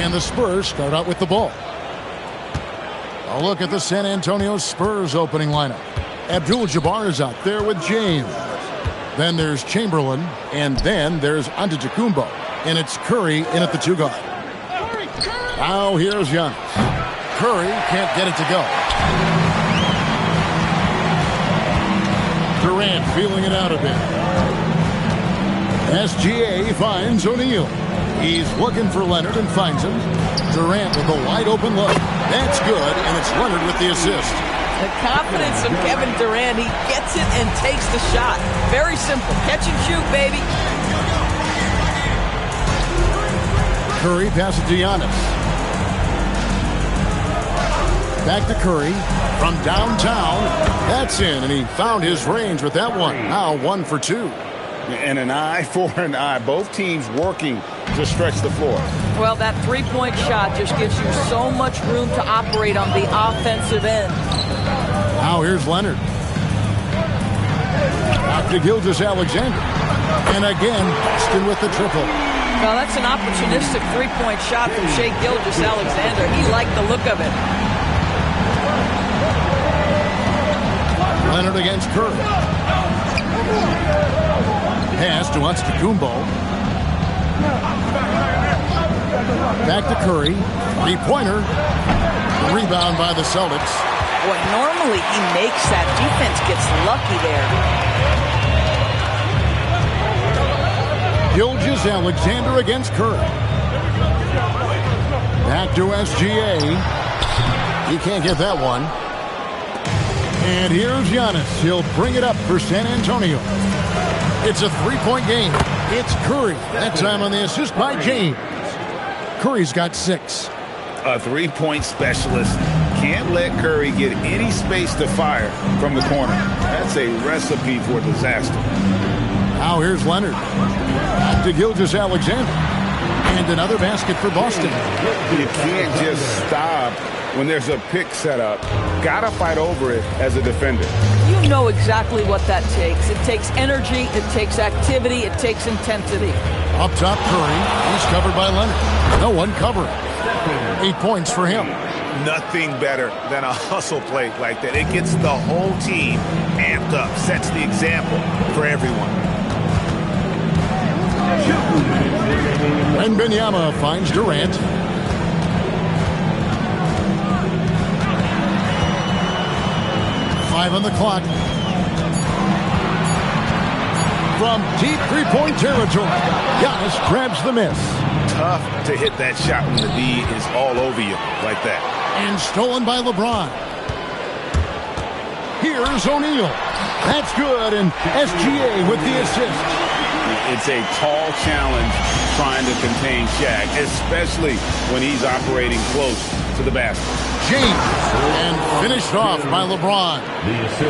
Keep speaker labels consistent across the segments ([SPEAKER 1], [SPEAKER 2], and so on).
[SPEAKER 1] And the Spurs start out with the ball. A look at the San Antonio Spurs opening lineup. Abdul-Jabbar is out there with James. Then there's Chamberlain, and then there's Antetokounmpo. And it's Curry in at the 2 guard. Now here's Giannis. Curry can't get it to go. Durant feeling it out a bit. SGA finds O'Neal. He's looking for Leonard and finds him. Durant with a wide open look. That's good, and it's Leonard with the assist.
[SPEAKER 2] The confidence of Kevin Durant. He gets it and takes the shot. Very simple. Catch and shoot, baby.
[SPEAKER 1] Curry passes to Giannis. Back to Curry from downtown. That's in, and he found his range with that one. Now 1 for 2.
[SPEAKER 3] And an eye for an eye. Both teams working to stretch the floor.
[SPEAKER 2] Well, that three-point shot just gives you so much room to operate on the offensive end.
[SPEAKER 1] Now here's Leonard. Out to Gilgeous-Alexander. And again, Boston with the triple.
[SPEAKER 2] Well, that's an opportunistic three-point shot from Shai Gilgeous-Alexander. He liked the look of it.
[SPEAKER 1] Leonard against Curry. Pass to Antetokounmpo. Back to Curry. Three-pointer. Rebound by the Celtics.
[SPEAKER 2] Boy, normally he makes that. Defense gets lucky there.
[SPEAKER 1] Gilgeous-Alexander against Curry. Back to SGA. He can't get that one. And here's Giannis. He'll bring it up for San Antonio. It's a three-point game. It's Curry. That time on the assist by James. Curry's got 6.
[SPEAKER 3] A three-point specialist. Can't let Curry get any space to fire from the corner. That's a recipe for disaster.
[SPEAKER 1] Now here's Leonard. Back to Gilgeous-Alexander. And another basket for Boston.
[SPEAKER 3] You can't just stop when there's a pick set up. Gotta fight over it as a defender.
[SPEAKER 2] You know exactly what that takes. It takes energy, it takes activity, it takes intensity.
[SPEAKER 1] Up top, Curry. He's covered by Leonard. No one covering. 8 points for him.
[SPEAKER 3] Nothing better than a hustle play like that. It gets the whole team amped up, sets the example for everyone.
[SPEAKER 1] And Wembanyama finds Durant. Five on the clock. From deep three-point territory, Giannis grabs the miss.
[SPEAKER 3] Tough to hit that shot when the D is all over you like that.
[SPEAKER 1] And stolen by LeBron. Here's O'Neal. That's good, and SGA with the assist.
[SPEAKER 3] It's a tall challenge trying to contain Shaq, especially when he's operating close to the basket.
[SPEAKER 1] James, and finished off by LeBron.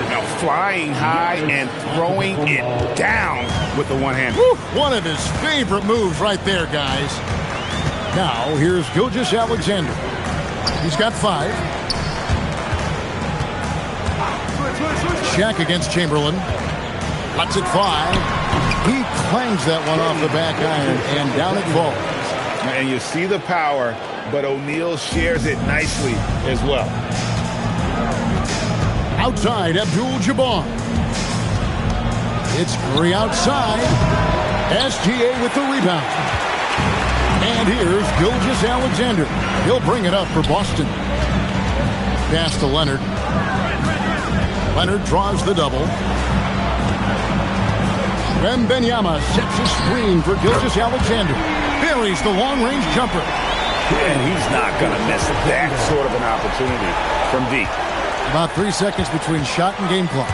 [SPEAKER 3] Now flying high and throwing it down with the one hand.
[SPEAKER 1] One of his favorite moves right there, guys. Now, here's Gilgeous-Alexander. He's got 5. Shaq against Chamberlain. Lets it fly. He clangs that one off the back iron, and down it falls.
[SPEAKER 3] And you see the power, but O'Neal shares it nicely as well.
[SPEAKER 1] Outside, Abdul-Jabbar. It's Curry outside. SGA with the rebound. And here's Gilgeous-Alexander. He'll bring it up for Boston. Pass to Leonard. Leonard draws the double. Wembanyama sets a screen for Gilgeous-Alexander. Buries the long-range jumper.
[SPEAKER 3] And he's not going to miss that sort of an opportunity from deep.
[SPEAKER 1] About 3 seconds between shot and game clock.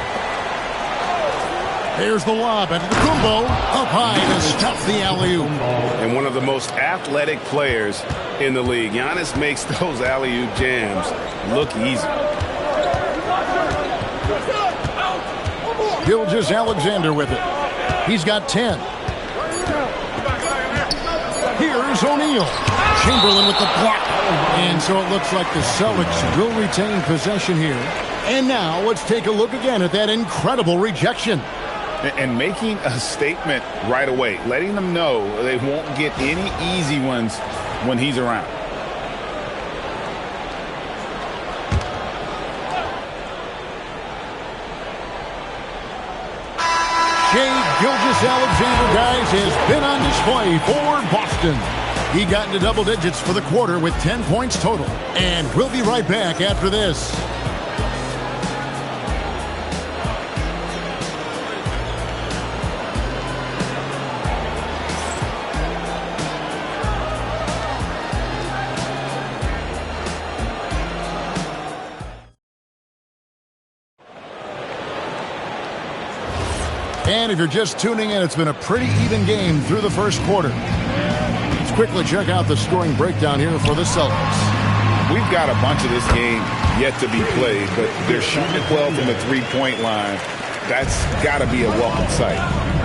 [SPEAKER 1] There's the lob at the Kumbo. Up high to stop the alley-oop.
[SPEAKER 3] And one of the most athletic players in the league. Giannis makes those alley-oop jams look easy.
[SPEAKER 1] Gilgeous-Alexander with it. He's got 10. Here's O'Neal. Chamberlain with the block. And so it looks like the Celtics will retain possession here. And now let's take a look again at that incredible rejection.
[SPEAKER 3] And making a statement right away, letting them know they won't get any easy ones when he's around.
[SPEAKER 1] Gilgeous-Alexander, guys, has been on display for Boston. He got into double digits for the quarter with 10 points total. And we'll be right back after this. And if you're just tuning in, it's been a pretty even game through the first quarter. Let's quickly check out the scoring breakdown here for the Celtics.
[SPEAKER 3] We've got a bunch of this game yet to be played, but they're shooting it well from the three-point line. That's got to be a welcome sight.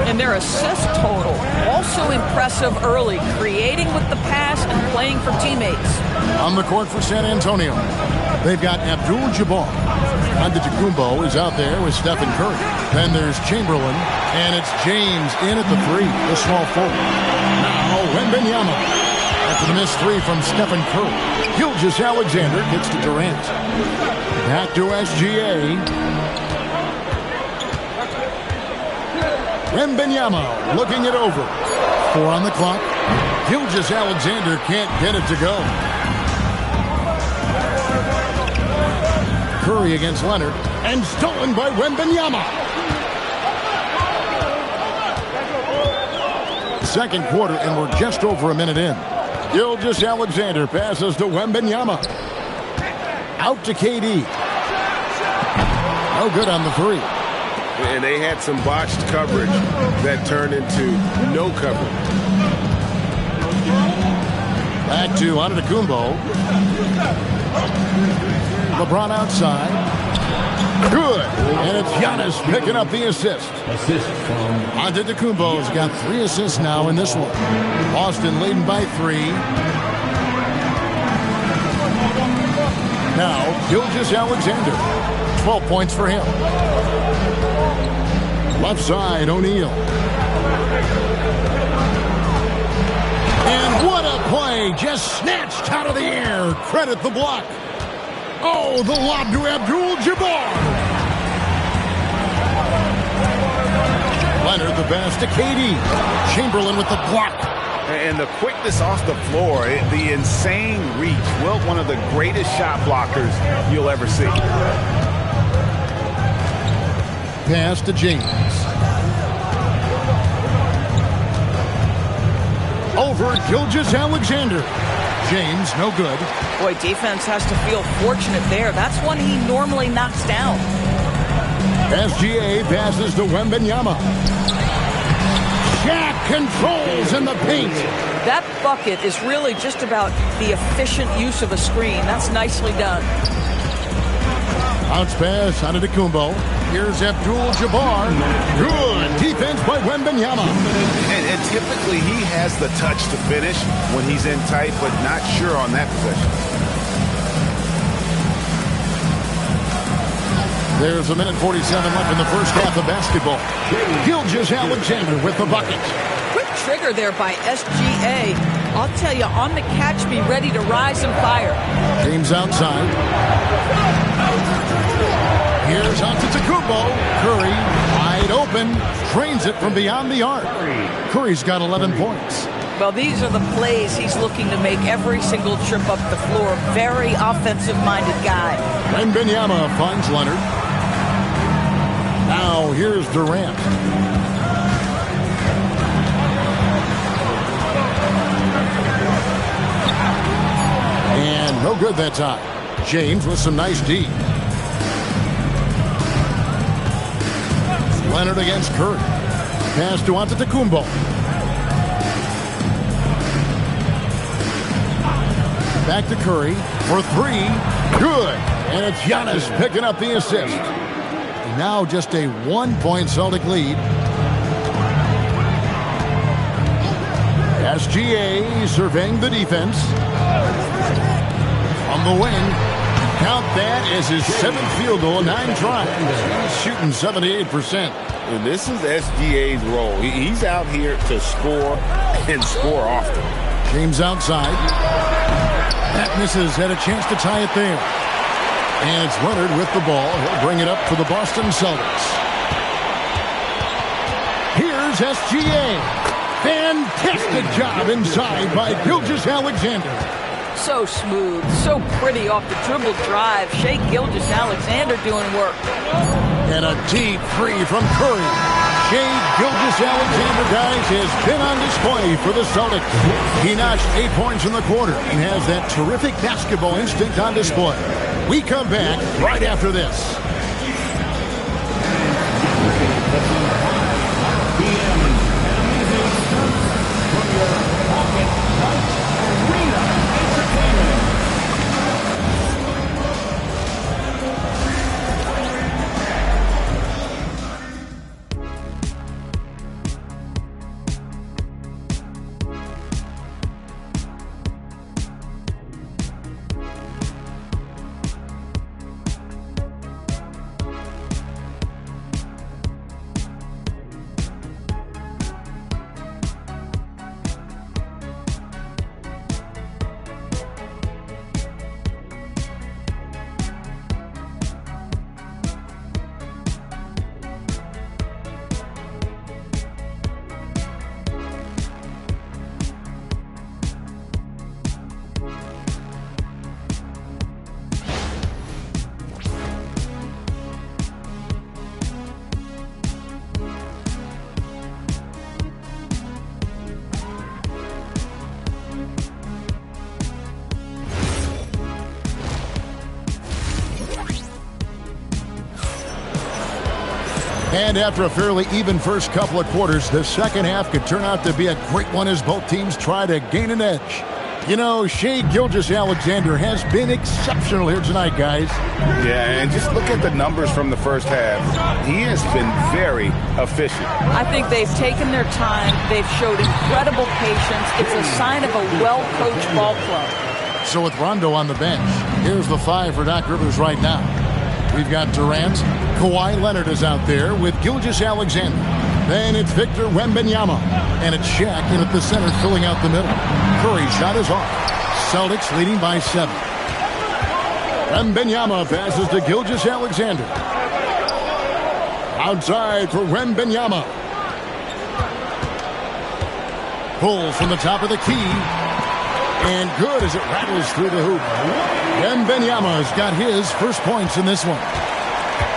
[SPEAKER 2] And their assist total, also impressive early, creating with the pass and playing for teammates.
[SPEAKER 1] On the court for San Antonio, they've got Abdul-Jabbar. Antetokounmpo is out there with Stephen Curry. Then there's Chamberlain, and it's James in at the three, the small forward. Now Wembanyama. After the missed three from Stephen Curry, Gilgeous-Alexander gets to Durant. Back to SGA. Wembanyama looking it over. 4 on the clock. Gilgeous-Alexander can't get it to go. Curry against Leonard, and stolen by Wembanyama. Second quarter, and we're just over a minute in. Gilgeous-Alexander passes to Wembanyama. Out to KD. No good on the three.
[SPEAKER 4] And they had some botched coverage that turned into no coverage.
[SPEAKER 1] Back to Antetokounmpo. LeBron outside. Good. And it's Giannis picking up the assist. Antetokounmpo's got 3 assists now in this one. Boston leading by 3. Now, Gilgeous-Alexander. 12 points for him. Left side, O'Neal. And what a play. Just snatched out of the air. Credit the block. Oh, the lob to Abdul-Jabbar. Leonard the pass to KD. Chamberlain with the block.
[SPEAKER 3] And the quickness off the floor, the insane reach. Well, one of the greatest shot blockers you'll ever see.
[SPEAKER 1] Pass to James. Over Gilgeous-Alexander. James, no good.
[SPEAKER 2] Boy, defense has to feel fortunate there. That's one he normally knocks down.
[SPEAKER 1] SGA passes to Wembanyama. Shaq controls in the paint.
[SPEAKER 2] That bucket is really just about the efficient use of a screen. That's nicely done.
[SPEAKER 1] Bounce pass on Antetokounmpo. Here's Abdul-Jabbar. Good defense by Wembanyama.
[SPEAKER 3] And typically he has the touch to finish when he's in tight, but not sure on that possession.
[SPEAKER 1] There's a minute 47 left in the first half of basketball. Gilgeous-Alexander with the bucket.
[SPEAKER 2] Quick trigger there by SGA. I'll tell you, on the catch, be ready to rise and fire.
[SPEAKER 1] James outside. Here's Antetokounmpo. Curry, wide open, trains it from beyond the arc. Curry's got 11 points.
[SPEAKER 2] Well, these are the plays he's looking to make every single trip up the floor. Very offensive-minded guy.
[SPEAKER 1] Wembanyama finds Leonard. Now here's Durant. And no good that time. James with some nice D. Leonard against Curry. Pass to Antetokounmpo. Back to Curry for 3. Good. And it's Giannis picking up the assist. Now just a 1-point Celtic lead. SGA surveying the defense. On the wing. Count that as his 7th field goal, 9 tries. He's shooting 78%.
[SPEAKER 3] And this is SGA's role. He's out here to score and score often.
[SPEAKER 1] James outside. That misses. Had a chance to tie it there. And it's Leonard with the ball. He'll bring it up for the Boston Celtics. Spurs SGA. Fantastic job inside by Gilgeous-Alexander.
[SPEAKER 2] So smooth, so pretty off the dribble drive. Shai Gilgeous-Alexander doing work.
[SPEAKER 1] And a deep three from Curry. Shai Gilgeous-Alexander, guys, has been on display for the Celtics. He notched 8 points in the quarter and has that terrific basketball instinct on display. We come back right after this. And after a fairly even first couple of quarters, the second half could turn out to be a great one as both teams try to gain an edge. You know, Shai Gilgeous-Alexander has been exceptional here tonight, guys.
[SPEAKER 3] Yeah, and just look at the numbers from the first half. He has been very efficient.
[SPEAKER 2] I think they've taken their time. They've showed incredible patience. It's a sign of a well-coached ball club.
[SPEAKER 1] So with Rondo on the bench, here's the 5 for Doc Rivers right now. We've got Durant. Kawhi Leonard is out there with Gilgeous-Alexander. Then it's Victor Wembanyama. And it's Shaq in at the center filling out the middle. Curry's shot is off. Celtics leading by 7. Wembanyama passes to Gilgeous-Alexander. Outside for Wembanyama. Pulls from the top of the key. And good as it rattles through the hoop. Wembanyama's got his first points in this one.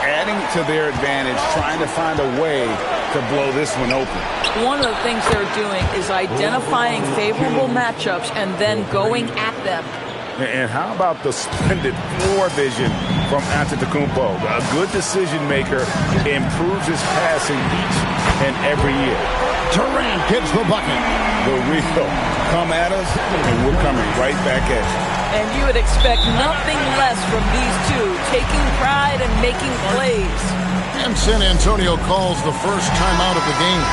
[SPEAKER 3] Adding to their advantage, trying to find a way to blow this one open.
[SPEAKER 2] One of the things they're doing is identifying favorable matchups and then going at them.
[SPEAKER 3] And how about the splendid floor vision from Antetokounmpo? A good decision maker, improves his passing each and every year.
[SPEAKER 1] Durant gets the bucket.
[SPEAKER 3] The real come at us, and we're coming right back at you.
[SPEAKER 2] And you would expect nothing less from these two, taking pride and making plays.
[SPEAKER 1] And San Antonio calls the first timeout of the game.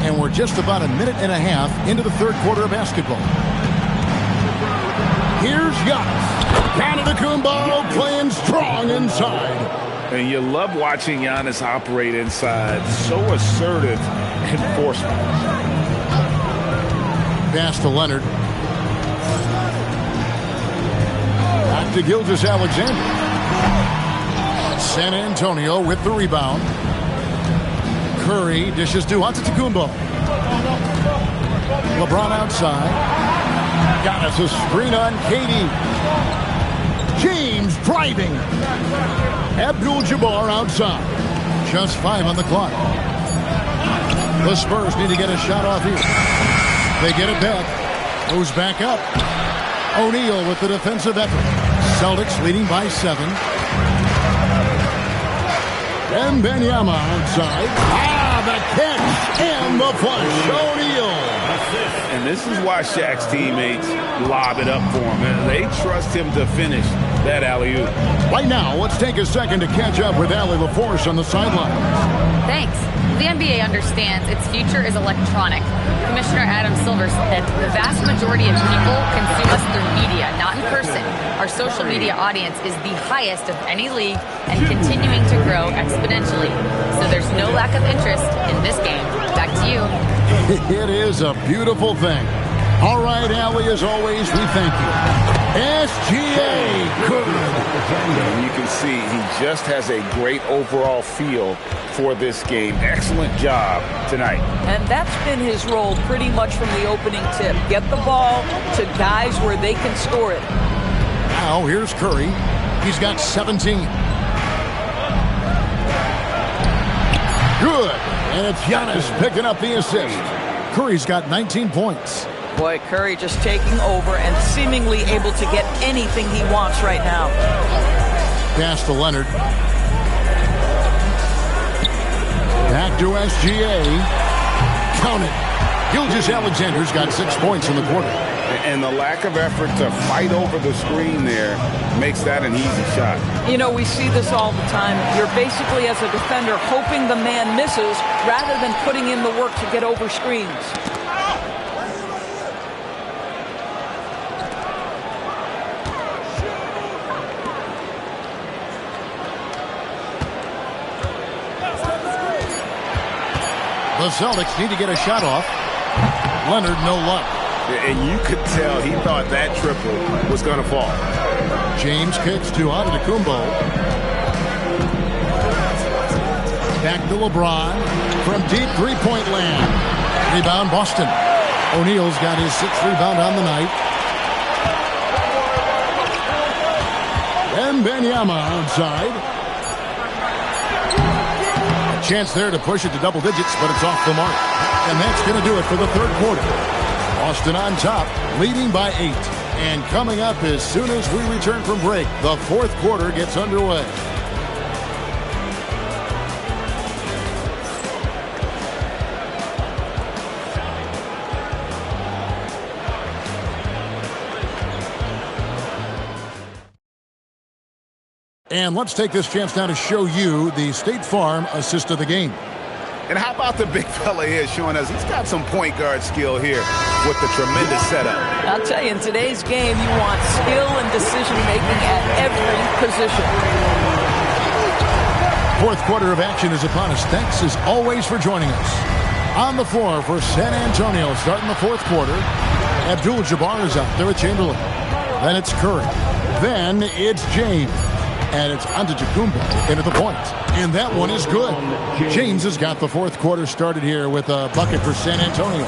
[SPEAKER 1] And we're just about a minute and a half into the third quarter of basketball. Here's Giannis. Antetokounmpo playing strong inside.
[SPEAKER 3] And you love watching Giannis operate inside. So assertive and forceful.
[SPEAKER 1] Pass to Leonard. Back to Gilgeous-Alexander. San Antonio with the rebound. Curry dishes to Antetokounmpo. LeBron outside. Giannis a screen on KD. James driving. Abdul-Jabbar outside. Just 5 on the clock. The Spurs need to get a shot off here. They get it back. Goes back up. O'Neal with the defensive effort. Celtics leading by 7. Wembanyama outside. The catch and the flush. O'Neal.
[SPEAKER 3] And this is why Shaq's teammates lob it up for him. They trust him to finish that alley-oop.
[SPEAKER 1] Right now, let's take a second to catch up with Allie LaForce on the sideline.
[SPEAKER 5] Thanks. The NBA understands its future is electronic. Commissioner Adam Silver said the vast majority of people consume us through media, not in person. Our social media audience is the highest of any league and continuing to grow exponentially. So there's no lack of interest in this game. Back to you.
[SPEAKER 1] It is a beautiful thing. All right, Allie, as always, we thank you. SGA, good.
[SPEAKER 3] And you can see he just has a great overall feel for this game. Excellent job tonight.
[SPEAKER 2] And that's been his role pretty much from the opening tip. Get the ball to guys where they can score it.
[SPEAKER 1] Now, here's Curry. He's got 17. Good. And it's Giannis picking up the assist. Curry's got 19 points.
[SPEAKER 2] Boy, Curry just taking over and seemingly able to get anything he wants right now.
[SPEAKER 1] Pass to Leonard. Back to SGA. Count it. Gilgeous-Alexander's got 6 points in the quarter.
[SPEAKER 3] And the lack of effort to fight over the screen there makes that an easy shot.
[SPEAKER 2] You know, we see this all the time. You're basically, as a defender, hoping the man misses rather than putting in the work to get over screens.
[SPEAKER 1] The Celtics need to get a shot off. Leonard, no luck.
[SPEAKER 3] And you could tell he thought that triple was going to fall.
[SPEAKER 1] James kicks to Antetokounmpo. Back to LeBron from deep three-point land. Rebound, Boston. O'Neal's got his 6th rebound on the night. And Benyama outside. A chance there to push it to double digits, but it's off the mark. And that's going to do it for the third quarter. Boston on top, leading by 8. And coming up as soon as we return from break, the fourth quarter gets underway. And let's take this chance now to show you the State Farm assist of the game.
[SPEAKER 3] And how about the big fella here showing us he's got some point guard skill here with the tremendous setup.
[SPEAKER 2] I'll tell you, in today's game, you want skill and decision-making at every position.
[SPEAKER 1] Fourth quarter of action is upon us. Thanks, as always, for joining us. On the floor for San Antonio, starting the fourth quarter, Abdul-Jabbar is out there with Chamberlain. Then it's Curry. Then it's James. And it's Antetokounmpo into the point. And that one is good. James has got the fourth quarter started here with a bucket for San Antonio.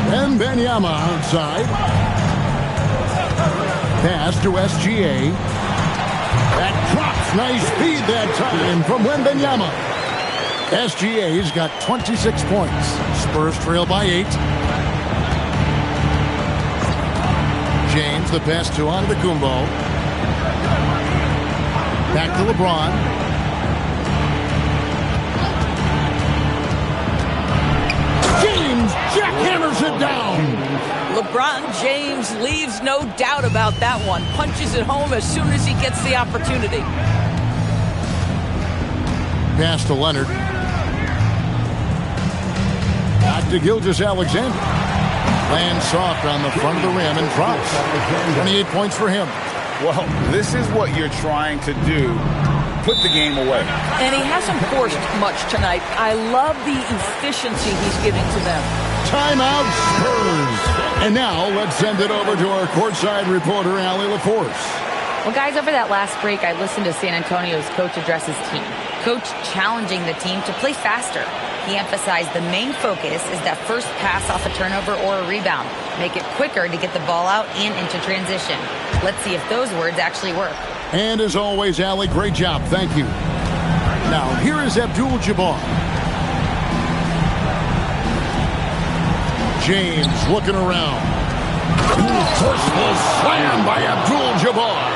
[SPEAKER 1] And Benyama outside. Pass to SGA. That drops. Nice speed that time from Wembanyama. SGA's got 26 points. Spurs trail by 8. James, the pass to Antetokounmpo. Back to LeBron. James jackhammers it down.
[SPEAKER 2] LeBron James leaves no doubt about that one. Punches it home as soon as he gets the opportunity.
[SPEAKER 1] Pass to Leonard. Back to Gilgeous-Alexander. Lands soft on the front of the rim and drops. 28 points for him.
[SPEAKER 3] Well, this is what you're trying to do. Put the game away.
[SPEAKER 2] And he hasn't forced much tonight. I love the efficiency he's giving to them.
[SPEAKER 1] Timeout, Spurs. And now let's send it over to our courtside reporter, Allie LaForce.
[SPEAKER 5] Well, guys, over that last break, I listened to San Antonio's coach address his team. Coach challenging the team to play faster. He emphasized the main focus is that first pass off a turnover or a rebound. Make it quicker to get the ball out and into transition. Let's see if those words actually work.
[SPEAKER 1] And as always, Allie, great job. Thank you. Now, here is Abdul-Jabbar. James looking around. Forceful slam by Abdul-Jabbar.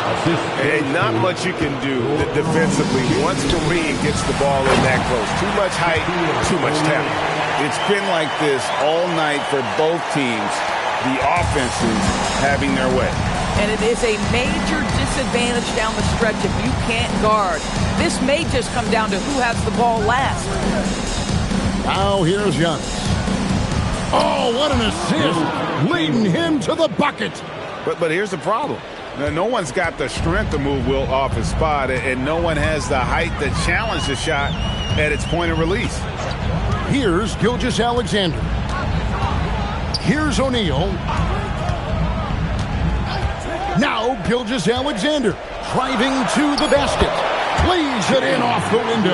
[SPEAKER 4] And not much you can do defensively once Kareem gets the ball in that close. Too much height, too much talent.
[SPEAKER 3] It's been like this all night for both teams. The offenses having their way.
[SPEAKER 2] And it is a major disadvantage down the stretch if you can't guard. This may just come down to who has the ball last.
[SPEAKER 1] Now here's Giannis. Oh, what an assist. Leading him to the bucket.
[SPEAKER 3] But here's the problem. No one's got the strength to move Will off his spot, and no one has the height to challenge the shot at its point of release.
[SPEAKER 1] Here's Gilgeous-Alexander. Here's O'Neal. Now Gilgeous-Alexander driving to the basket. Lays it in off the window.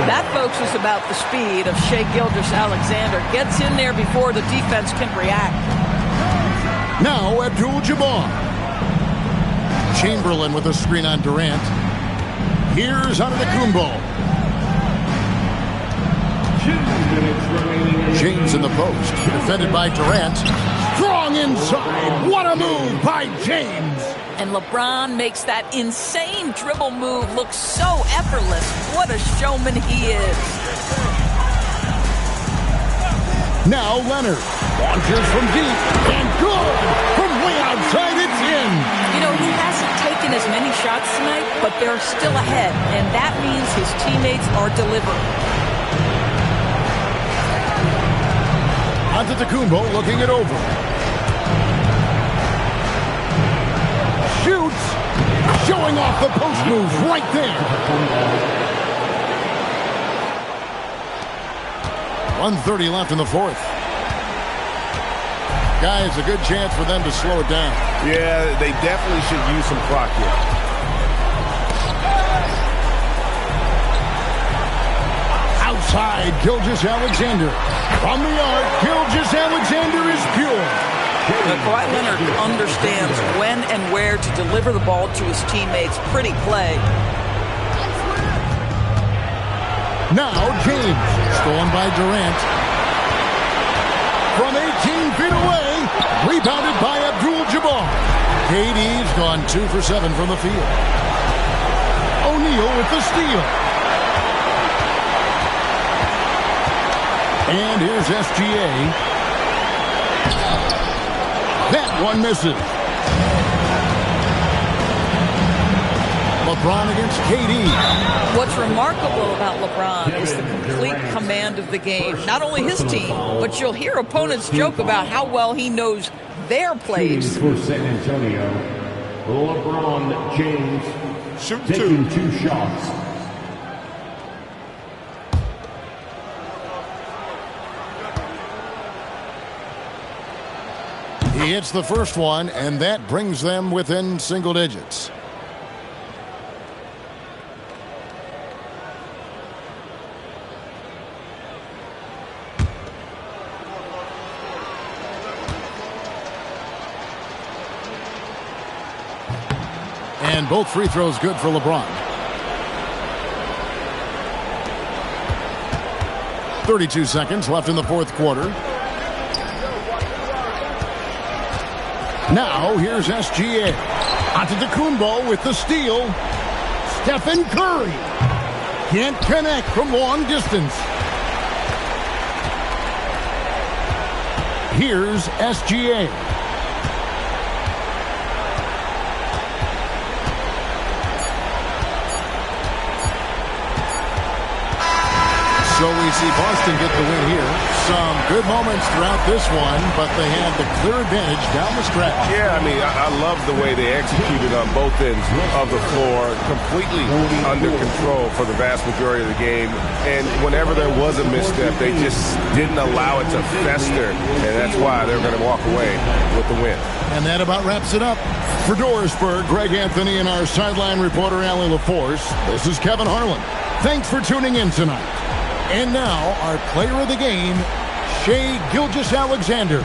[SPEAKER 2] That, folks, is about the speed of Shai Gilgeous-Alexander. Gets in there before the defense can react.
[SPEAKER 1] Now Abdul-Jabbar. Chamberlain with a screen on Durant. Here's Antetokounmpo. James in the post. Defended by Durant. Strong inside. What a move by James.
[SPEAKER 2] And LeBron makes that insane dribble move look so effortless. What a showman he is.
[SPEAKER 1] Now Leonard launches from deep and good. From way outside, it's in.
[SPEAKER 2] You know, he hasn't taken as many shots tonight, but they're still ahead. And that means his teammates are delivering.
[SPEAKER 1] Antetokounmpo looking it over. Shoots. Showing off the post move right there. 1:30 left in the fourth. Guys, a good chance for them to slow it down.
[SPEAKER 4] Yeah, they definitely should use some clock here.
[SPEAKER 1] Outside, Gilgeous-Alexander. From the arc, Gilgeous-Alexander is pure.
[SPEAKER 2] Kawhi Leonard understands when and where to deliver the ball to his teammates. Pretty play.
[SPEAKER 1] Now James, stolen by Durant. From 18 feet away, rebounded by Abdul-Jabbar. KD's gone 2 for 7 from the field. O'Neal with the steal. And here's SGA. That one misses. LeBron against KD.
[SPEAKER 2] What's remarkable about LeBron is the complete command of the game. Not only his team, but you'll hear opponents joke about how well he knows their plays.
[SPEAKER 6] For San Antonio, LeBron James taking 2 shots.
[SPEAKER 1] He hits the first one, and that brings them within single digits. And both free throws good for LeBron. 32 seconds left in the fourth quarter. Now, here's SGA. Antetokounmpo with the steal. Stephen Curry. Can't connect from long distance. Here's SGA. So we see Boston get the win here. Some good moments throughout this one, but they had the clear advantage down the stretch.
[SPEAKER 4] Yeah, I mean, I love the way they executed on both ends of the floor, completely under control for the vast majority of the game. And whenever there was a misstep, they just didn't allow it to fester, and that's why they're going to walk away with the win.
[SPEAKER 1] And that about wraps it up. For Dorisburg, Greg Anthony, and our sideline reporter, Allie LaForce, this is Kevin Harlan. Thanks for tuning in tonight. And now, our player of the game, Shai Gilgeous-Alexander.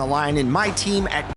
[SPEAKER 7] the line in my team at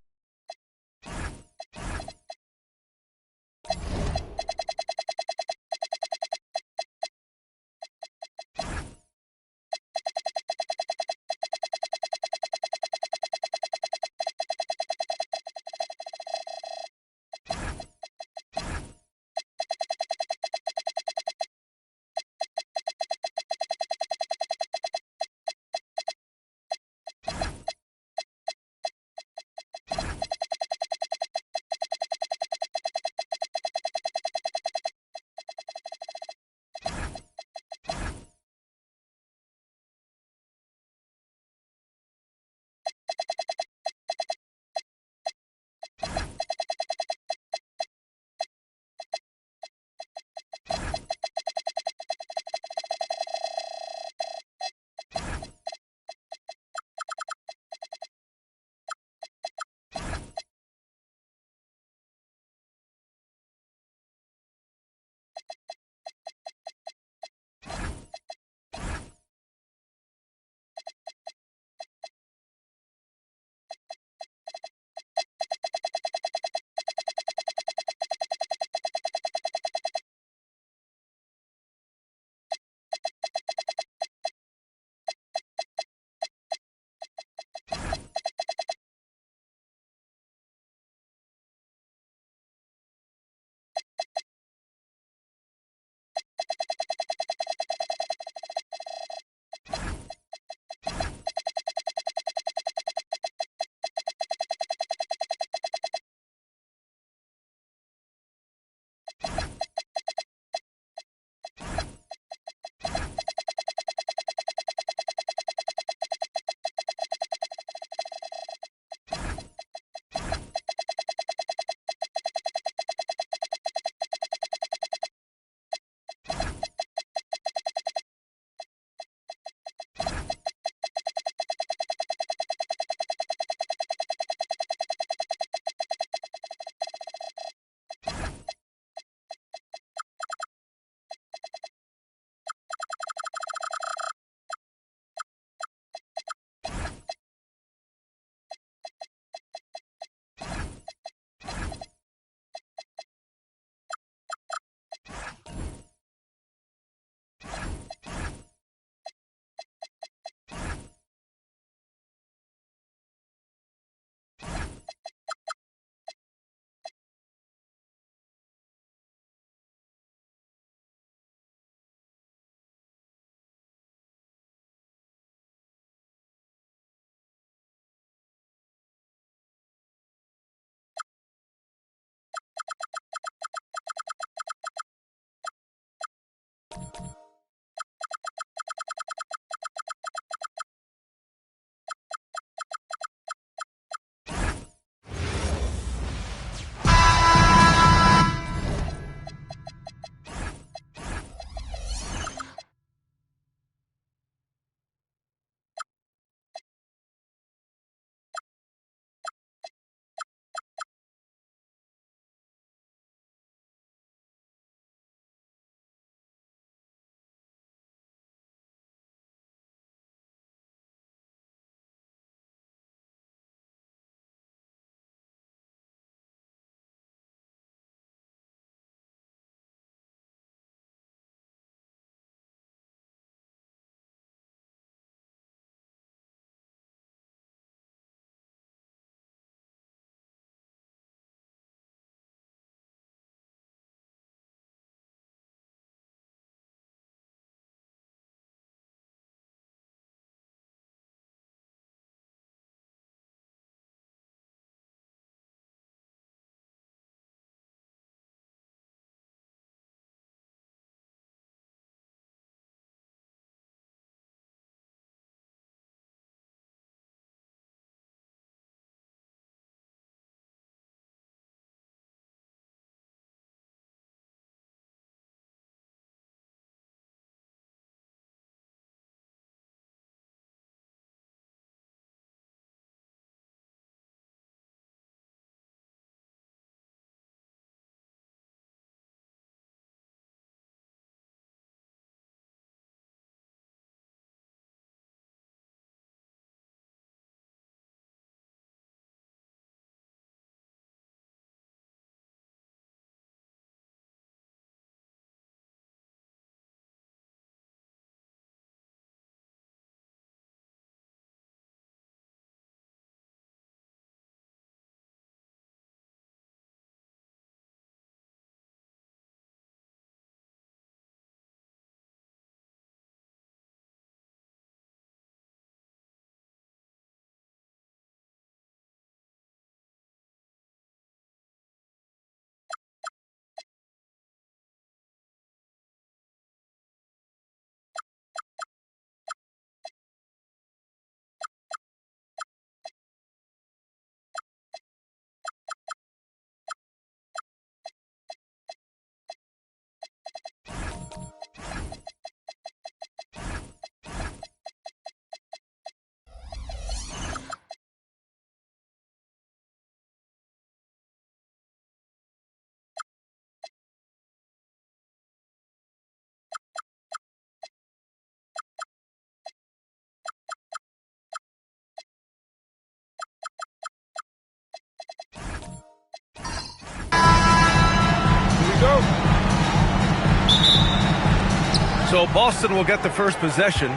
[SPEAKER 4] so Boston will get the first possession.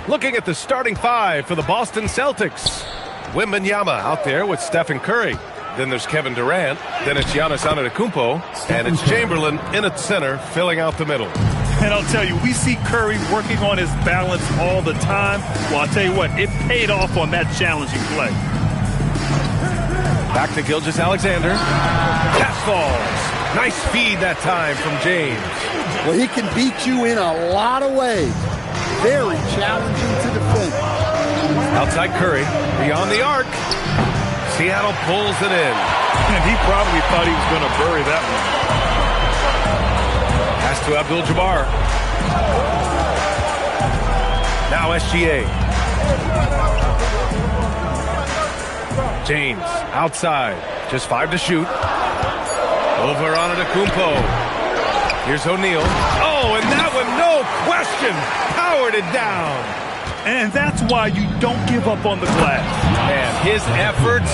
[SPEAKER 4] Looking at the starting five for the Boston Celtics. Wembanyama out there with Stephen Curry. Then there's Kevin Durant. Then it's Giannis Antetokounmpo. And it's Chamberlain in at center, filling out the middle.
[SPEAKER 7] And I'll tell you, we see Curry working on his balance all the time. Well, I'll tell you what, it paid off on that challenging play.
[SPEAKER 4] Back to Gilgeous-Alexander. Pass falls. Nice feed that time from James.
[SPEAKER 8] Well, he can beat you in a lot of ways. Very challenging to defend.
[SPEAKER 4] Outside Curry, beyond the arc. Seattle pulls it in.
[SPEAKER 7] And he probably thought he was going to bury that one.
[SPEAKER 4] Pass to Abdul-Jabbar. Now SGA. James outside. Just 5 to shoot. Over on Antetokounmpo. Here's O'Neal. Oh, and that one, no question, powered it down.
[SPEAKER 7] And that's why you don't give up on the glass.
[SPEAKER 4] And his efforts,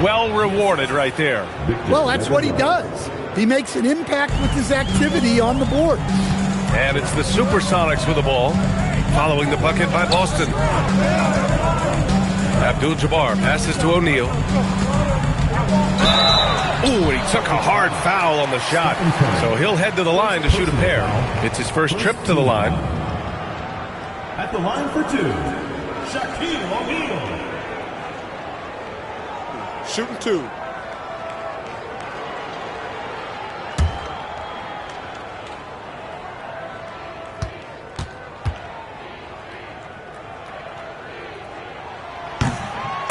[SPEAKER 4] well rewarded right there.
[SPEAKER 8] Well, that's what he does. He makes an impact with his activity on the board.
[SPEAKER 4] And it's the Supersonics with the ball, following the bucket by Boston. Abdul-Jabbar passes to O'Neal. Ooh, and he took a hard foul on the shot. So he'll head to the line to shoot a pair. It's his first trip to the line.
[SPEAKER 6] At the line for 2, Shaquille O'Neal.
[SPEAKER 3] Shooting 2.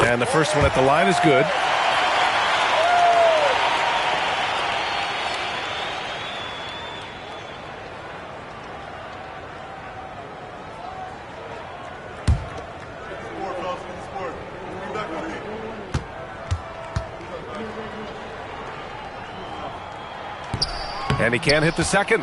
[SPEAKER 4] And the first one at the line is good. And he can't hit the second.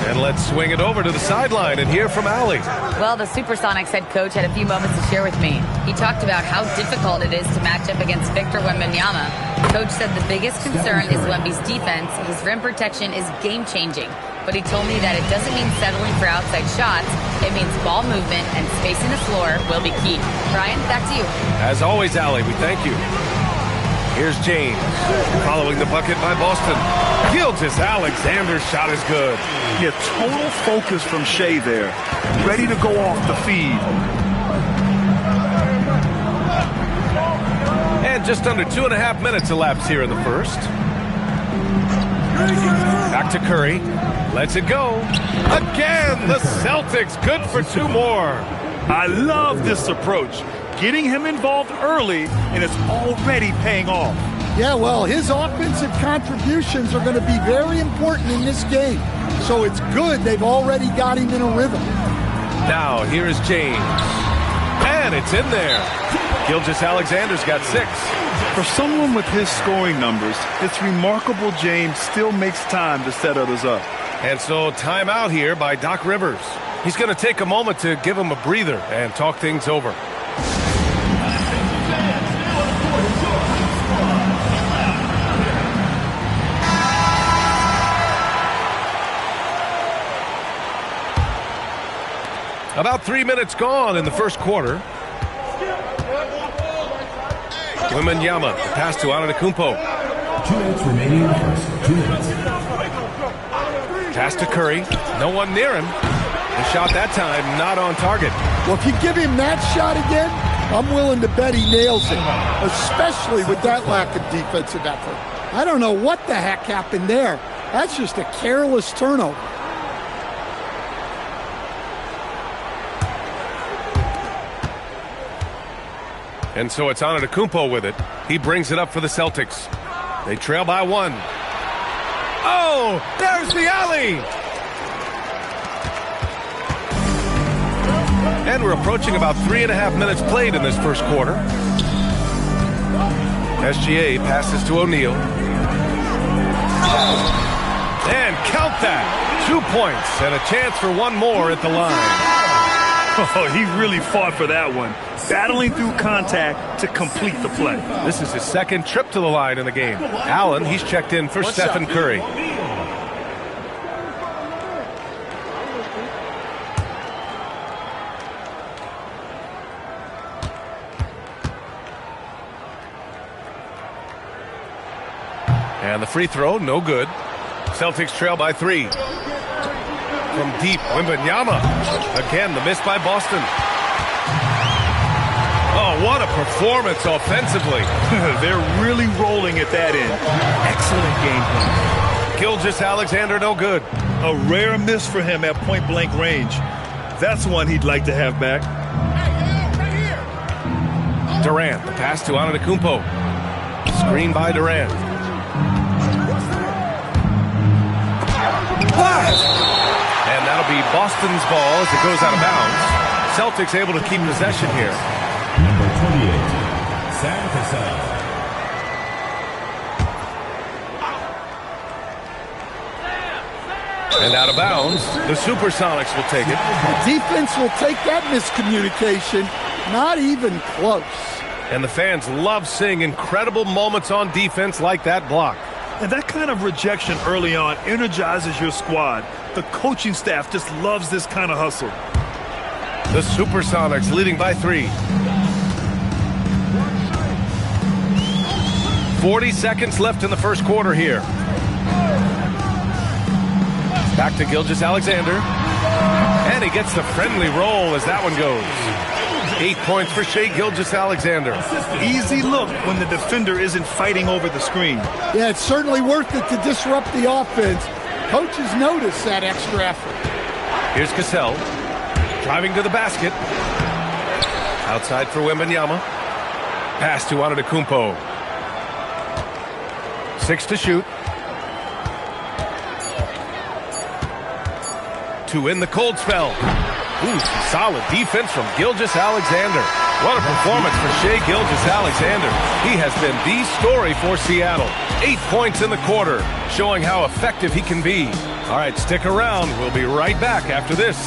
[SPEAKER 4] And let's swing it over to the sideline and hear from Allie.
[SPEAKER 5] Well, the Supersonics head coach had a few moments to share with me. He talked about how difficult it is to match up against Victor Wembanyama. Coach said the biggest concern is Wemby's defense. His rim protection is game-changing. But he told me that it doesn't mean settling for outside shots. It means ball movement and spacing the floor will be key. Brian, back to you.
[SPEAKER 4] As always, Allie, we thank you. Here's James, following the bucket by Boston. Gilgeous-Alexander's shot is good.
[SPEAKER 7] Yeah, total focus from Shea there. Ready to go off the feed.
[SPEAKER 4] And just under 2.5 minutes elapsed here in the first. Back to Curry. Lets it go. Again, the Celtics good for 2 more.
[SPEAKER 7] I love this approach. Getting him involved early, and it's already paying off.
[SPEAKER 8] Yeah, well, his offensive contributions are going to be very important in this game. So it's good they've already got him in a rhythm.
[SPEAKER 4] Now, here is James. And it's in there. Gilgeous-Alexander's got 6.
[SPEAKER 7] For someone with his scoring numbers, it's remarkable James still makes time to set others up.
[SPEAKER 4] And so timeout here by Doc Rivers. He's going to take a moment to give him a breather and talk things over. About 3 minutes gone in the first quarter. Wembanyama, the pass to Antetokounmpo.
[SPEAKER 6] 2 minutes remaining in the first. 2 minutes.
[SPEAKER 4] Pass to Curry. No one near him. The shot that time not on target.
[SPEAKER 8] Well, if you give him that shot again, I'm willing to bet he nails it, especially with that lack of defensive effort. I don't know what the heck happened there. That's just a careless turnover.
[SPEAKER 4] And so it's Antetokounmpo with it. He brings it up for the Celtics. They trail by 1. Oh, there's the alley! And we're approaching about 3.5 minutes played in this first quarter. SGA passes to O'Neal. And count that! 2 points and a chance for 1 more at the line.
[SPEAKER 7] Oh, he really fought for that one. Battling through contact to complete the play.
[SPEAKER 4] This is his second trip to the line in the game. Allen, he's checked in for Stephen Curry. And the free throw, no good. Celtics trail by 3. From deep, Wembanyama. Again, the miss by Boston. Oh, what a performance offensively.
[SPEAKER 7] They're really rolling at that end. Excellent game plan.
[SPEAKER 4] Gilgeous-Alexander, no good.
[SPEAKER 7] A rare miss for him at point-blank range. That's one he'd like to have back.
[SPEAKER 4] Durant, the pass to Antetokounmpo. Screen by Durant. And that'll be Boston's ball as it goes out of bounds. Celtics able to keep possession here.
[SPEAKER 6] Number 28, Sam Cassell.
[SPEAKER 4] And out of bounds, the Supersonics will take it.
[SPEAKER 8] The defense will take that miscommunication. Not even close.
[SPEAKER 4] And the fans love seeing incredible moments on defense like that block.
[SPEAKER 7] And that kind of rejection early on energizes your squad. The coaching staff just loves this kind of hustle.
[SPEAKER 4] The Supersonics leading by 3. 40 seconds left in the first quarter here. Back to Gilgeous-Alexander. And he gets the friendly roll as that one goes. 8 points for Shai Gilgeous-Alexander.
[SPEAKER 7] Easy look when the defender isn't fighting over the screen.
[SPEAKER 8] Yeah, it's certainly worth it to disrupt the offense. Coaches notice that extra effort.
[SPEAKER 4] Here's Cassell. Driving to the basket. Outside for Wembanyama. Pass to Antetokounmpo. 6 to shoot. 2 in the cold spell. Ooh, solid defense from Gilgeous-Alexander. What a performance for Shai Gilgeous-Alexander. He has been the story for Seattle. 8 points in the quarter, showing how effective he can be. All right, stick around. We'll be right back after this.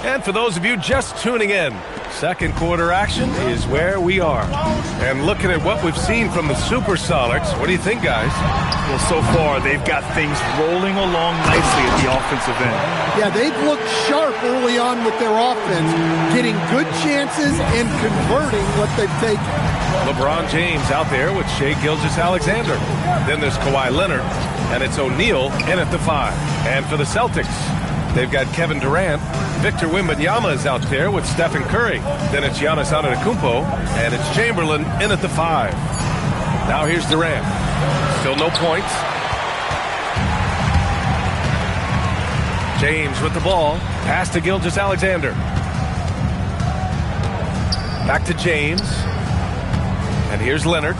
[SPEAKER 4] And for those of you just tuning in, second quarter action is where we are. And looking at what we've seen from the Supersonics, what do you think, guys?
[SPEAKER 7] Well, so far, they've got things rolling along nicely at the offensive end.
[SPEAKER 8] Yeah, they've looked sharp early on with their offense, getting good chances and converting what they've taken.
[SPEAKER 4] LeBron James out there with Shai Gilgeous-Alexander. Then there's Kawhi Leonard, and it's O'Neal in at the 5. And for the Celtics, they've got Kevin Durant. Victor Wembanyama is out there with Stephen Curry. Then it's Giannis Antetokounmpo, and it's Chamberlain in at the 5. Now here's Durant. Still no points. James with the ball. Pass to Gilgeous-Alexander. Back to James. And here's Leonard.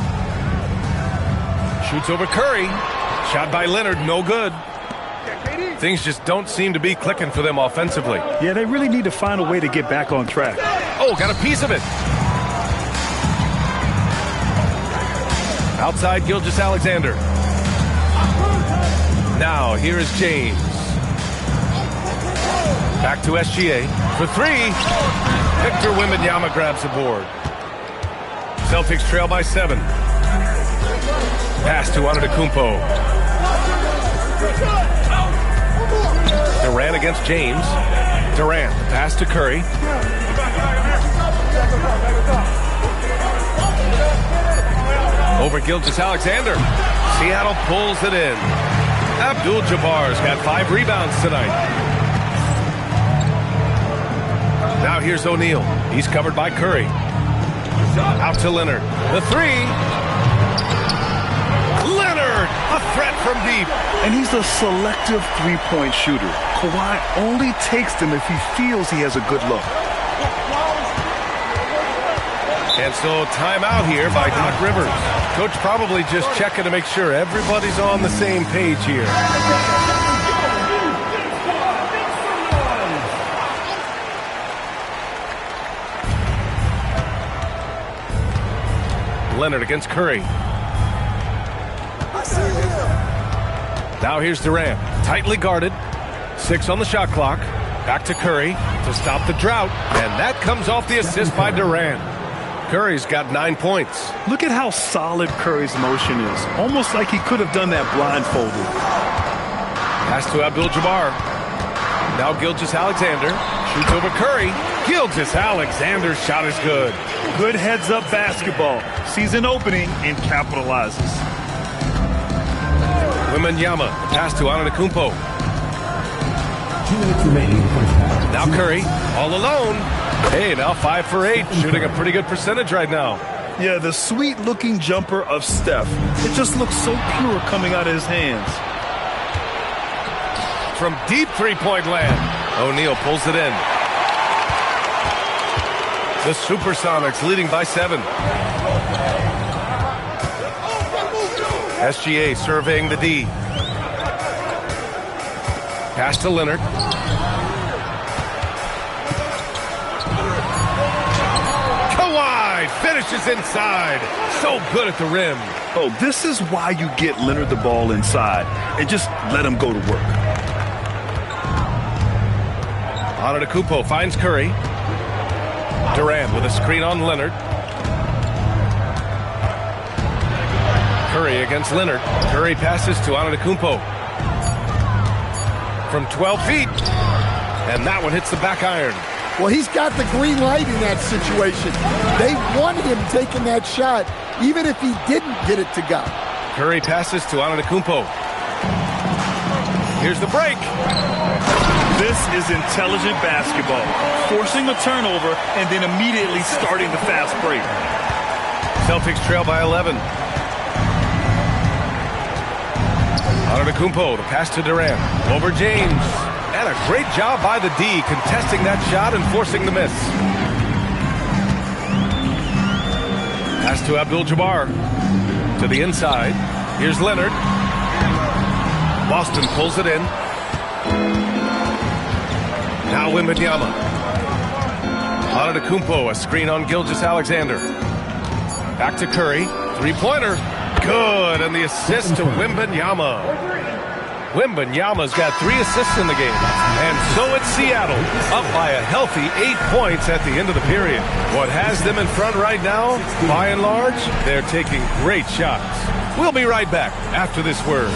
[SPEAKER 4] Shoots over Curry. Shot by Leonard, no good. Things just don't seem to be clicking for them offensively.
[SPEAKER 7] Yeah, they really need to find a way to get back on track.
[SPEAKER 4] Oh, got a piece of it. Outside Gilgeous-Alexander. Now, here is James. Back to SGA for 3. Victor Wembanyama grabs the board. Celtics trail by 7. Pass to Antetokounmpo. Durant against James. Durant, pass to Curry. Over Gilgeous-Alexander. Seattle pulls it in. Abdul-Jabbar's got 5 rebounds tonight. Now here's O'Neal. He's covered by Curry. Out to Leonard. The 3. Leonard, a threat from deep.
[SPEAKER 7] And he's a selective three-point shooter. Kawhi only takes them if he feels he has a good look.
[SPEAKER 4] And so timeout here by Doc Rivers. Coach probably just checking to make sure everybody's on the same page here. Leonard against Curry. Now here's Durant, tightly guarded. 6 on the shot clock. Back to Curry to stop the drought. And that comes off the assist by Durant. Curry's got 9 points.
[SPEAKER 7] Look at how solid Curry's motion is. Almost like he could have done that blindfolded.
[SPEAKER 4] Pass to Abdul-Jabbar. Now Gilgeous-Alexander shoots over Curry. Gilgeous-Alexander's shot is good.
[SPEAKER 7] Good heads-up basketball. Sees an opening and capitalizes.
[SPEAKER 4] Wembanyama, pass to Antetokounmpo.
[SPEAKER 6] 2 minutes remaining first half.
[SPEAKER 4] Now Curry, all alone. Hey, now 5 for 8, shooting a pretty good percentage right now.
[SPEAKER 7] Yeah, the sweet-looking jumper of Steph. It just looks so pure coming out of his hands.
[SPEAKER 4] From deep three-point land, O'Neal pulls it in. The Supersonics leading by 7. SGA surveying the D. Pass to Leonard. Kawhi finishes inside. So good at the rim.
[SPEAKER 7] Oh, this is why you get Leonard the ball inside and just let him go to work.
[SPEAKER 4] Antetokounmpo finds Curry. Durant with a screen on Leonard. Curry against Leonard. Curry passes to Antetokounmpo. From 12 feet. And that one hits the back iron.
[SPEAKER 8] Well, he's got the green light in that situation. They want him taking that shot, even if he didn't get it to go.
[SPEAKER 4] Curry passes to Antetokounmpo. Here's the break.
[SPEAKER 7] This is intelligent basketball. Forcing a turnover and then immediately starting the fast break.
[SPEAKER 4] Celtics trail by 11. Antetokounmpo, the pass to Durant. Over James. And a great job by the D, contesting that shot and forcing the miss. Pass to Abdul-Jabbar. To the inside. Here's Leonard. Boston pulls it in. Now Wembanyama. Antetokounmpo, a screen on Gilgeous-Alexander. Back to Curry. Three-pointer. Good, and the assist to Wembanyama. Wembanyama's got 3 assists in the game. And so it's Seattle, up by a healthy 8 points at the end of the period. What has them in front right now, by and large, they're taking great shots. We'll be right back after this word.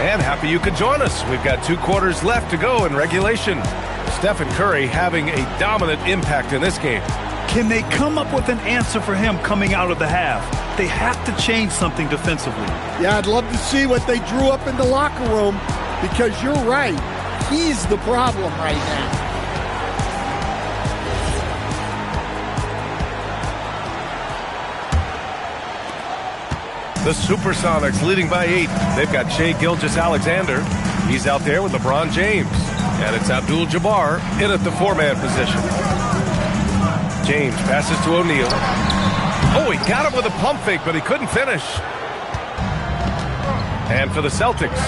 [SPEAKER 4] And happy you could join us. We've got 2 quarters left to go in regulation. Stephen Curry having a dominant impact in this game.
[SPEAKER 7] Can they come up with an answer for him coming out of the half? They have to change something defensively.
[SPEAKER 8] Yeah, I'd love to see what they drew up in the locker room, because you're right. He's the problem right now.
[SPEAKER 4] The Supersonics leading by 8. They've got Shai Gilgeous-Alexander. He's out there with LeBron James. And it's Abdul-Jabbar in at the 4-man position. James passes to O'Neal. Oh, he got him with a pump fake, but he couldn't finish. And for the Celtics,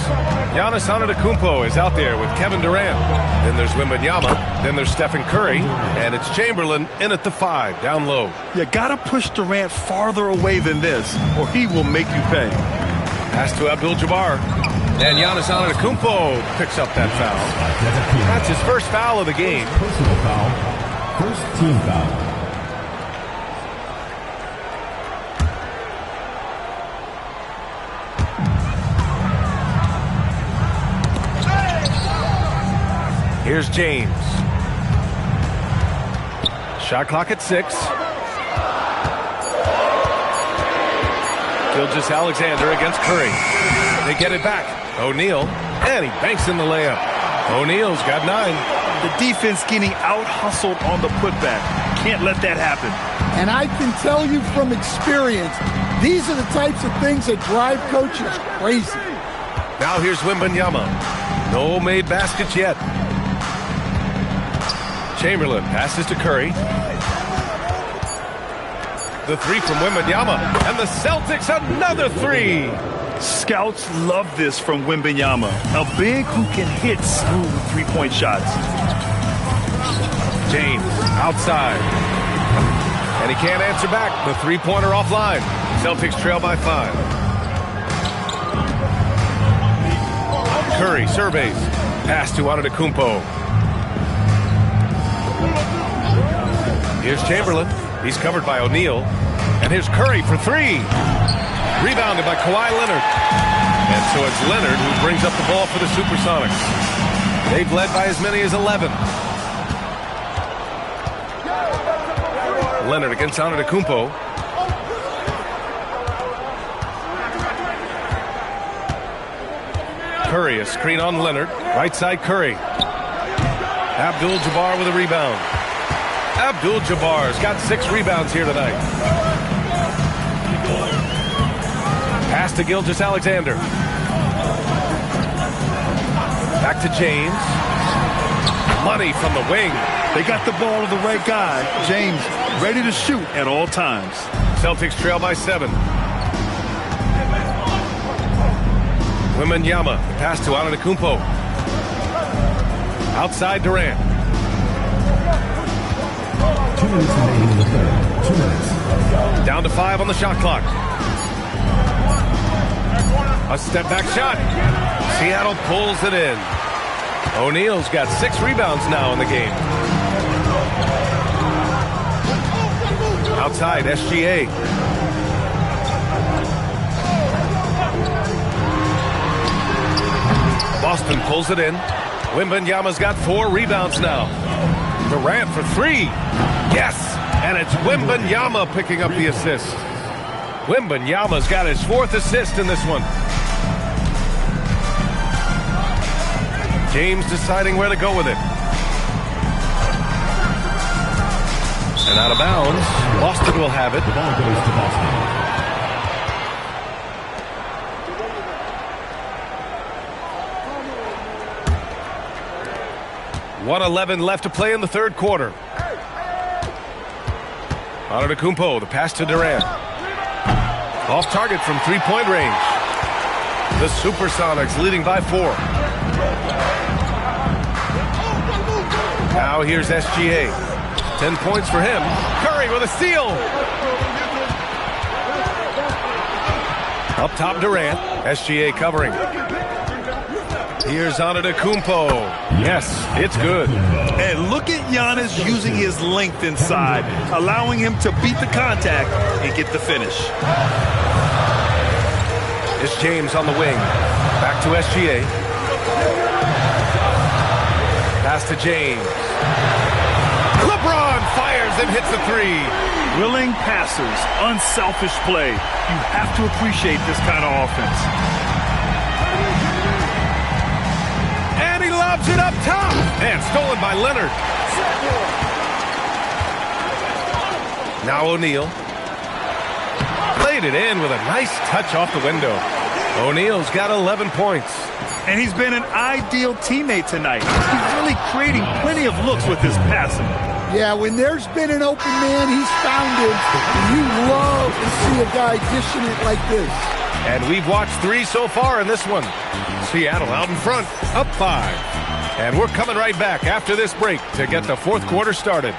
[SPEAKER 4] Giannis Antetokounmpo is out there with Kevin Durant. Then there's Wembanyama. Then there's Stephen Curry. And it's Chamberlain in at the 5, down low.
[SPEAKER 7] You gotta push Durant farther away than this, or he will make you pay.
[SPEAKER 4] Pass to Abdul-Jabbar. And Giannis Antetokounmpo picks up that foul. That's his first foul of the game.
[SPEAKER 6] Personal foul. First team foul.
[SPEAKER 4] Here's James. Shot clock at 6. Gilgeous-Alexander against Curry. They get it back. O'Neal, and he banks in the layup. O'Neal's got 9.
[SPEAKER 7] The defense getting out-hustled on the putback. Can't let that happen.
[SPEAKER 8] And I can tell you from experience, these are the types of things that drive coaches crazy.
[SPEAKER 4] Now here's Wembanyama. No made baskets yet. Chamberlain passes to Curry. The 3 from Wembanyama. And the Celtics another 3.
[SPEAKER 7] Scouts love this from Wembanyama. A big who can hit smooth 3-point shots.
[SPEAKER 4] James outside. And he can't answer back. The three-pointer offline. Celtics trail by 5. Curry surveys. Pass to Antetokounmpo. Here's Chamberlain. He's covered by O'Neal. And here's Curry for 3. Rebounded by Kawhi Leonard. And so it's Leonard who brings up the ball for the Supersonics. They've led by as many as 11. Leonard against Antetokounmpo. Curry, a screen on Leonard. Right side Curry. Abdul-Jabbar with a rebound. Abdul-Jabbar's got 6 rebounds here tonight. Pass to Gilgeous-Alexander. Back to James. Money from the wing.
[SPEAKER 7] They got the ball to the right guy. James ready to shoot at all times.
[SPEAKER 4] Celtics trail by 7. Wembanyama. Pass to Antetokounmpo. Outside Durant.
[SPEAKER 6] 2 minutes remaining in the third. 2 minutes.
[SPEAKER 4] Down to 5 on the shot clock. A step back shot. Seattle pulls it in. O'Neal's got 6 rebounds now in the game. Outside, SGA. Boston pulls it in. Wembanyama's got 4 rebounds now. Durant for 3. Yes! And it's Wembanyama picking up the assist. Wembanyama's got his 4th assist in this one. James deciding where to go with it. And out of bounds. Boston will have it.
[SPEAKER 6] The ball goes to Boston.
[SPEAKER 4] 1:11 left to play in the third quarter. Antetokounmpo, the pass to Durant. Off target from 3-point range. The Supersonics leading by 4. Now here's SGA. 10 points for him. Curry with a steal. Up top Durant. SGA covering. Here's Antetokounmpo. Yes, it's good.
[SPEAKER 7] And look at Giannis using his length inside, allowing him to beat the contact and get the finish.
[SPEAKER 4] It's James on the wing. Back to SGA. Pass to James. LeBron fires and hits the 3.
[SPEAKER 7] Willing passers, unselfish play. You have to appreciate this kind of offense.
[SPEAKER 4] And he lobs it up top. And stolen by Leonard. Now O'Neal. Played it in with a nice touch off the window. O'Neal's got 11 points.
[SPEAKER 7] And he's been an ideal teammate tonight. He's really creating plenty of looks with his passing.
[SPEAKER 8] Yeah, when there's been an open man, he's found him. And you love to see a guy dishing it like this.
[SPEAKER 4] And we've watched 3 so far in this one. Seattle out in front, up 5. And we're coming right back after this break to get the fourth quarter started.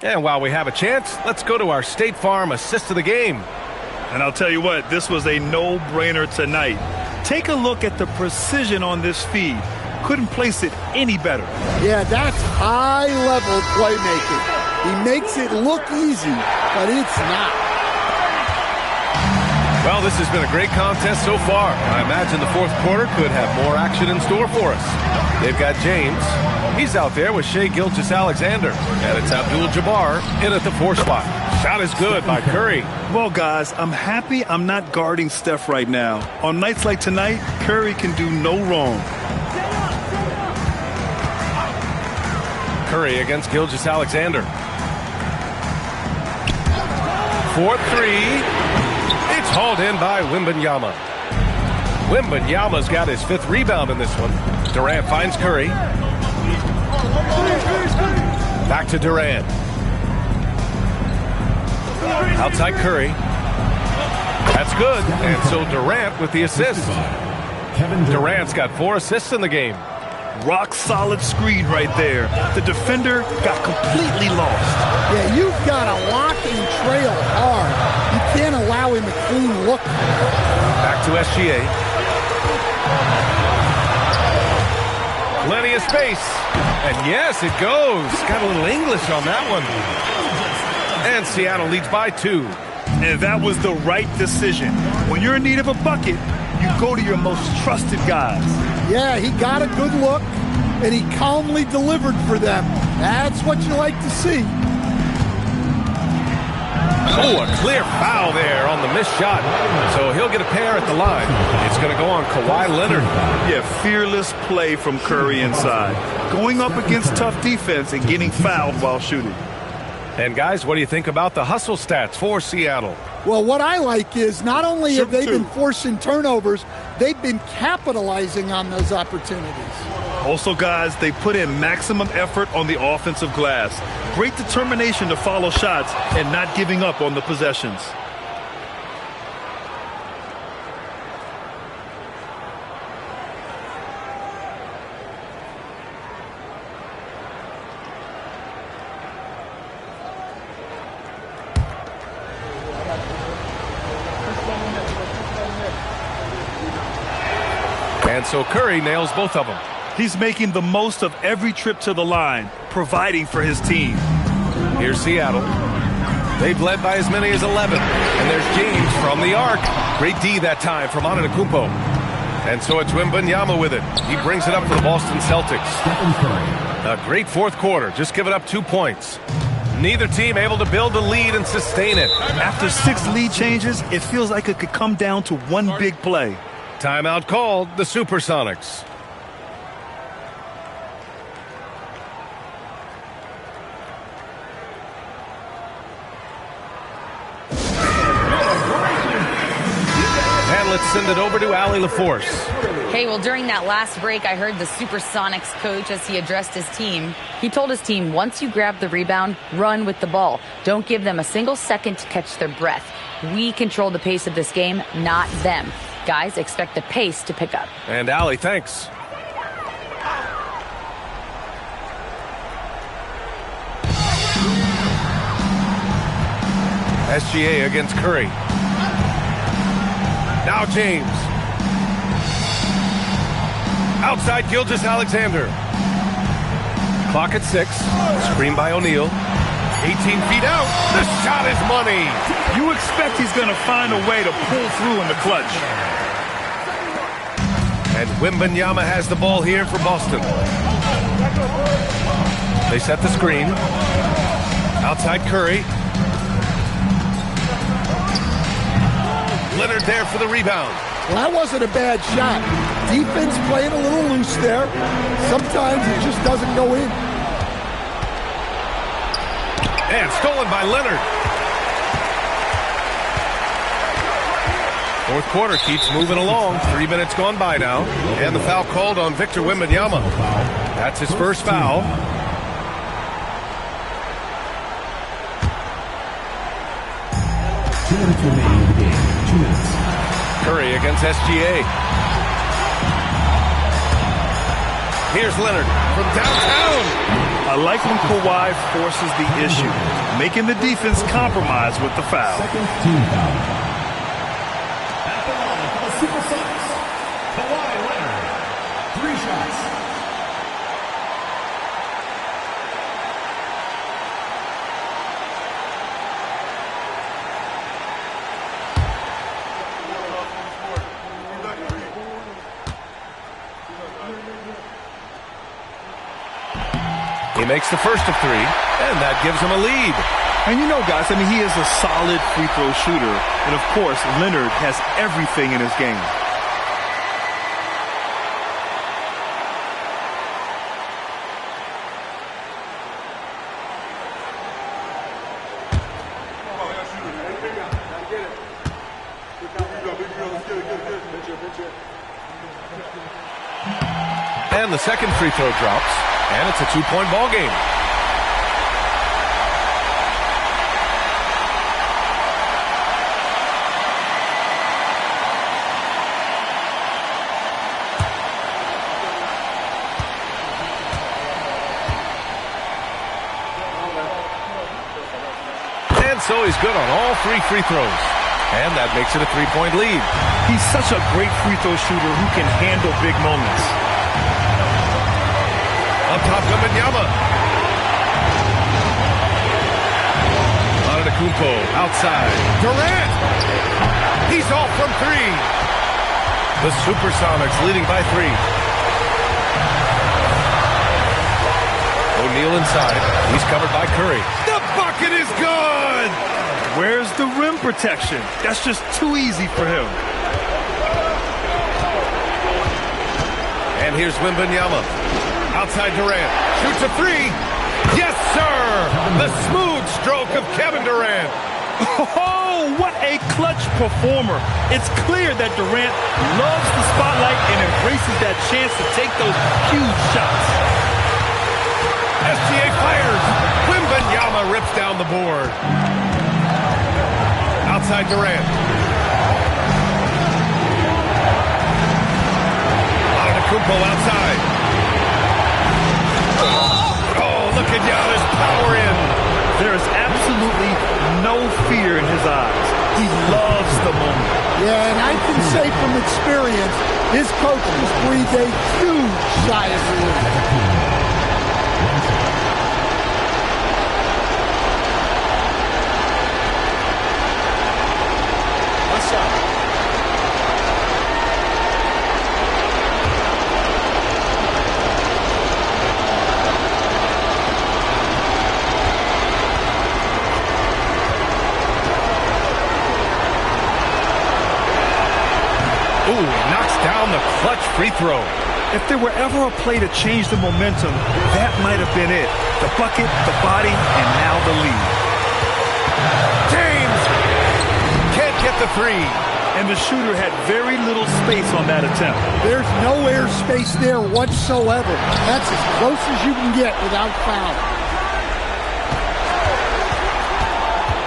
[SPEAKER 4] And while we have a chance, let's go to our State Farm assist of the game.
[SPEAKER 7] And I'll tell you what, this was a no-brainer tonight. Take a look at the precision on this feed. Couldn't place it any better.
[SPEAKER 8] Yeah, that's high-level playmaking. He makes it look easy, but it's not.
[SPEAKER 4] Well, this has been a great contest so far. I imagine the fourth quarter could have more action in store for us. They've got James. He's out there with Shai Gilgeous-Alexander. And it's Abdul-Jabbar in at the 4 spot. Shot is good by Curry.
[SPEAKER 7] Well, guys, I'm happy I'm not guarding Steph right now. On nights like tonight, Curry can do no wrong.
[SPEAKER 4] Curry against Gilgeous-Alexander. 4-3. It's hauled in by Wembanyama. Wembanyama's got his 5th rebound in this one. Durant finds Curry. Back to Durant. Outside Curry. That's good. And so Durant with the assist. Durant's got 4 assists in the game.
[SPEAKER 7] Rock solid screen right there. The defender got completely lost.
[SPEAKER 8] Yeah, you've got to lock and trail hard. You can't allow him a clean look.
[SPEAKER 4] Back to SGA. Plenty of space. And yes, it goes. Got a little English on that one. And Seattle leads by 2.
[SPEAKER 7] And that was the right decision. When you're in need of a bucket, you go to your most trusted guys.
[SPEAKER 8] Yeah, he got a good look, and he calmly delivered for them. That's what you like to see.
[SPEAKER 4] Oh, a clear foul there on the missed shot. So he'll get a pair at the line. It's going to go on Kawhi Leonard.
[SPEAKER 7] Yeah, fearless play from Curry inside. Going up against tough defense and getting fouled while shooting.
[SPEAKER 4] And guys, what do you think about the hustle stats for Seattle?
[SPEAKER 8] Well, what I like is not only have they been forcing turnovers, they've been capitalizing on those opportunities.
[SPEAKER 7] Also, guys, they put in maximum effort on the offensive glass. Great determination to follow shots and not giving up on the possessions.
[SPEAKER 4] And so Curry nails both of them.
[SPEAKER 7] He's making the most of every trip to the line, providing for his team.
[SPEAKER 4] Here's Seattle. They've led by as many as 11. And there's James from the arc. Great D that time from Antetokounmpo. And so it's Wembanyama with it. He brings it up for the Boston Celtics. A great fourth quarter, just giving up 2 points. Neither team able to build a lead and sustain it.
[SPEAKER 7] After 6 lead changes, it feels like it could come down to one big play.
[SPEAKER 4] Timeout called, the Supersonics. And let's send it over to Allie LaForce.
[SPEAKER 5] Hey, well, during that last break, I heard the Supersonics coach as he addressed his team. He told his team, once you grab the rebound, run with the ball. Don't give them a single second to catch their breath. We control the pace of this game, not them. Guys, expect the pace to pick up.
[SPEAKER 4] And Allie, thanks. SGA against Curry. Now James. Outside Gilgeous-Alexander. Clock at 6. Screen by O'Neal. 18 feet out. The shot is money.
[SPEAKER 7] You expect he's going to find a way to pull through in the clutch.
[SPEAKER 4] And Wembanyama has the ball here for Boston. They set the screen. Outside Curry. Leonard there for the rebound.
[SPEAKER 8] Well, that wasn't a bad shot. Defense playing a little loose there. Sometimes it just doesn't go in.
[SPEAKER 4] And stolen by Leonard. Fourth quarter keeps moving along. 3 minutes gone by now. And the foul called on Victor Wembanyama. That's his first foul. Curry against SGA. Here's Leonard from downtown.
[SPEAKER 7] I like when Kawhi forces the issue, making the defense compromise with the foul.
[SPEAKER 6] Second team foul. At the line for the Supersonics, Kawhi Leonard. 3 shots.
[SPEAKER 4] He makes the first of 3, and that gives him a lead.
[SPEAKER 7] And you know, guys, I mean, he is a solid free throw shooter. And, of course, Leonard has everything in his game.
[SPEAKER 4] And the second free throw drops, and it's a 2-point ball game. And so he's good on all 3 free throws. And that makes it a 3-point lead.
[SPEAKER 7] He's such a great free throw shooter who can handle big moments.
[SPEAKER 4] Up top, Wembanyama. Antetokounmpo outside. Durant. He's off from 3. The Supersonics leading by 3. O'Neal inside. He's covered by Curry. The bucket is good!
[SPEAKER 7] Where's the rim protection? That's just too easy for him.
[SPEAKER 4] And here's Wembanyama. Outside Durant. Shoots a 3. Yes, sir! The smooth stroke of Kevin Durant.
[SPEAKER 7] Oh, what a clutch performer. It's clear that Durant loves the spotlight and embraces that chance to take those huge shots.
[SPEAKER 4] SGA fires. Wembanyama rips down the board. Outside Durant. Antetokounmpo outside. Oh, look at Giannis power in.
[SPEAKER 7] There is absolutely no fear in his eyes. He loves the moment.
[SPEAKER 8] Yeah, and I can say from experience, his coach just breathed a huge sigh of relief.
[SPEAKER 4] Ooh, knocks down the clutch free throw.
[SPEAKER 7] If there were ever a play to change the momentum, that might have been it. The bucket, the body, and now the lead.
[SPEAKER 4] James can't get the 3.
[SPEAKER 7] And the shooter had very little space on that attempt.
[SPEAKER 8] There's no air space there whatsoever. That's as close as you can get without foul.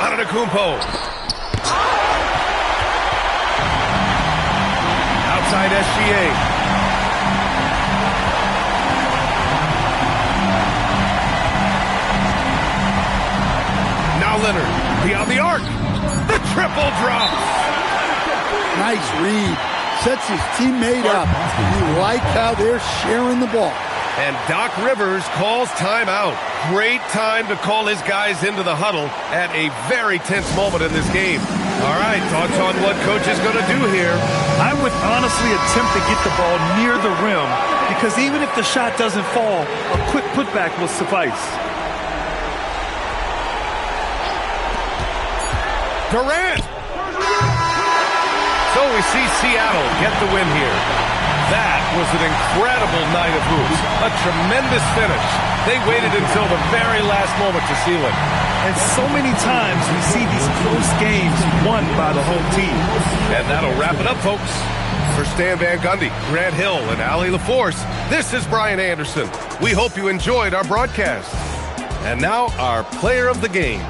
[SPEAKER 4] Antetokounmpo. Outside SGA. Now Leonard, beyond the arc. The triple drops.
[SPEAKER 8] Nice read. Sets his teammate up. You like how they're sharing the ball.
[SPEAKER 4] And Doc Rivers calls timeout. Great time to call his guys into the huddle at a very tense moment in this game. All right, thoughts on what coach is going to do here?
[SPEAKER 7] I would honestly attempt to get the ball near the rim because even if the shot doesn't fall, a quick putback will suffice.
[SPEAKER 4] Durant! So we see Seattle get the win here. That was an incredible night of hoops. A tremendous finish. They waited until the very last moment to seal it.
[SPEAKER 7] And so many times we see these close games won by the home team.
[SPEAKER 4] And that'll wrap it up, folks. For Stan Van Gundy, Grant Hill, and Allie LaForce, this is Brian Anderson. We hope you enjoyed our broadcast. And now, our player of the game.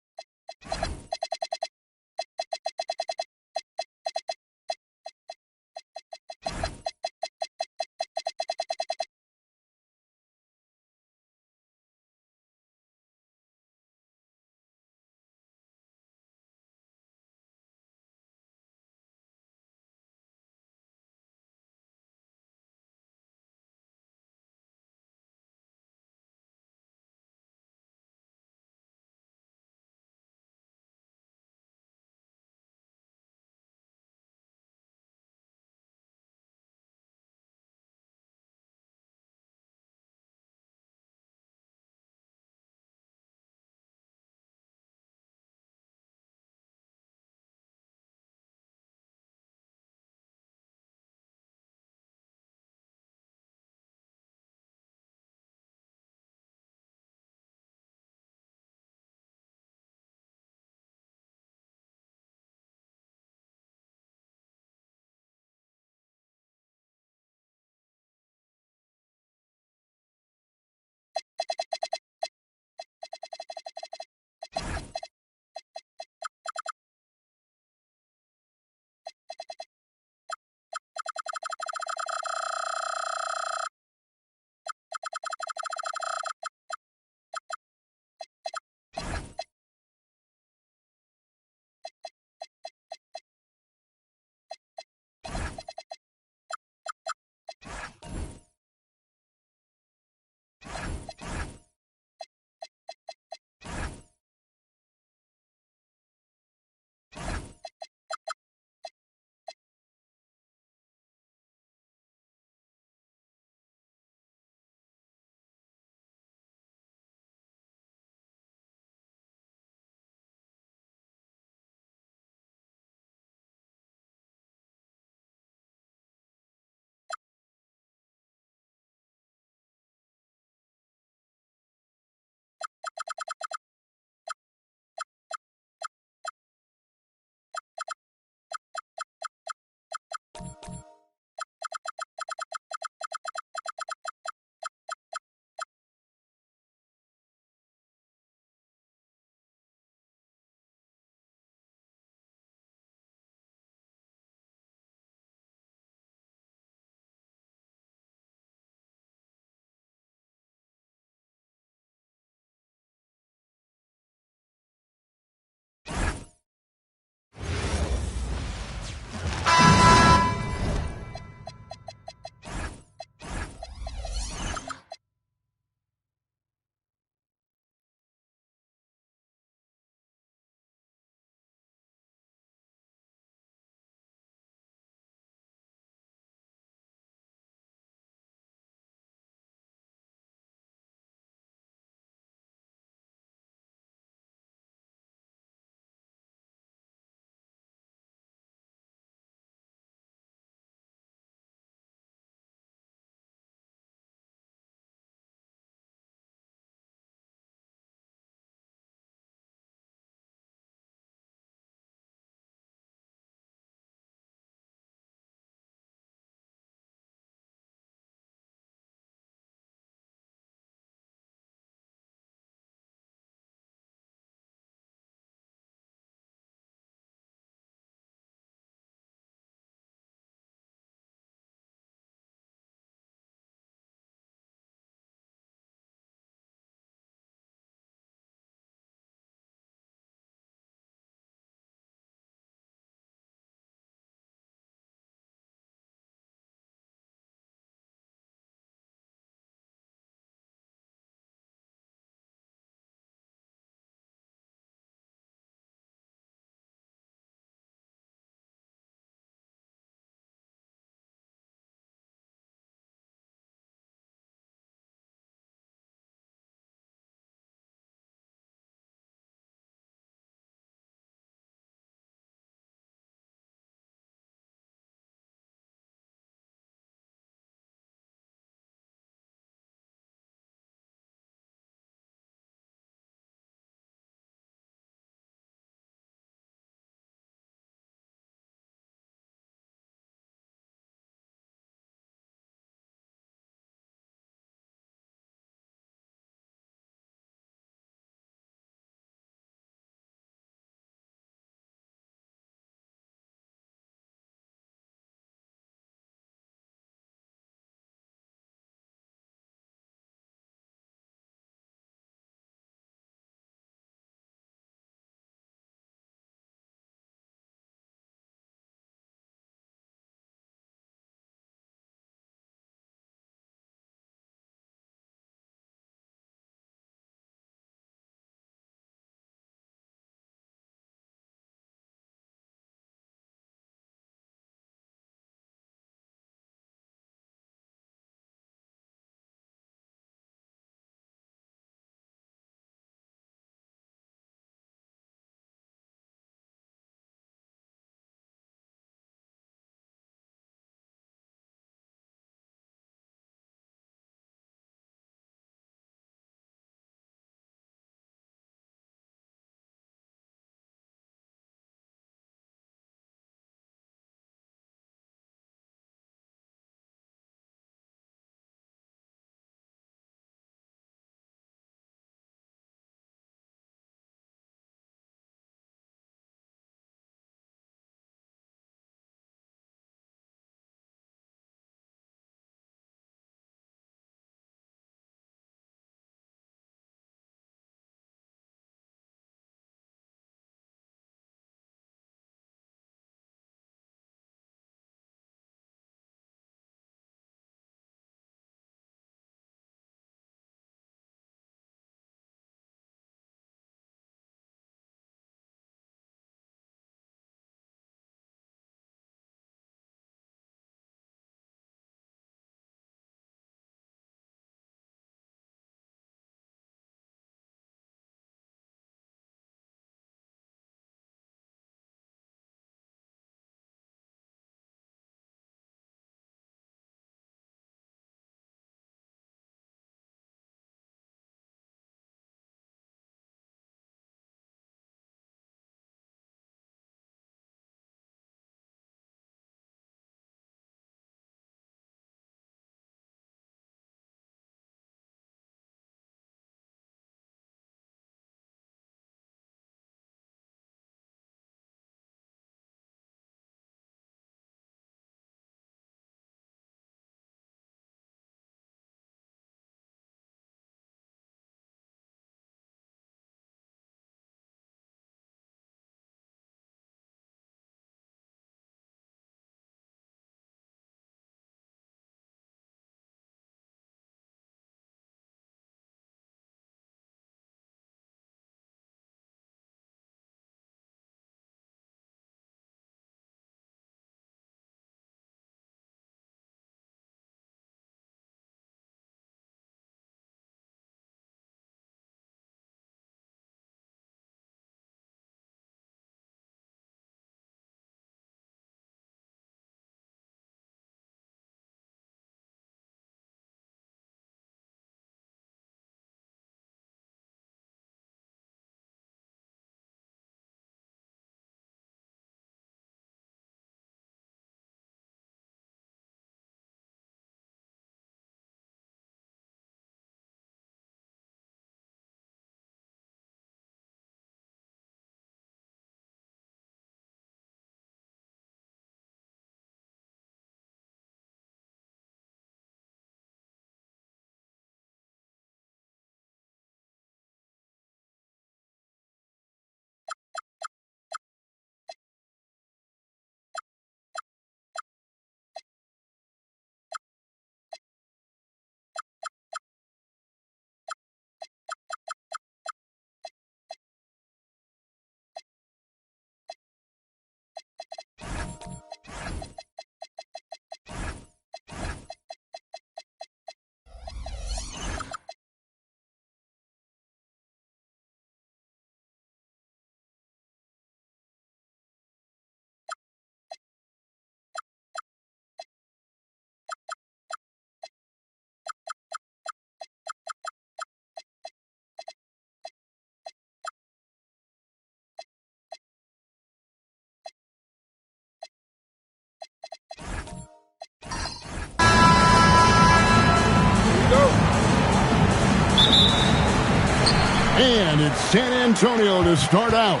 [SPEAKER 1] And it's San Antonio to start out.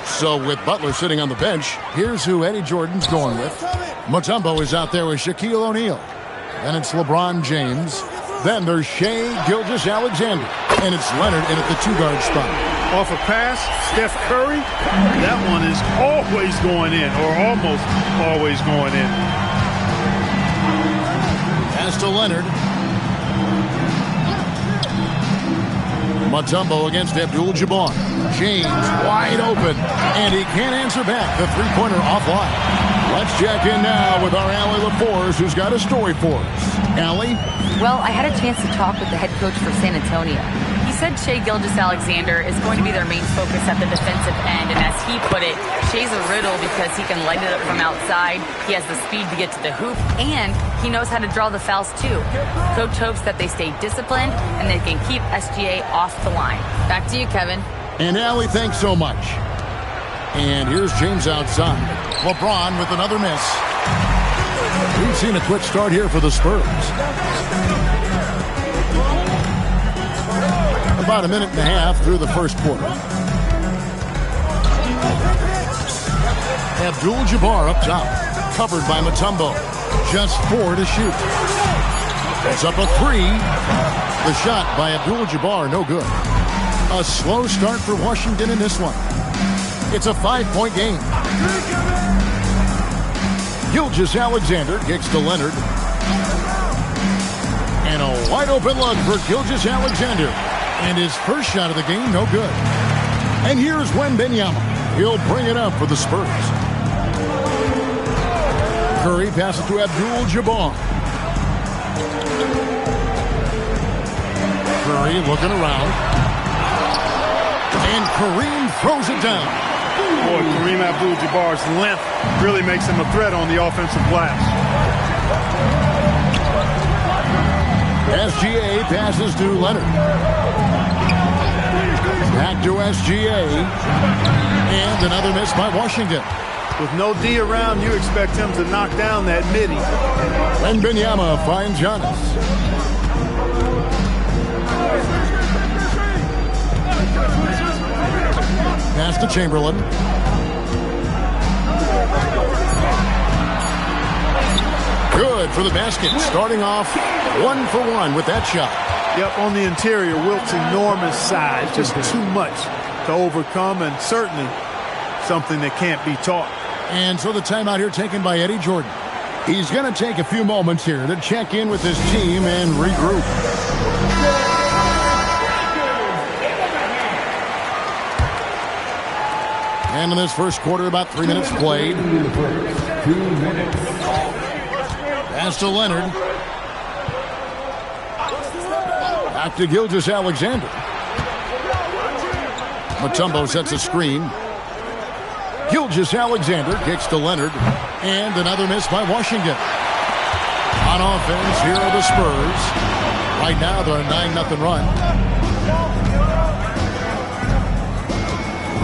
[SPEAKER 1] So with Butler sitting on the bench, here's who Eddie Jordan's going with. Mutombo is out there with Shaquille O'Neal. And it's LeBron James. Then there's Shai Gilgeous-Alexander. And it's Leonard in at the two-guard spot.
[SPEAKER 7] Off a pass, Steph Curry, that one is always going in, or almost always going in.
[SPEAKER 1] Pass to Leonard. Mutombo against Abdul-Jabbar. James wide open, and he can't answer back. The three-pointer offline. Let's check in now with our Allie LaForce, who's got a story for us. Allie?
[SPEAKER 5] Well, I had a chance to talk with the head coach for San Antonio. He said Shai Gilgeous-Alexander is going to be their main focus at the defensive end, and as he put it, Shai's a riddle because he can light it up from outside, he has the speed to get to the hoop, and he knows how to draw the fouls too. Coach hopes that they stay disciplined and they can keep SGA off the line. Back to you, Kevin.
[SPEAKER 1] And Allie, thanks so much. And here's James outside. LeBron with another miss. We've seen a quick start here for the Spurs. About a minute and a half through the first quarter. Abdul-Jabbar up top. Covered by Mutombo. Just 4 to shoot. It's up a 3. The shot by Abdul-Jabbar, no good. A slow start for Washington in this one. It's a 5-point game. Gilgeous-Alexander kicks to Leonard. And a wide open look for Gilgeous-Alexander. And his first shot of the game, no good. And here's Wembanyama. He'll bring it up for the Spurs. Curry passes to Abdul-Jabbar. Curry looking around. And Kareem throws it down.
[SPEAKER 7] Boy, Kareem Abdul-Jabbar's length really makes him a threat on the offensive glass.
[SPEAKER 1] SGA passes to Leonard. Back to SGA. And another miss by Washington.
[SPEAKER 7] With no D around, you expect him to knock down that midi.
[SPEAKER 1] Wembanyama finds Giannis. Pass to Chamberlain. Good for the basket. Starting off 1-for-1 with that shot.
[SPEAKER 7] Yep, on the interior, Wilt's enormous size. Just too much to overcome, and certainly something that can't be taught.
[SPEAKER 1] And so the timeout here taken by Eddie Jordan. He's going to take a few moments here to check in with his team and regroup. And in this first quarter, about 3 minutes played.
[SPEAKER 6] 2 minutes.
[SPEAKER 1] Pass to Leonard. Back to Gilgeous-Alexander. Mutombo sets a screen. Gilgeous-Alexander kicks to Leonard. And another miss by Washington. On offense, here are the Spurs. Right now, they're a 9-0 run.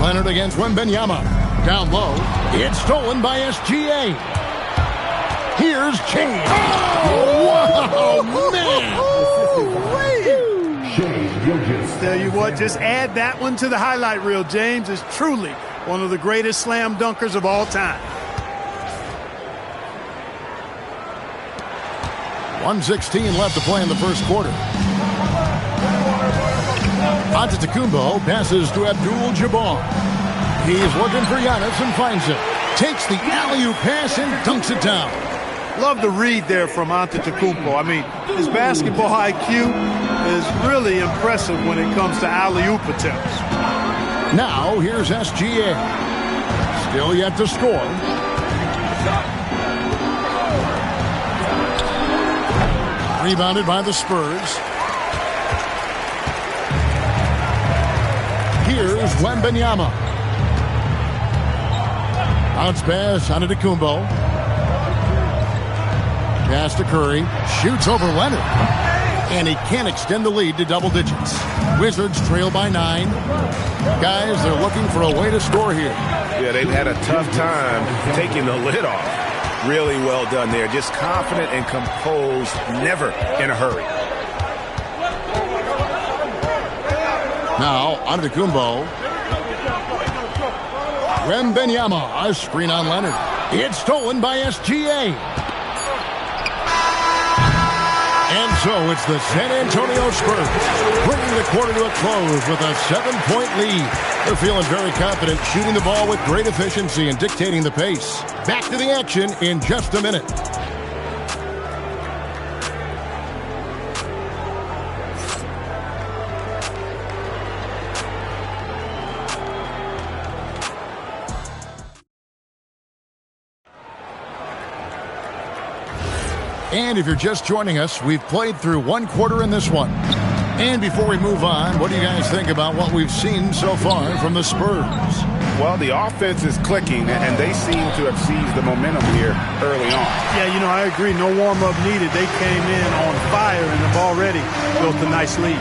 [SPEAKER 1] Leonard against Wembanyama. Down low. It's stolen by SGA. Here's James. Oh, wow, man.
[SPEAKER 7] Tell you what, just add that one to the highlight reel. James is truly one of the greatest slam dunkers of all time.
[SPEAKER 1] 1:16 left to play in the first quarter. Antetokounmpo passes to Abdul-Jabbar. He's looking for Giannis and finds it. Takes the alley-oop pass and dunks it down.
[SPEAKER 7] Love the read there from Antetokounmpo. I mean, his basketball IQ is really impressive when it comes to alley-oop attempts.
[SPEAKER 1] Now, here's SGA. Still yet to score. Rebounded by the Spurs. Here's Wembanyama. Bounce pass Antetokounmpo. Pass to Curry. Shoots over Leonard. And he can't extend the lead to double digits. Wizards trail by 9. Guys, they're looking for a way to score here.
[SPEAKER 4] Yeah, they've had a tough time taking the lid off. Really well done there. Just confident and composed, never in a hurry.
[SPEAKER 1] Now, Antetokounmpo. Wembanyama, a screen on Leonard. It's stolen by SGA. And so it's the San Antonio Spurs bringing the quarter to a close with a 7-point lead. They're feeling very confident, shooting the ball with great efficiency and dictating the pace. Back to the action in just a minute. And if you're just joining us, we've played through one quarter in this one. And before we move on, what do you guys think about what we've seen so far from the Spurs?
[SPEAKER 3] Well, the offense is clicking, and they seem to have seized the momentum here early on.
[SPEAKER 7] Yeah, I agree. No warm-up needed. They came in on fire and have already built a nice lead.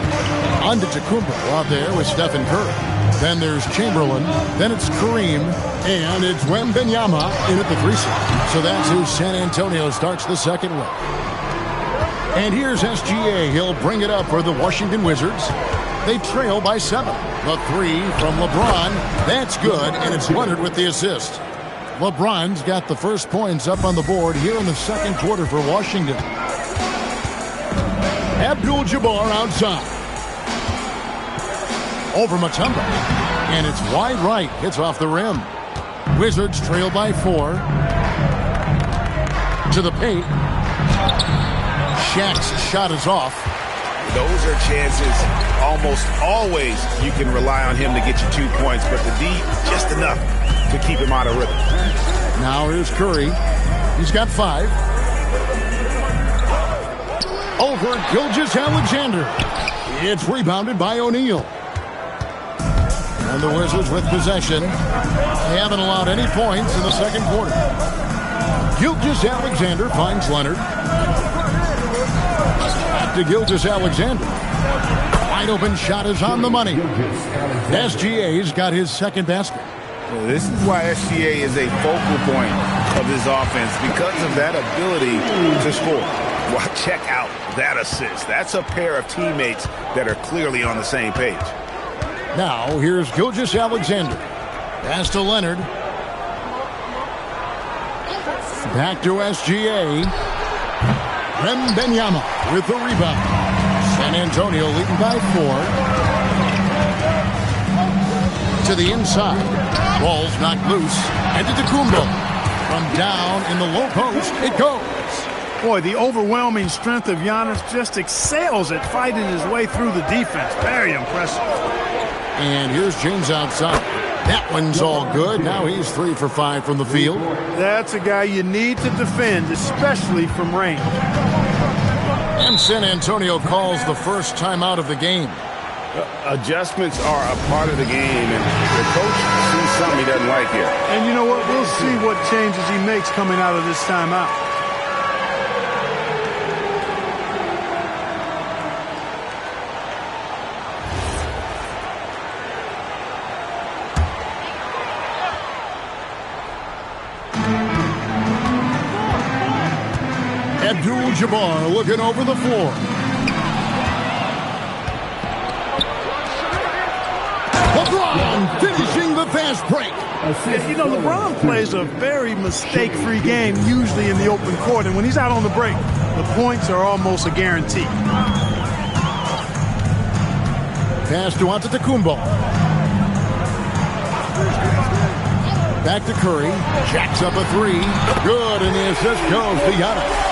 [SPEAKER 1] Antetokounmpo out there with Stephen Curry. Then there's Chamberlain. Then it's Kareem. And it's Wembanyama in at the 3 slot. So that's who San Antonio starts the second with. And here's SGA. He'll bring it up for the Washington Wizards. They trail by 7. The 3 from LeBron. That's good, and it's Leonard with the assist. LeBron's got the first points up on the board here in the second quarter for Washington. Abdul-Jabbar outside. Over Mutombo. And it's wide right. Hits off the rim. Wizards trail by 4. To the paint. Shaq's shot is off.
[SPEAKER 3] Those are chances almost always you can rely on him to get you 2 points, but the D, just enough to keep him out of rhythm.
[SPEAKER 1] Now here's Curry. He's got 5. Over Gilgeous-Alexander. It's rebounded by O'Neal. And the Wizards with possession. They haven't allowed any points in the second quarter. Gilgeous-Alexander finds Leonard. Back to Gilgeous-Alexander. Wide open shot is on the money. SGA's got his second basket.
[SPEAKER 3] Well, this is why SGA is a focal point of this offense, because of that ability to score. Well, check out that assist. That's a pair of teammates that are clearly on the same page.
[SPEAKER 1] Now, here's Gilgeous-Alexander. Pass to Leonard. Back to SGA. Wembanyama with the rebound. San Antonio leading by 4. To the inside. Ball's knocked loose. And to Antetokounmpo. From down in the low post, it goes.
[SPEAKER 7] Boy, the overwhelming strength of Giannis just excels at fighting his way through the defense. Very impressive.
[SPEAKER 1] And here's James outside. That one's all good. Now he's 3 for 5 from the field.
[SPEAKER 7] That's a guy you need to defend, especially from range.
[SPEAKER 1] And San Antonio calls the first timeout of the game.
[SPEAKER 3] Adjustments are a part of the game, and the coach sees something he doesn't like here.
[SPEAKER 7] And you know what? We'll see what changes he makes coming out of this timeout.
[SPEAKER 1] Abdul-Jabbar looking over the floor. LeBron finishing the fast break.
[SPEAKER 7] LeBron plays a very mistake-free game, usually in the open court, and when he's out on the break, the points are almost a guarantee.
[SPEAKER 1] Pass to Antetokounmpo. Back to Curry. Jacks up a 3. Good, and the assist goes to Giannis.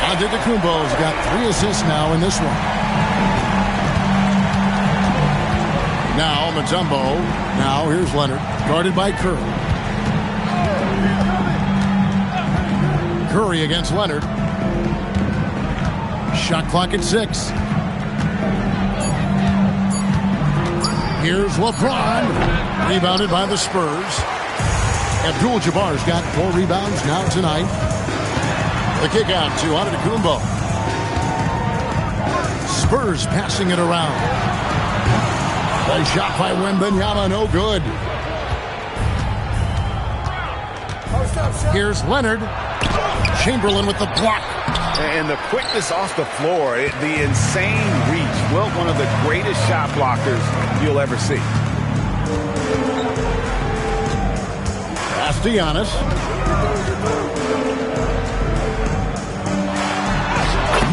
[SPEAKER 1] Antetokounmpo's got 3 assists now in this one. Now Mutombo. Now here's Leonard. Guarded by Curry. Curry against Leonard. Shot clock at 6. Here's LeBron. Rebounded by the Spurs. Abdul-Jabbar's got 4 rebounds now tonight. The kick out to Antetokounmpo. Spurs passing it around. The shot by Wembanyama, no good. Here's Leonard. Chamberlain with the block.
[SPEAKER 3] And the quickness off the floor, the insane reach. Well, one of the greatest shot blockers you'll ever see.
[SPEAKER 1] Giannis.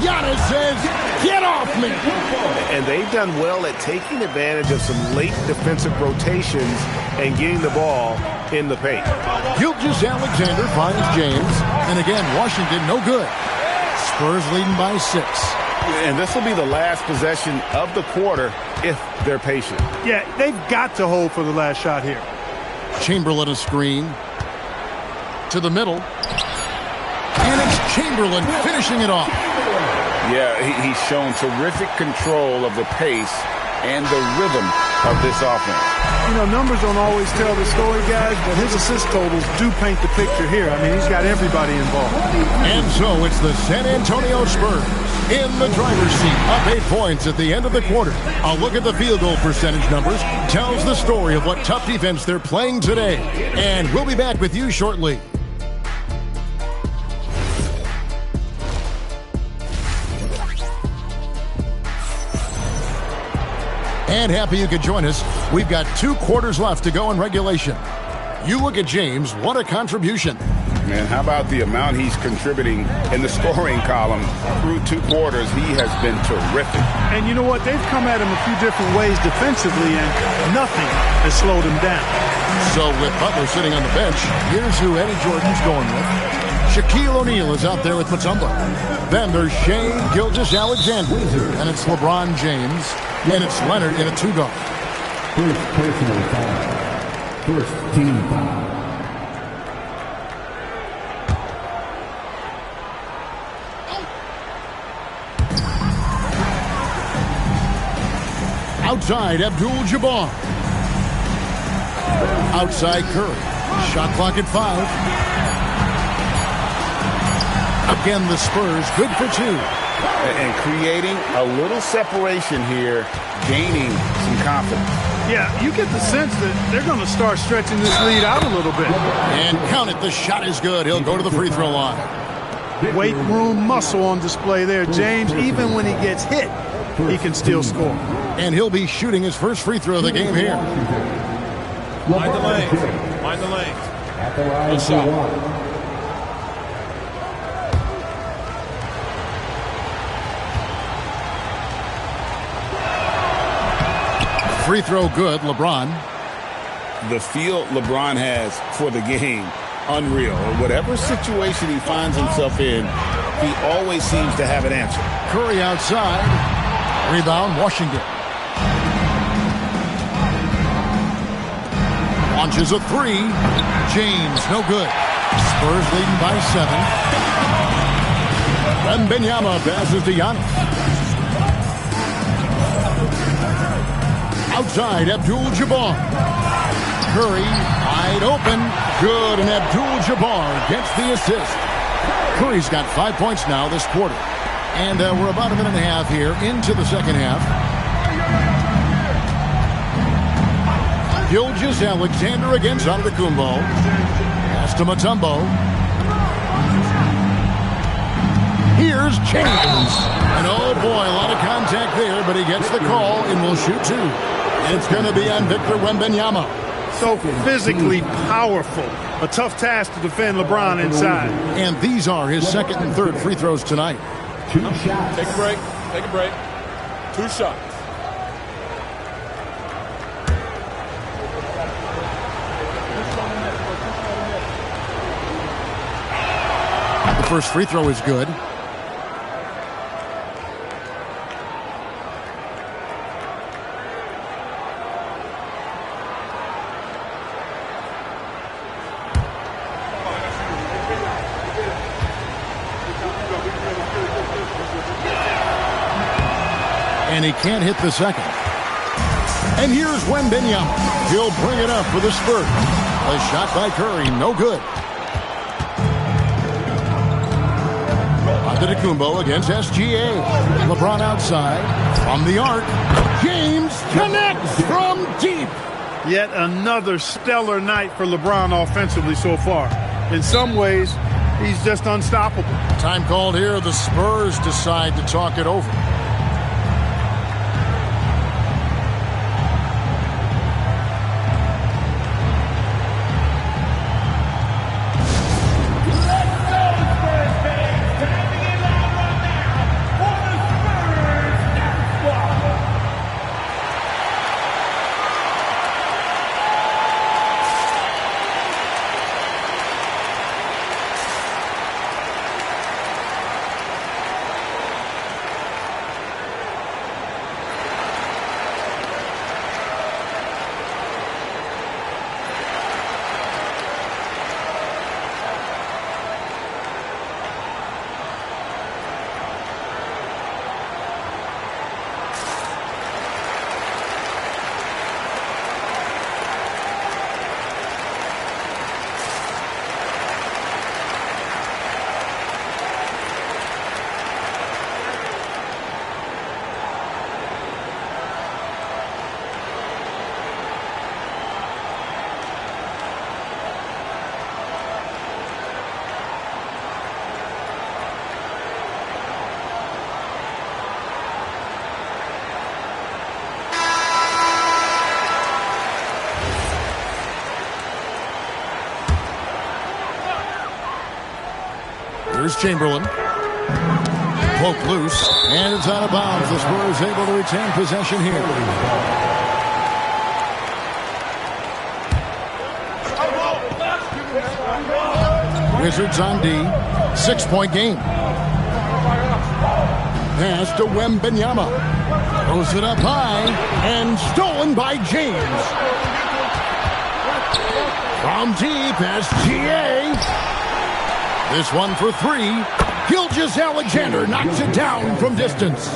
[SPEAKER 1] Giannis says, "Get off me!"
[SPEAKER 3] And they've done well at taking advantage of some late defensive rotations and getting the ball in the paint.
[SPEAKER 1] Gilgeous-Alexander finds James. And again, Washington no good. Spurs leading by 6.
[SPEAKER 3] And this will be the last possession of the quarter if they're patient.
[SPEAKER 7] Yeah, they've got to hold for the last shot here.
[SPEAKER 1] Chamberlain a screen. To the middle. And it's Chamberlain finishing it off.
[SPEAKER 3] Yeah, he's shown terrific control of the pace and the rhythm of this offense.
[SPEAKER 7] You know, numbers don't always tell the story, guys, but his assist totals do paint the picture here. I mean, he's got everybody involved.
[SPEAKER 1] And so it's the San Antonio Spurs in the driver's seat, up 8 points at the end of the quarter. A look at the field goal percentage numbers tells the story of what tough defense they're playing today. And we'll be back with you shortly. And happy you could join us. We've got 2 quarters left to go in regulation. You look at James, what a contribution.
[SPEAKER 3] Man, how about the amount he's contributing in the scoring column through 2 quarters? He has been terrific.
[SPEAKER 7] And you know what? They've come at him a few different ways defensively, and nothing has slowed him down.
[SPEAKER 1] So with Butler sitting on the bench, here's who Eddie Jordan's going with. Shaquille O'Neal is out there with Mutombo. Then there's Shea Gilgeous-Alexander. And it's LeBron James. And it's Leonard in a 2-guard.
[SPEAKER 6] First personal foul. First team foul.
[SPEAKER 1] Outside, Abdul-Jabbar. Outside, Curry. Shot clock at 5. Again, the Spurs good for 2.
[SPEAKER 3] And creating a little separation here, gaining some confidence.
[SPEAKER 7] Yeah, you get the sense that they're going to start stretching this lead out a little bit.
[SPEAKER 1] And count it, the shot is good. He'll go to the free throw line.
[SPEAKER 7] Weight room muscle on display there. James, even when he gets hit, he can still score.
[SPEAKER 1] And he'll be shooting his first free throw of the game here.
[SPEAKER 9] Mind the lane. Mind the lane.
[SPEAKER 6] At the line for 1.
[SPEAKER 1] Free throw good, LeBron.
[SPEAKER 3] The feel LeBron has for the game, unreal. Whatever situation he finds himself in, he always seems to have an answer.
[SPEAKER 1] Curry outside. Rebound, Washington. Launches a 3. James, no good. Spurs leading by 7. Wembanyama passes to Giannis. Outside, Abdul-Jabbar. Curry, wide open. Good, and Abdul-Jabbar gets the assist. Curry's got 5 points now this quarter. And we're about a minute and a half here into the second half. Gilgeous-Alexander against Antetokounmpo. Pass to Mutombo. Here's James. And oh boy, a lot of contact there, but he gets the call and will shoot 2. It's going to be on Victor Wembanyama.
[SPEAKER 7] So physically powerful. A tough task to defend LeBron inside.
[SPEAKER 1] And these are his second and third free throws tonight.
[SPEAKER 6] 2 shots.
[SPEAKER 9] Take a break. Take a break. 2 shots.
[SPEAKER 1] The first free throw is good. And he can't hit the second. And here's Wembanyama. He'll bring it up for the Spurs. A shot by Curry, no good. Antetokounmpo against SGA. LeBron outside. From the arc. James connects from deep.
[SPEAKER 7] Yet another stellar night for LeBron offensively so far. In some ways,
[SPEAKER 10] He's just unstoppable.
[SPEAKER 1] Time called here. The Spurs decide to talk it over. Here's Chamberlain. Poke loose, and it's out of bounds. The Spurs able to retain possession here. Wizards on D. 6-point game. Pass to Wembanyama. Throws it up high, and stolen by James. From deep, SGA. This one for three. Gilgeous-Alexander knocks it down from distance.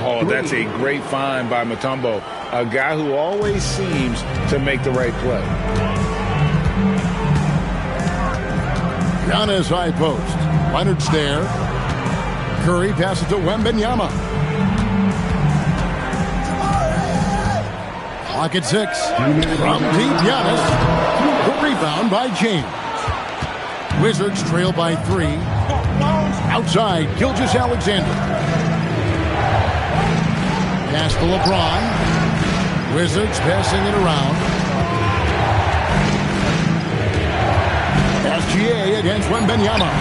[SPEAKER 3] Oh, that's a great find by Mutombo. A guy who always seems to make the right play.
[SPEAKER 1] Giannis high post. Leonard's there. Curry passes to Wembanyama. Clock at 6. From deep, Giannis. The rebound by James. Wizards trail by 3. Outside, Gilgeous-Alexander. Pass to LeBron. Wizards passing it around. SGA against Wembanyama.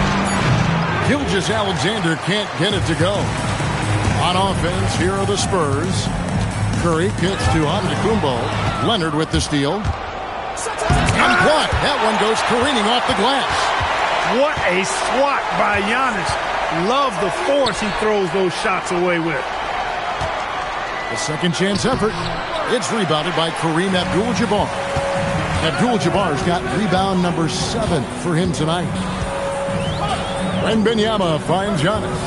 [SPEAKER 1] Gilgeous-Alexander can't get it to go. On offense, here are the Spurs. Curry pitch to Antetokounmpo. Leonard with the steal. Unblocked. That one goes careening off the glass.
[SPEAKER 10] What a swat by Giannis. Love the force he throws those shots away with.
[SPEAKER 1] The second chance effort. It's rebounded by Kareem Abdul-Jabbar. Abdul-Jabbar's got rebound number 7 for him tonight. Wembanyama finds Giannis.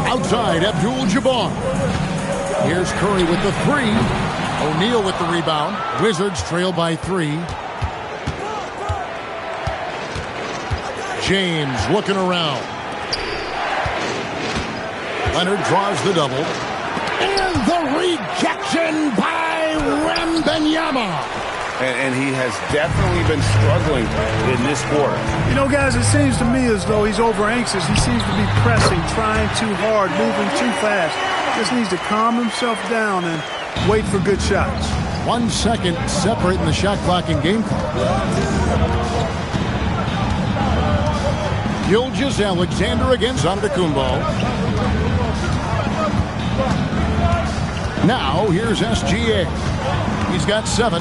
[SPEAKER 1] Outside, Abdul-Jabbar. Here's Curry with the 3. O'Neal with the rebound. Wizards trail by 3. James looking around. Leonard draws the double. And the rejection by Wembanyama.
[SPEAKER 3] And he has definitely been struggling in this quarter.
[SPEAKER 10] You know, guys, it seems to me as though he's over anxious. He seems to be pressing, trying too hard, moving too fast. Just needs to calm himself down and wait for good shots.
[SPEAKER 1] 1 second separating the shot clock and game clock. Gilgeous-Alexander against Antetokounmpo. Now, here's SGA. He's got 7.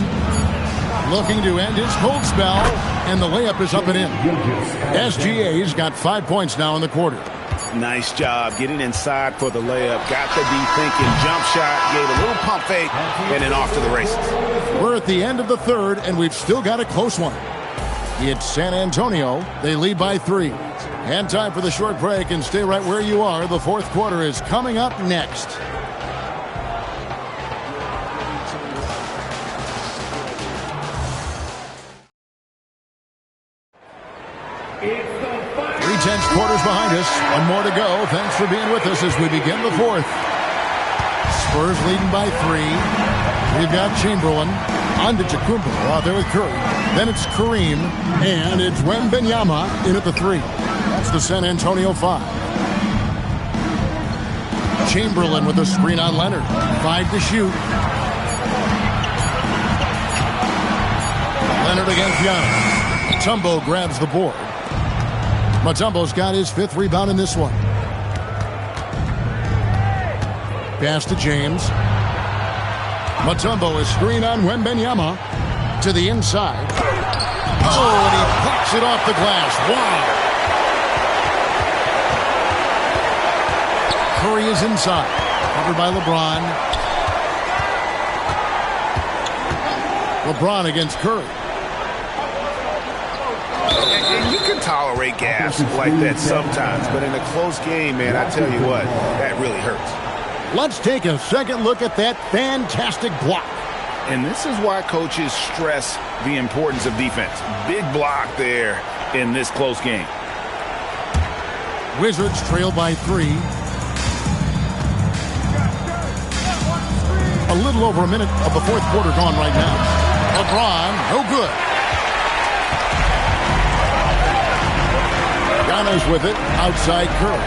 [SPEAKER 1] Looking to end his cold spell, and the layup is up and in. SGA's got 5 points now in the quarter.
[SPEAKER 3] Nice job getting inside for the layup. Got to be thinking jump shot, gave a little pump fake, and then off to the races.
[SPEAKER 1] We're at the end of the third, and we've still got a close one. It's San Antonio. They lead by 3. And time for the short break, and stay right where you are. The fourth quarter is coming up next. Three-tenths quarters behind us. One more to go. Thanks for being with us as we begin the fourth. Spurs leading by 3. We've got Chamberlain Antetokounmpo out there with Curry. Then it's Kareem, and it's Wembanyama in at the 3. That's the San Antonio 5. Chamberlain with a screen on Leonard. 5 to shoot. Leonard against Giannis. Mutombo grabs the board. Mutombo's got his 5th rebound in this one. Pass to James. Mutombo is screen on Wembanyama to the inside. Oh, and he pops it off the glass. Wow. Curry is inside. Covered by LeBron. LeBron against Curry.
[SPEAKER 3] And you can tolerate gas like that sometimes, but in a close game, man, I tell you what, that really hurts.
[SPEAKER 1] Let's take a second look at that fantastic block.
[SPEAKER 3] And this is why coaches stress the importance of defense. Big block there in this close game.
[SPEAKER 1] Wizards trail by 3. A little over a minute of the 4th quarter gone right now. LeBron, no good. Giannis with it, outside Curry.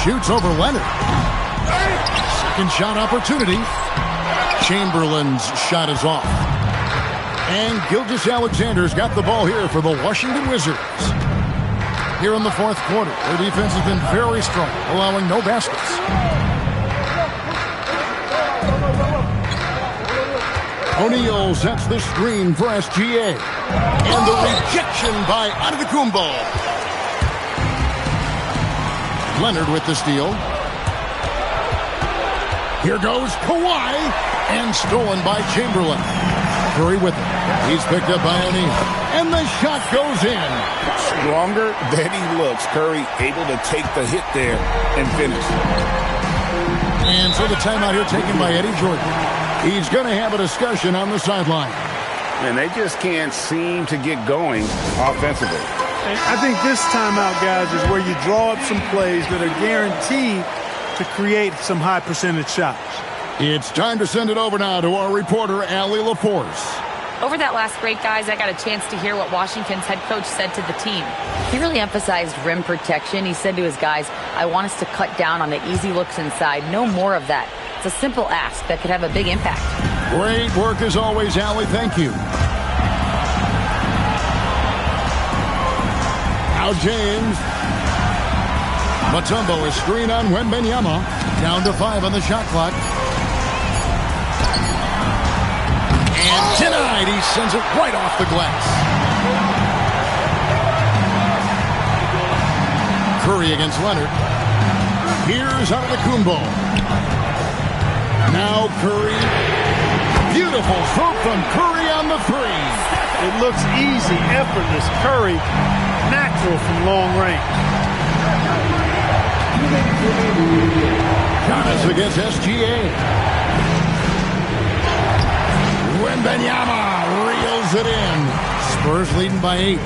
[SPEAKER 1] Shoots over Leonard. Second shot opportunity. Chamberlain's shot is off. And Gilgeous-Alexander's got the ball here for the Washington Wizards. Here in the 4th quarter, their defense has been very strong, allowing no baskets. O'Neal sets the screen for SGA. And the rejection by Antetokounmpo. Leonard with the steal. Here goes Kawhi, and stolen by Chamberlain. Curry with it. He's picked up by O'Neal, and the shot goes in.
[SPEAKER 3] Stronger than he looks. Curry able to take the hit there and finish.
[SPEAKER 1] And so the timeout here taken by Eddie Jordan. He's going to have a discussion on the sideline.
[SPEAKER 3] And they just can't seem to get going offensively.
[SPEAKER 10] I think this timeout, guys, is where you draw up some plays that are guaranteed to create some high percentage shots.
[SPEAKER 1] It's time to send it over now to our reporter, Allie LaForce.
[SPEAKER 5] Over that last break, guys, I got a chance to hear what Washington's head coach said to the team. He really emphasized rim protection. He said to his guys, I want us to cut down on the easy looks inside. No more of that. It's a simple ask that could have a big impact.
[SPEAKER 1] Great work as always, Allie. Thank you. Now James. Mutombo is screen on Wembanyama. Down to 5 on the shot clock. And denied. He sends it right off the glass. Curry against Leonard. Here's Antetokounmpo. Now Curry. Beautiful stroke from Curry on the 3.
[SPEAKER 10] It looks easy, effortless. Curry, natural from long range.
[SPEAKER 1] Giannis against SGA. Wembanyama reels it in. Spurs leading by 8.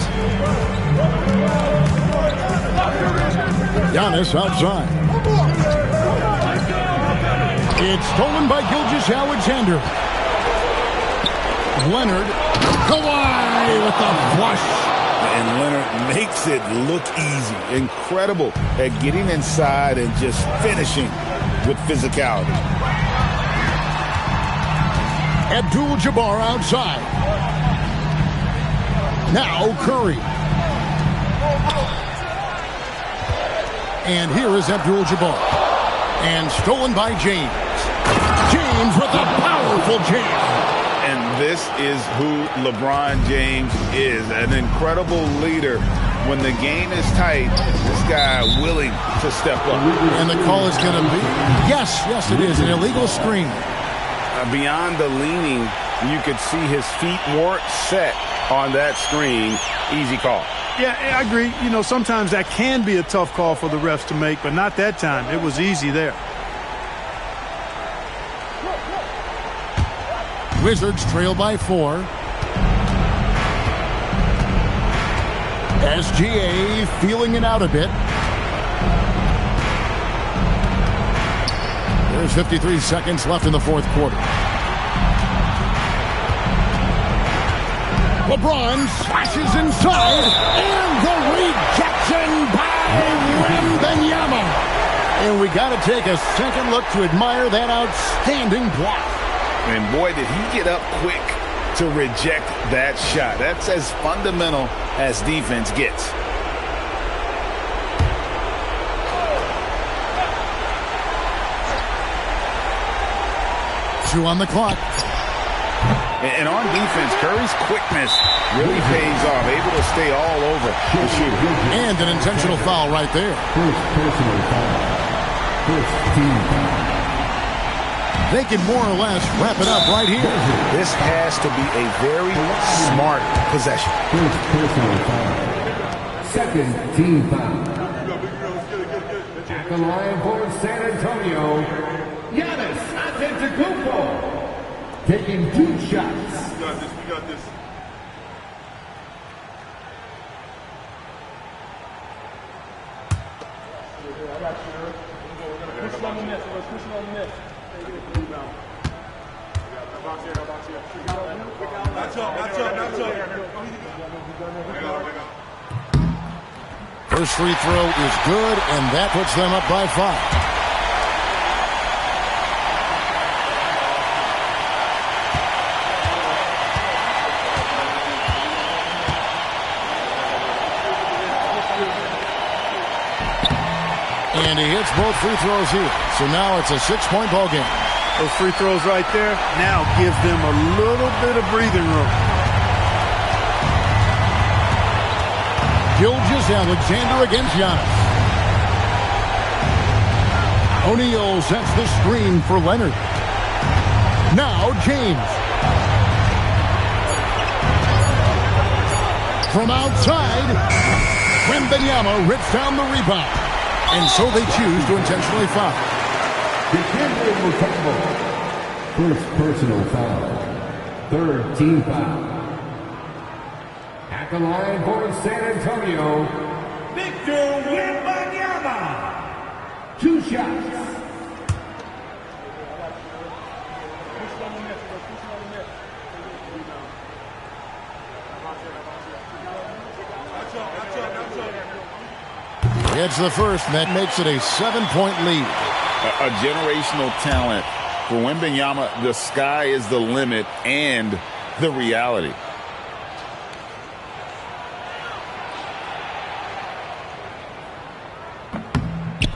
[SPEAKER 1] Giannis outside. It's stolen by Gilgeous-Alexander. Leonard. Kawhi with the flush.
[SPEAKER 3] And Leonard makes it look easy. Incredible at getting inside and just finishing with physicality.
[SPEAKER 1] Abdul-Jabbar outside. Now Curry. And here is Abdul-Jabbar. And stolen by James. James with a powerful jam.
[SPEAKER 3] And this is who LeBron James is. An incredible leader. When the game is tight, this guy willing to step up.
[SPEAKER 1] And the call is going to be, yes, it is, an illegal screen.
[SPEAKER 3] Beyond the leaning, you could see his feet weren't set on that screen. Easy call.
[SPEAKER 10] Yeah, I agree. You know, sometimes that can be a tough call for the refs to make, but not that time. It was easy there.
[SPEAKER 1] Wizards trail by 4. SGA feeling it out a bit. There's 53 seconds left in the fourth quarter. LeBron slashes inside, and the rejection by Wembanyama. And we got to take a second look to admire that outstanding block.
[SPEAKER 3] And boy, did he get up quick to reject that shot. That's as fundamental as defense gets.
[SPEAKER 1] Two on the clock.
[SPEAKER 3] And on defense, Curry's quickness really pays off, able to stay all over the shooter.
[SPEAKER 1] And an intentional foul right there.
[SPEAKER 6] First personal foul. First team foul.
[SPEAKER 1] They can more or less wrap it up right here.
[SPEAKER 3] This has to be a very smart possession.
[SPEAKER 6] First personal foul. Second team foul. At the line for San Antonio, Giannis Antetokounmpo. Taking 2 shots.
[SPEAKER 9] We got this. We got this. I got you. We're going to push it on the net. We're going to push it on the net. That's up. That's up. That's up.
[SPEAKER 1] First free throw is good, and that puts them up by 5. And he hits both free throws here. So now it's a 6-point ball game.
[SPEAKER 10] Those free throws right there now give them a little bit of breathing room.
[SPEAKER 1] Gilgeous-Alexander against Giannis. O'Neal sets the screen for Leonard. Now James. From outside, Wembanyama rips down the rebound. And so they choose to intentionally foul.
[SPEAKER 6] First personal foul. Third team foul. At the line for San Antonio, Victor Wembanyama. 2 shots.
[SPEAKER 1] It's the first, and that makes it a 7-point lead.
[SPEAKER 3] A generational talent. For Wembanyama, the sky is the limit and the reality.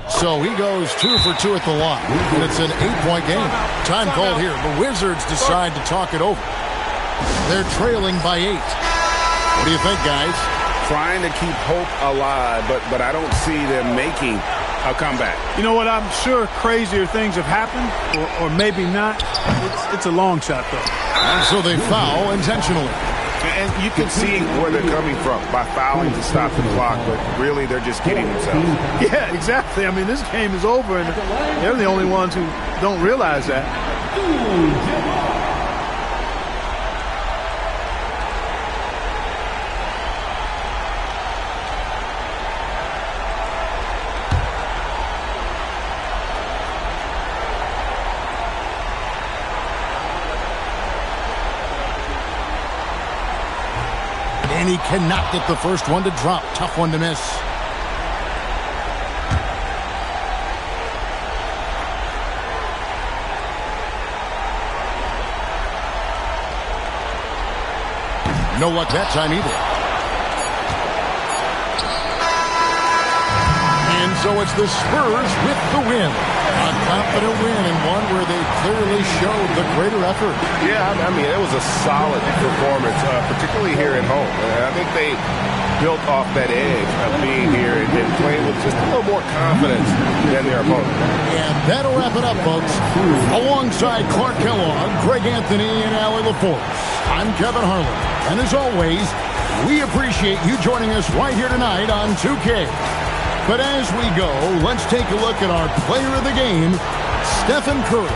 [SPEAKER 1] So he goes 2 for 2 at the line, and it's an 8-point game. Time called here. The Wizards decide to talk it over. They're trailing by 8. What do you think, guys?
[SPEAKER 3] Trying to keep hope alive, but I don't see them making a comeback.
[SPEAKER 10] You know what? I'm sure crazier things have happened, or maybe not. It's a long shot, though.
[SPEAKER 1] And so they foul intentionally.
[SPEAKER 3] And you can see where they're coming from by fouling to stop the clock, but really they're just kidding themselves.
[SPEAKER 10] Yeah, exactly. I mean, this game is over, and they're the only ones who don't realize that.
[SPEAKER 1] And he cannot get the first one to drop. Tough one to miss. No luck that time either. And so it's the Spurs with the win. A confident win, and one where they clearly showed the greater effort.
[SPEAKER 4] Yeah, I mean, it was a solid performance, particularly here at home. I think they built off that edge of being here and playing with just a little more confidence than their opponent.
[SPEAKER 1] And that'll wrap it up, folks. Alongside Clark Kellogg, Greg Anthony, and Allie LaForce, I'm Kevin Harlan. And as always, we appreciate you joining us right here tonight on 2K. But as we go, let's take a look at our player of the game, Stephen Curry.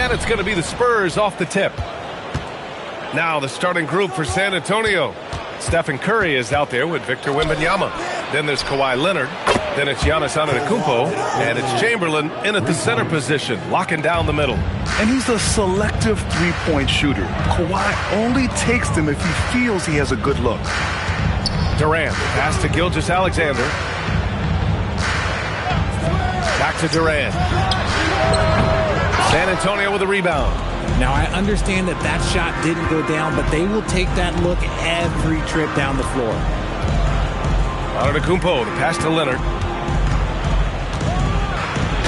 [SPEAKER 4] And it's going to be the Spurs off the tip. Now the starting group for San Antonio. Stephen Curry is out there with Victor Wembanyama. Then there's Kawhi Leonard. Then it's Giannis Antetokounmpo. And it's Chamberlain in at the center position, locking down the middle.
[SPEAKER 11] And he's a selective three-point shooter. Kawhi only takes them if he feels he has a good look.
[SPEAKER 4] Durant, pass to Gilgeous-Alexander. Back to Durant. San Antonio with a rebound.
[SPEAKER 12] Now, I understand that that shot didn't go down, but they will take that look every trip down the floor.
[SPEAKER 4] Antetokounmpo, the pass to Leonard.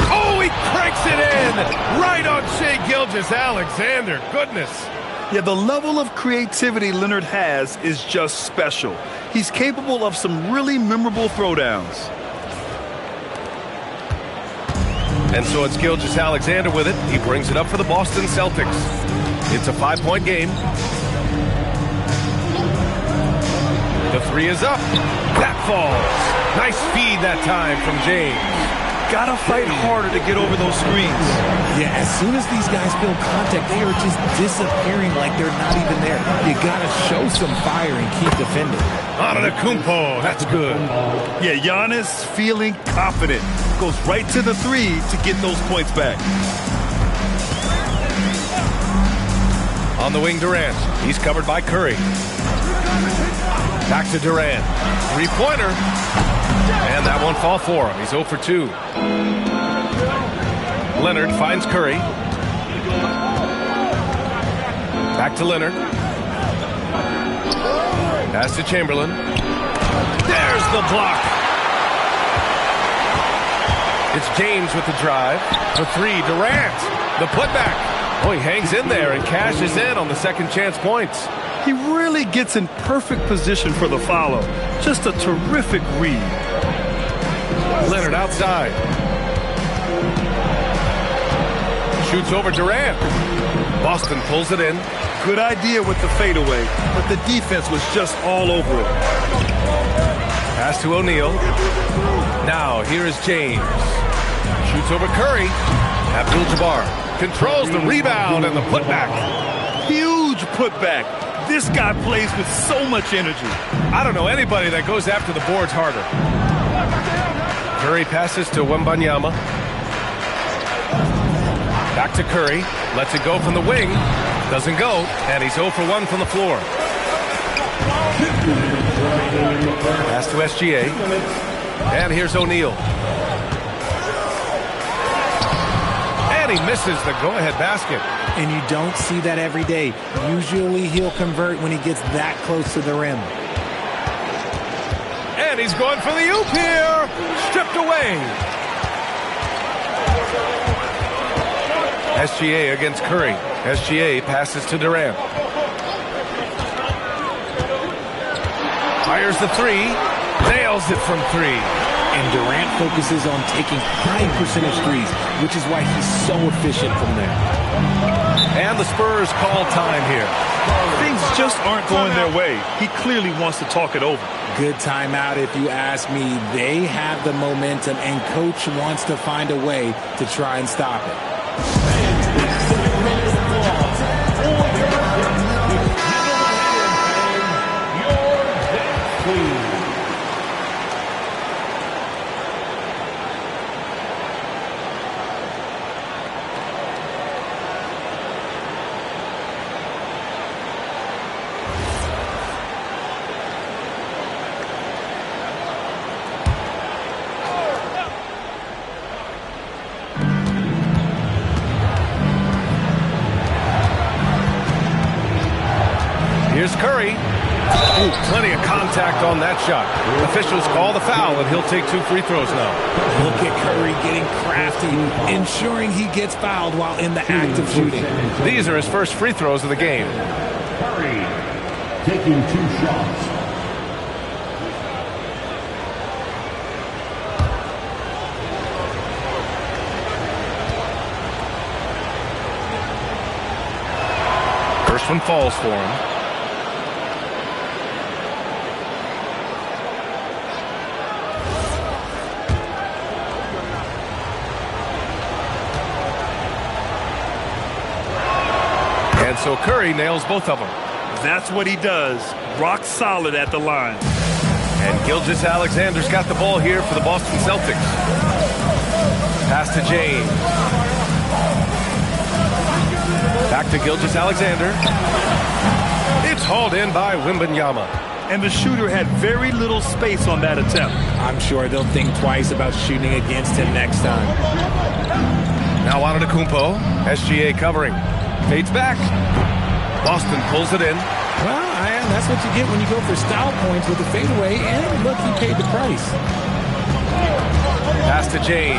[SPEAKER 4] Oh, he cranks it in! Right on Shai Gilgeous-Alexander. Goodness.
[SPEAKER 11] Yeah, the level of creativity Leonard has is just special. He's capable of some really memorable throwdowns.
[SPEAKER 4] And so it's Gilgeous-Alexander with it. He brings it up for the Boston Celtics. It's a 5-point game. The three is up. That falls. Nice feed that time from James.
[SPEAKER 11] Gotta fight harder to get over those screens.
[SPEAKER 12] Yeah, as soon as these guys feel contact, they are just disappearing like they're not even there. You gotta show some fire and keep defending.
[SPEAKER 4] Antetokounmpo, that's good.
[SPEAKER 11] Yeah, Giannis feeling confident. Goes right to the three to get those points back.
[SPEAKER 4] On the wing, Durant. He's covered by Curry. Back to Durant. Three-pointer. And that won't fall for him. He's 0 for 2. Leonard finds Curry. Back to Leonard. Pass to Chamberlain. There's the block. It's James with the drive. For three, Durant. The putback. Oh, he hangs in there and cashes in on the second chance points.
[SPEAKER 11] He really gets in perfect position for the follow. Just a terrific read.
[SPEAKER 4] Leonard outside. Shoots over Durant. Boston pulls it in.
[SPEAKER 11] Good idea with the fadeaway, but the defense was just all over it.
[SPEAKER 4] Pass to O'Neal. Now here is James. Shoots over Curry. Abdul-Jabbar controls the rebound and the putback.
[SPEAKER 11] Huge putback. This guy plays with so much energy.
[SPEAKER 4] I don't know anybody that goes after the boards harder. Curry passes to Wembanyama. Back to Curry. Lets it go from the wing. Doesn't go. And he's 0 for 1 from the floor. Pass to SGA. And here's O'Neal. And he misses the go-ahead basket.
[SPEAKER 12] And you don't see that every day. Usually he'll convert when he gets that close to the rim.
[SPEAKER 4] And he's going for the oop here. Stripped away. SGA against Curry. SGA passes to Durant. Fires the three. Nails it from three.
[SPEAKER 12] And Durant focuses on taking high percentage threes, which is why he's so efficient from there.
[SPEAKER 4] And the Spurs call time here.
[SPEAKER 11] Things just aren't going their way. He clearly wants to talk it over.
[SPEAKER 12] Good timeout if you ask me. They have the momentum, and coach wants to find a way to try and stop it.
[SPEAKER 4] Here's Curry. Ooh, plenty of contact on that shot. Officials call the foul, and he'll take 2 free throws now.
[SPEAKER 12] Look at Curry getting crafty, ensuring he gets fouled while in the act of shooting.
[SPEAKER 4] These are his first free throws of the game.
[SPEAKER 6] Curry taking 2 shots.
[SPEAKER 4] First one falls for him. so Curry nails both of them.
[SPEAKER 7] That's what he does. Rock solid at the line.
[SPEAKER 4] And Gilgeous-Alexander's got the ball here for the Boston Celtics. Pass to James. Back to Gilgeous-Alexander. It's hauled in by Wembanyama.
[SPEAKER 7] And the shooter had very little space on that attempt.
[SPEAKER 12] I'm sure they'll think twice about shooting against him next time.
[SPEAKER 4] Now Antetokounmpo. SGA covering. Fades back. Boston pulls it in.
[SPEAKER 12] Well, that's what you get when you go for style points with the fadeaway. And look, he paid the price.
[SPEAKER 4] Pass to James.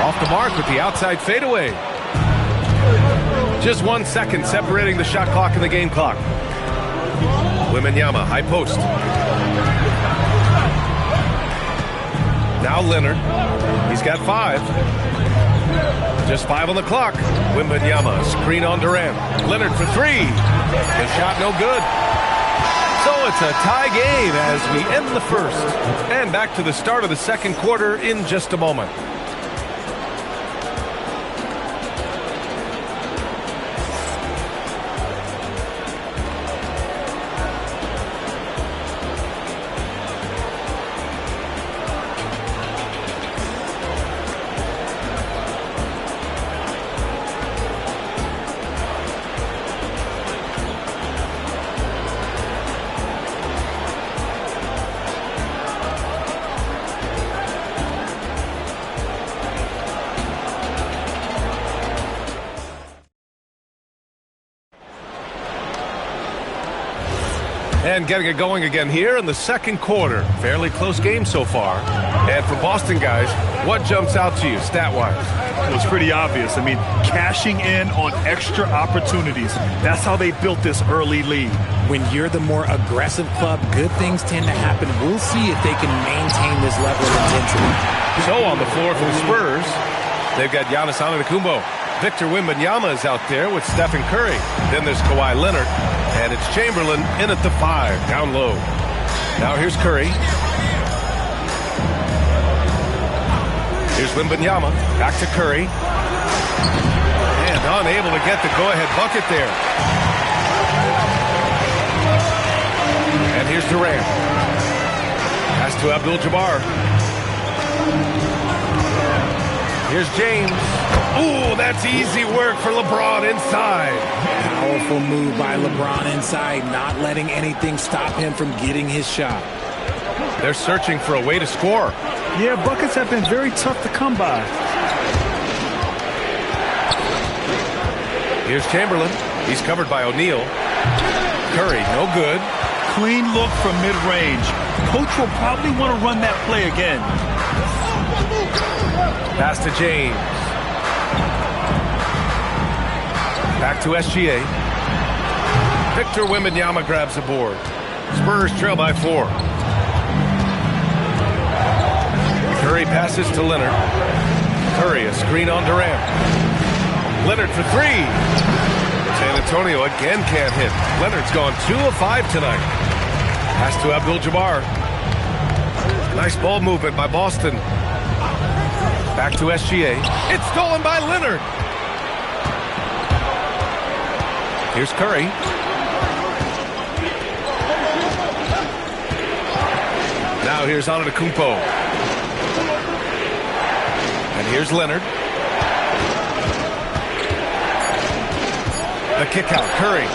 [SPEAKER 4] Off the mark with the outside fadeaway. Just 1 second separating the shot clock and the game clock. Wembanyama, high post. Now Leonard. He's got 5. Just 5 on the clock. Wembanyama, screen on Durant. Leonard for 3. The shot no good. So it's a tie game as we end the first. And back to the start of the second quarter in just a moment. And getting it going again here in the second quarter. Fairly close game so far. And for Boston guys, what jumps out to you stat-wise?
[SPEAKER 7] It was pretty obvious. I mean, cashing in on extra opportunities. That's how they built this early lead.
[SPEAKER 12] When you're the more aggressive club, good things tend to happen. We'll see if they can maintain this level of intensity.
[SPEAKER 4] So on the floor for the Spurs, they've got Giannis Antetokounmpo. Victor Wembanyama is out there with Stephen Curry. Then there's Kawhi Leonard. And it's Chamberlain in at the 5, down low. Now here's Curry. Here's Wembanyama, back to Curry. And unable to get the go-ahead bucket there. And here's Durant. Pass to Abdul-Jabbar. Here's James. Ooh, that's easy work for LeBron inside.
[SPEAKER 12] Powerful move by LeBron inside, not letting anything stop him from getting his shot.
[SPEAKER 4] They're searching for a way to score.
[SPEAKER 7] Yeah, buckets have been very tough to come by.
[SPEAKER 4] Here's Chamberlain. He's covered by O'Neal. Curry, no good.
[SPEAKER 7] Clean look from mid-range. Coach will probably want to run that play again.
[SPEAKER 4] Pass to James. Back to SGA. Victor Wembanyama grabs the board. Spurs trail by 4. Curry passes to Leonard. Curry, a screen on Durant. Leonard for 3. San Antonio again can't hit. Leonard's gone 2 of 5 tonight. Pass to Abdul-Jabbar. Nice ball movement by Boston. Back to SGA. It's stolen by Leonard. Here's Curry. Now here's Antetokounmpo. And here's Leonard. The kick out, Curry.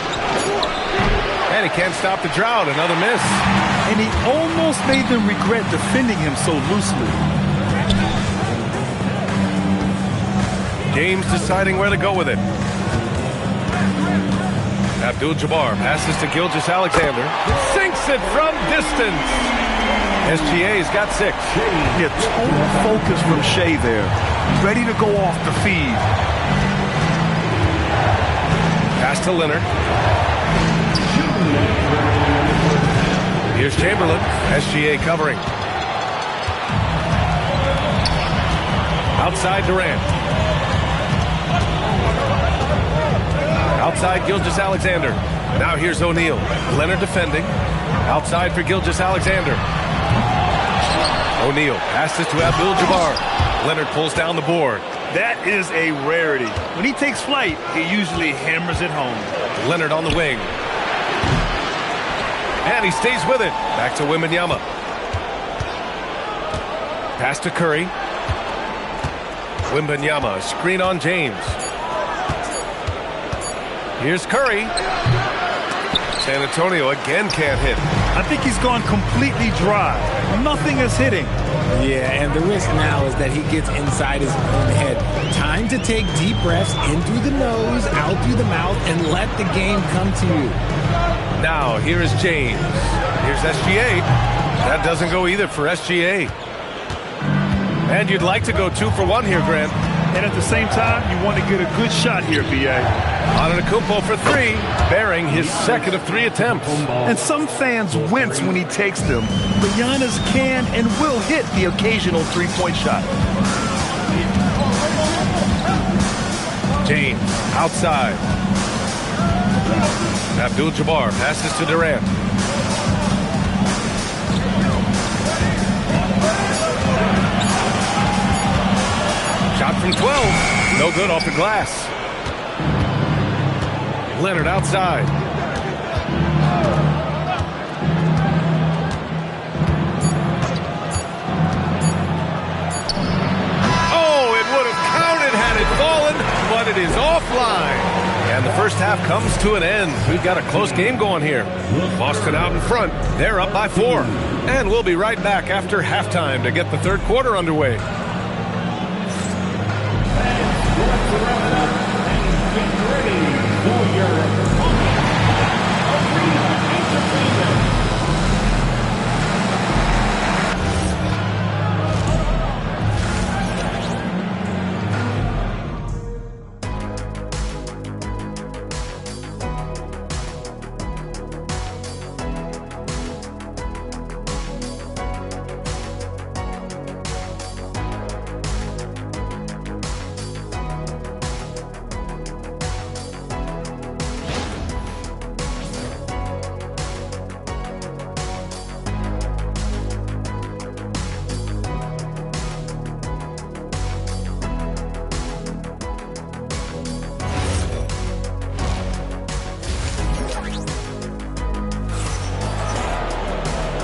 [SPEAKER 4] And he can't stop the drought, another miss.
[SPEAKER 7] And he almost made them regret defending him so loosely.
[SPEAKER 4] James deciding where to go with it. Abdul-Jabbar passes to Gilgeous-Alexander. Sinks it from distance. SGA's got 6.
[SPEAKER 11] Yeah, total focus from Shea there. Ready to go off the feed.
[SPEAKER 4] Pass to Leonard. Here's Chamberlain. SGA covering. Outside Durant. Outside Gilgeous-Alexander. Now here's O'Neal. Leonard defending. Outside for Gilgeous-Alexander. O'Neal passes to Abdul-Jabbar. Leonard pulls down the board.
[SPEAKER 11] That is a rarity. When he takes flight, he usually hammers it home.
[SPEAKER 4] Leonard on the wing. And he stays with it. Back to Wembanyama. Pass to Curry. Wembanyama, screen on James. Here's Curry. San Antonio again can't hit.
[SPEAKER 11] I think he's gone completely dry. Nothing is hitting.
[SPEAKER 12] Yeah, and the risk now is that he gets inside his own head. Time to take deep breaths in through the nose, out through the mouth, and let the game come to you.
[SPEAKER 4] Now, here is James. Here's SGA. That doesn't go either for SGA. And you'd like to go 2 for 1 here, Grant.
[SPEAKER 11] And at the same time, you want to get a good shot here, B.A.
[SPEAKER 4] Antetokounmpo for 3, bearing his second of 3 attempts.
[SPEAKER 11] And some fans wince when he takes them, but Giannis can and will hit the occasional three-point shot.
[SPEAKER 4] James, outside. Abdul-Jabbar passes to Durant. Shot from 12. No good off the glass. Leonard outside. Oh, it would have counted had it fallen, but it is offline. And the first half comes to an end. We've got a close game going here. Boston out in front. They're up by 4. And we'll be right back after halftime to get the third quarter underway.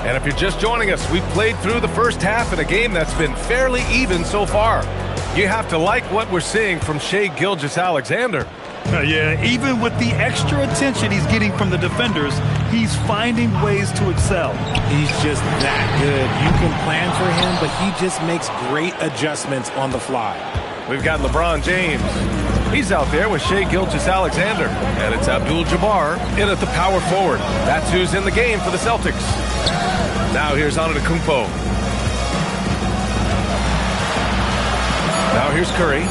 [SPEAKER 4] And if you're just joining us, we've played through the first half in a game that's been fairly even so far. You have to like what we're seeing from Shai Gilgeous-Alexander.
[SPEAKER 11] Yeah, even with the extra attention he's getting from the defenders, he's finding ways to excel.
[SPEAKER 12] He's just that good. You can plan for him, but he just makes great adjustments on the fly.
[SPEAKER 4] We've got LeBron James. He's out there with Shai Gilgeous-Alexander. And it's Abdul-Jabbar in at the power forward. That's who's in the game for the Celtics. Now here's Antetokounmpo. Now here's Curry.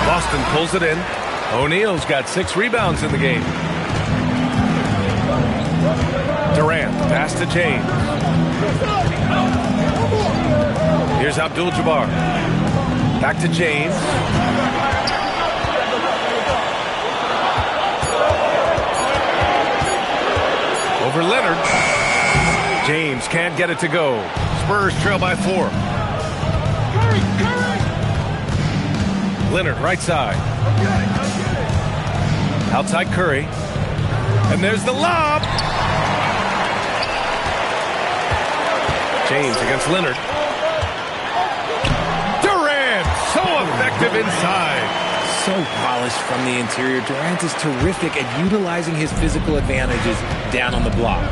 [SPEAKER 4] Boston pulls it in. O'Neal's got 6 rebounds in the game. Durant, pass to James. Here's Abdul-Jabbar. Back to James. Over Leonard. James can't get it to go. Spurs trail by 4. Leonard right side. Outside Curry. And there's the lob. James against Leonard. Durant, so effective inside.
[SPEAKER 12] So polished from the interior. Durant is terrific at utilizing his physical advantages down on the block.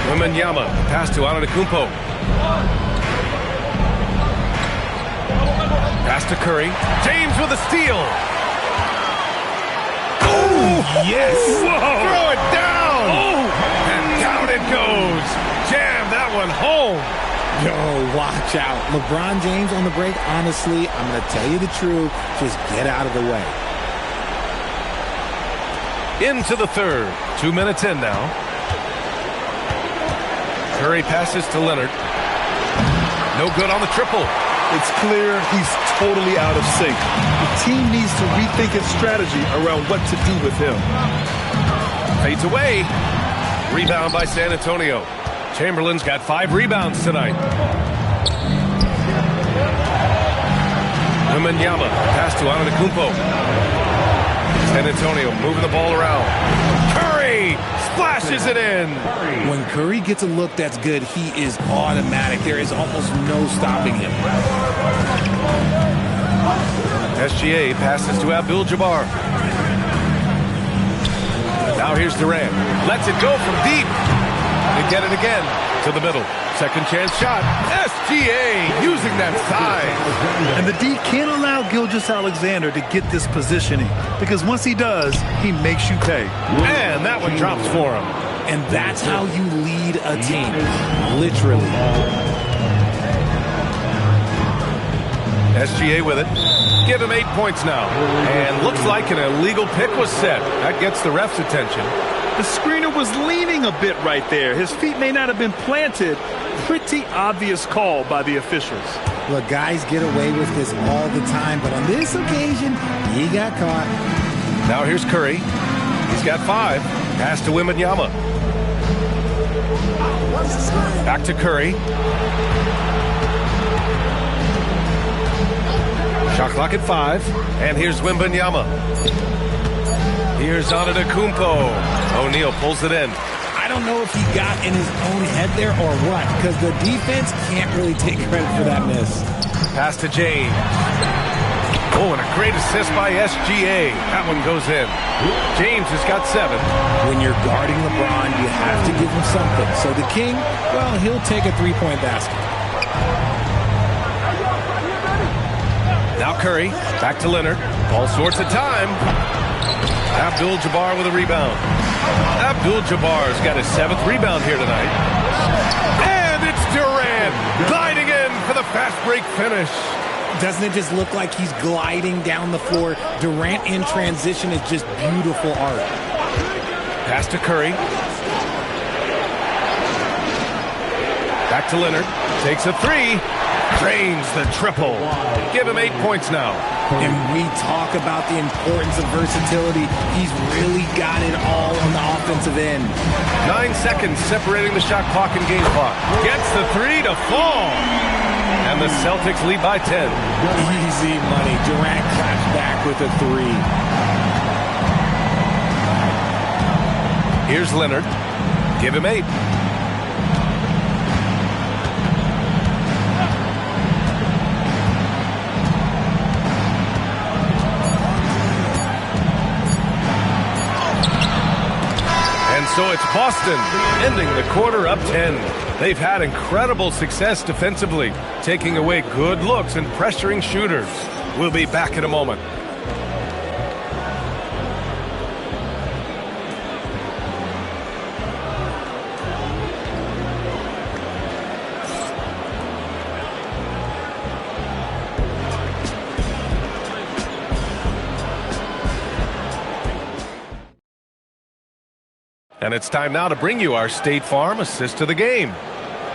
[SPEAKER 4] Wembanyama, pass to Antetokounmpo. Pass to Curry. James with a steal. Oh, yes. Whoa. Throw it down. Oh. And down it goes. Jam that one home.
[SPEAKER 12] Yo, watch out. LeBron James on the break, honestly, I'm going to tell you the truth. Just get out of the way.
[SPEAKER 4] Into the third. 2 minutes in now. Curry passes to Leonard. No good on the triple.
[SPEAKER 11] It's clear he's totally out of sync. The team needs to rethink its strategy around what to do with him.
[SPEAKER 4] Fades away. Rebound by San Antonio. Chamberlain's got 5 rebounds tonight. Wembanyama, pass to Antetokounmpo. San Antonio moving the ball around. Curry splashes it in.
[SPEAKER 12] When Curry gets a look that's good, he is automatic. There is almost no stopping him.
[SPEAKER 4] SGA passes to Abdul-Jabbar. Now here's Durant. Lets it go from deep. They get it again to the middle. Second chance shot. SGA using that size.
[SPEAKER 11] And the D can't allow Gilgeous-Alexander to get this positioning, because once he does, he makes you pay.
[SPEAKER 4] And that one drops for him.
[SPEAKER 12] And that's how you lead a team. Literally.
[SPEAKER 4] SGA with it. Give him 8 points now. And looks like an illegal pick was set. That gets the ref's attention.
[SPEAKER 11] The screener was leaning a bit right there. His feet may not have been planted. Pretty obvious call by the officials.
[SPEAKER 12] Look, guys get away with this all the time, but on this occasion, he got caught.
[SPEAKER 4] Now here's Curry. He's got 5. Pass to Wembanyama. Back to Curry. Shot clock at 5. And here's Wembanyama. Here's Antetokounmpo. O'Neal pulls it in.
[SPEAKER 12] I don't know if he got in his own head there or what, because the defense can't really take credit for that miss.
[SPEAKER 4] Pass to James. Oh, and a great assist by SGA. That one goes in. James has got 7.
[SPEAKER 12] When you're guarding LeBron, you have to give him something. So the King, well, he'll take a three-point basket.
[SPEAKER 4] Now Curry, back to Leonard. All sorts of time. Abdul-Jabbar with a rebound. Abdul-Jabbar's got his 7th rebound here tonight. And it's Durant gliding in for the fast break finish.
[SPEAKER 12] Doesn't it just look like he's gliding down the floor? Durant in transition is just beautiful art.
[SPEAKER 4] Pass to Curry. Back to Leonard. Takes a 3. Drains the triple. Give him 8 points now.
[SPEAKER 12] And we talk about the importance of versatility. He's really got it all on the offensive end.
[SPEAKER 4] 9 seconds separating the shot clock and game clock. Gets the 3 to fall. And the Celtics lead by 10.
[SPEAKER 12] Easy money. Durant claps back with a 3.
[SPEAKER 4] Here's Leonard. Give him 8. So it's Boston ending the quarter up 10. They've had incredible success defensively, taking away good looks and pressuring shooters. We'll be back in a moment. And it's time now to bring you our State Farm assist to the game.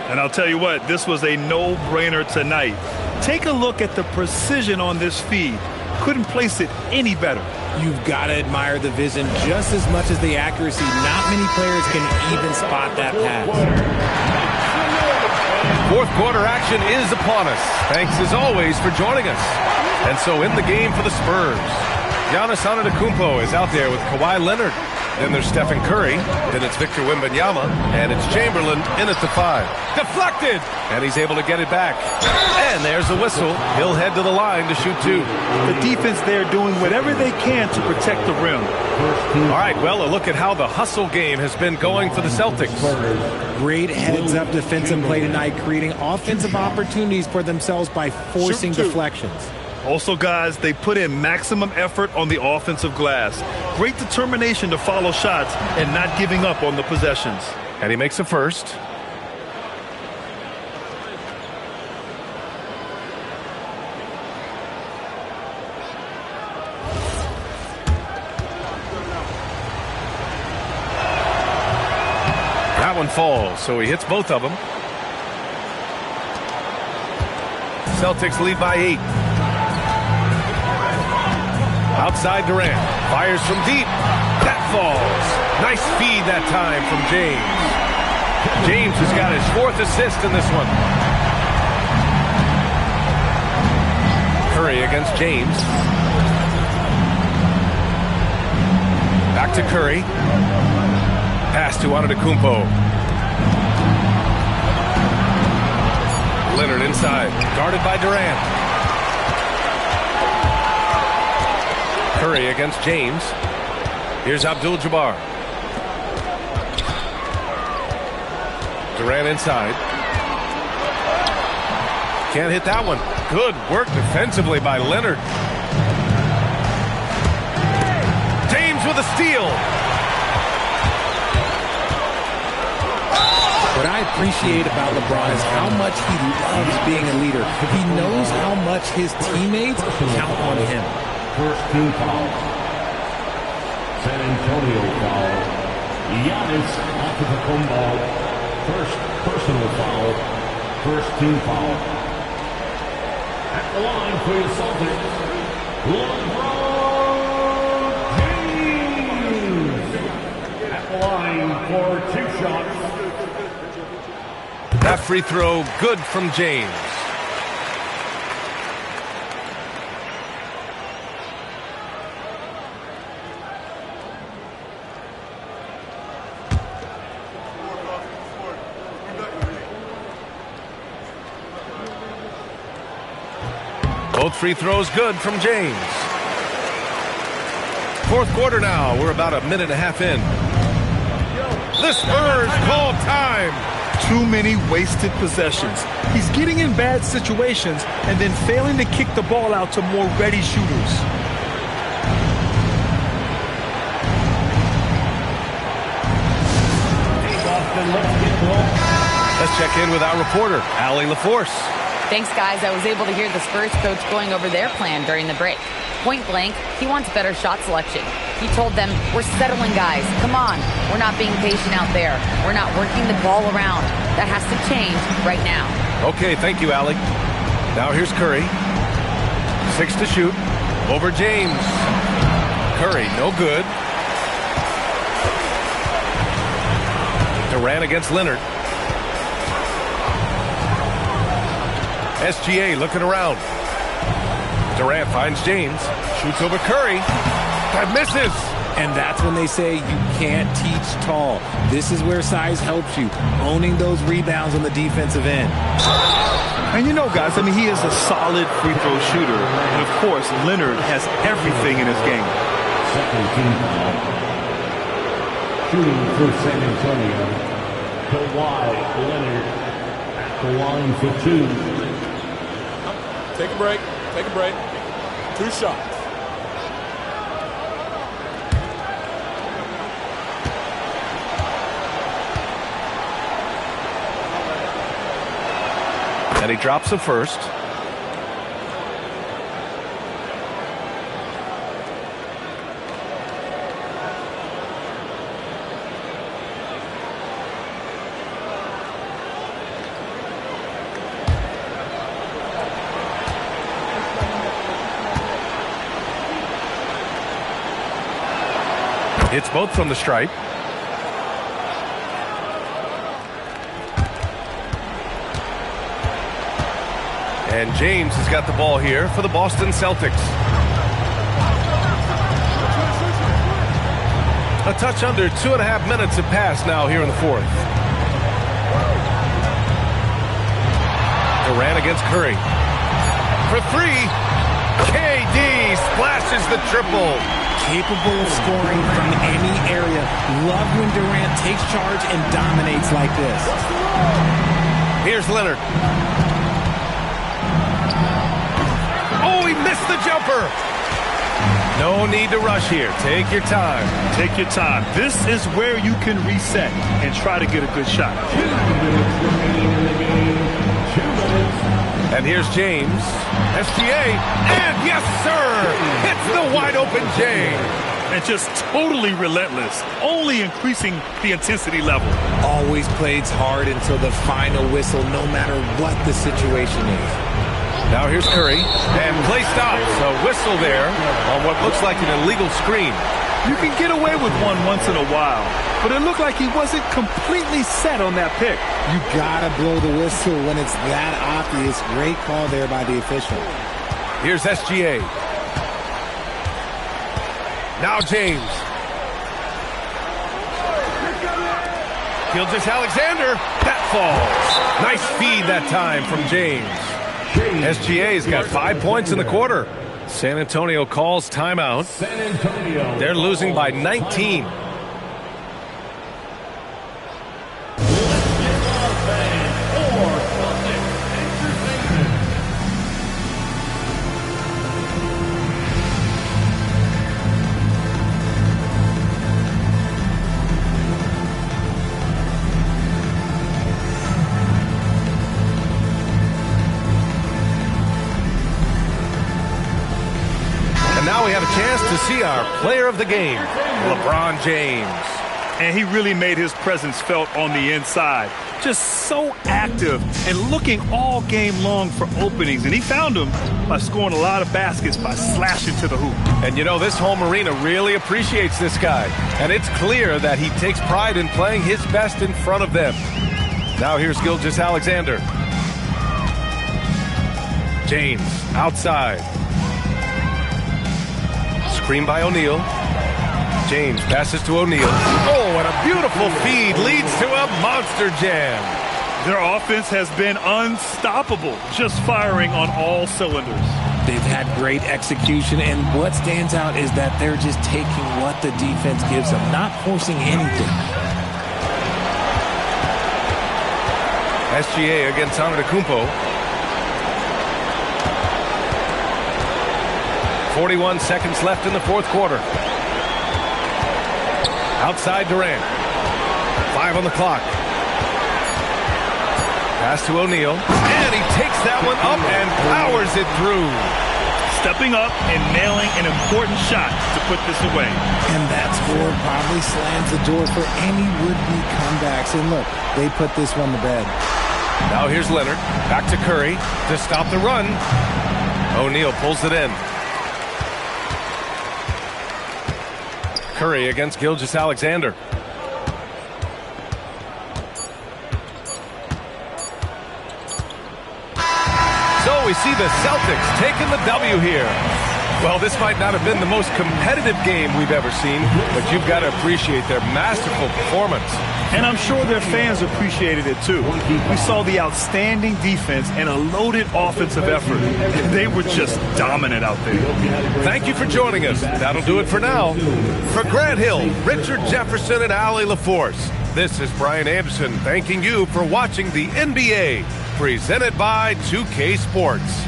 [SPEAKER 11] And I'll tell you what, this was a no-brainer tonight. Take a look at the precision on this feed. Couldn't place it any better.
[SPEAKER 12] You've got to admire the vision just as much as the accuracy. Not many players can even spot that pass.
[SPEAKER 4] Fourth quarter action is upon us. Thanks as always for joining us. And so in the game for the Spurs, Giannis Antetokounmpo is out there with Kawhi Leonard. Then there's Stephen Curry. Then it's Victor Wembanyama. And it's Chamberlain in at the 5. Deflected! And he's able to get it back. And there's the whistle. He'll head to the line to shoot 2.
[SPEAKER 11] The defense there doing whatever they can to protect the rim.
[SPEAKER 4] All right, well, a look at how the hustle game has been going for the Celtics.
[SPEAKER 12] Great heads-up defensive play tonight, creating offensive opportunities for themselves by forcing deflections.
[SPEAKER 11] Also, guys, they put in maximum effort on the offensive glass. Great determination to follow shots and not giving up on the possessions.
[SPEAKER 4] And he makes a first. That one falls, so he hits both of them. Celtics lead by 8. Outside Durant. Fires from deep. That falls. Nice feed that time from James. James has got his 4th assist in this one. Curry against James. Back to Curry. Pass to Antetokounmpo. Leonard inside, guarded by Durant. Curry against James. Here's Abdul-Jabbar. Durant inside. Can't hit that one. Good work defensively by Leonard. James with a steal.
[SPEAKER 12] What I appreciate about LeBron is how much he loves being a leader. He knows how much his teammates count on him.
[SPEAKER 6] First team foul. San Antonio foul. Giannis Antetokounmpo. First personal foul. First team foul. At the line for your Celtics, LeBron James. At the line for 2 shots.
[SPEAKER 4] That free throw good from James. Both free throws good from James. Fourth quarter now. We're about a minute and a half in. The Spurs call time.
[SPEAKER 11] Too many wasted possessions. He's getting in bad situations and then failing to kick the ball out to more ready shooters.
[SPEAKER 4] Let's check in with our reporter, Allie LaForce.
[SPEAKER 5] Thanks, guys. I was able to hear the Spurs coach going over their plan during the break. Point blank, he wants better shot selection. He told them, we're settling, guys. Come on. We're not being patient out there. We're not working the ball around. That has to change right now.
[SPEAKER 4] Okay, thank you, Allie. Now here's Curry. 6 to shoot. Over James. Curry, no good. Durant against Leonard. SGA looking around. Durant finds James. Shoots over Curry. That misses.
[SPEAKER 12] And that's when they say you can't teach tall. This is where size helps you. Owning those rebounds on the defensive end.
[SPEAKER 11] And you know, guys, I mean, he is a solid free throw shooter. And, of course, Leonard has everything in his game.
[SPEAKER 6] Second team foul. Shooting for San Antonio. Kawhi Leonard at the line for 2.
[SPEAKER 9] Take a break. Take a break. 2 shots.
[SPEAKER 4] And he drops the first. It's both from the stripe. And James has got the ball here for the Boston Celtics. A touch under 2.5 minutes have passed now here in the fourth. Durant against Curry. For 3. KD splashes the triple.
[SPEAKER 12] Capable of scoring from any area. Love when Durant takes charge and dominates like this.
[SPEAKER 4] Here's Leonard. Oh, he missed the jumper. No need to rush here. Take your time.
[SPEAKER 11] Take your time. This is where you can reset and try to get a good shot.
[SPEAKER 6] 2 minutes remaining in the game. 2 minutes.
[SPEAKER 4] And here's James. SGA. And yes, sir. Hits the wide open James.
[SPEAKER 11] And just totally relentless. Only increasing the intensity level.
[SPEAKER 12] Always plays hard until the final whistle, no matter what the situation is.
[SPEAKER 4] Now here's Curry. And play stops. A whistle there on what looks like an illegal screen.
[SPEAKER 11] You can get away with one once in a while, but it looked like he wasn't completely set on that pick.
[SPEAKER 12] You gotta blow the whistle when it's that obvious. Great call there by the official.
[SPEAKER 4] Here's SGA. Now James. Gilgeous-Alexander. That falls. Nice feed that time from James. SGA's got 5 points in the quarter. San Antonio calls timeout. They're losing by 19. Now we have a chance to see our player of the game, LeBron James.
[SPEAKER 11] And he really made his presence felt on the inside. Just so active and looking all game long for openings. And he found them by scoring a lot of baskets by slashing to the hoop.
[SPEAKER 4] And you know, this home arena really appreciates this guy. And it's clear that he takes pride in playing his best in front of them. Now here's Gilgeous-Alexander. James outside. Screen by O'Neal. James passes to O'Neal. Oh, and a beautiful feed leads to a monster jam.
[SPEAKER 11] Their offense has been unstoppable, just firing on all cylinders.
[SPEAKER 12] They've had great execution, and what stands out is that they're just taking what the defense gives them, not forcing anything.
[SPEAKER 4] SGA against Antetokounmpo. 41 seconds left in the fourth quarter. Outside Durant. 5 on the clock. Pass to O'Neal. And he takes that one up and powers it through.
[SPEAKER 11] Stepping up and nailing an important shot to put this away.
[SPEAKER 12] And that score probably slams the door for any would-be comebacks. And look, they put this one to bed.
[SPEAKER 4] Now here's Leonard. Back to Curry to stop the run. O'Neal pulls it in. Curry against Gilgeous-Alexander. So we see the Celtics taking the W here. Well, this might not have been the most competitive game we've ever seen, but you've got to appreciate their masterful performance.
[SPEAKER 11] And I'm sure their fans appreciated it too. We saw the outstanding defense and a loaded offensive effort. They were just dominant out there.
[SPEAKER 4] Thank you for joining us. That'll do it for now. For Grant Hill, Richard Jefferson, and Allie LaForce, this is Brian Anderson thanking you for watching the NBA, presented by 2K Sports.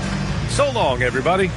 [SPEAKER 4] So long, everybody.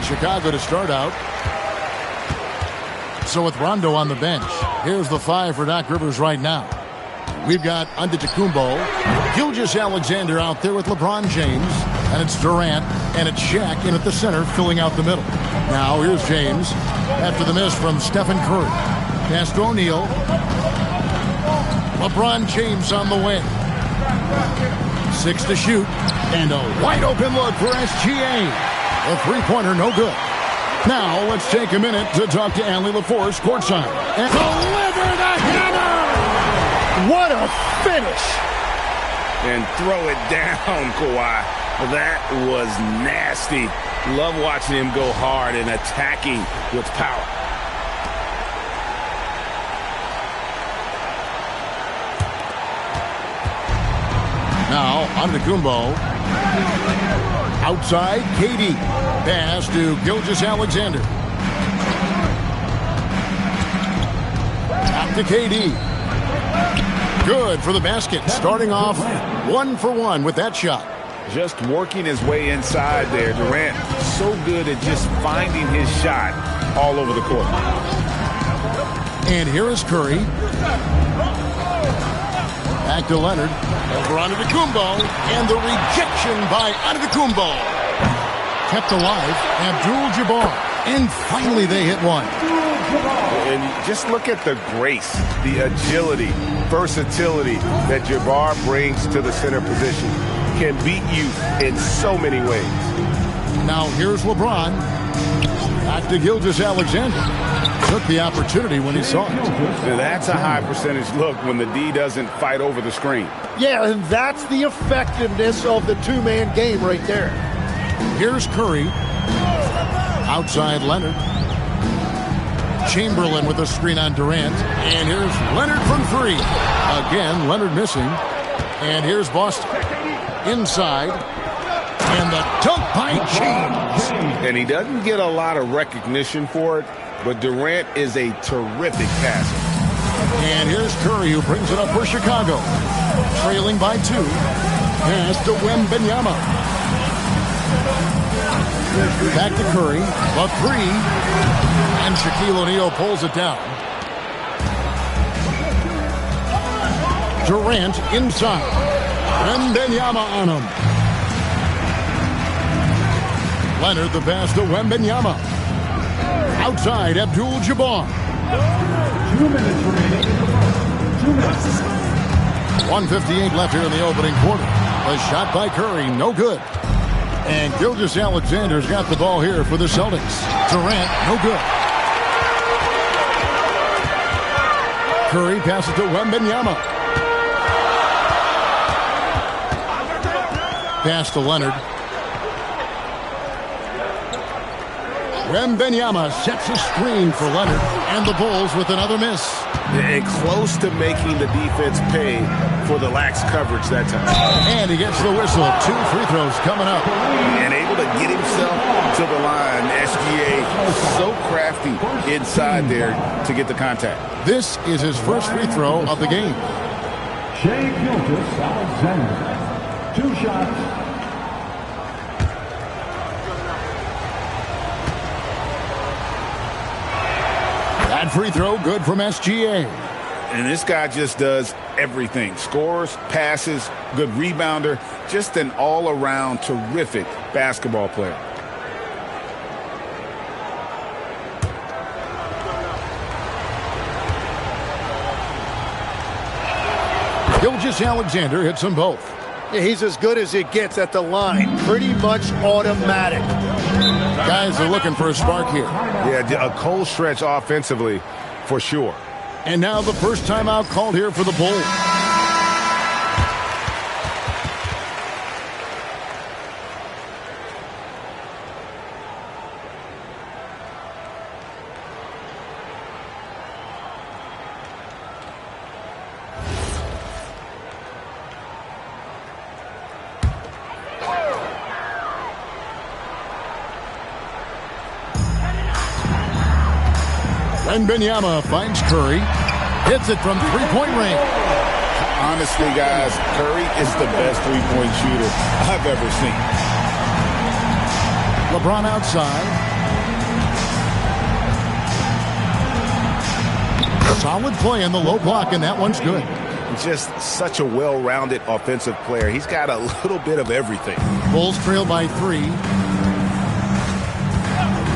[SPEAKER 1] Chicago to start out. So with Rondo on the bench, here's the 5 for Doc Rivers right now. We've got Antetokounmpo, Gilgeous-Alexander out there with LeBron James, and it's Durant, and it's Shaq in at the center, filling out the middle. Now here's James after the miss from Stephen Curry. Pass to O'Neal. LeBron James on the wing. 6 to shoot, and a wide open look for SGA. A three-pointer, no good. Now let's take a minute to talk to Anley LaForce courtside. And deliver the hammer!
[SPEAKER 8] What a finish!
[SPEAKER 3] And throw it down, Kawhi. That was nasty. Love watching him go hard and attacking with power.
[SPEAKER 1] Now, Antetokounmpo. Outside, KD. Pass to Gilgeous-Alexander. Back to KD. Good for the basket. Starting off 1 for 1 with that shot.
[SPEAKER 3] Just working his way inside there. Durant, so good at just finding his shot all over the court.
[SPEAKER 1] And here is Curry. Back to Leonard. Over Antetokounmpo. And the rejection by Antetokounmpo. Kept alive. Abdul-Jabbar. And finally they hit one.
[SPEAKER 4] And just look at the grace, the agility, versatility that Jabbar brings to the center position. Can beat you in so many ways.
[SPEAKER 1] Now here's LeBron. Back to Gilgeous-Alexander. Took the opportunity when he saw it.
[SPEAKER 3] Now that's a high percentage look when the D doesn't fight over the screen.
[SPEAKER 8] Yeah, and that's the effectiveness of the two-man game right there.
[SPEAKER 1] Here's Curry. Outside Leonard. Chamberlain with a screen on Durant. And here's Leonard from 3. Again, Leonard missing. And here's Boston. Inside. And the dunk by James.
[SPEAKER 3] And he doesn't get a lot of recognition for it, but Durant is a terrific passer.
[SPEAKER 1] And here's Curry who brings it up for Chicago. Trailing by 2. Pass to Wembanyama. Back to Curry. A 3. And Shaquille O'Neal pulls it down. Durant inside. Wembanyama on him. Leonard the pass to Wembanyama. Outside Abdul-Jabbar.
[SPEAKER 6] 2 minutes remaining. 2 minutes.
[SPEAKER 1] 1:58 left here in the opening quarter. A shot by Curry, no good. And Gilgeous-Alexander's got the ball here for the Celtics. Durant, no good. Curry passes to Wembanyama. Pass to Leonard. Wembanyama sets a screen for Leonard. And the Bulls with another miss.
[SPEAKER 3] And close to making the defense pay for the lax coverage that time.
[SPEAKER 1] And he gets the whistle. 2 free throws coming up.
[SPEAKER 3] And able to get himself to the line. SGA so crafty inside there to get the contact.
[SPEAKER 1] This is his first free throw of the game.
[SPEAKER 6] Shai Gilgeous-Alexander. 2 shots.
[SPEAKER 1] That free throw good from SGA.
[SPEAKER 3] And this guy just does everything. Scores, passes, good rebounder. Just an all-around terrific basketball player.
[SPEAKER 1] Gilgeous-Alexander hits them both.
[SPEAKER 8] Yeah, he's as good as it gets at the line. Pretty much automatic.
[SPEAKER 1] Guys are looking for a spark here.
[SPEAKER 4] Yeah, a cold stretch offensively for sure.
[SPEAKER 1] And now the first timeout called here for the Bulls. Wembanyama finds Curry. Hits it from three-point range.
[SPEAKER 3] Honestly, guys, Curry is the best three-point shooter I've ever seen.
[SPEAKER 1] LeBron outside. Solid play in the low block, and that one's good.
[SPEAKER 3] Just such a well-rounded offensive player. He's got a little bit of everything.
[SPEAKER 1] Bulls trail by 3.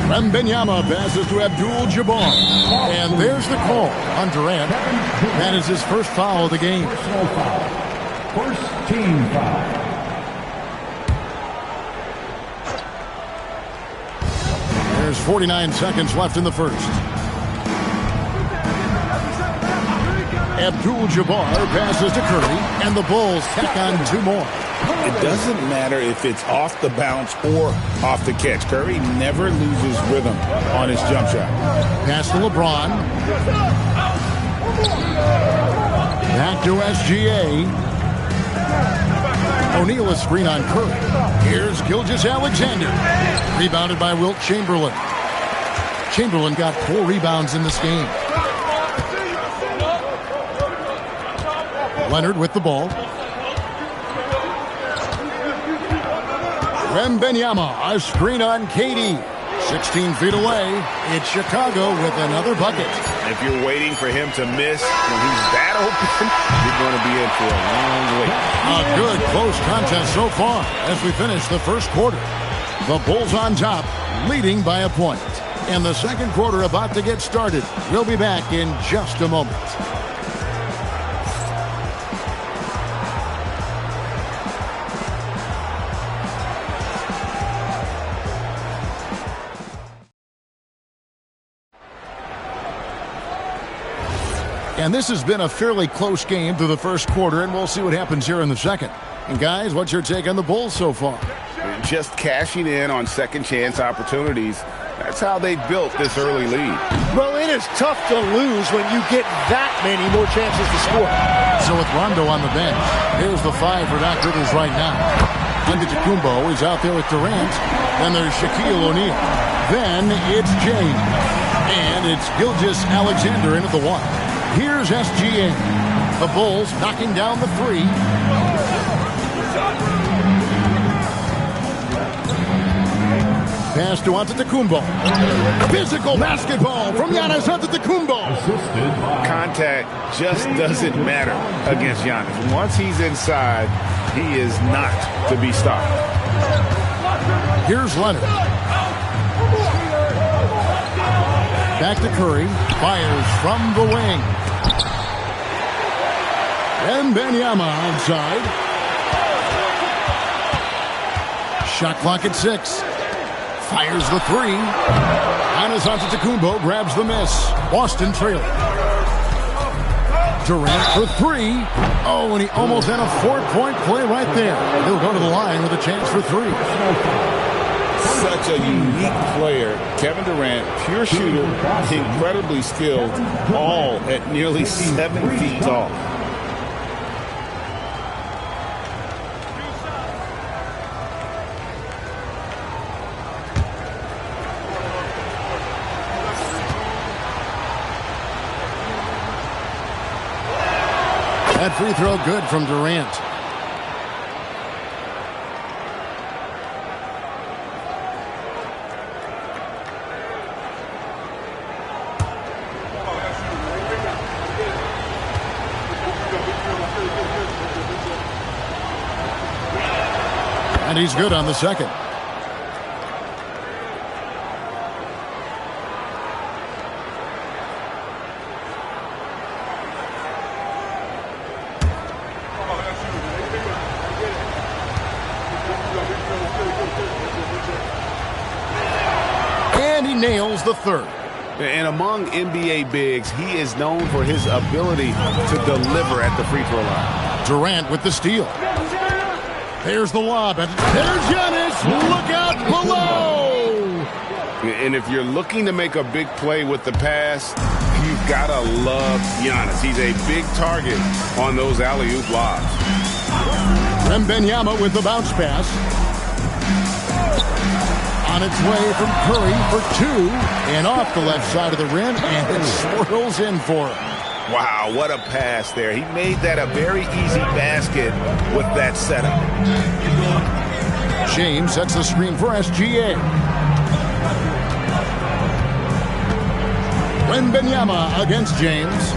[SPEAKER 1] Wembanyama passes to Abdul-Jabbar. And there's the call on Durant. That is his first foul of the game.
[SPEAKER 6] First team foul.
[SPEAKER 1] There's 49 seconds left in the first. Abdul-Jabbar passes to Curry, and the Bulls tack on 2 more.
[SPEAKER 3] It doesn't matter if it's off the bounce or off the catch. Curry never loses rhythm on his jump shot.
[SPEAKER 1] Pass to LeBron. Back to SGA. O'Neal a screen on Curry. Here's Gilgeous-Alexander. Rebounded by Wilt Chamberlain. Chamberlain got 4 rebounds in this game. Leonard with the ball. Wembanyama, a screen on KD. 16 feet away, it's Chicago with another bucket.
[SPEAKER 3] If you're waiting for him to miss when he's that open, you're going to be in for a long wait.
[SPEAKER 1] A good close contest so far as we finish the first quarter. The Bulls on top, leading by a point. And the second quarter about to get started. We'll be back in just a moment. And this has been a fairly close game through the first quarter, and we'll see what happens here in the second. And guys, what's your take on the Bulls so far?
[SPEAKER 3] Just cashing in on second chance opportunities. That's how they built this early lead.
[SPEAKER 13] Well, it is tough to lose when you get that many more chances to score.
[SPEAKER 1] So with Rondo on the bench, here's the 5 for Doc Rivers right now. Antetokounmpo is out there with Durant. Then there's Shaquille O'Neal. Then it's James. And it's Gilgeous-Alexander into the 1. Here's SGA. The Bulls knocking down the 3. Pass to Antetokounmpo. Physical basketball from Giannis Antetokounmpo.
[SPEAKER 3] Contact just doesn't matter against Giannis. Once he's inside, he is not to be stopped.
[SPEAKER 1] Here's Leonard. Back to Curry. Fires from the wing. Wembanyama outside. Shot clock at 6. Fires the 3. Giannis Antetokounmpo grabs the miss. Boston trailing. Durant for 3. Oh, and he almost had a 4-point play right there. He'll go to the line with a chance for 3.
[SPEAKER 3] Such a unique player. Kevin Durant, pure shooter, incredibly skilled, all at nearly 7 feet tall.
[SPEAKER 1] That free throw good from Durant. And he's good on the second. And he nails the third.
[SPEAKER 3] And among NBA bigs, he is known for his ability to deliver at the free throw line.
[SPEAKER 1] Durant with the steal. There's the lob. And there's Giannis. Look out below.
[SPEAKER 3] And if you're looking to make a big play with the pass, you've got to love Giannis. He's a big target on those alley-oop lobs.
[SPEAKER 1] Wembanyama with the bounce pass. On its way from Curry for 2. And off the left side of the rim. And it swirls in for him.
[SPEAKER 3] Wow, what a pass there. He made that a very easy basket with that setup.
[SPEAKER 1] James sets the screen for SGA. Wembanyama against James.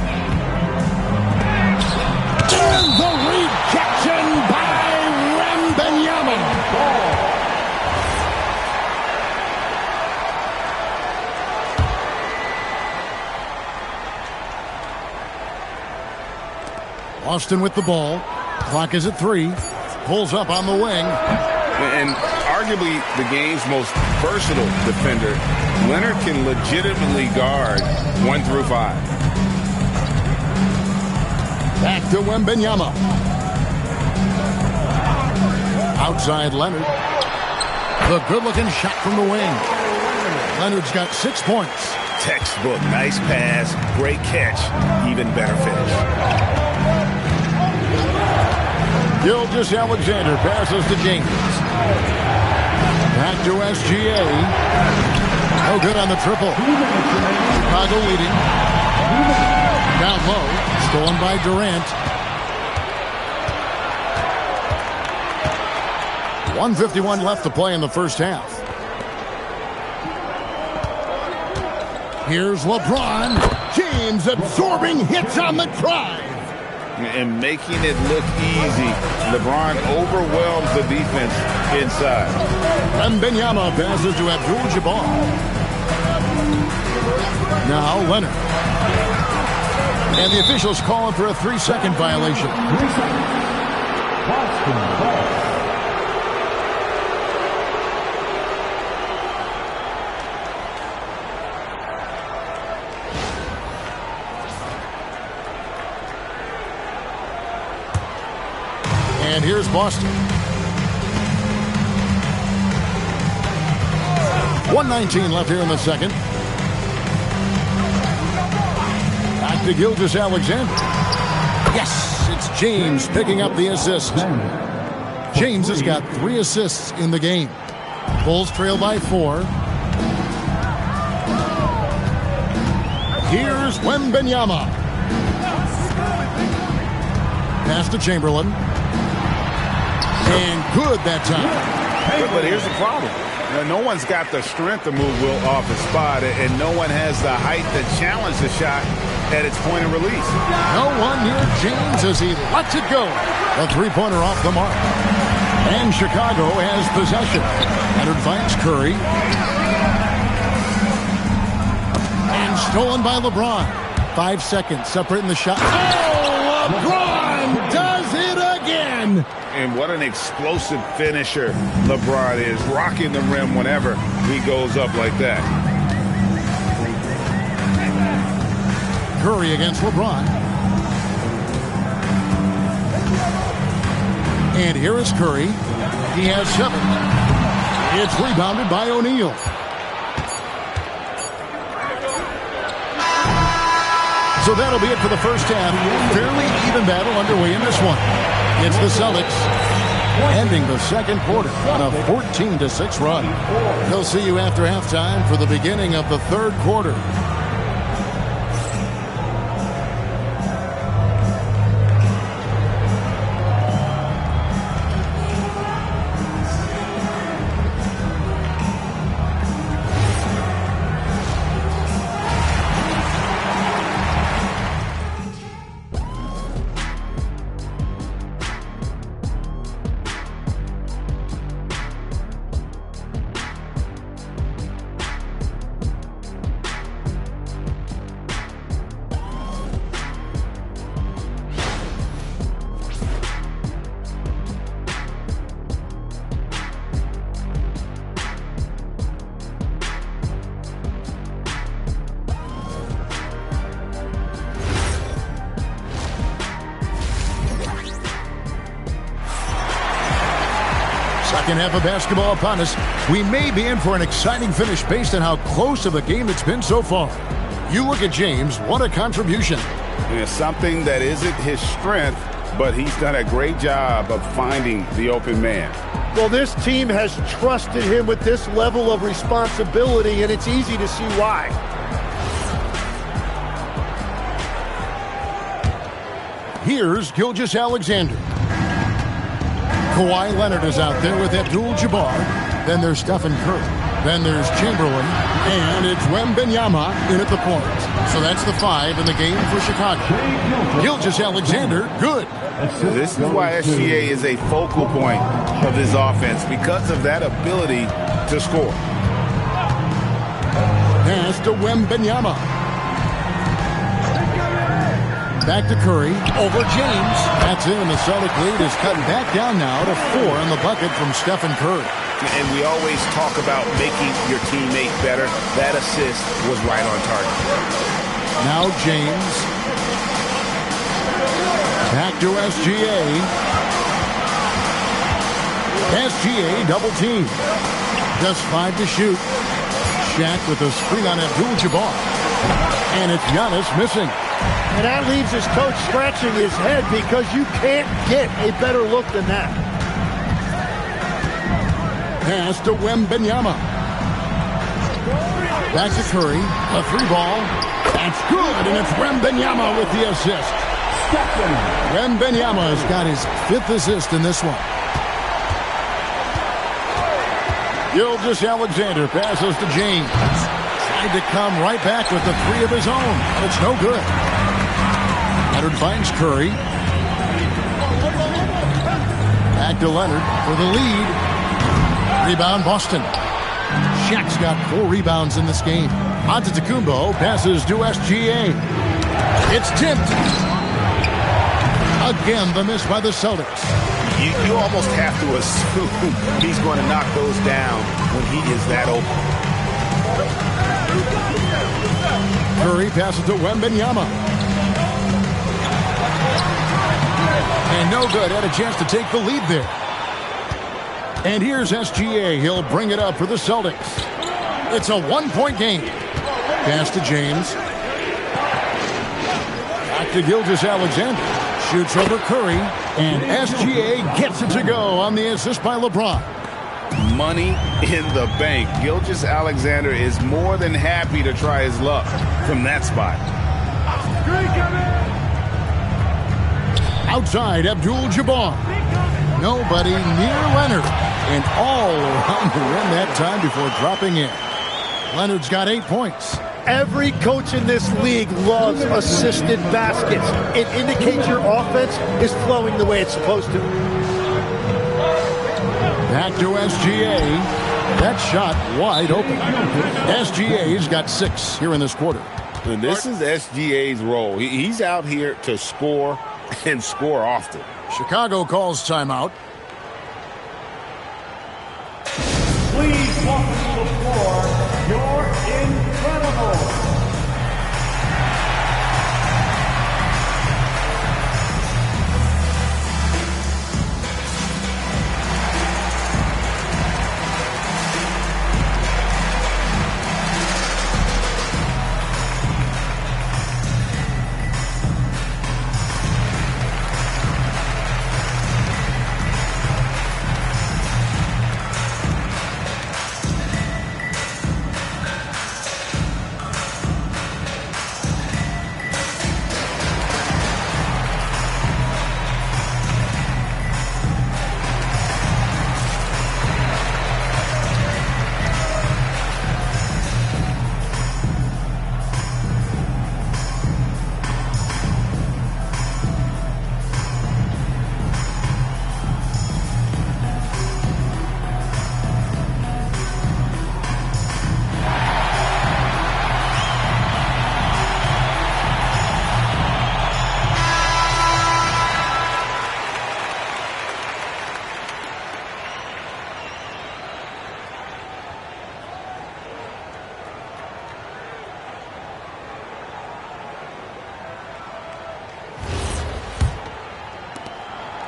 [SPEAKER 1] And the rejection by Wembanyama. Austin with the ball. Clock is at 3. Pulls up on the wing.
[SPEAKER 3] And arguably the game's most versatile defender, Leonard can legitimately guard 1 through 5.
[SPEAKER 1] Back to Wembanyama. Outside Leonard. The good-looking shot from the wing. Leonard's got 6 points.
[SPEAKER 3] Textbook, nice pass, great catch, even better finish.
[SPEAKER 1] Gilgeous-Alexander passes to James. Back to SGA. No good on the triple. Chicago leading. Down low. Stolen by Durant. 1:51 left to play in the first half. Here's LeBron. James absorbing hits on the drive.
[SPEAKER 3] And making it look easy. LeBron overwhelms the defense inside.
[SPEAKER 1] Wembanyama passes to Abdul-Jabbar. Now Leonard. And the officials calling for a 3-second violation. And here's Boston. 1:19 left here in the second. Back to Gilgeous-Alexander. Yes, it's James picking up the assist. James has got 3 assists in the game. Bulls trail by 4. Here's Wembanyama. Pass to Chamberlain. And good that time.
[SPEAKER 3] But here's the problem. No one's got the strength to move Will off his spot, and no one has the height to challenge the shot at its point of release.
[SPEAKER 1] No one near James as he lets it go. A 3-pointer off the mark. And Chicago has possession. Leonard finds Curry. And stolen by LeBron. 5 seconds separating the shot. Oh, LeBron does it again.
[SPEAKER 3] And what an explosive finisher LeBron is, rocking the rim whenever he goes up like that.
[SPEAKER 1] Curry against LeBron. And here is Curry. He has 7. It's rebounded by O'Neal. So that'll be it for the first half. Fairly even battle underway in this one. It's the Celtics ending the second quarter on a 14-6 run. They'll see you after halftime for the beginning of the third quarter. Second half of basketball upon us. We may be in for an exciting finish based on how close of a game it's been so far. You look at James, what a contribution.
[SPEAKER 3] It's something that isn't his strength, but he's done a great job of finding the open man.
[SPEAKER 13] Well, this team has trusted him with this level of responsibility, and it's easy to see why.
[SPEAKER 1] Here's Gilgeous-Alexander. Kawhi Leonard is out there with Abdul-Jabbar. Then there's Stephen Curry. Then there's Chamberlain, and it's Wembanyama in at the point. So that's the 5 in the game for Chicago. Gilgeous-Alexander, good.
[SPEAKER 3] This is why SGA is a focal point of this offense, because of that ability to score.
[SPEAKER 1] Pass to Wembanyama. Back to Curry. Over James. That's it, and the Celtic lead is cutting back down now to 4 in the bucket from Stephen Curry.
[SPEAKER 3] And we always talk about making your teammate better. That assist was right on target.
[SPEAKER 1] Now James. Back to SGA. SGA double team. Just 5 to shoot. Shaq with a screen on Abdul-Jabbar. And it's Giannis missing.
[SPEAKER 13] And that leaves his coach scratching his head because you can't get a better look than that.
[SPEAKER 1] Pass to Wembanyama. Back to Curry. A 3-ball. That's good, and it's Wembanyama with the assist. Wembanyama has got his 5th assist in this one. Gilgeous-Alexander passes to James. Tried to come right back with the 3 of his own, but it's no good. Leonard finds Curry. Back to Leonard for the lead. Rebound Boston. Shaq's got 4 rebounds in this game. Antetokounmpo passes to SGA. It's tipped. Again, the miss by the Celtics.
[SPEAKER 3] You almost have to assume he's going to knock those down when he is that open.
[SPEAKER 1] Curry passes to Wembanyama. And no good. Had a chance to take the lead there. And here's SGA. He'll bring it up for the Celtics. It's a 1-point game. Pass to James. Back to Gilgeous-Alexander. Shoots over Curry. And SGA gets it to go on the assist by LeBron.
[SPEAKER 3] Money in the bank. Gilgeous-Alexander is more than happy to try his luck from that spot.
[SPEAKER 1] Outside, Abdul-Jabbar. Nobody near Leonard. And all around the rim that time before dropping in. Leonard's got 8 points.
[SPEAKER 13] Every coach in this league loves assisted baskets. It indicates your offense is flowing the way it's supposed to.
[SPEAKER 1] Back to SGA. That shot wide open. SGA's got 6 here in this quarter.
[SPEAKER 3] And this is SGA's role. He's out here to score and score often.
[SPEAKER 1] Chicago calls timeout.
[SPEAKER 6] Please welcome to the floor your incredible.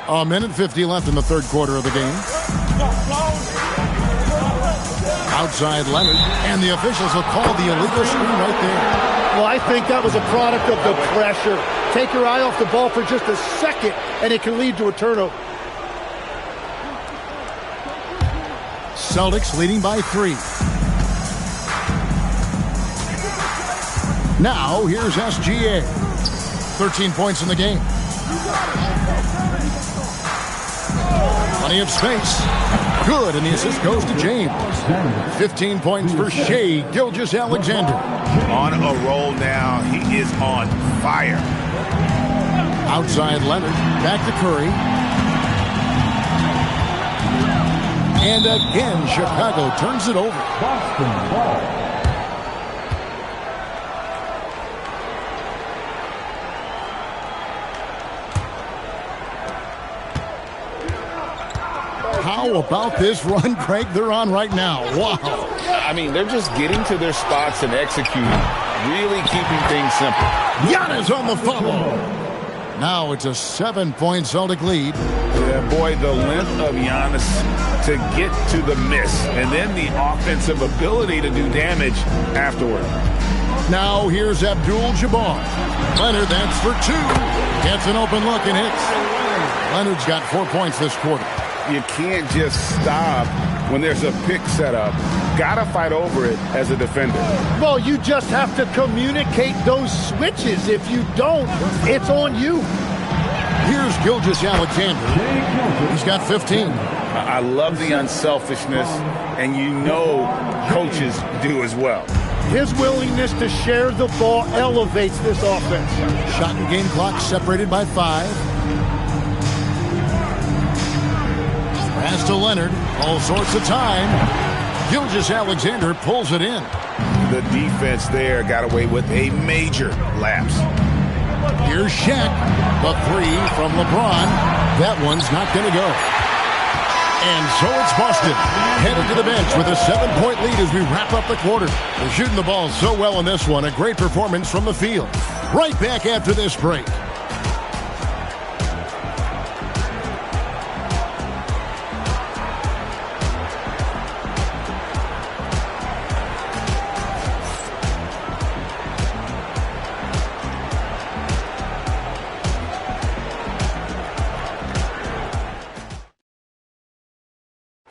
[SPEAKER 1] A minute 50 left in the third quarter of the game. Outside Leonard, and the officials will call the illegal screen right there.
[SPEAKER 13] Well, I think that was a product of the pressure. Take your eye off the ball for just a second, and it can lead to a turnover.
[SPEAKER 1] Celtics leading by 3. Now, here's SGA. 13 points in the game. Plenty of space. Good, and the assist goes to James. 15 points for Shea Gilgeous-Alexander.
[SPEAKER 3] On a roll now. He is on fire.
[SPEAKER 1] Outside Leonard. Back to Curry. And again, Chicago turns it over.
[SPEAKER 6] Boston ball.
[SPEAKER 1] How about this run, Craig, they're on right now? Wow.
[SPEAKER 3] I mean, they're just getting to their spots and executing, really keeping things simple.
[SPEAKER 1] Giannis on the follow. Now it's a 7-point Celtic lead.
[SPEAKER 3] Yeah, boy, the length of Giannis to get to the miss, and then the offensive ability to do damage afterward.
[SPEAKER 1] Now here's Abdul-Jabbar. Leonard, that's for 2. Gets an open look and hits. Leonard's got 4 points this quarter.
[SPEAKER 3] You can't just stop when there's a pick set up. Gotta fight over it as a defender.
[SPEAKER 13] Well, you just have to communicate those switches. If you don't, it's on you.
[SPEAKER 1] Here's Gilgeous-Alexander. He's got 15.
[SPEAKER 3] I love the unselfishness, and you know coaches do as well.
[SPEAKER 13] His willingness to share the ball elevates this offense.
[SPEAKER 1] Shot and game clock separated by 5. Pass to Leonard. All sorts of time. Gilgeous-Alexander pulls it in.
[SPEAKER 3] The defense there got away with a major lapse.
[SPEAKER 1] Here's Shaq. The 3 from LeBron. That one's not going to go. And so it's Boston. Headed to the bench with a 7-point lead as we wrap up the quarter. They're shooting the ball so well in this one. A great performance from the field. Right back after this break.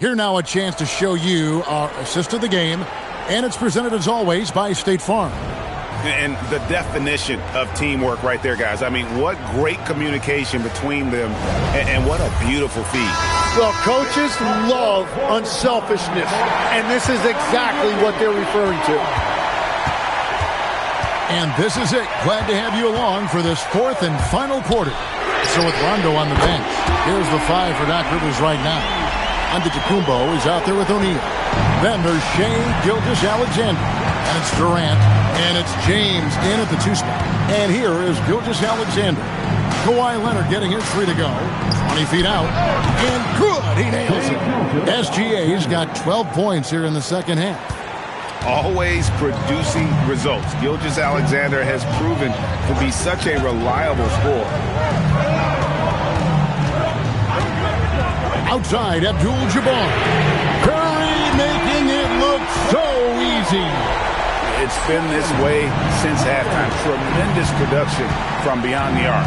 [SPEAKER 1] Here now a chance to show you our assist of the game, and it's presented as always by State Farm.
[SPEAKER 3] And the definition of teamwork right there, guys. I mean, what great communication between them, and what a beautiful feed.
[SPEAKER 13] Well, coaches love unselfishness, and this is exactly what they're referring to.
[SPEAKER 1] And this is it. Glad to have you along for this 4th and final quarter. So with Rondo on the bench, here's the 5 for Doc Rivers right now. Antetokounmpo is out there with O'Neal. Then there's Shea Gilgeous-Alexander. And it's Durant. And it's James in at the 2 spot. And here is Gilgeous-Alexander. Kawhi Leonard getting his 3 to go. 20 feet out. And good. He nails it. SGA's got 12 points here in the second half.
[SPEAKER 3] Always producing results. Gilgeous-Alexander has proven to be such a reliable scorer.
[SPEAKER 1] Outside, Abdul-Jabbar. Curry making it look so easy.
[SPEAKER 3] It's been this way since halftime. Tremendous production from beyond the arc.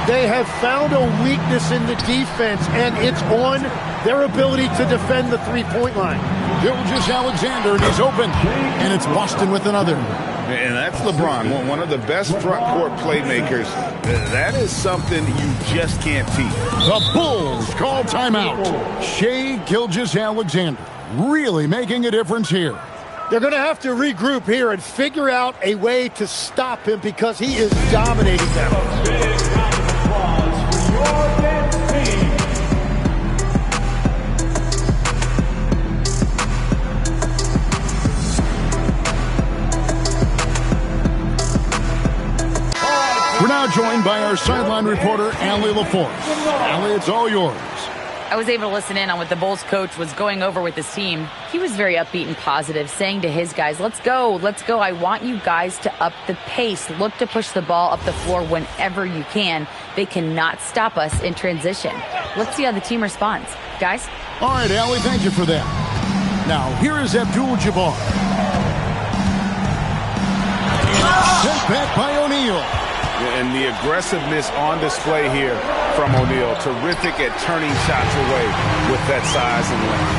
[SPEAKER 13] They have found a weakness in the defense, and it's on their ability to defend the three-point line.
[SPEAKER 1] Gilgeous-Alexander, and he's open. And it's Boston with another.
[SPEAKER 3] And that's LeBron, one of the best front-court playmakers. That is something you just can't teach.
[SPEAKER 1] The Bulls call timeout. Shea Gilgeous-Alexander really making a difference here.
[SPEAKER 13] They're going to have to regroup here and figure out a way to stop him because he is dominating them.
[SPEAKER 1] We're now joined by our sideline reporter, Allie LaForce. Allie, it's all yours.
[SPEAKER 5] I was able to listen in on what the Bulls coach was going over with his team. He was very upbeat and positive, saying to his guys, let's go. I want you guys to up the pace. Look to push the ball up the floor whenever you can. They cannot stop us in transition. Let's see how the team responds. Guys?
[SPEAKER 1] All right, Allie, thank you for that. Now, here is Abdul-Jabbar. Sent back by O'Neal.
[SPEAKER 3] And the aggressiveness on display here from O'Neal. Terrific at turning shots away with that size and length.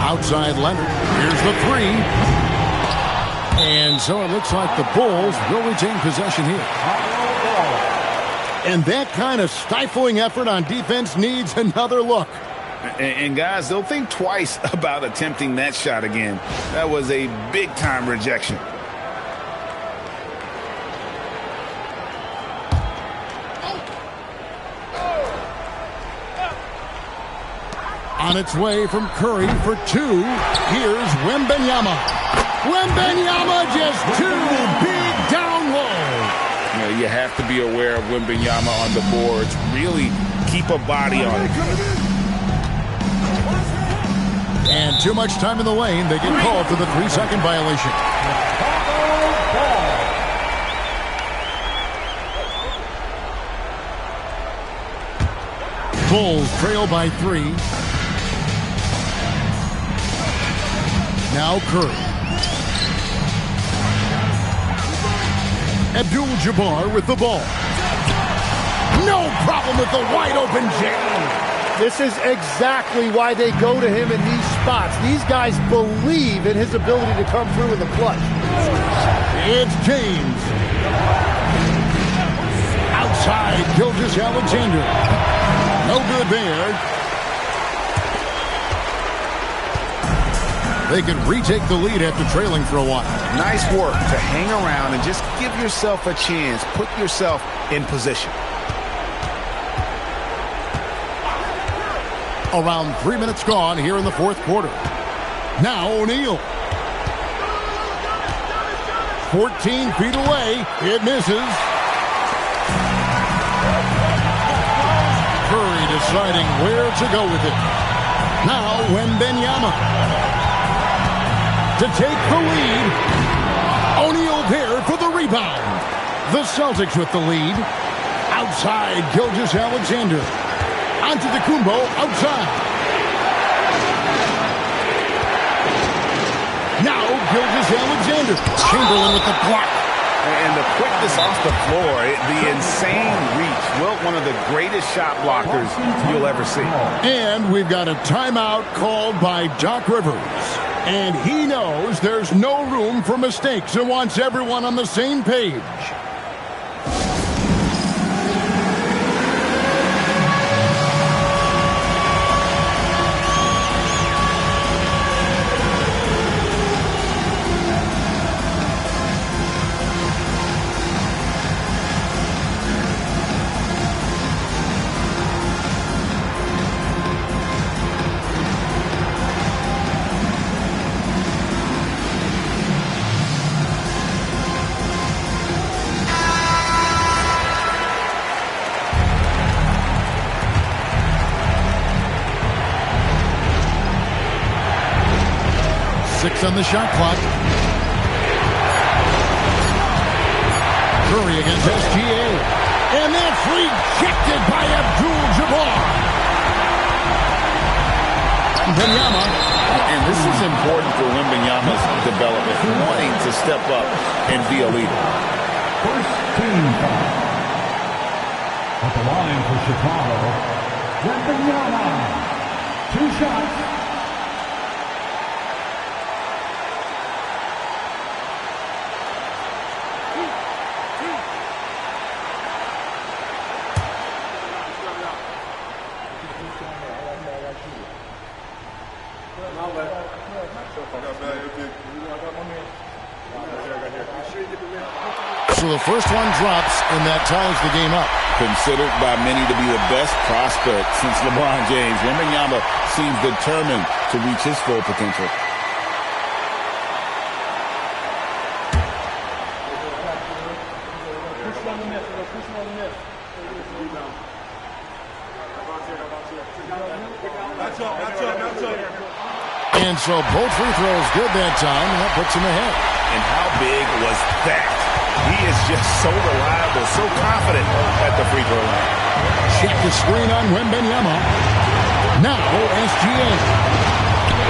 [SPEAKER 1] Outside Leonard. Here's the 3. And so it looks like the Bulls will retain possession here. And that kind of stifling effort on defense needs another look.
[SPEAKER 3] And guys, they'll think twice about attempting that shot again. That was a big-time rejection.
[SPEAKER 1] On its way from Curry for two. Here's Wembanyama. Wembanyama just too big down low.
[SPEAKER 3] You have to be aware of Wembanyama on the boards. Really keep a body on it.
[SPEAKER 1] And too much time in the lane. They get called for the 3-second violation. Bulls trail by 3. Now Curry. Abdul-Jabbar with the ball. No problem with the wide-open jam.
[SPEAKER 13] This is exactly why they go to him in these spots. These guys believe in his ability to come through in the clutch.
[SPEAKER 1] It's James. Outside, Gilgeous-Alexander. No good there. They can retake the lead after trailing for a while.
[SPEAKER 3] Nice work to hang around and just give yourself a chance. Put yourself in position.
[SPEAKER 1] Around 3 minutes gone here in the fourth quarter. Now O'Neal. 14 feet away. It misses. Curry deciding where to go with it. Now Wembanyama to take the lead. O'Neal there for the rebound. The Celtics with the lead. Outside, Gilgeous-Alexander. Onto the Kumbo, outside. Now Gilgeous-Alexander. Chamberlain with the block.
[SPEAKER 3] And the quickness off the floor, the insane reach. Well, one of the greatest shot blockers you'll ever see.
[SPEAKER 1] And we've got a timeout called by Doc Rivers. And he knows there's no room for mistakes and wants everyone on the same page. On the shot clock. Curry against SGA. And that's rejected by Abdul-Jabbar. Wembanyama.
[SPEAKER 3] And this is important for Wembanyama's development, wanting to step up and be a leader.
[SPEAKER 6] First team foul. At the line for Chicago, Wembanyama. 2 shots.
[SPEAKER 1] So the first one drops, and that ties the game up.
[SPEAKER 3] Considered by many to be the best prospect since LeBron James, Wembanyama seems determined to reach his full potential.
[SPEAKER 1] And so both free throws good that time, and that puts him ahead.
[SPEAKER 3] And how big was that? He is just so reliable, so confident at the free throw line.
[SPEAKER 1] Check the screen on Wembanyama. Now SGA.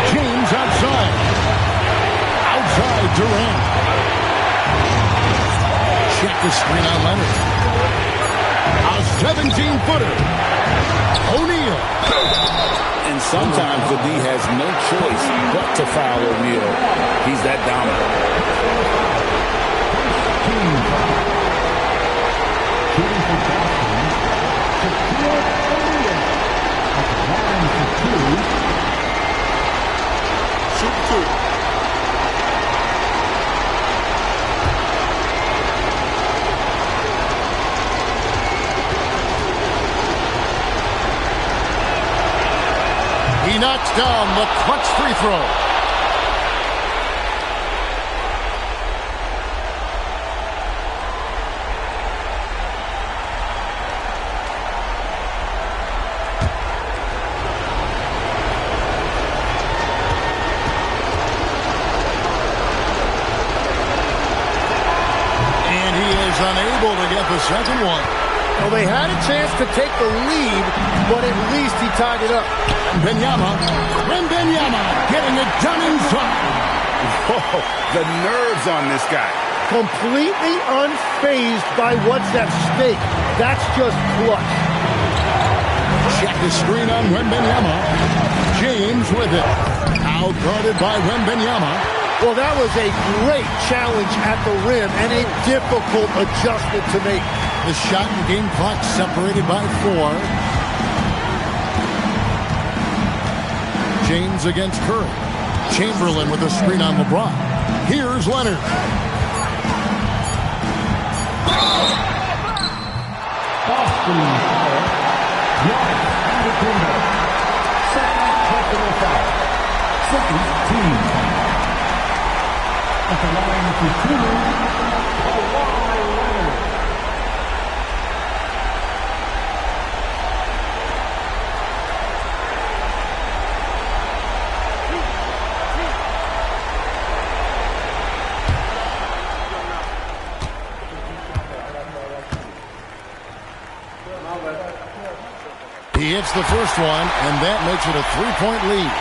[SPEAKER 1] James outside. Outside Durant. Check the screen on Leonard. A 17-footer. O'Neal.
[SPEAKER 3] And sometimes the D has no choice but to foul O'Neal. He's that dominant.
[SPEAKER 13] to.
[SPEAKER 1] He knocks down the clutch free throw. And he is unable to get the second one.
[SPEAKER 13] Well, they had a chance to take the lead, but at least he tied it up.
[SPEAKER 1] Wembanyama getting it done inside.
[SPEAKER 3] Whoa, the nerves on this guy.
[SPEAKER 13] Completely unfazed by what's at stake. That's just clutch.
[SPEAKER 1] Check the screen on Wembanyama. James with it. Out guarded by Wembanyama.
[SPEAKER 13] Well, that was a great challenge at the rim and a difficult adjustment to make.
[SPEAKER 1] The shot and game clock separated by 4. James against Curry. Chamberlain with a screen on LeBron. Here's Leonard.
[SPEAKER 6] Boston foul. Giannis Antetokounmpo. Second personal foul. Second team. At the line to 2. Kawhi Leonard.
[SPEAKER 1] He hits the first one, and that makes it a 3-point lead.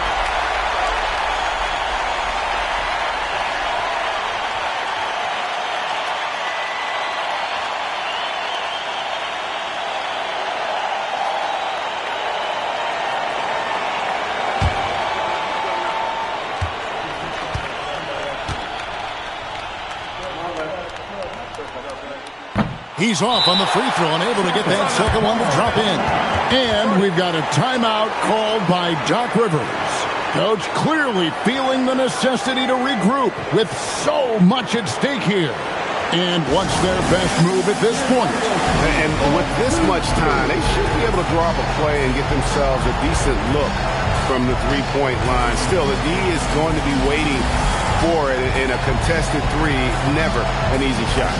[SPEAKER 1] He's off on the free throw and able to get that second one to drop in. And we've got a timeout called by Doc Rivers. Coach clearly feeling the necessity to regroup with so much at stake here. And what's their best move at this point?
[SPEAKER 4] And with this much time, they should be able to draw up a play and get themselves a decent look from the three-point line. Still, the D is going to be waiting for it in a contested three. Never an easy shot.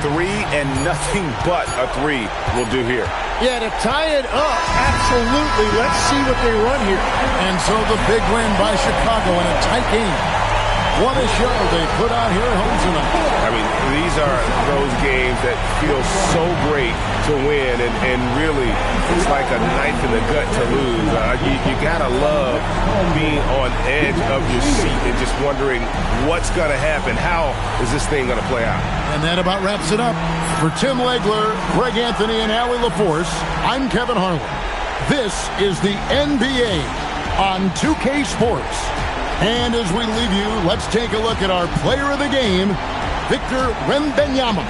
[SPEAKER 4] Three and nothing but a three will do here.
[SPEAKER 13] Yeah, to tie it up, absolutely. Let's see what they run here.
[SPEAKER 1] And so the big win by Chicago in a tight game. What a show they put out here at home tonight.
[SPEAKER 4] I mean, these are those games that feel so great to win, and really, it's like a knife in the gut to lose. You gotta love being on edge of your seat and just wondering what's gonna happen. How is this thing gonna play out?
[SPEAKER 1] And that about wraps it up. For Tim Legler, Greg Anthony, and Allie LaForce, I'm Kevin Harlan. This is the NBA on 2K Sports. And as we leave you, let's take a look at our player of the game, Victor Wembanyama.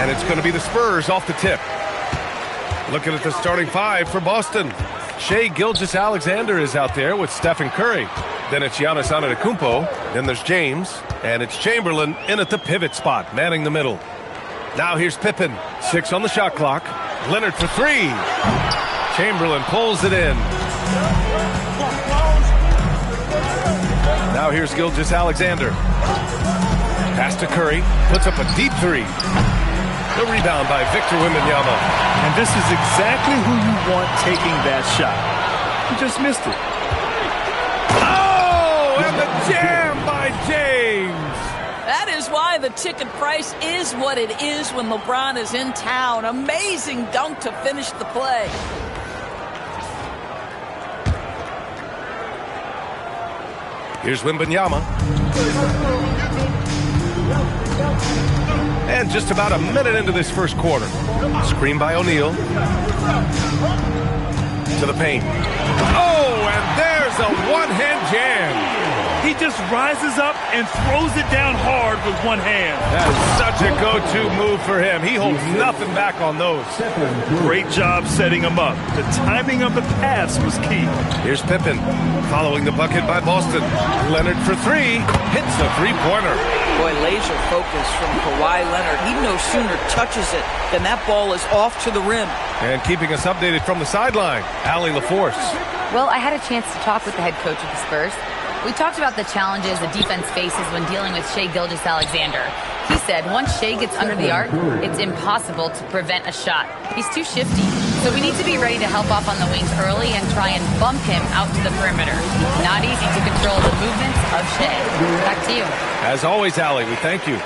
[SPEAKER 4] And it's going to be the Spurs off the tip. Looking at the starting five for Boston. Shai Gilgeous-Alexander is out there with Stephen Curry. Then it's Giannis Antetokounmpo. Then there's James. And it's Chamberlain in at the pivot spot, manning the middle. Now here's Pippen. 6 on the shot clock. Leonard for 3. Chamberlain pulls it in. Now here's Gilgeous-Alexander. Pass to Curry. Puts up a deep 3. The rebound by Victor Wembanyama.
[SPEAKER 11] And this is exactly who you want taking that shot. He just missed it.
[SPEAKER 4] Oh, and the jam by James.
[SPEAKER 2] That is why the ticket price is what it is when LeBron is in town. Amazing dunk to finish the play.
[SPEAKER 4] Here's Wembanyama. And just about a minute into this first quarter. Screen by O'Neal. To the paint. Oh, and there's a one-hand jam.
[SPEAKER 11] He just rises up and throws it down hard with one hand.
[SPEAKER 4] That is such a go-to move for him. He holds nothing back on those.
[SPEAKER 11] Great job setting him up. The timing of the pass was key.
[SPEAKER 4] Here's Pippen following the bucket by Boston. Leonard for 3. Hits a three-pointer.
[SPEAKER 2] Boy, laser focus from Kawhi Leonard. He no sooner touches it than that ball is off to the rim.
[SPEAKER 4] And keeping us updated from the sideline, Allie LaForce.
[SPEAKER 5] Well, I had a chance to talk with the head coach of the Spurs. We talked about the challenges the defense faces when dealing with Shai Gilgeous-Alexander. He said once Shai gets under the arc, it's impossible to prevent a shot. He's too shifty. So we need to be ready to help off on the wings early and try and bump him out to the perimeter. Not easy to control the movements of Shai. Back to you.
[SPEAKER 4] As always, Allie, we thank you.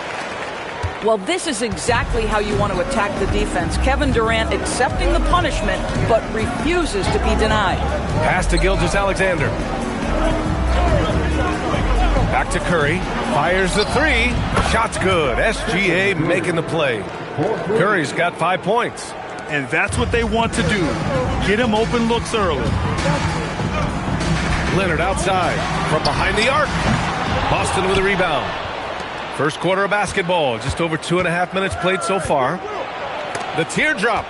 [SPEAKER 2] Well, this is exactly how you want to attack the defense. Kevin Durant accepting the punishment, but refuses to be denied.
[SPEAKER 4] Pass to Gilgeous-Alexander. Back to Curry. Fires the 3. Shot's good. SGA making the play. Curry's got 5 points.
[SPEAKER 11] And that's what they want to do. Get him open looks early.
[SPEAKER 4] Leonard outside. From behind the arc. Boston with a rebound. First quarter of basketball. Just over 2.5 minutes played so far. The teardrop.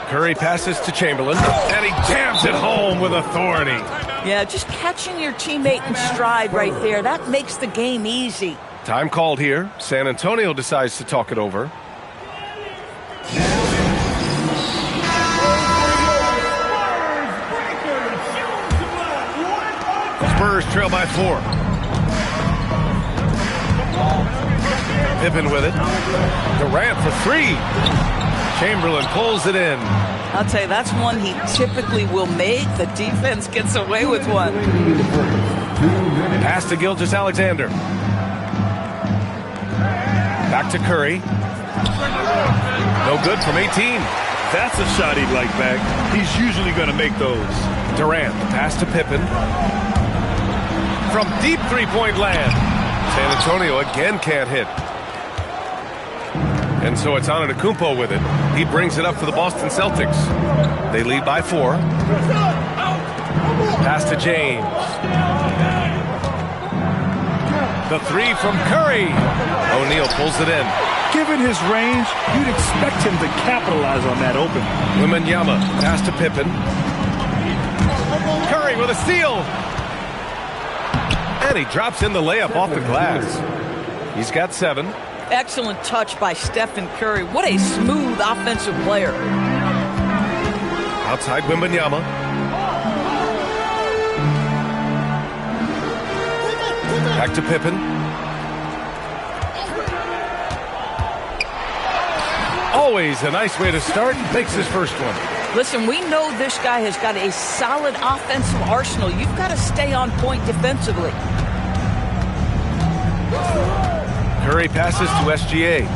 [SPEAKER 4] Curry passes to Chamberlain. And he jams it home with authority.
[SPEAKER 2] Yeah, just catching your teammate in stride right there. That makes the game easy.
[SPEAKER 4] Time called here. San Antonio decides to talk it over. Spurs trail by 4. Pippen with it. Durant for 3. Chamberlain pulls it in.
[SPEAKER 2] I'll tell you, that's one he typically will make. The defense gets away with one.
[SPEAKER 4] Pass to Gilgeous-Alexander. Back to Curry. No good from 18.
[SPEAKER 11] That's a shot he'd like back. He's usually going to make those.
[SPEAKER 4] Durant, pass to Pippen. From deep three-point land. San Antonio again can't hit. And so it's Antetokounmpo with it. He brings it up for the Boston Celtics. They lead by 4. Pass to James. The 3 from Curry. O'Neal pulls it in.
[SPEAKER 11] Given his range, you'd expect him to capitalize on that open.
[SPEAKER 4] Wembanyama, pass to Pippen. Curry with a steal. And he drops in the layup off the glass. He's got 7.
[SPEAKER 2] Excellent touch by Stephen Curry. What a smooth offensive player.
[SPEAKER 4] Outside Wembanyama. Back to Pippen. Always a nice way to start. Makes his first one.
[SPEAKER 2] Listen, we know this guy has got a solid offensive arsenal. You've got to stay on point defensively.
[SPEAKER 4] Curry passes to SGA.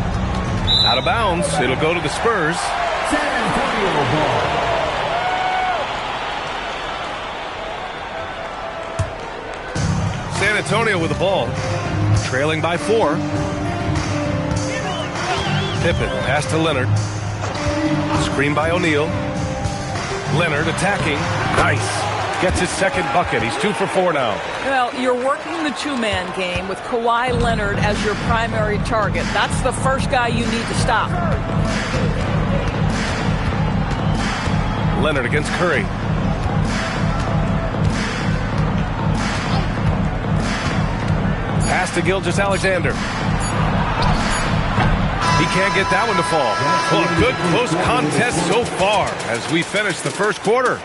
[SPEAKER 4] Out of bounds. It'll go to the Spurs.
[SPEAKER 6] San Antonio ball.
[SPEAKER 4] San Antonio with the ball. Trailing by 4. Pippen pass to Leonard. Screen by O'Neal. Leonard attacking. Nice. gets his second bucket. He's 2 for 4 now.
[SPEAKER 2] Well, you're working the two-man game with Kawhi Leonard as your primary target. That's the first guy you need to stop.
[SPEAKER 4] Leonard against Curry. Pass to Gilgeous-Alexander. He can't get that one to fall. Well, a good close contest so far as we finish the first quarter.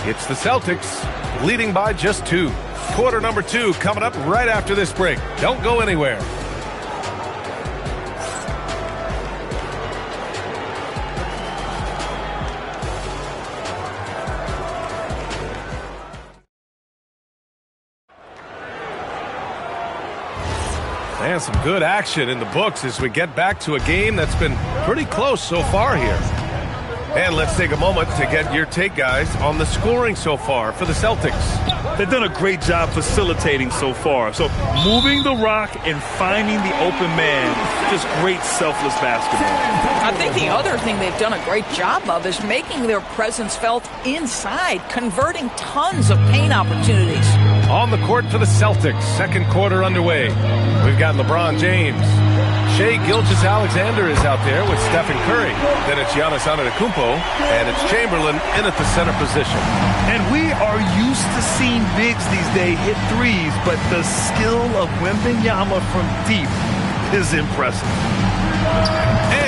[SPEAKER 4] It's the Celtics leading by just 2. Quarter number 2 coming up right after this break. Don't go anywhere. And some good action in the books as we get back to a game that's been pretty close so far here. And let's take a moment to get your take, guys, on the scoring so far for the Celtics.
[SPEAKER 11] They've done a great job facilitating so far. So moving the rock and finding the open man, just great selfless basketball.
[SPEAKER 2] I think the other thing they've done a great job of is making their presence felt inside, converting tons of paint opportunities.
[SPEAKER 4] On the court for the Celtics, second quarter underway. We've got LeBron James. Shai Gilgeous-Alexander is out there with Stephen Curry. Then it's Giannis Antetokounmpo, and it's Chamberlain in at the center position.
[SPEAKER 11] And we are used to seeing bigs these days hit threes, but the skill of Wembanyama from deep is impressive.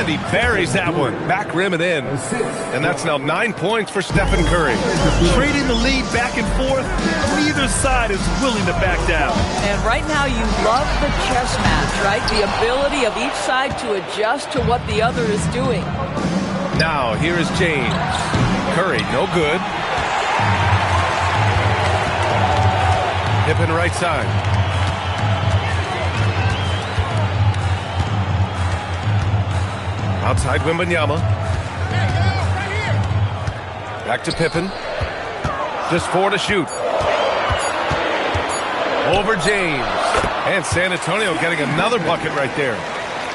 [SPEAKER 4] And he buries that one. Back rim and in. And that's now 9 points for Stephen Curry.
[SPEAKER 11] Trading the lead back and forth, neither side is willing to back down.
[SPEAKER 2] And right now you love the chess match, right? The ability of each side to adjust to what the other is doing.
[SPEAKER 4] Now, here is James. Curry, no good. Pippen right side. Outside Wembanyama. Back to Pippen. Just 4 to shoot. Over James. And San Antonio getting another bucket right there.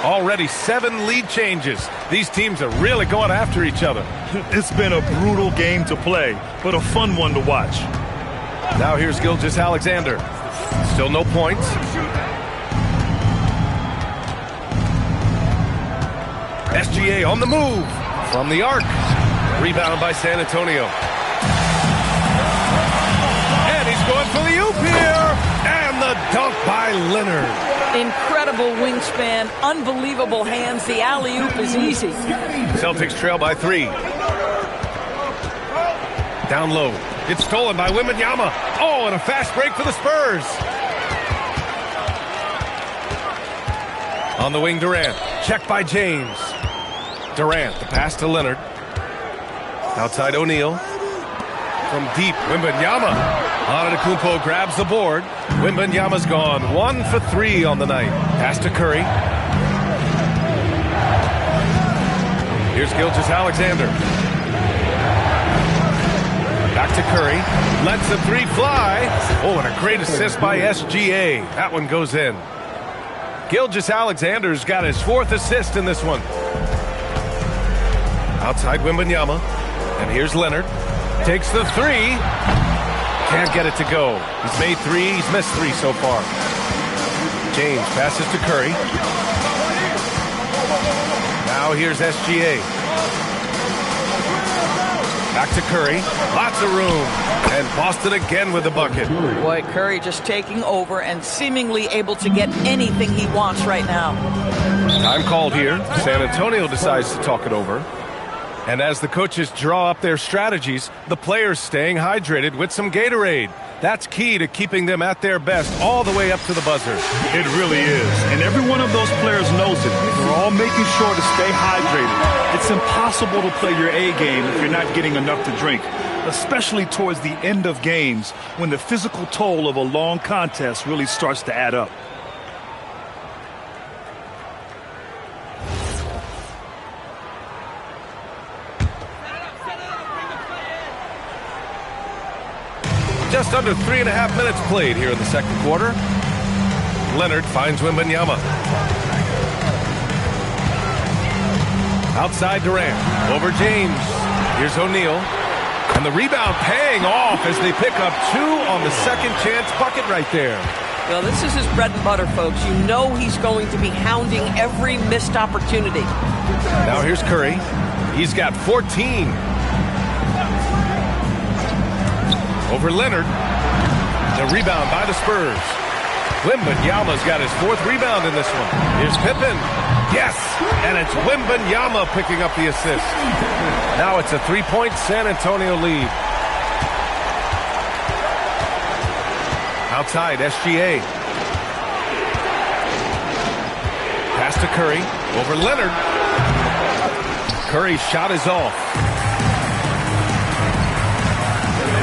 [SPEAKER 4] Already 7 lead changes. These teams are really going after each other.
[SPEAKER 11] It's been a brutal game to play, but a fun one to watch.
[SPEAKER 4] Now here's Gilgeous-Alexander. Still no points. SGA on the move from the arc. Rebound by San Antonio. And he's going for the oop here. And the dunk by Leonard.
[SPEAKER 2] Incredible wingspan, unbelievable hands. The alley-oop is easy.
[SPEAKER 4] Celtics trail by 3. Down low. It's stolen by Wembanyama. Oh, and a fast break for the Spurs. On the wing, Durant. Checked by James. Durant, the pass to Leonard. Outside O'Neal. From deep, Wembanyama. Antetokounmpo grabs the board. Wembanyama's gone 1 for 3 on the night. Pass to Curry. Here's Gilgeous-Alexander. Back to Curry. Lets the 3 fly. Oh, and a great assist by SGA. That one goes in. Gilgeous-Alexander's got his 4th assist in this one. Outside Wembanyama. And here's Leonard. Takes the 3. Can't get it to go. He's made 3. He's missed 3 so far. James passes to Curry. Now here's SGA. Back to Curry. Lots of room. And Boston again with the bucket.
[SPEAKER 2] Boy, Curry just taking over and seemingly able to get anything he wants right now.
[SPEAKER 4] Time called here. San Antonio decides to talk it over. And as the coaches draw up their strategies, the players staying hydrated with some Gatorade. That's key to keeping them at their best all the way up to the buzzer.
[SPEAKER 11] It really is. And every one of those players knows it. They're all making sure to stay hydrated. It's impossible to play your A game if you're not getting enough to drink, especially towards the end of games when the physical toll of a long contest really starts to add up.
[SPEAKER 4] Just under 3.5 minutes played here in the second quarter. Leonard finds Wembanyama. Outside Durant. Over James. Here's O'Neal. And the rebound paying off as they pick up 2 on the second chance bucket right there.
[SPEAKER 2] Well, this is his bread and butter, folks. You know he's going to be hounding every missed opportunity.
[SPEAKER 4] Now here's Curry. He's got 14. Over Leonard. The rebound by the Spurs. Wembanyama's got his 4th rebound in this one. Here's Pippen. Yes! And it's Wembanyama picking up the assist. Now it's a 3-point San Antonio lead. Outside, SGA. Pass to Curry. Over Leonard. Curry's shot is off.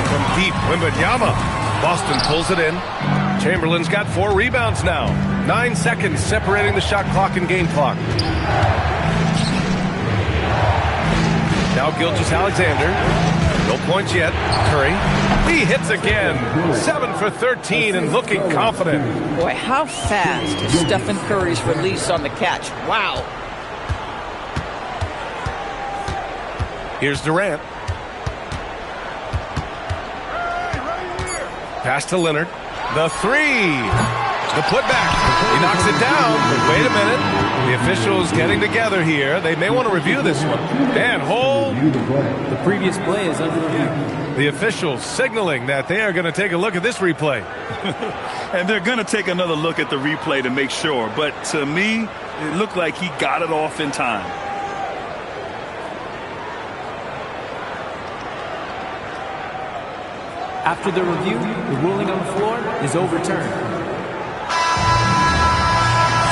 [SPEAKER 4] From deep, Wembanyama. Boston pulls it in. Chamberlain's got 4 rebounds now. 9 seconds separating the shot clock and game clock. Now Gilgeous-Alexander. No points yet. Curry. He hits again. 7 for 13 and looking confident.
[SPEAKER 2] Boy, how fast is Stephen Curry's release on the catch. Wow.
[SPEAKER 4] Here's Durant. Pass to Leonard. The 3. The putback. He knocks it down. Wait a minute. The officials getting together here. They may want to review this one. And hold.
[SPEAKER 14] The previous play is under review.
[SPEAKER 4] The officials signaling that they are going to take a look at this replay.
[SPEAKER 11] And they're going to take another look at the replay to make sure. But to me, it looked like he got it off in time.
[SPEAKER 14] After the review, the ruling on the floor is overturned.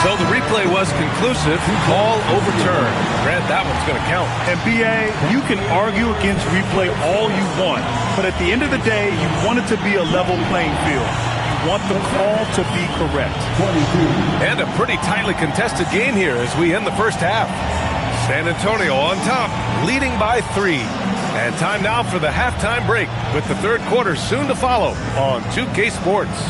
[SPEAKER 4] So the replay was conclusive. Call overturned. Grant, that one's going to count.
[SPEAKER 11] And BA, you can argue against replay all you want, but at the end of the day, you want it to be a level playing field. You want the call to be correct.
[SPEAKER 4] And a pretty tightly contested game here as we end the first half. San Antonio on top, leading by 3. And time now for the halftime break with the third quarter soon to follow on 2K Sports.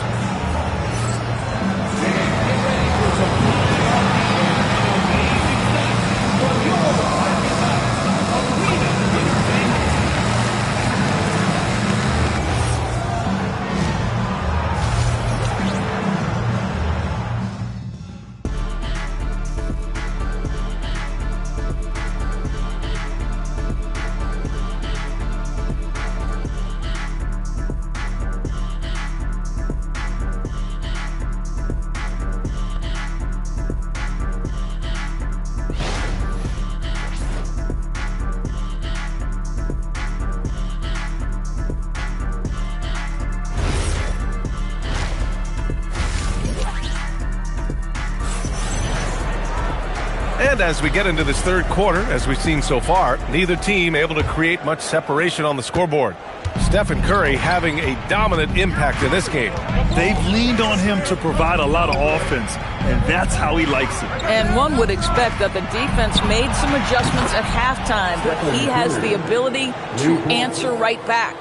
[SPEAKER 4] And as we get into this third quarter, as we've seen so far, neither team able to create much separation on the scoreboard. Stephen Curry having a dominant impact in this game.
[SPEAKER 11] They've leaned on him to provide a lot of offense, and that's how he likes it.
[SPEAKER 2] And one would expect that the defense made some adjustments at halftime, but he has the ability to answer right back.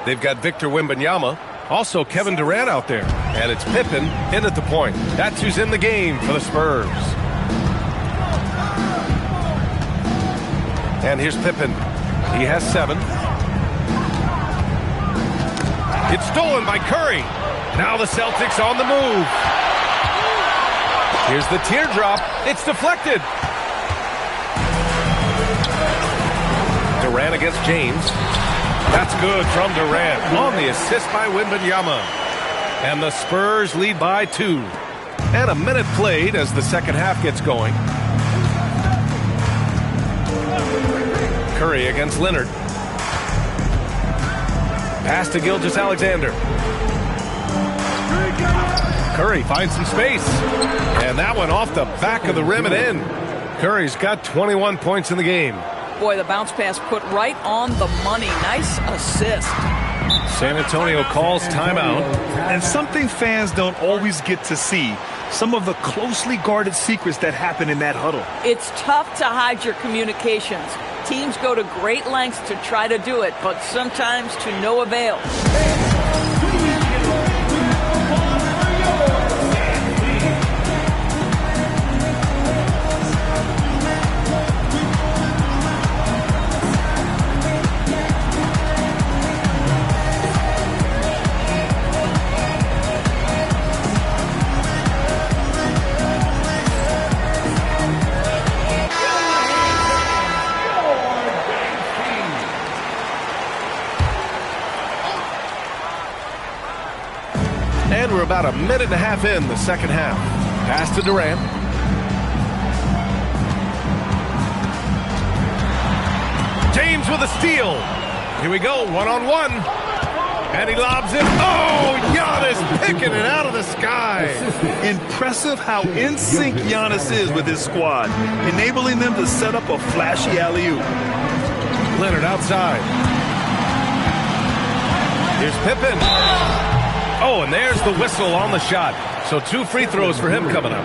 [SPEAKER 4] They've got Victor Wembanyama, also Kevin Durant out there, and it's Pippen in at the point. That's who's in the game for the Spurs. And here's Pippen. He has 7. It's stolen by Curry. Now the Celtics on the move. Here's the teardrop. It's deflected. Durant against James. That's good from Durant on the assist by Wembanyama. And the Spurs lead by 2. And a minute played as the second half gets going. Curry against Leonard. Pass to Gilgeous-Alexander. Curry finds some space. And that one off the back of the rim and in. Curry's got 21 points in the game.
[SPEAKER 2] Boy, the bounce pass put right on the money. Nice assist.
[SPEAKER 4] San Antonio calls timeout.
[SPEAKER 11] And something fans don't always get to see. Some of the closely guarded secrets that happen in that huddle.
[SPEAKER 2] It's tough to hide your communications. Teams go to great lengths to try to do it, but sometimes to no avail.
[SPEAKER 4] And we're about a minute and a half in the second half. Pass to Durant. James with a steal. Here we go, one-on-one. And he lobs it. Oh, Giannis picking it out of the sky.
[SPEAKER 11] Impressive how in sync Giannis is with his squad, enabling them to set up a flashy alley-oop.
[SPEAKER 4] Leonard outside. Here's Pippen. Oh, and there's the whistle on the shot. So 2 free throws for him coming up.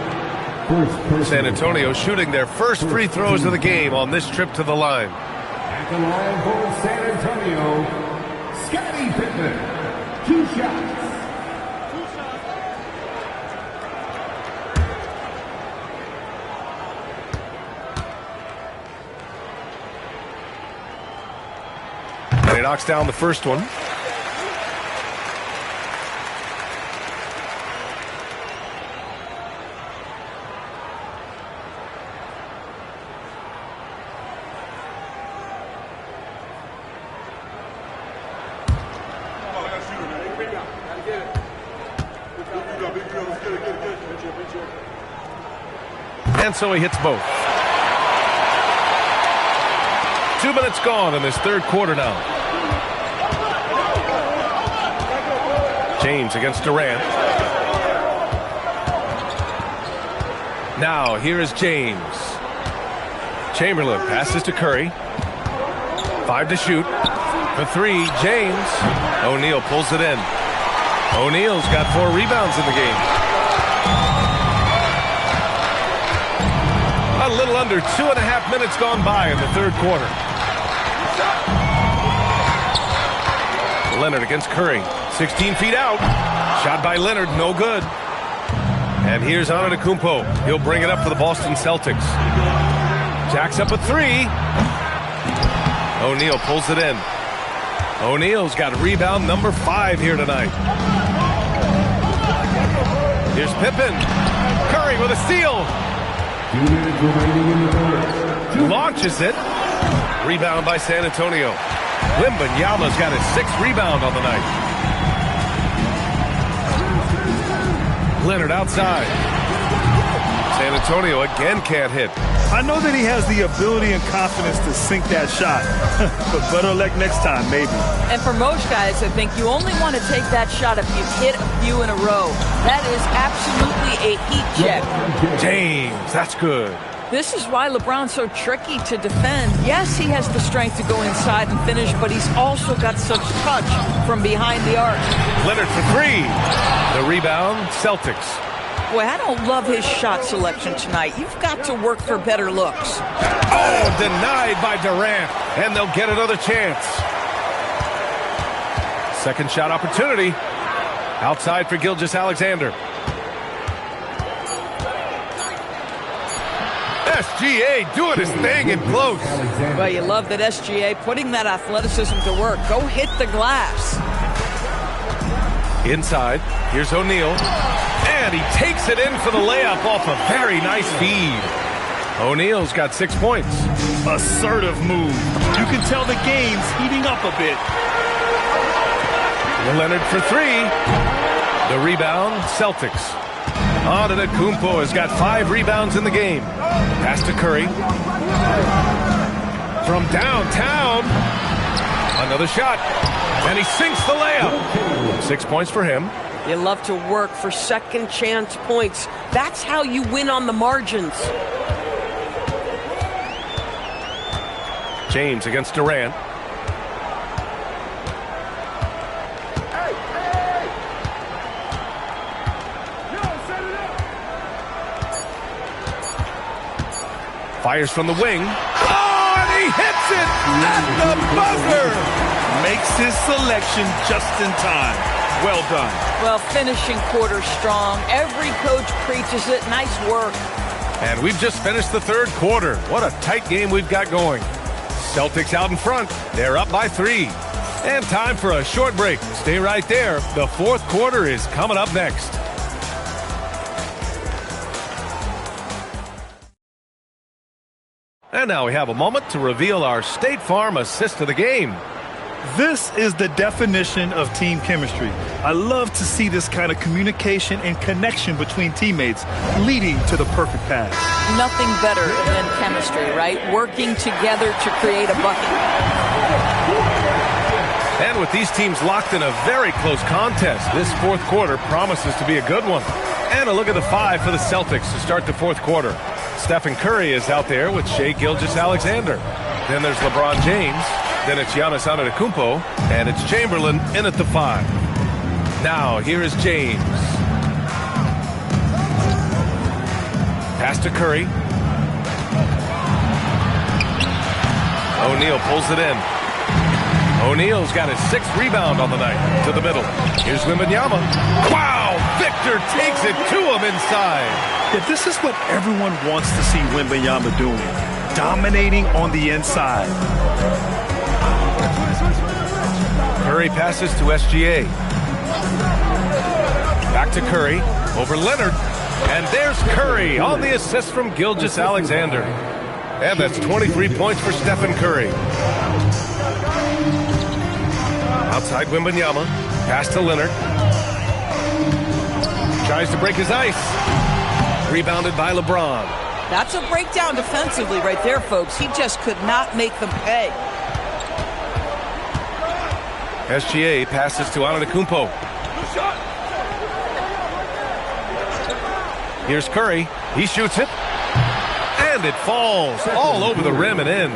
[SPEAKER 4] San Antonio shooting their first free throws of the game on this trip to the line.
[SPEAKER 6] At the line for San Antonio, Scottie Pippen. 2 shots.
[SPEAKER 4] And he knocks down the first one. And so he hits both. 2 minutes gone in this third quarter now. James against Durant. Now here is James. Chamberlain passes to Curry. 5 to shoot. For 3, James. O'Neal pulls it in. O'Neal's got 4 rebounds in the game. A little under 2.5 minutes gone by in the third quarter. Leonard against Curry. 16 feet out. Shot by Leonard, no good. And here's Antetokounmpo. He'll bring it up for the Boston Celtics. Jacks up a 3. O'Neal pulls it in. O'Neal's got rebound number 5 here tonight. Here's Pippen. Curry with a steal.
[SPEAKER 6] 2 minutes remaining in the third.
[SPEAKER 4] Launches it. Rebound by San Antonio. Wembanyama's got his 6th rebound on the night. Leonard outside. San Antonio again can't hit.
[SPEAKER 11] I know that he has the ability and confidence to sink that shot, but better luck next time, maybe.
[SPEAKER 2] And for most guys, I think you only want to take that shot if you've hit a few in a row. That is absolutely a heat check.
[SPEAKER 4] James, that's good.
[SPEAKER 2] This is why LeBron's so tricky to defend. Yes, he has the strength to go inside and finish, but he's also got such touch from behind the arc.
[SPEAKER 4] Leonard for 3. The rebound, Celtics.
[SPEAKER 2] Boy, I don't love his shot selection tonight. You've got to work for better looks.
[SPEAKER 4] Oh, denied by Durant, and they'll get another chance. Second shot opportunity. Outside for Gilgeous-Alexander. SGA doing his thing in close.
[SPEAKER 2] Well, you love that SGA putting that athleticism to work. Go hit the glass.
[SPEAKER 4] Inside, here's O'Neal. And he takes it in for the layup off a very nice feed. O'Neal's got 6 points.
[SPEAKER 11] Assertive move. You can tell the game's heating up a bit.
[SPEAKER 4] Leonard for 3. The rebound, Celtics. Antetokounmpo has got 5 rebounds in the game. Pass to Curry. From downtown. Another shot. And he sinks the layup. 6 points for him.
[SPEAKER 15] You love to work for second chance points. That's how you win on the margins.
[SPEAKER 4] James against Durant. Fires from the wing. Oh, and he hits it at the buzzer.
[SPEAKER 11] Makes his selection just in time. Well done.
[SPEAKER 2] Well, finishing quarter strong. Every coach preaches it. Nice work.
[SPEAKER 4] And we've just finished the third quarter. What a tight game we've got going. Celtics out in front. They're up by 3. And time for a short break. Stay right there. The fourth quarter is coming up next. And now we have a moment to reveal our State Farm assist of the game.
[SPEAKER 11] This is the definition of team chemistry. I love to see this kind of communication and connection between teammates leading to the perfect pass.
[SPEAKER 2] Nothing better than chemistry, right? Working together to create a bucket.
[SPEAKER 4] And with these teams locked in a very close contest, this fourth quarter promises to be a good one. And a look at the 5 for the Celtics to start the fourth quarter. Stephen Curry is out there with Shai Gilgeous-Alexander. Then there's LeBron James. Then it's Giannis Antetokounmpo. And it's Chamberlain in at the 5. Now, here is James. Pass to Curry. O'Neal pulls it in. O'Neal's got his 6th rebound on the night. To the middle. Here's Wembanyama. Wow! Victor takes it to him inside.
[SPEAKER 11] Yeah, this is what everyone wants to see Wembanyama doing. Dominating on the inside.
[SPEAKER 4] Curry passes to SGA. Back to Curry. Over Leonard. And there's Curry on the assist from Gilgeous-Alexander. And that's 23 points for Stephen Curry. Outside Wembanyama. Pass to Leonard. Tries to break his ice. Rebounded by LeBron.
[SPEAKER 2] That's a breakdown defensively right there, folks. He just could not make them pay.
[SPEAKER 4] SGA passes to Antetokounmpo. Here's Curry. He shoots it. And it falls all over the rim and in.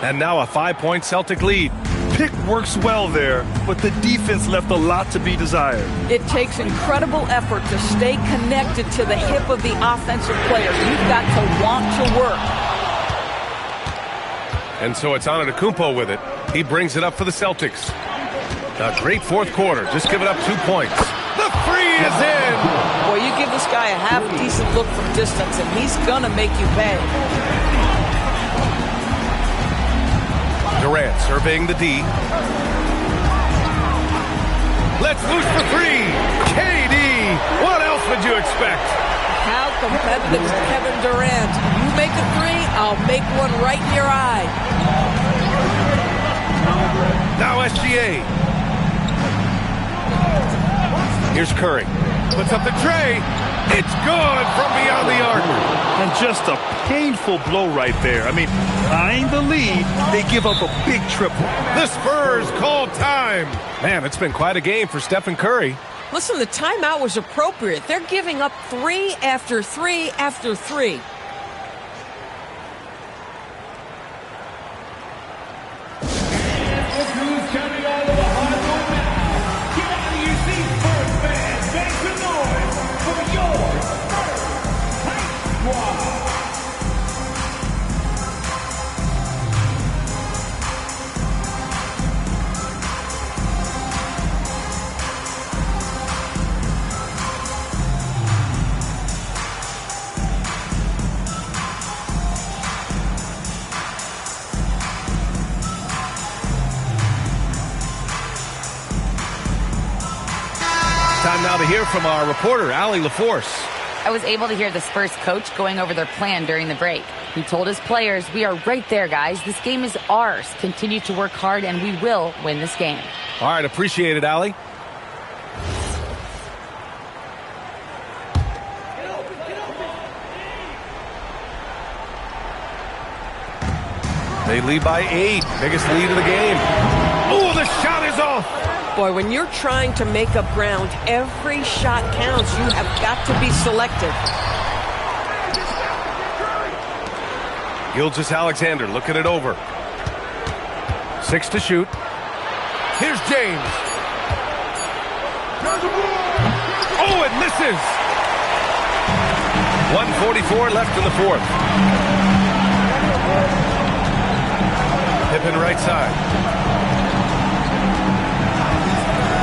[SPEAKER 4] And now a 5-point Celtic lead.
[SPEAKER 11] Pick works well there, but the defense left a lot to be desired.
[SPEAKER 2] It takes incredible effort to stay connected to the hip of the offensive player. You've got to want to work.
[SPEAKER 4] And so it's Antetokounmpo with it. He brings it up for the Celtics. A great fourth quarter. Just give it up 2 points. The 3 is in.
[SPEAKER 2] Boy, you give this guy a half-decent look from distance, and he's going to make you pay.
[SPEAKER 4] Durant surveying the D. Let's loose for 3. KD. What else would you expect?
[SPEAKER 2] How competitive is Kevin Durant? You make a 3, I'll make one right in your eye.
[SPEAKER 4] Now SGA. Here's Curry. Puts up the tray. It's good from beyond the arc.
[SPEAKER 11] And just a painful blow right there. I mean, tying the lead, they give up a big triple.
[SPEAKER 4] The Spurs call time. Man, it's been quite a game for Stephen Curry.
[SPEAKER 2] Listen, the timeout was appropriate. They're giving up 3 after 3 after 3.
[SPEAKER 4] Time now to hear from our reporter, Allie LaForce.
[SPEAKER 5] I was able to hear the Spurs coach going over their plan during the break. He told his players, "We are right there, guys. This game is ours. Continue to work hard, and we will win this game."
[SPEAKER 4] All right, appreciate it, Allie. They lead by 8. Biggest lead of the game. Oh, the shot is off.
[SPEAKER 15] Boy, when you're trying to make up ground, every shot counts. You have got to be selective.
[SPEAKER 4] Gilgeous-Alexander looking it over. 6 to shoot. Here's James. Oh, it misses. 1:44 left in the fourth. Pippen right side.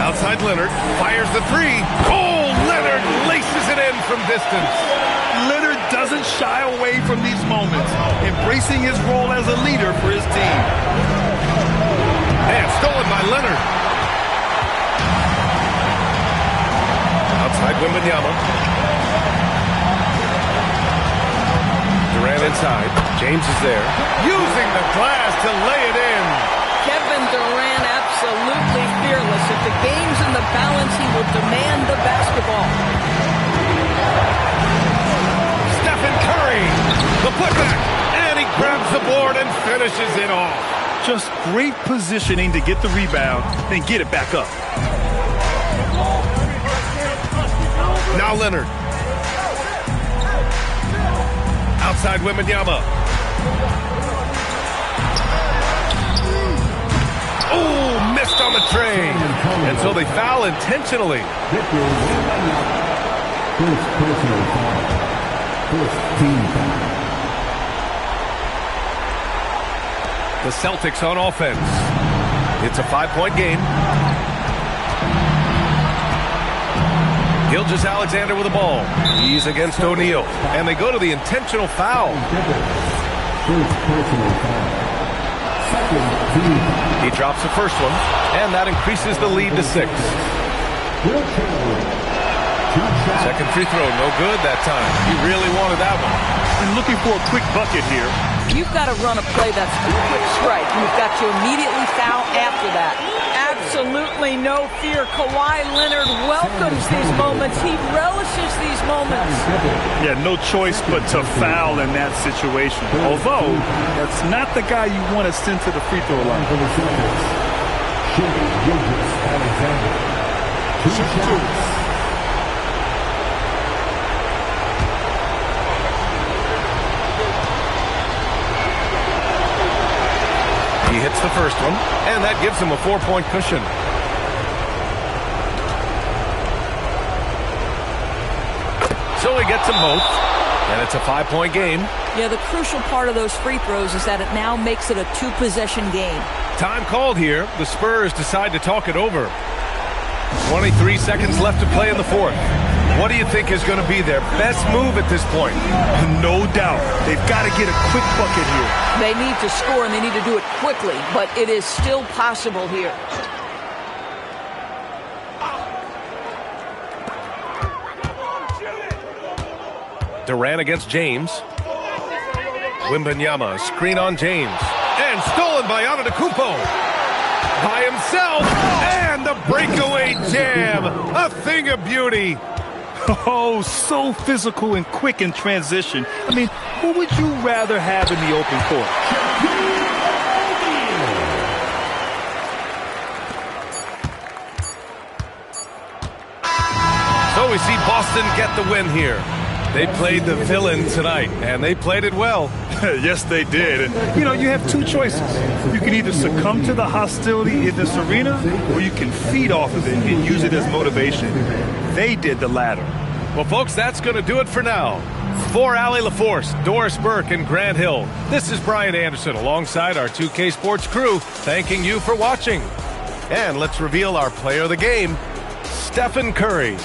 [SPEAKER 4] Outside Leonard, fires the 3. Oh, Leonard laces it in from distance.
[SPEAKER 11] Leonard doesn't shy away from these moments, embracing his role as a leader for his team.
[SPEAKER 4] And stolen by Leonard. Outside Wembanyama. Durant inside. James is there. Using the glass to lay it in.
[SPEAKER 2] Kevin Durant If the game's in the balance, he will demand the basketball.
[SPEAKER 4] Stephen Curry, the putback, and he grabs the board and finishes it off.
[SPEAKER 11] Just great positioning to get the rebound, then get it back up.
[SPEAKER 4] Now Leonard. Outside Wembanyama. Oh, missed on the train. And so they foul intentionally.
[SPEAKER 6] First personal foul. First team foul.
[SPEAKER 4] The Celtics on offense. It's a 5-point game. Gilgeous-Alexander with the ball. He's against O'Neal. And they go to the intentional foul.
[SPEAKER 6] First personal foul. Second team foul.
[SPEAKER 4] He drops the first one, and that increases the lead to 6. Second free throw, no good that time. He really wanted that one.
[SPEAKER 11] And looking for a quick bucket here.
[SPEAKER 2] You've got to run a play that's a quick strike. You've got to immediately foul after that. Absolutely no fear. Kawhi Leonard welcomes these moments. He relishes these moments.
[SPEAKER 11] Yeah, no choice but to foul in that situation. Although, that's not the guy you want to send to the free throw line.
[SPEAKER 6] For the Celtics, Gilgeous-Alexander. 2 shots.
[SPEAKER 4] He hits the first one, and that gives him a 4-point cushion. So he gets them both, and it's a 5-point game.
[SPEAKER 2] Yeah, the crucial part of those free throws is that it now makes it a 2-possession game.
[SPEAKER 4] Time called here. The Spurs decide to talk it over. 23 seconds left to play in the fourth. What do you think is going to be their best move at this point?
[SPEAKER 11] No doubt. They've got to get a quick bucket here.
[SPEAKER 2] They need to score, and they need to do it quickly, but it is still possible here.
[SPEAKER 4] Durant against James. Wembanyama, screen on James. And stolen by Antetokounmpo. By himself. And the breakaway jam. A thing of beauty.
[SPEAKER 11] Oh, so physical and quick in transition. I mean, who would you rather have in the open court?
[SPEAKER 4] So we see Boston get the win here. They played the villain tonight, and they played it well.
[SPEAKER 11] Yes, they did. And, you know, you have two choices. You can either succumb to the hostility in this arena, or you can feed off of it and use it as motivation. They did the latter.
[SPEAKER 4] Well, folks, that's going to do it for now. For Allie LaForce, Doris Burke, and Grant Hill, this is Brian Anderson alongside our 2K Sports crew, thanking you for watching. And let's reveal our player of the game, Stephen Curry.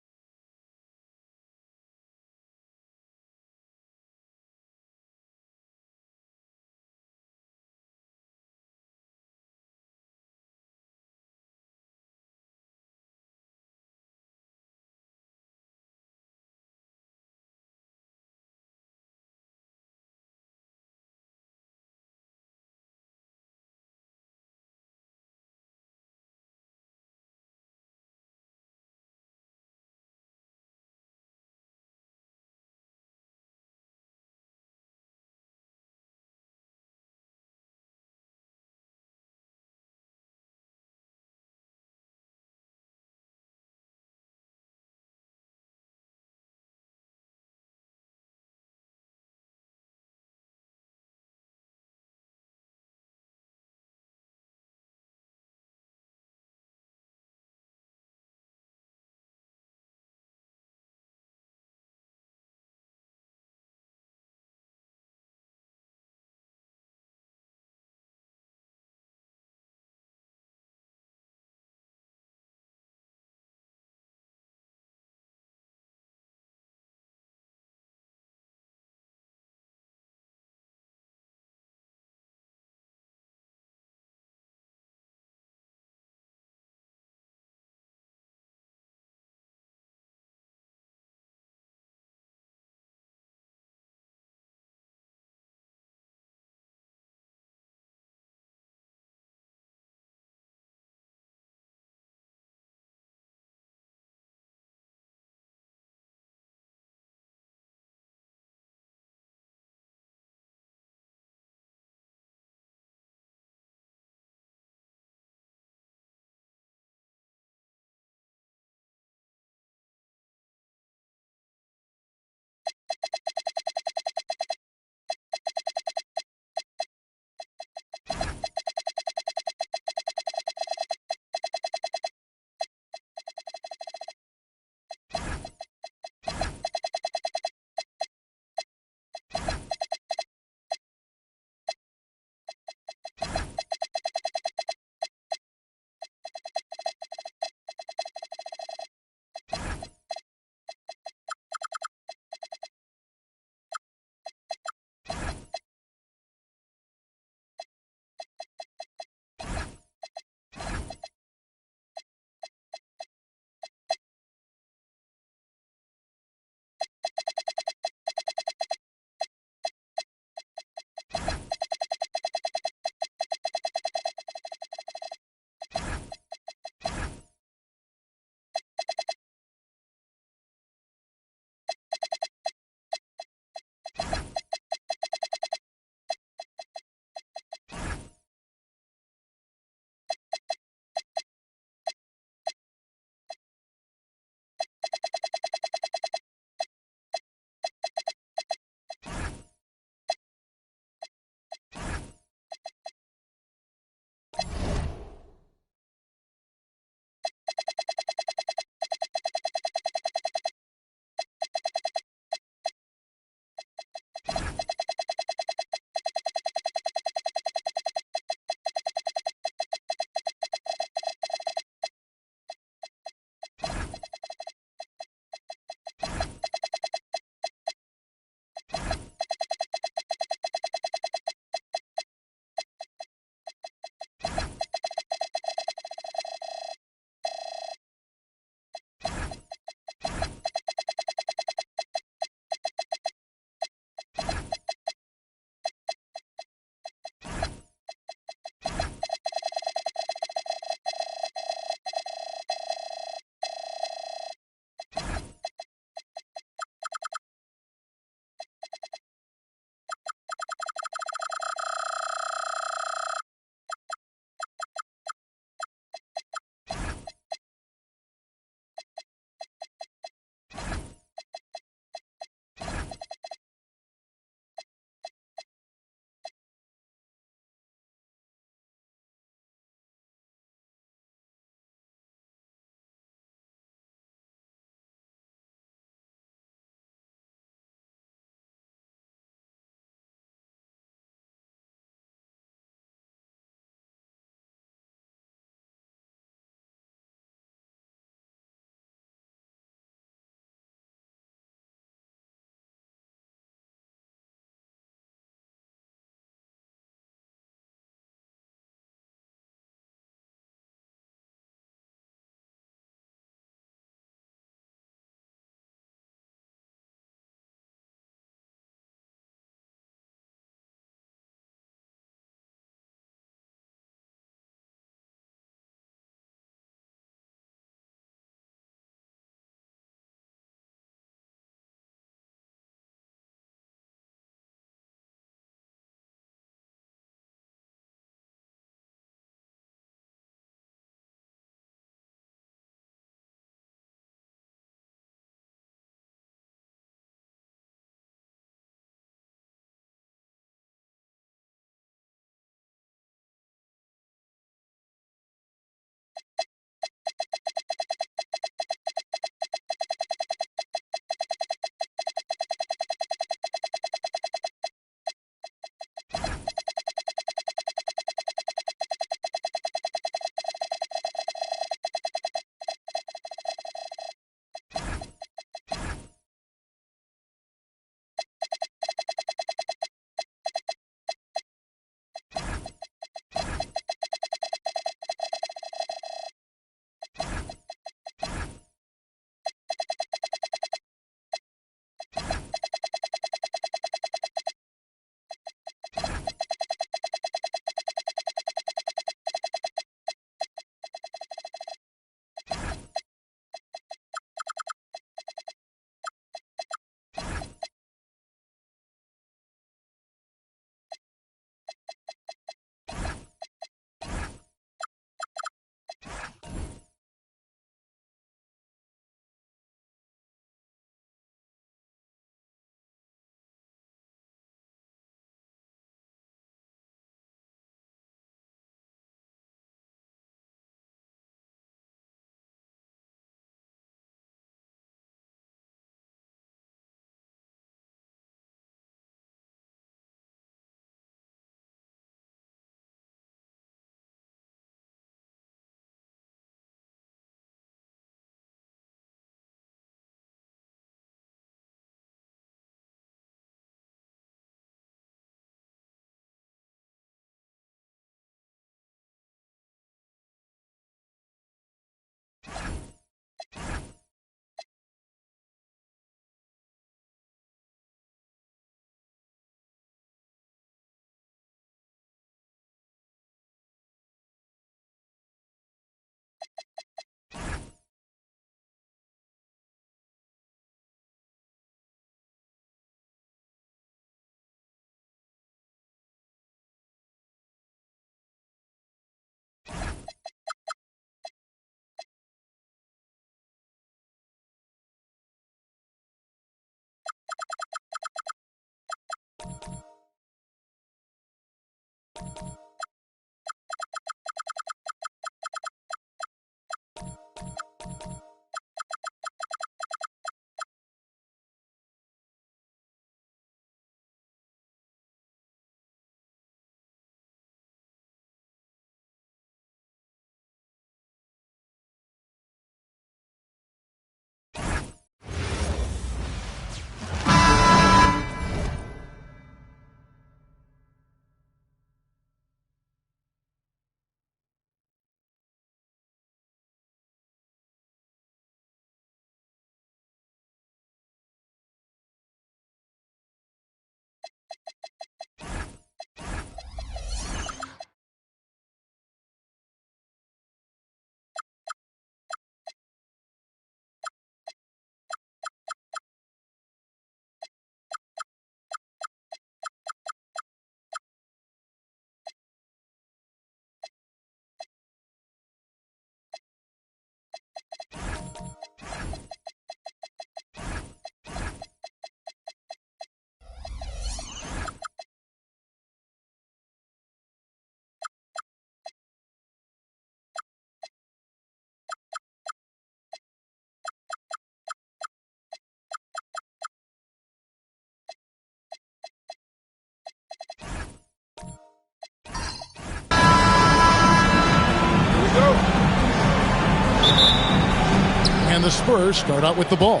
[SPEAKER 1] And the Spurs start out with the ball.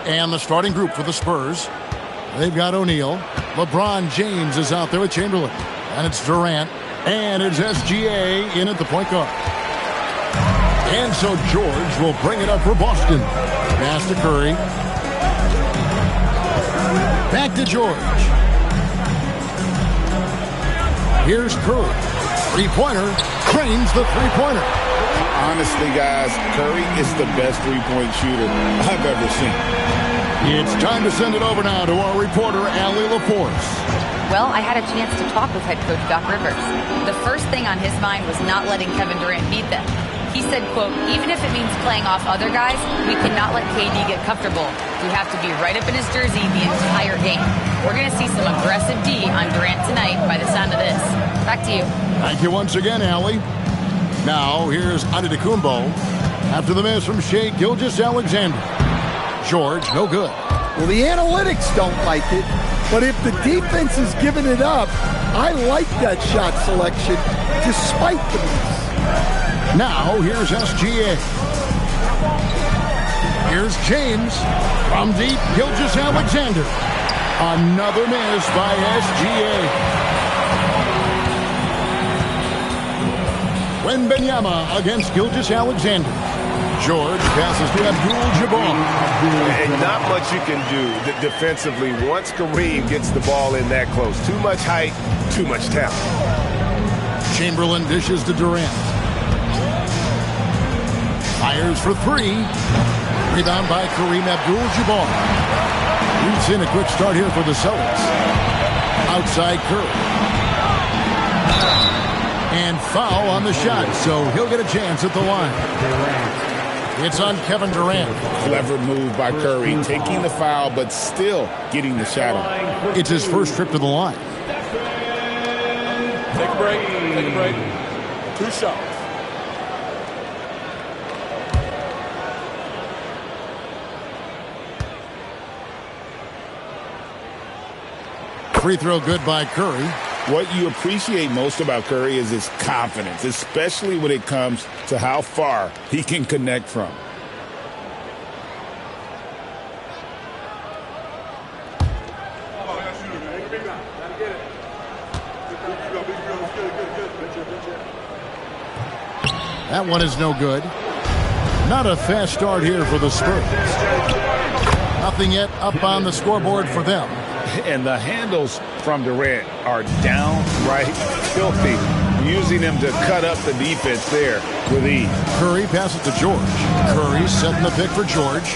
[SPEAKER 1] And the starting group for the Spurs, they've got O'Neal. LeBron James is out there with Chamberlain. And it's Durant. And it's SGA in at the point guard. And so George will bring it up for Boston. Pass to Curry. Back to George. Here's Curry. Three-pointer. Cranes the three-pointer.
[SPEAKER 3] Honestly, guys, Curry is the best three-point shooter I've ever seen.
[SPEAKER 1] It's time to send it over now to our reporter, Allie LaForce.
[SPEAKER 5] Well, I had a chance to talk with head coach Doc Rivers. The first thing on his mind was not letting Kevin Durant beat them. He said, quote, even if it means playing off other guys, we cannot let KD get comfortable. We have to be right up in his jersey the entire game. We're going to see some aggressive D on Durant tonight by the sound of this. Back to you.
[SPEAKER 1] Thank you once again, Allie. Now, here's Antetokounmpo after the miss from Shai Gilgeous-Alexander. George, no good.
[SPEAKER 8] Well, the analytics don't like it, but if the defense is giving it up, I like that shot selection despite the miss.
[SPEAKER 1] Now, here's SGA. Here's James from deep, Gilgeous-Alexander. Another miss by SGA. Wembanyama against Gilgeous-Alexander. George passes to Abdul-Jabbar.
[SPEAKER 4] And not much you can do defensively once Kareem gets the ball in that close. Too much height, too much talent.
[SPEAKER 1] Chamberlain dishes to Durant. Fires for three. Rebound by Kareem Abdul-Jabbar. Leads in a quick start here for the Celtics. Outside Curry. And foul on the shot, so he'll get a chance at the line. It's on Kevin Durant.
[SPEAKER 3] Clever move by Curry, taking the foul, but still getting the shot on.
[SPEAKER 1] It's his first trip to the line.
[SPEAKER 9] Take a break. Take a break. 2 shots.
[SPEAKER 1] Free throw good by Curry.
[SPEAKER 3] What you appreciate most about Curry is his confidence, especially when it comes to how far he can connect from.
[SPEAKER 1] That one is no good. Not a fast start here for the Spurs. Nothing yet up on the scoreboard for them.
[SPEAKER 3] And the handles from Durant are downright filthy, using him to cut up the defense there with ease.
[SPEAKER 1] Curry passes to George. Curry setting the pick for George.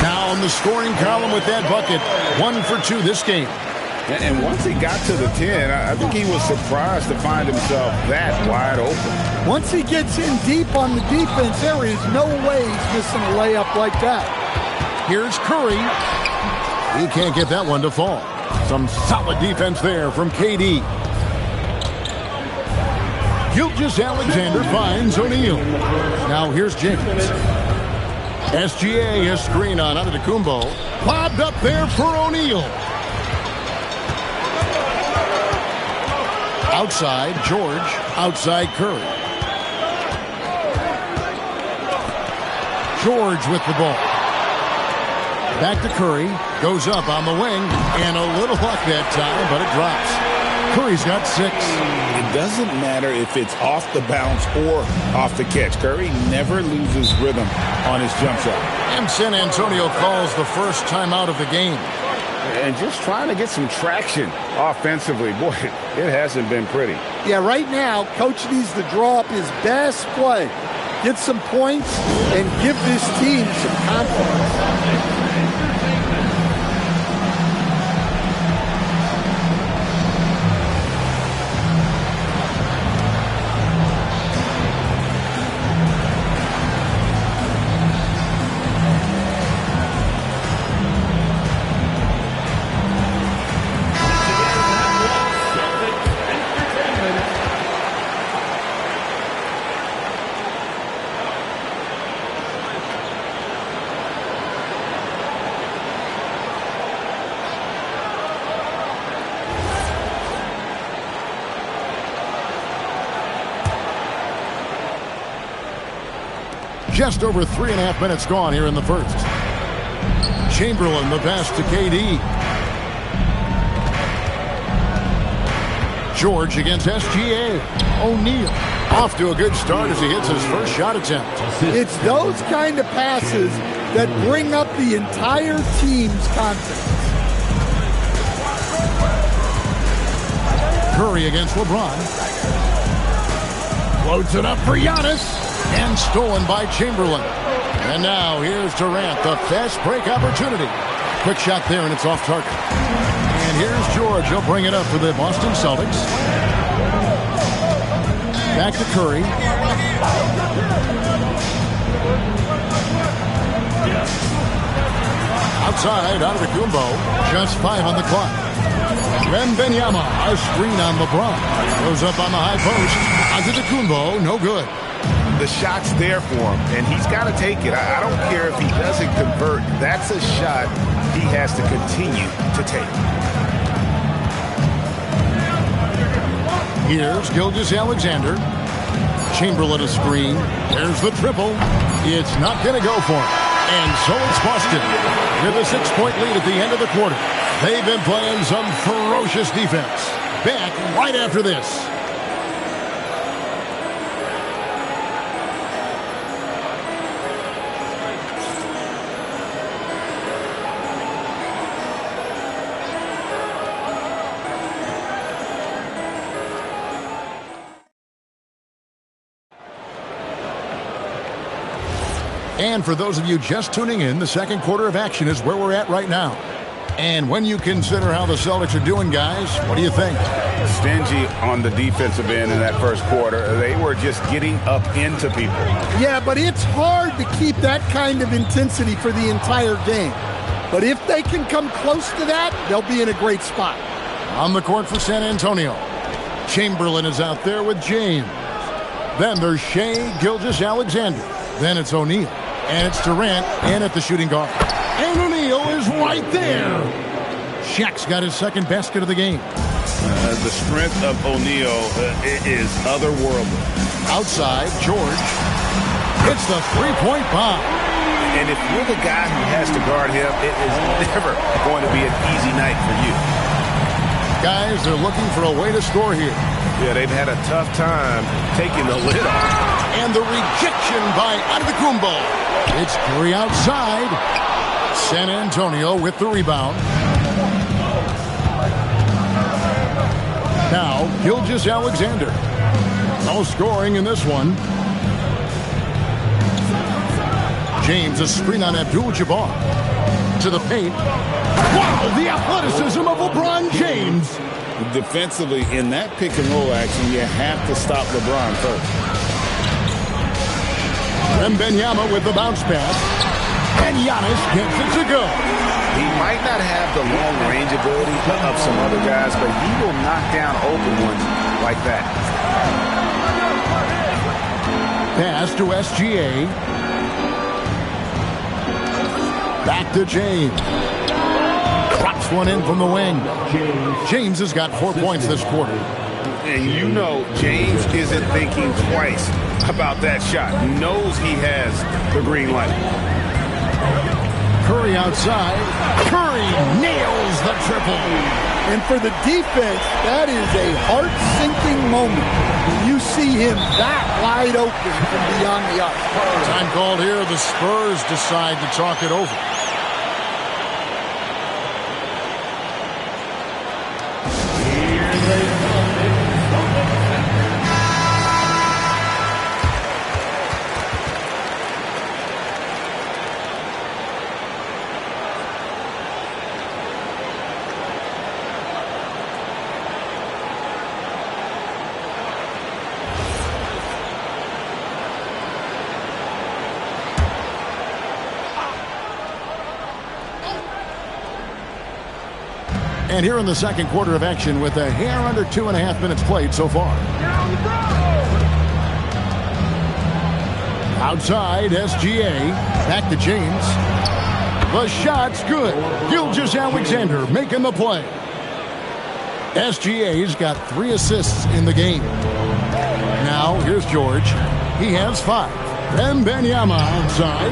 [SPEAKER 1] Now in the scoring column with that bucket. 1 for 2 this game.
[SPEAKER 3] And once he got to the 10, I think he was surprised to find himself that wide open.
[SPEAKER 8] Once he gets in deep on the defense, there is no way he's missing a layup like that.
[SPEAKER 1] Here's Curry. He can't get that one to fall. Some solid defense there from KD. Gilgeous-Alexander finds O'Neal. Now here's James. SGA, a screen on Antetokounmpo. Lobbed up there for O'Neal. Outside, George. Outside, Curry. George with the ball. Back to Curry. Goes up on the wing. And a little luck that time, but it drops. Curry's got 6.
[SPEAKER 3] It doesn't matter if it's off the bounce or off the catch. Curry never loses rhythm on his jump shot.
[SPEAKER 1] And San Antonio calls the first timeout of the game.
[SPEAKER 3] And just trying to get some traction offensively. Boy, it hasn't been pretty.
[SPEAKER 8] Yeah, right now, Coach needs to draw up his best play, get some points, and give this team some confidence.
[SPEAKER 1] Just over 3.5 minutes gone here in the first. Chamberlain, the pass to KD. George against SGA. O'Neal off to a good start as he hits his first shot attempt.
[SPEAKER 8] It's those kind of passes that bring up the entire team's confidence.
[SPEAKER 1] Curry against LeBron. Floats it up for Giannis. And stolen by Chamberlain. And now here's Durant, the fast break opportunity. Quick shot there, and it's off target. And here's George. He'll bring it up for the Boston Celtics. Back to Curry. Outside, Antetokounmpo. Just 5 on the clock. Wembanyama, a screen on LeBron. Goes up on the high post. Antetokounmpo, no good.
[SPEAKER 3] The shot's there for him, and he's got to take it. I don't care if he doesn't convert. That's a shot he has to continue to take.
[SPEAKER 1] Here's Gilgeous-Alexander. Chamberlain a screen. There's the triple. It's not going to go for him. And so it's Boston with a 6-point lead at the end of the quarter. They've been playing some ferocious defense. Back right after this. And for those of you just tuning in, the second quarter of action is where we're at right now. And when you consider how the Celtics are doing, guys, what do you think?
[SPEAKER 3] Stingy on the defensive end in that first quarter. They were just getting up into people.
[SPEAKER 8] Yeah, but it's hard to keep that kind of intensity for the entire game. But if they can come close to that, they'll be in a great spot.
[SPEAKER 1] On the court for San Antonio. Chamberlain is out there with James. Then there's Shea Gilgeous-Alexander. Then it's O'Neal. And it's Durant in at the shooting guard. And O'Neal is right there. Shaq's got his second basket of the game.
[SPEAKER 3] The strength of O'Neal is otherworldly.
[SPEAKER 1] Outside, George. It's the three-point bomb.
[SPEAKER 3] And if you're the guy who has to guard him, it is never going to be an easy night for you.
[SPEAKER 1] Guys, they're looking for a way to score here.
[SPEAKER 3] Yeah, they've had a tough time taking the lid off.
[SPEAKER 1] And the rejection by Antetokounmpo. It's Curry outside. San Antonio with the rebound. Now, Gilgeous-Alexander. No scoring in this one. James, a screen on Abdul-Jabbar. To the paint. Wow, the athleticism of LeBron James.
[SPEAKER 3] Defensively, in that pick-and-roll action, you have to stop LeBron first.
[SPEAKER 1] Wembanyama with the bounce pass. And Giannis gets it to go.
[SPEAKER 3] He might not have the long-range ability of some other guys, but he will knock down open ones like that.
[SPEAKER 1] Pass to SGA. Back to James. Drops one in from the wing. James has got 4 points this quarter.
[SPEAKER 3] And you know James isn't thinking twice about that shot. He knows he has the green light.
[SPEAKER 1] Curry outside. Curry nails the triple.
[SPEAKER 8] And for the defense, that is a heart-sinking moment. You see him that wide open from beyond the arc.
[SPEAKER 1] Time called here. The Spurs decide to talk it over. And here in the second quarter of action with a hair under 2.5 minutes played so far. Outside, SGA. Back to James. The shot's good. Gilgeous-Alexander making the play. SGA's got 3 assists in the game. Now, here's George. He has 5. Then Benyama outside.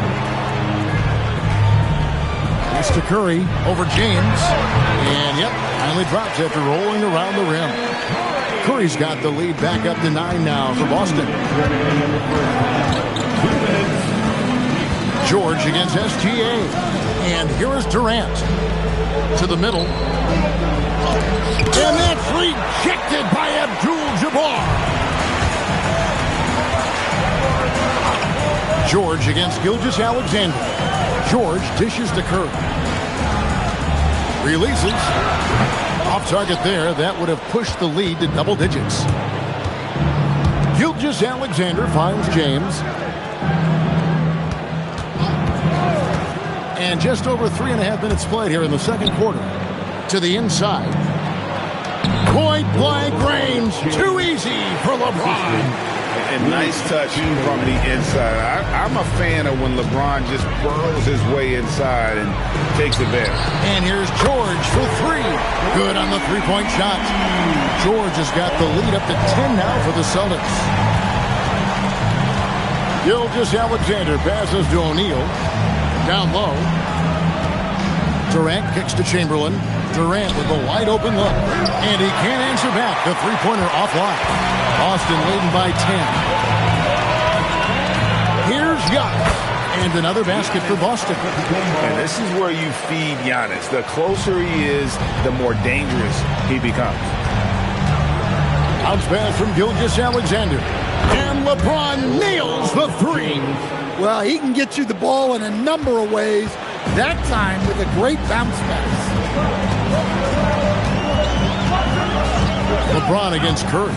[SPEAKER 1] Pass to Curry over James. And, yep, finally drops after rolling around the rim. Curry's got the lead back up to 9 now for Boston. George against SGA. And here is Durant. To the middle. And that's rejected by Abdul-Jabbar. George against Gilgeous-Alexander. George dishes to Curry. Releases. Off target there. That would have pushed the lead to double digits. Gilgeous-Alexander finds James. And just over 3.5 minutes played here in the second quarter. To the inside. Point blank range. Too easy for LeBron.
[SPEAKER 3] And nice touch from the inside. I'm a fan of when LeBron just burrows his way inside and takes advantage.
[SPEAKER 1] And here's George for 3. Good on the three-point shot. George has got the lead up to 10 now for the Celtics. Gilgeous-Alexander passes to O'Neal. Down low. Durant kicks to Chamberlain. Durant with a wide open look. And he can't answer back. The three-pointer offline. Boston leading by 10. Here's Giannis. And another basket for Boston.
[SPEAKER 3] And this is where you feed Giannis. The closer he is, the more dangerous he becomes.
[SPEAKER 1] Bounce pass from Gilgeous-Alexander. And LeBron nails the 3.
[SPEAKER 8] Well, he can get you the ball in a number of ways. That time with a great bounce pass.
[SPEAKER 1] LeBron against Curry.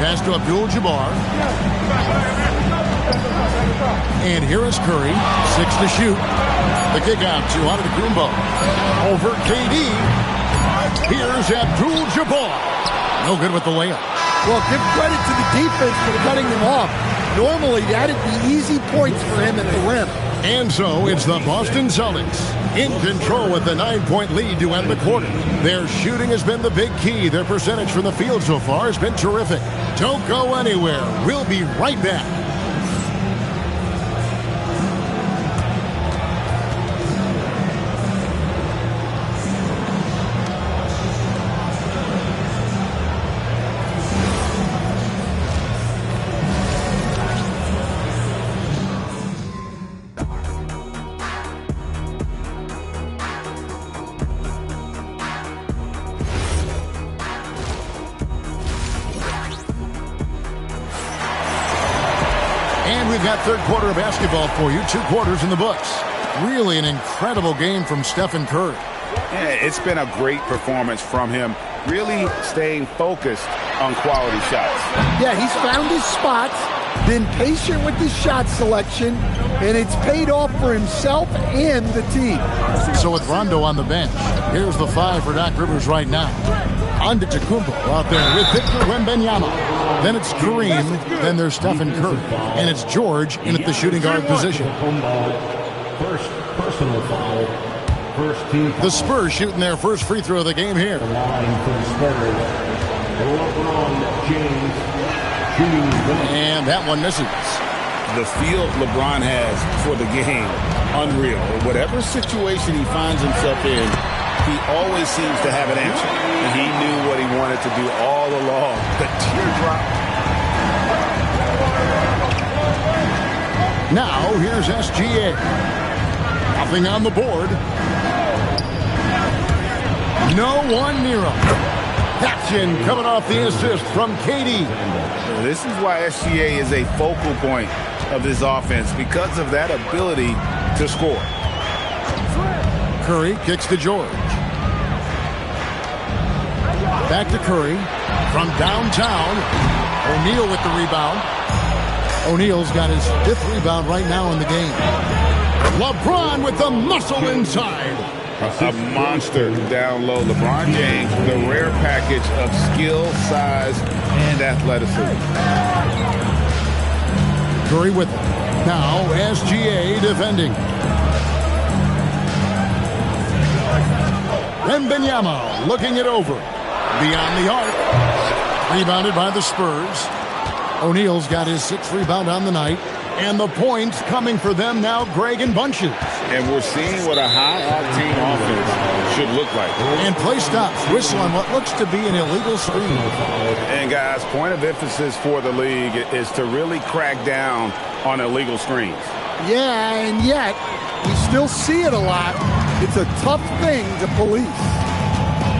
[SPEAKER 1] Pass to Abdul-Jabbar. And here is Curry. 6 to shoot. The kick out to Antetokounmpo. Over KD. Here's Abdul-Jabbar. No good with the layup.
[SPEAKER 8] Well, give credit to the defense for cutting him off. Normally, that'd be easy points for him at the rim.
[SPEAKER 1] And so it's the Boston Celtics in control with the 9-point lead to end the quarter. Their shooting has been the big key. Their percentage from the field so far has been terrific. Don't go anywhere. We'll be right back. Got third quarter of basketball for you. 2 quarters in the books. Really an incredible game from Stephen Curry.
[SPEAKER 3] Yeah, it's been a great performance from him. Really staying focused on quality shots.
[SPEAKER 8] Yeah, he's found his spots. been patient with his shot selection, and it's paid off for himself and the team.
[SPEAKER 1] So with Rondo on the bench, here's the 5 for Doc Rivers right now. Antetokounmpo out there with Victor Wembanyama. Then it's Kareem. Then there's Stephen Curry. And it's George in at the shooting guard position.
[SPEAKER 6] First personal foul. First team foul.
[SPEAKER 1] The Spurs shooting their first free throw of the game here.
[SPEAKER 6] The line for the Spurs. LeBron James shooting.
[SPEAKER 1] And that one misses.
[SPEAKER 3] The feel LeBron has for the game, unreal. Whatever situation he finds himself in, he always seems to have an answer. And he knew what he wanted to do all along. The teardrop.
[SPEAKER 1] Now, here's SGA. Nothing on the board. No one near him. Action coming off the assist from KD.
[SPEAKER 3] This is why SGA is a focal point of this offense, because of that ability to score.
[SPEAKER 1] Curry kicks to George. Back to Curry from downtown. O'Neal with the rebound. O'Neal's got his 5th rebound right now in the game. LeBron with the muscle inside.
[SPEAKER 3] A monster down low. LeBron James, the rare package of skill, size, and athleticism.
[SPEAKER 1] Curry with it. Now SGA defending. Wembanyama looking it over. Beyond the arc. Rebounded by the Spurs. O'Neal's got his 6th rebound on the night. And the points coming for them now, Greg, in bunches.
[SPEAKER 3] And we're seeing what a high-octane offense should look like.
[SPEAKER 1] And play stops. Whistle on what looks to be an illegal screen.
[SPEAKER 3] And, guys, point of emphasis for the league is to really crack down on illegal screens.
[SPEAKER 8] Yeah, and yet, we still see it a lot. It's a tough thing to police.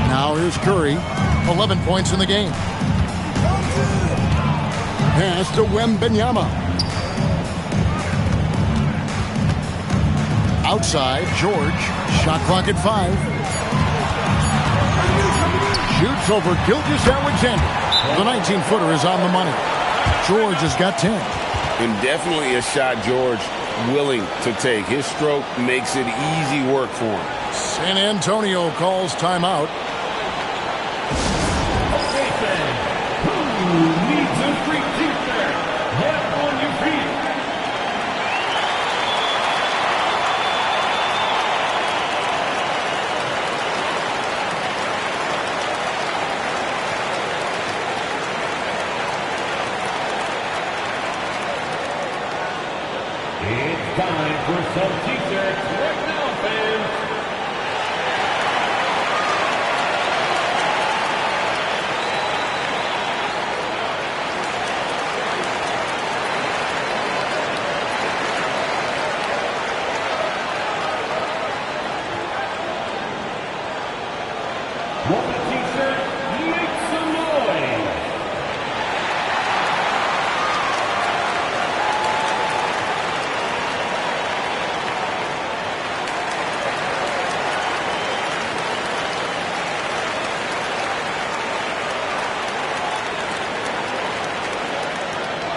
[SPEAKER 1] Now here's Curry. 11 points in the game. Pass to Wembanyama. Outside, George. Shot clock at 5. Shoots over Gilgeous-Alexander. The 19-footer is on the money. George has got 10.
[SPEAKER 3] And definitely a shot George willing to take. His stroke makes it easy work for him.
[SPEAKER 1] San Antonio calls timeout.
[SPEAKER 6] Who needs a free defense? Get on your feet. It's time for some t-shirts right now, fans. Want a t-shirt? Make some noise.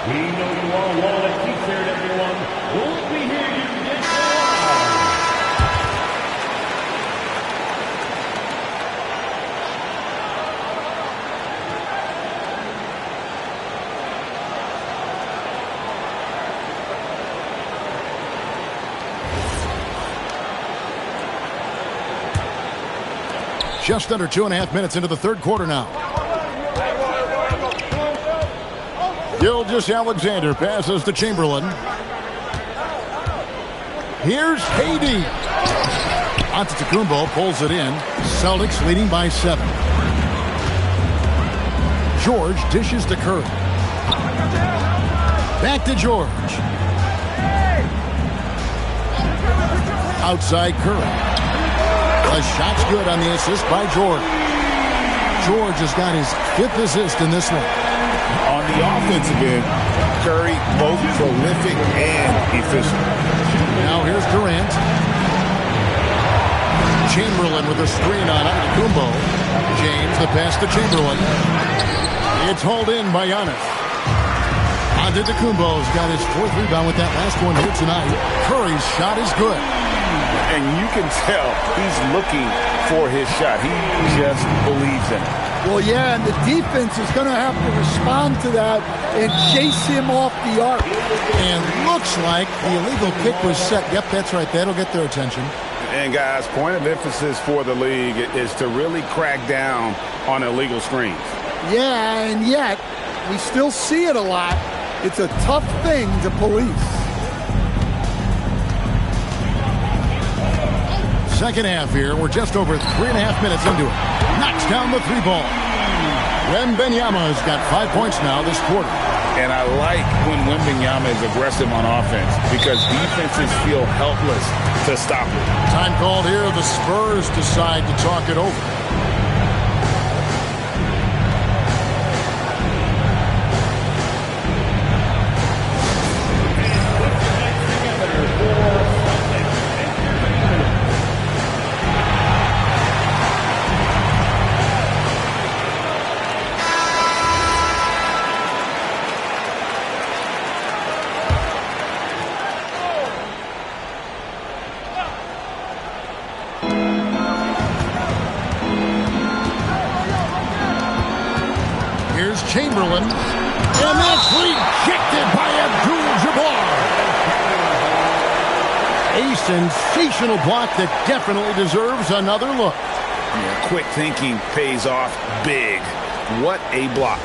[SPEAKER 6] We know you all want a t-shirt, everyone. Won't we hear you get one?
[SPEAKER 1] Just under 2.5 minutes into the 3rd quarter now. Gilgeous-Alexander passes to Chamberlain. Here's KD. Antetokounmpo pulls it in. Celtics leading by 7. George dishes to Curry. Back to George. Outside Curry. The shot's good on the assist by George. George has got his 5th assist in this one.
[SPEAKER 3] On the offensive end, Curry both prolific and efficient.
[SPEAKER 1] Now here's Durant. Chamberlain with a screen on Antetokounmpo. James the pass to Chamberlain. It's hauled in by Giannis. Antetokounmpo's got his 4th rebound with that last one here tonight. Curry's shot is good.
[SPEAKER 3] And you can tell he's looking for his shot. He just believes in it.
[SPEAKER 8] Well, yeah, and the defense is going to have to respond to that and chase him off the arc.
[SPEAKER 1] And looks like the illegal kick was set. Yep, that's right. That'll get their attention.
[SPEAKER 3] And, guys, point of emphasis for the league is to really crack down on illegal screens.
[SPEAKER 8] Yeah, and yet we still see it a lot. It's a tough thing to police.
[SPEAKER 1] Second half here. We're just over 3.5 minutes into it. Knocks down the 3-ball. Wembanyama's got 5 points now this quarter.
[SPEAKER 3] And I like when Wembanyama is aggressive on offense because defenses feel helpless to stop it.
[SPEAKER 1] Time called here. The Spurs decide to talk it over. Chamberlain, and that's rejected by Abdul-Jabbar. A sensational block that definitely deserves another look.
[SPEAKER 3] Yeah, quick thinking pays off big. What a block.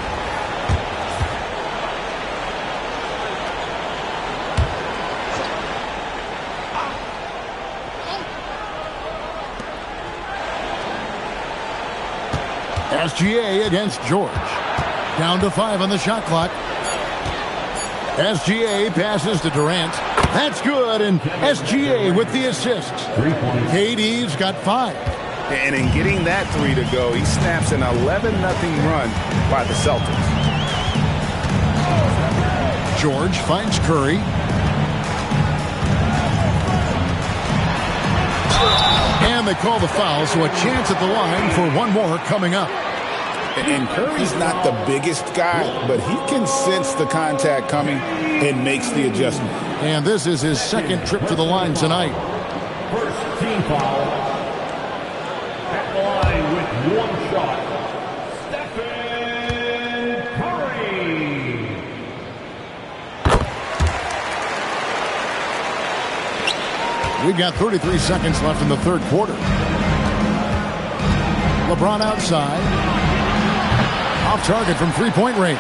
[SPEAKER 1] SGA against George. Down to 5 on the shot clock. SGA passes to Durant. That's good, and SGA with the assist. KD's got 5.
[SPEAKER 3] And in getting that 3 to go, he snaps an 11-0 run by the Celtics.
[SPEAKER 1] George finds Curry. And they call the foul, so a chance at the line for one more coming up.
[SPEAKER 3] And Curry's not the biggest guy, but he can sense the contact coming and makes the adjustment.
[SPEAKER 1] And this is his second trip to the line tonight.
[SPEAKER 6] First team foul. At the line with 1 shot. Stephen Curry.
[SPEAKER 1] We've got 33 seconds left in the third quarter. LeBron outside. Off target from 3-point range.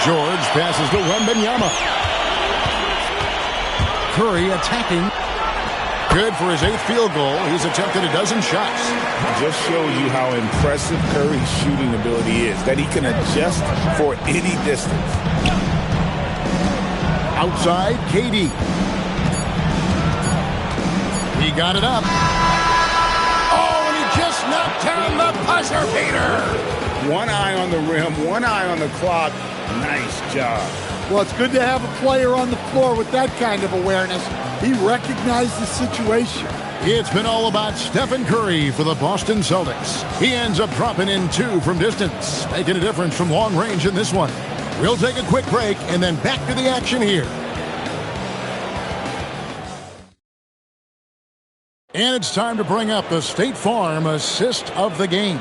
[SPEAKER 1] George passes to Wembanyama. Curry attacking. Good for his 8th field goal. He's attempted a dozen shots.
[SPEAKER 3] Just shows you how impressive Curry's shooting ability is, that he can adjust for any distance.
[SPEAKER 1] Outside, KD. He got it up. Just knocked down the buzzer beater.
[SPEAKER 3] One eye on the rim, one eye on the clock. Nice job.
[SPEAKER 8] Well, it's good to have a player on the floor with that kind of awareness. He recognized the situation.
[SPEAKER 1] It's been all about Stephen Curry for the Boston Celtics. He ends up dropping in 2 from distance, making a difference from long range in this one. We'll take a quick break and then back to the action here. And it's time to bring up the State Farm assist of the game.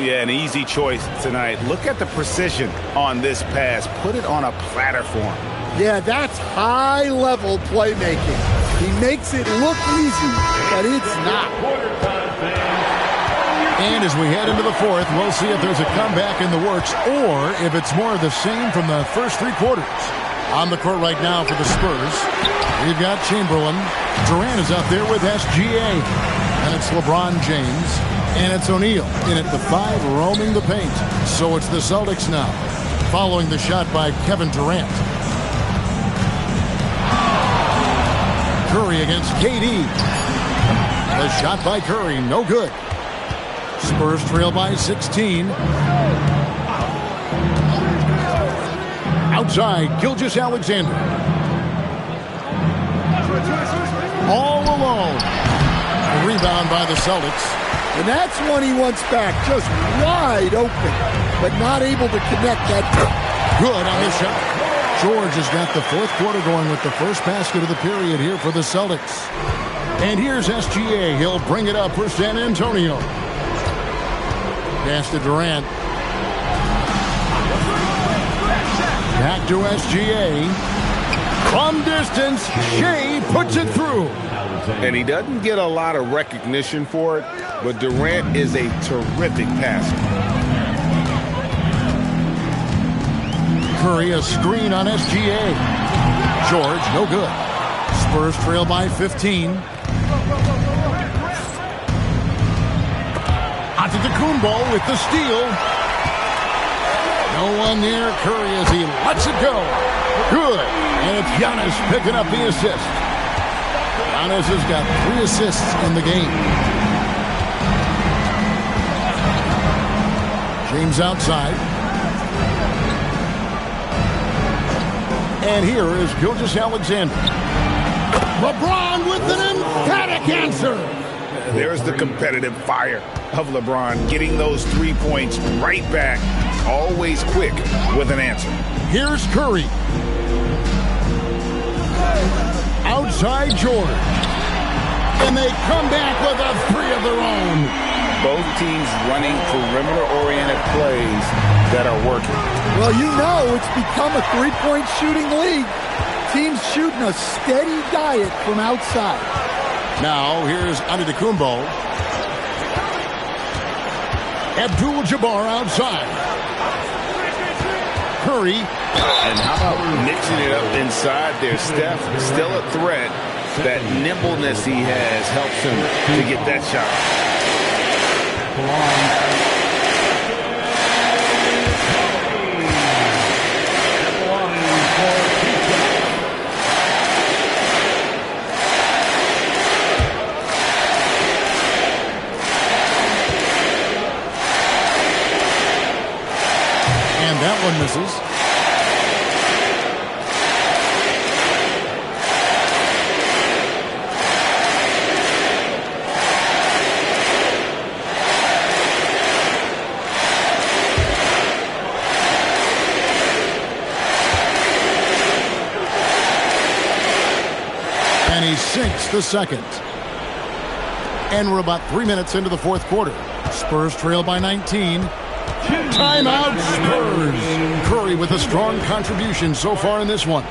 [SPEAKER 3] Yeah, an easy choice tonight. Look at the precision on this pass. Put it on a platter form.
[SPEAKER 8] Yeah, that's high-level playmaking. He makes it look easy, but it's not.
[SPEAKER 1] And as we head into the fourth, we'll see if there's a comeback in the works or if it's more of the same from the first 3 quarters. On the court right now for the Spurs, we've got Chamberlain. Durant is out there with SGA. And it's LeBron James. And it's O'Neal in at the 5, roaming the paint. So it's the Celtics now, following the shot by Kevin Durant. Curry against KD. The shot by Curry, no good. Spurs trail by 16. Outside, Gilgeous-Alexander. All alone. A rebound by the Celtics.
[SPEAKER 8] And that's one he wants back, just wide open, but not able to connect that.
[SPEAKER 1] Good on the shot. George has got the fourth quarter going with the first basket of the period here for the Celtics. And here's SGA. He'll bring it up for San Antonio. Pass to Durant. Back to SGA. From distance, Shea puts it through.
[SPEAKER 3] And he doesn't get a lot of recognition for it, but Durant is a terrific passer.
[SPEAKER 1] Curry, a screen on SGA. George, no good. Spurs trail by 15. Antetokounmpo with the steal. No one near Curry as he lets it go. Good. And it's Giannis picking up the assist. Giannis has got 3 assists in the game. James outside. And here is Gilgeous-Alexander. LeBron with an emphatic answer.
[SPEAKER 3] There's the competitive fire of LeBron, getting those 3 points right back. Always quick with an answer.
[SPEAKER 1] Here's Curry. Outside George. And they come back with a 3 of their own.
[SPEAKER 3] Both teams running perimeter-oriented plays that are working.
[SPEAKER 8] Well, you know it's become a three-point shooting league. Teams shooting a steady diet from outside.
[SPEAKER 1] Now, here's Antetokounmpo. Abdul-Jabbar outside. Curry.
[SPEAKER 3] And how about mixing it up inside there? Steph, still a threat. That nimbleness he has helps him to get that shot.
[SPEAKER 1] And that one misses. And he sinks the second. And we're about 3 minutes into the fourth quarter. Spurs trail by 19. Timeout Spurs. Curry with a strong contribution so far in this one.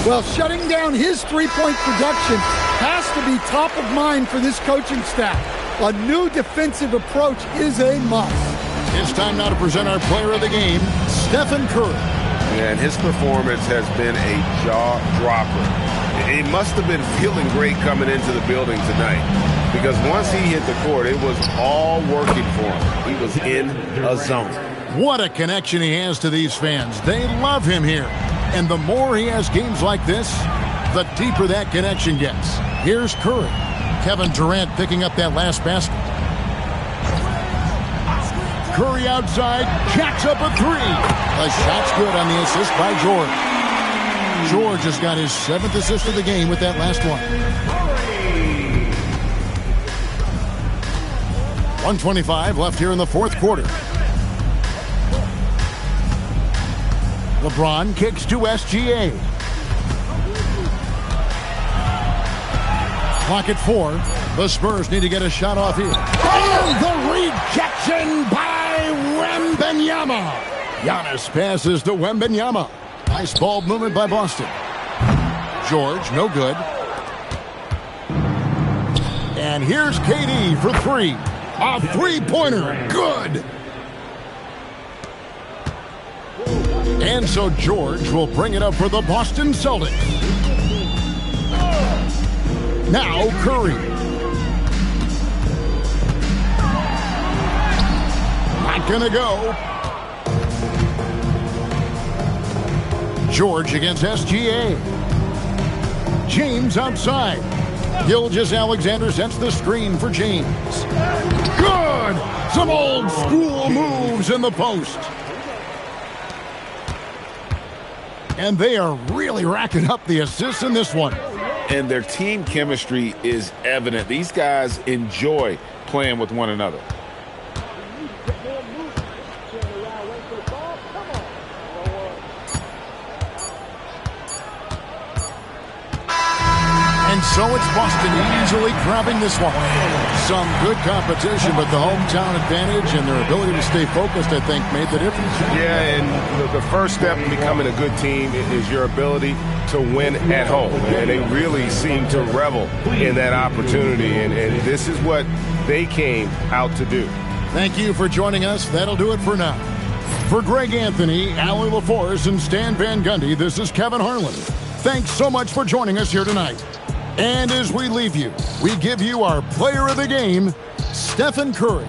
[SPEAKER 8] Well, shutting down his three-point production has to be top of mind for this coaching staff. A new defensive approach is a must.
[SPEAKER 1] It's time now to present our player of the game, Stephen Curry.
[SPEAKER 4] And his performance has been a jaw-dropper. He must have been feeling great coming into the building tonight, because once he hit the court, it was all working for him. He was in a zone.
[SPEAKER 1] What a connection he has to these fans. They love him here. And the more he has games like this, the deeper that connection gets. Here's Curry. Kevin Durant picking up that last basket. Curry outside, jacks up a 3. The shot's good on the assist by George. George has got his 7th assist of the game with that last one. 1:25 left here in the fourth quarter. LeBron kicks to SGA. Clock at 4. The Spurs need to get a shot off here. And the rejection by Wembanyama. Giannis passes to Wembanyama. Nice ball movement by Boston. George, no good. And here's KD for 3. A three-pointer, good. And so George will bring it up for the Boston Celtics. Now Curry. Not gonna go. George against SGA. James outside. Gilgeous-Alexander sets the screen for James. Good! Some old school moves in the post. And they are really racking up the assists in this one.
[SPEAKER 3] And their team chemistry is evident. These guys enjoy playing with one another.
[SPEAKER 1] And so it's Boston easily grabbing this one. Some good competition, but the hometown advantage and their ability to stay focused, I think, made the difference.
[SPEAKER 3] Yeah, and the first step in becoming a good team is your ability to win at home. And they really seem to revel in that opportunity, and this is what they came out to do.
[SPEAKER 1] Thank you for joining us. That'll do it for now. For Greg Anthony, Allie LaForce, and Stan Van Gundy, this is Kevin Harlan. Thanks so much for joining us here tonight. And as we leave you, we give you our player of the game, Stephen Curry.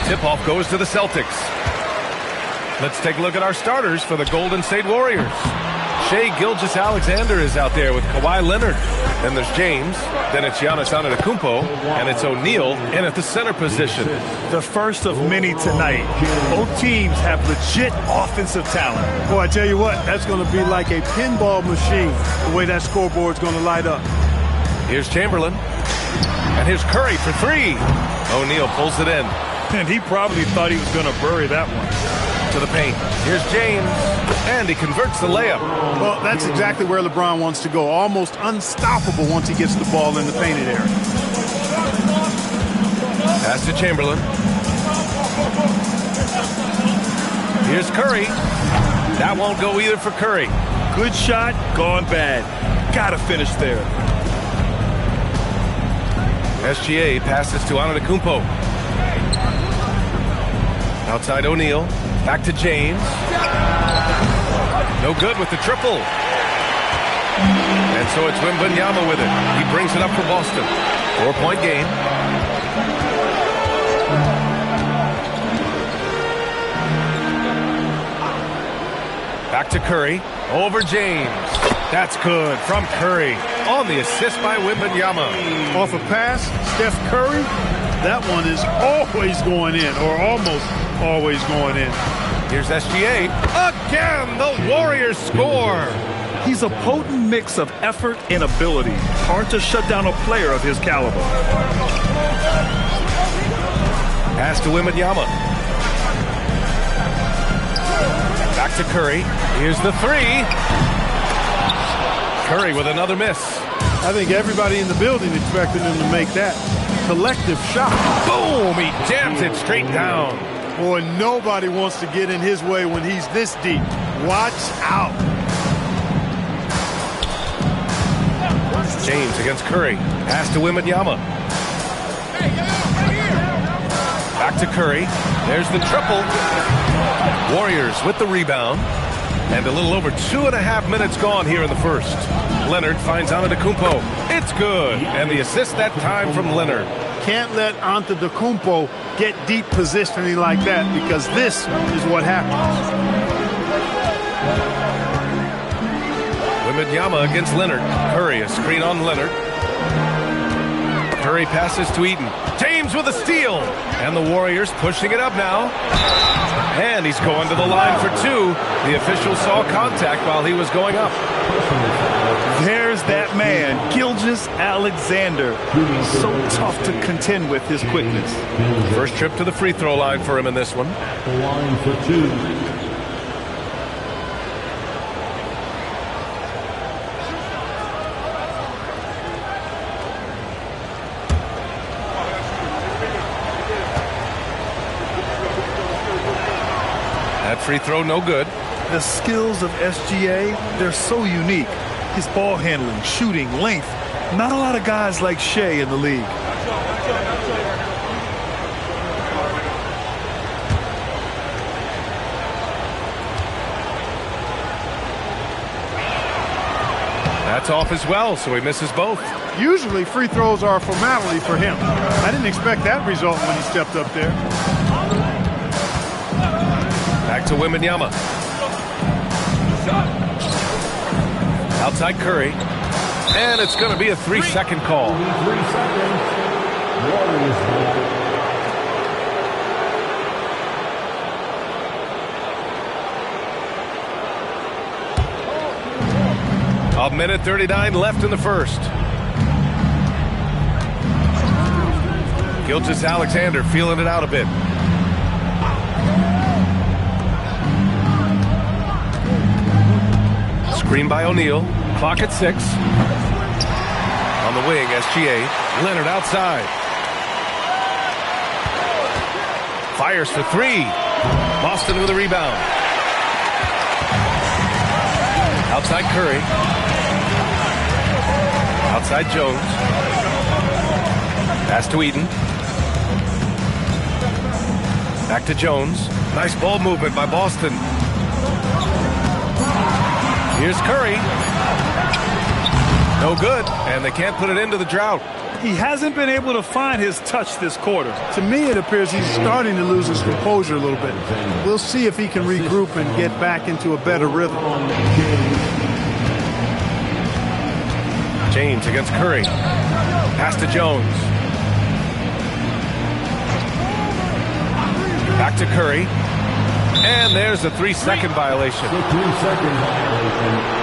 [SPEAKER 4] Tip-off goes to the Celtics. Let's take a look at our starters for the Golden State Warriors. Shai Gilgeous-Alexander is out there with Kawhi Leonard. Then there's James. Then it's Giannis Antetokounmpo. And it's O'Neal in at the center position.
[SPEAKER 11] The first of many tonight. Both teams have legit offensive talent.
[SPEAKER 10] Boy, I tell you what, that's going to be like a pinball machine, the way that scoreboard's going to light up.
[SPEAKER 4] Here's Chamberlain. And here's Curry for three. O'Neal pulls it in.
[SPEAKER 11] And he probably thought he was going to bury that one.
[SPEAKER 4] To the paint. Here's James. And he converts the layup.
[SPEAKER 10] Well, that's exactly where LeBron wants to go. Almost unstoppable once he gets the ball in the painted area.
[SPEAKER 4] Pass to Chamberlain. Here's Curry. That won't go either for Curry.
[SPEAKER 11] Good shot, gone bad. Gotta finish there.
[SPEAKER 4] SGA passes to Antetokounmpo. Outside O'Neal. Back to James. No good with the triple. And so it's Wembanyama with it. He brings it up for Boston. 4-point game. Back to Curry. Over James. That's good from Curry. On the assist by Wembanyama.
[SPEAKER 10] Off a pass, Steph Curry. That one is always going in, or almost always going in.
[SPEAKER 4] Here's SGA. Again, the Warriors score.
[SPEAKER 11] He's a potent mix of effort and ability. Hard to shut down a player of his caliber.
[SPEAKER 4] Pass to Wembanyama. Back to Curry. Here's the three. Curry with another miss.
[SPEAKER 10] I think everybody in the building expected him to make that collective shot.
[SPEAKER 4] Boom! He jams it straight down.
[SPEAKER 10] Boy, nobody wants to get in his way when he's this deep. Watch out.
[SPEAKER 4] James against Curry. Pass to Wembanyama. Back to Curry. There's the triple. Warriors with the rebound. And a little over 2.5 minutes gone here in the first. Leonard finds Antetokounmpo. It's good. And the assist that time from Leonard.
[SPEAKER 10] Can't let Antetokounmpo get deep positioning like that, because this is what happens.
[SPEAKER 4] Wembanyama against Leonard. Curry, a screen on Leonard. Curry passes to Eaton. James with a steal. And the Warriors pushing it up now. And he's going to the line for two. The official saw contact while he was going up.
[SPEAKER 11] There's that man, Gilgeous-Alexander. So tough to contend with his quickness.
[SPEAKER 4] First trip to the free throw line for him in this one.
[SPEAKER 6] The line for two.
[SPEAKER 4] That free throw no good.
[SPEAKER 11] The skills of SGA, they're so unique. His ball handling, shooting, length. Not a lot of guys like Shai in the league.
[SPEAKER 4] That's off as well, so he misses both.
[SPEAKER 10] Usually free throws are a formality for him. I didn't expect that result when he stepped up there.
[SPEAKER 4] Back to Wembanyama. Outside Curry. And it's going to be a 3-second call.
[SPEAKER 6] 3 seconds. Warriors ball.
[SPEAKER 4] A minute 39 left in the first. Gilgeous-Alexander feeling it out a bit. Screen by O'Neal. Clock at 6. On the wing, SGA. Leonard outside. Fires for three. Boston with a rebound. Outside Curry. Outside Jones. Pass to Eaton. Back to Jones. Nice ball movement by Boston. Here's Curry. No good, and they can't put it into the drought.
[SPEAKER 11] He hasn't been able to find his touch this quarter.
[SPEAKER 10] To me, it appears he's starting to lose his composure a little bit. We'll see if he can regroup and get back into a better rhythm.
[SPEAKER 4] James against Curry. Pass to Jones. Back to Curry. And there's a 3-second violation.
[SPEAKER 6] The 3-second violation.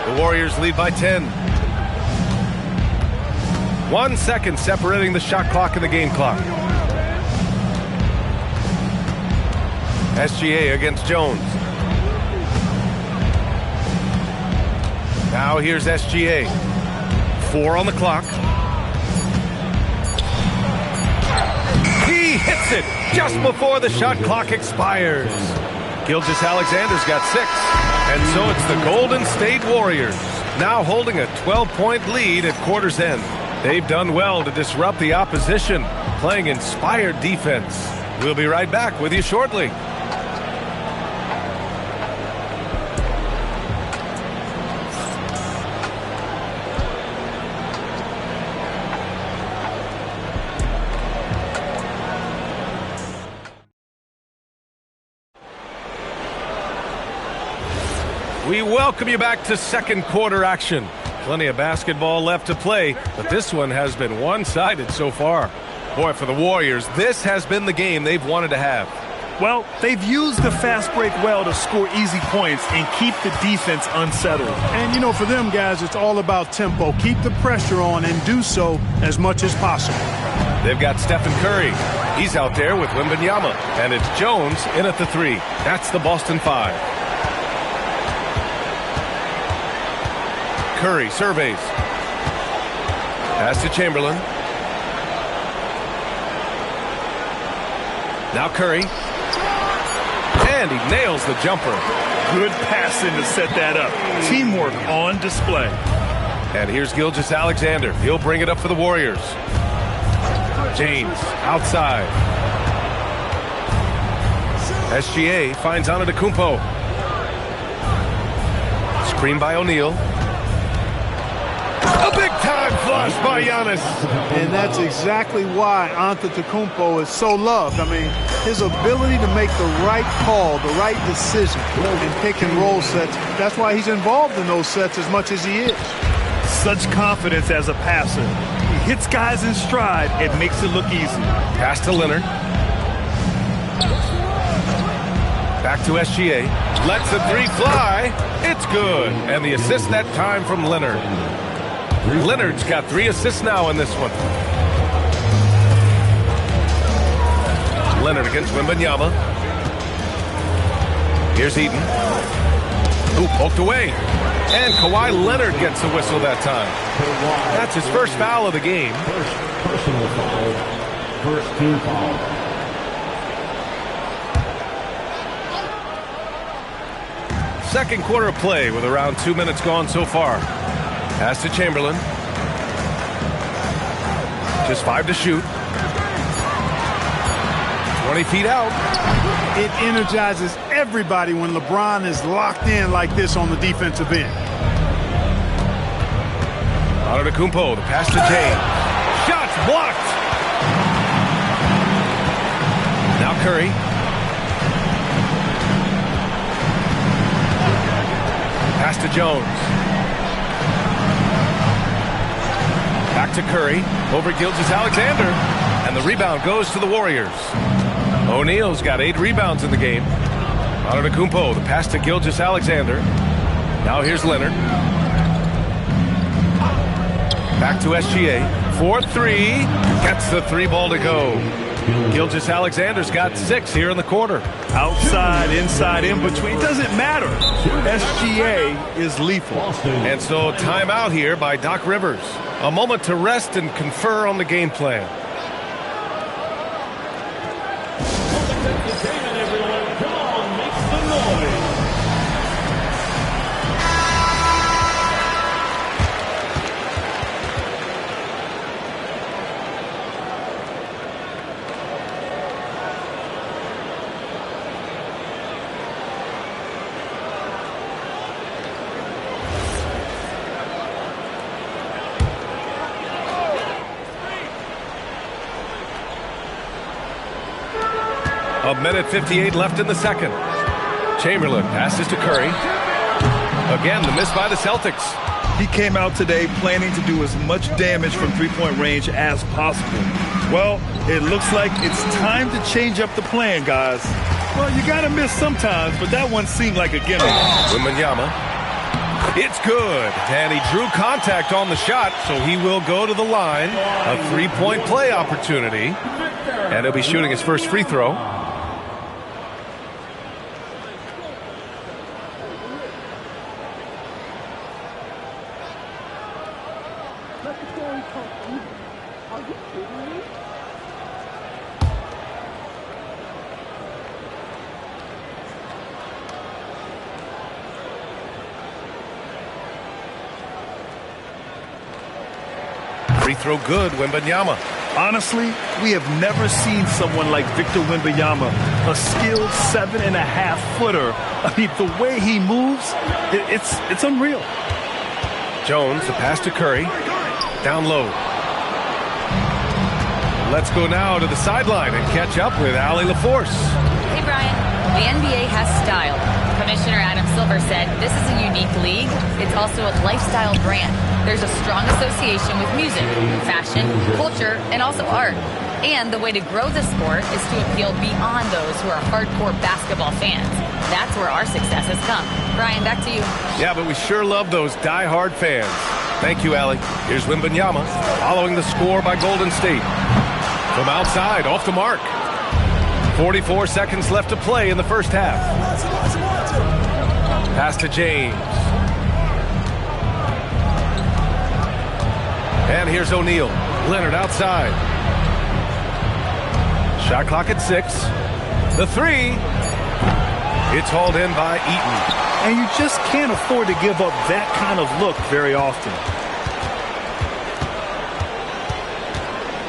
[SPEAKER 4] The Warriors lead by 10. 1 second separating the shot clock and the game clock. SGA against Jones. Now here's SGA. 4 on the clock. He hits it just before the shot clock expires. Gilgeous-Alexander's got 6. And so it's the Golden State Warriors now holding a 12-point lead at quarter's end. They've done well to disrupt the opposition, playing inspired defense. We'll be right back with you shortly. We welcome you back to second quarter action. Plenty of basketball left to play, but this one has been one-sided so far. Boy, for the Warriors, this has been the game they've wanted to have.
[SPEAKER 11] Well, they've used the fast break well to score easy points and keep the defense unsettled.
[SPEAKER 10] And, you know, for them guys, it's all about tempo. Keep the pressure on and do so as much as possible.
[SPEAKER 4] They've got Stephen Curry. He's out there with Wembanyama. And it's Jones in at the 3. That's the Boston 5. Curry surveys. Pass to Chamberlain. Now Curry. And he nails the jumper.
[SPEAKER 11] Good passing to set that up. Teamwork on display.
[SPEAKER 4] And here's Gilgeous-Alexander. He'll bring it up for the Warriors. James outside. SGA finds Antetokounmpo. Screen by O'Neal. A big-time flush by Giannis.
[SPEAKER 10] And that's exactly why Antetokounmpo is so loved. I mean, his ability to make the right call, the right decision in pick-and-roll sets, that's why he's involved in those sets as much as he is.
[SPEAKER 11] Such confidence as a passer. He hits guys in stride. It makes it look easy.
[SPEAKER 4] Pass to Leonard. Back to SGA. Lets the 3 fly. It's good. And the assist that time from Leonard. Leonard's got 3 assists now in this one. Leonard against Wembanyama. Here's Eaton. Who poked away. And Kawhi Leonard gets the whistle that time. That's his first foul of the game.
[SPEAKER 6] First personal foul. First team foul.
[SPEAKER 4] Second quarter of play with around 2 minutes gone so far. Pass to Chamberlain. Just 5 to shoot. 20 feet out.
[SPEAKER 10] It energizes everybody when LeBron is locked in like this on the defensive end.
[SPEAKER 4] Antetokounmpo, the pass to James. Shots blocked. Now Curry. Pass to Jones. Back to Curry. Over Gilgeous-Alexander. And the rebound goes to the Warriors. O'Neal's got 8 rebounds in the game. Antetokounmpo, the pass to Gilgeous-Alexander. Now here's Leonard. Back to SGA. 4-3. Gets the 3 ball to go. Gilgeous-Alexander's got 6 here in the quarter.
[SPEAKER 11] Outside, inside, in between. It doesn't matter. SGA is lethal.
[SPEAKER 4] And so timeout here by Doc Rivers. A moment to rest and confer on the game plan. A minute 58 left in the second. Chamberlain passes to Curry. Again, the miss by the Celtics.
[SPEAKER 11] He came out today planning to do as much damage from three-point range as possible. Well, it looks like it's time to change up the plan, guys. Well, you got to miss sometimes, but that one seemed like a gimmick.
[SPEAKER 4] Wembanyama. It's good. And he drew contact on the shot, so he will go to the line. A three-point play opportunity. And he'll be shooting his first free throw. Free throw good, Wembanyama.
[SPEAKER 11] Honestly, we have never seen someone like Victor Wembanyama, a skilled 7.5-footer. I mean, the way he moves, it's unreal.
[SPEAKER 4] Jones, the pass to Curry. Down low. Let's go now to the sideline and catch up with Allie LaForce.
[SPEAKER 5] Hey, Brian. The NBA has style. Commissioner Adam Silver said this is a unique league. It's also a lifestyle brand. There's a strong association with music, fashion, culture, and also art. And the way to grow the sport is to appeal beyond those who are hardcore basketball fans. That's where our success has come. Brian, back to you.
[SPEAKER 4] Yeah, but we sure love those die-hard fans. Thank you, Allie. Here's Wembanyama following the score by Golden State. From outside, off the mark. 44 seconds left to play in the first half. Pass to James. And here's O'Neal. Leonard outside. Shot clock at 6. The three. It's hauled in by Eaton.
[SPEAKER 11] And you just can't afford to give up that kind of look very often.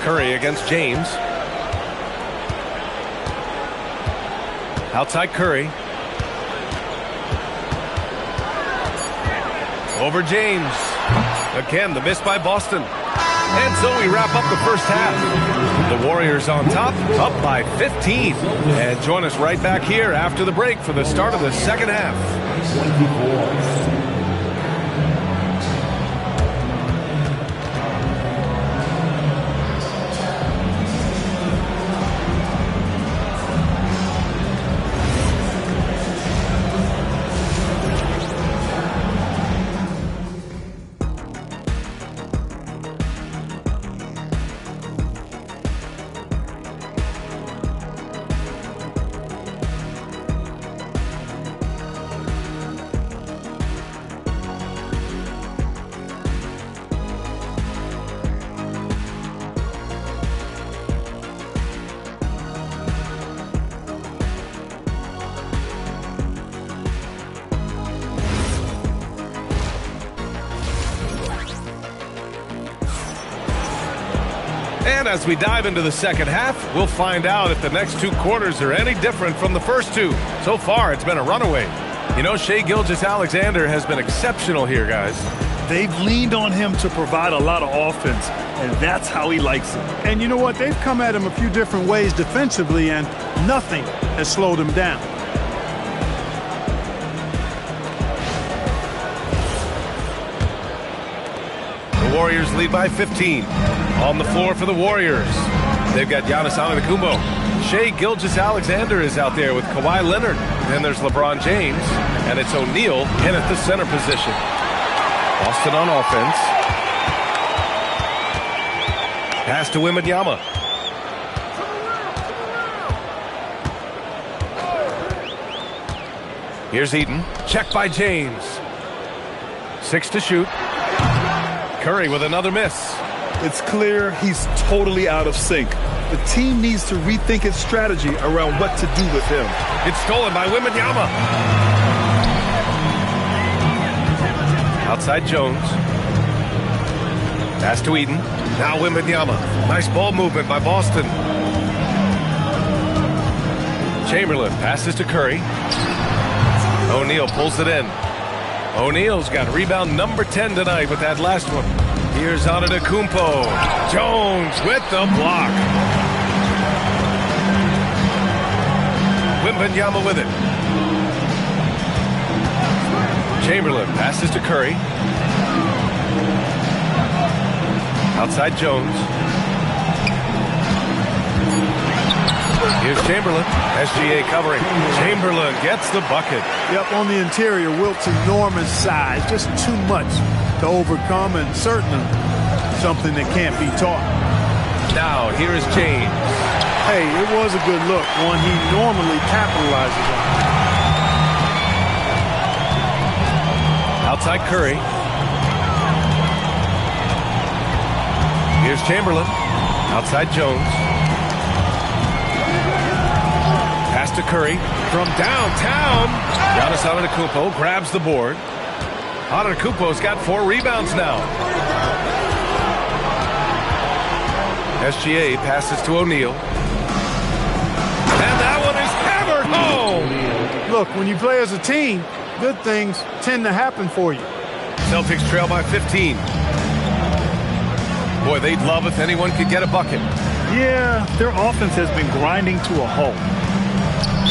[SPEAKER 4] Curry against James. Outside Curry. Over James. Again, the miss by Boston. And so we wrap up the first half. The Warriors on top, up by 15. And join us right back here after the break for the start of the second half. And as we dive into the second half, we'll find out if the next two quarters are any different from the first two. So far, it's been a runaway. You know, Shai Gilgeous-Alexander has been exceptional here, guys.
[SPEAKER 11] They've leaned on him to provide a lot of offense, and that's how he likes it.
[SPEAKER 10] And you know what? They've come at him a few different ways defensively, and nothing has slowed him down.
[SPEAKER 4] The Warriors lead by 15. On the floor for the Warriors, they've got Giannis Antetokounmpo. Shai Gilgeous-Alexander is out there with Kawhi Leonard. Then there's LeBron James, and it's O'Neal in at the center position. Boston on offense. Pass to Wembanyama. Here's Eaton. Check by James. 6 to shoot. Curry with another miss.
[SPEAKER 11] It's clear he's totally out of sync. The team needs to rethink its strategy around what to do with him.
[SPEAKER 4] It's stolen by Wembanyama. Outside Jones. Pass to Eaton. Now Wembanyama. Nice ball movement by Boston. Chamberlain passes to Curry. O'Neal pulls it in. O'Neal's got rebound number 10 tonight with that last one. Here's Antetokounmpo. Jones with the block. Wembanyama with it. Chamberlain passes to Curry. Outside Jones. Here's Chamberlain. SGA covering. Chamberlain gets the bucket.
[SPEAKER 10] Yep, on the interior, Wilt's enormous size. Just too much to overcome, and certainly something that can't be taught.
[SPEAKER 4] Now, here is James.
[SPEAKER 10] Hey, it was a good look, one he normally capitalizes on.
[SPEAKER 4] Outside Curry. Here's Chamberlain. Outside Jones. Pass to Curry from downtown. Giannis Antetokounmpo grabs the board. Antetokounmpo's got 4 rebounds now. SGA passes to O'Neal. And that one is hammered home.
[SPEAKER 10] Look, when you play as a team, good things tend to happen for you.
[SPEAKER 4] Celtics trail by 15. Boy, they'd love if anyone could get a bucket.
[SPEAKER 11] Yeah, their offense has been grinding to a halt.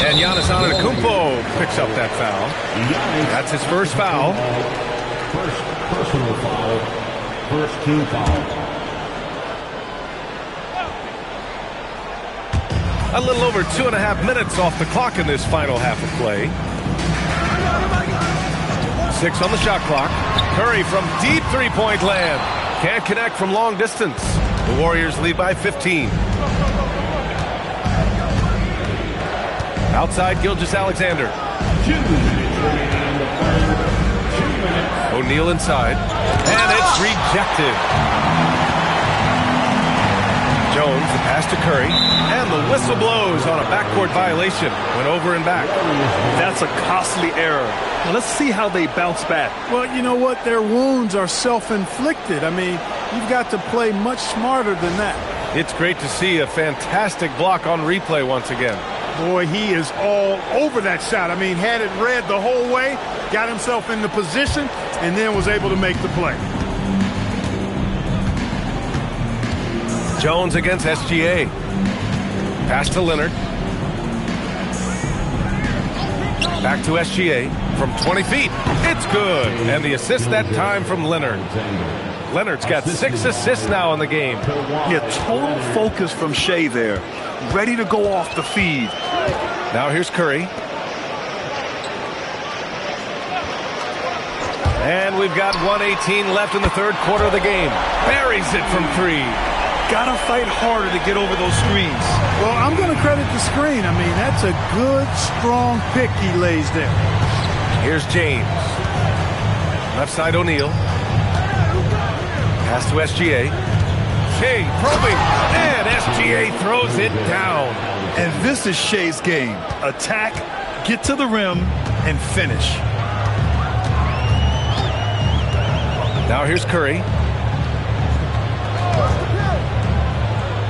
[SPEAKER 4] And Giannis Antetokounmpo picks up that foul. That's his first foul.
[SPEAKER 6] First personal foul. First team foul.
[SPEAKER 4] A little over 2.5 minutes off the clock in this final half of play. 6 on the shot clock. Curry from deep three-point land. Can't connect from long distance. The Warriors lead by 15. Outside Gilgeous-Alexander. O'Neal inside. And it's rejected. Jones, the pass to Curry. And the whistle blows on a backcourt violation. Went over and back.
[SPEAKER 11] That's a costly error. Now let's see how they bounce back.
[SPEAKER 10] Well, you know what? Their wounds are self-inflicted. I mean, you've got to play much smarter than that.
[SPEAKER 4] It's great to see a fantastic block on replay once again.
[SPEAKER 10] Boy, he is all over that shot. I mean, had it read the whole way, got himself in the position, and then was able to make the play.
[SPEAKER 4] Jones against SGA. Pass to Leonard. Back to SGA from 20 feet. It's good. And the assist that time from Leonard. Leonard's got 6 assists now in the game.
[SPEAKER 11] Yeah, total focus from Shea there. Ready to go off the feed.
[SPEAKER 4] Now here's Curry. And we've got 1:18 left in the third quarter of the game. Buries it from 3.
[SPEAKER 11] Gotta fight harder to get over those screens.
[SPEAKER 10] Well, I'm going to credit the screen. I mean, that's a good, strong pick he lays there.
[SPEAKER 4] Here's James. Left side O'Neal. Pass to SGA. Shea probing. And SGA throws it down.
[SPEAKER 11] And this is Shea's game. Attack, get to the rim, and finish.
[SPEAKER 4] Now here's Curry.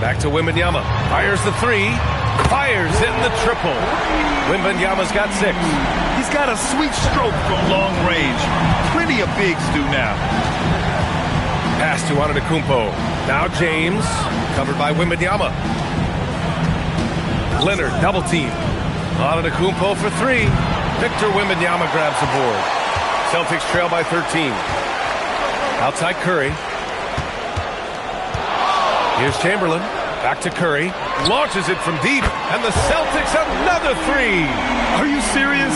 [SPEAKER 4] Back to Wembanyama. Fires the 3. Fires in the triple. Wembanyama's got 6.
[SPEAKER 11] He's got a sweet stroke from long range. Plenty of bigs do now.
[SPEAKER 4] Pass to Antetokounmpo. Now James. Covered by Wembanyama. Leonard double team. Antetokounmpo for 3. Victor Wembanyama grabs the board. Celtics trail by 13. Outside Curry. Here's Chamberlain. Back to Curry. Launches it from deep. And the Celtics another 3.
[SPEAKER 11] Are you serious?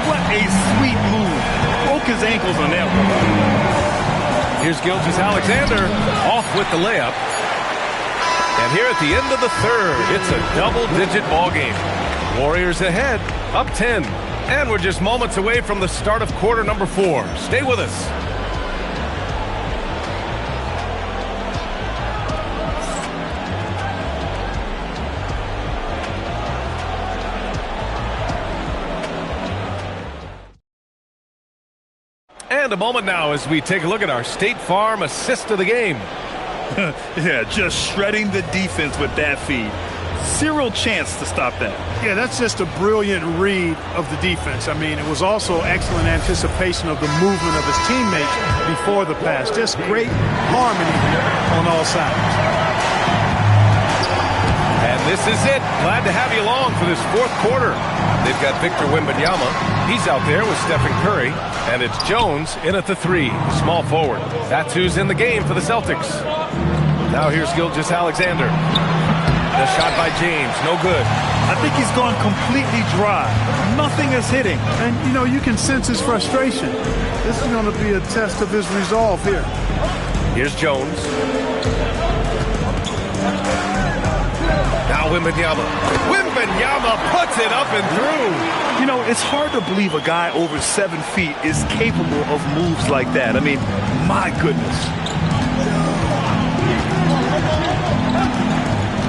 [SPEAKER 11] What a sweet move. Broke his ankles on that one.
[SPEAKER 4] Here's Gilgeous-Alexander. Off with the layup. And here at the end of the third, it's a double-digit ball game. Warriors ahead, up 10. And we're just moments away from the start of quarter number 4. Stay with us. And a moment now as we take a look at our State Farm assist of the game.
[SPEAKER 11] Yeah, just shredding the defense with that feed. Zero chance to stop that.
[SPEAKER 10] Yeah, that's just a brilliant read of the defense. I mean, it was also excellent anticipation of the movement of his teammates before the pass. Just great harmony on all sides.
[SPEAKER 4] And This is it. Glad to have you along for this fourth quarter. They've got Victor Wembanyama. He's out there with Stephen Curry. And it's Jones in at the 3, small forward. That's who's in the game for the Celtics. Now here's Gilgeous-Alexander. The shot by James, no good.
[SPEAKER 11] I think he's gone completely dry. Nothing is hitting.
[SPEAKER 10] And, you know, you can sense his frustration. This is going to be a test of his resolve here.
[SPEAKER 4] Here's Jones. Now Wembanyama. Wembanyama puts it up and through.
[SPEAKER 11] You know, it's hard to believe a guy over 7 feet is capable of moves like that. I mean, my goodness.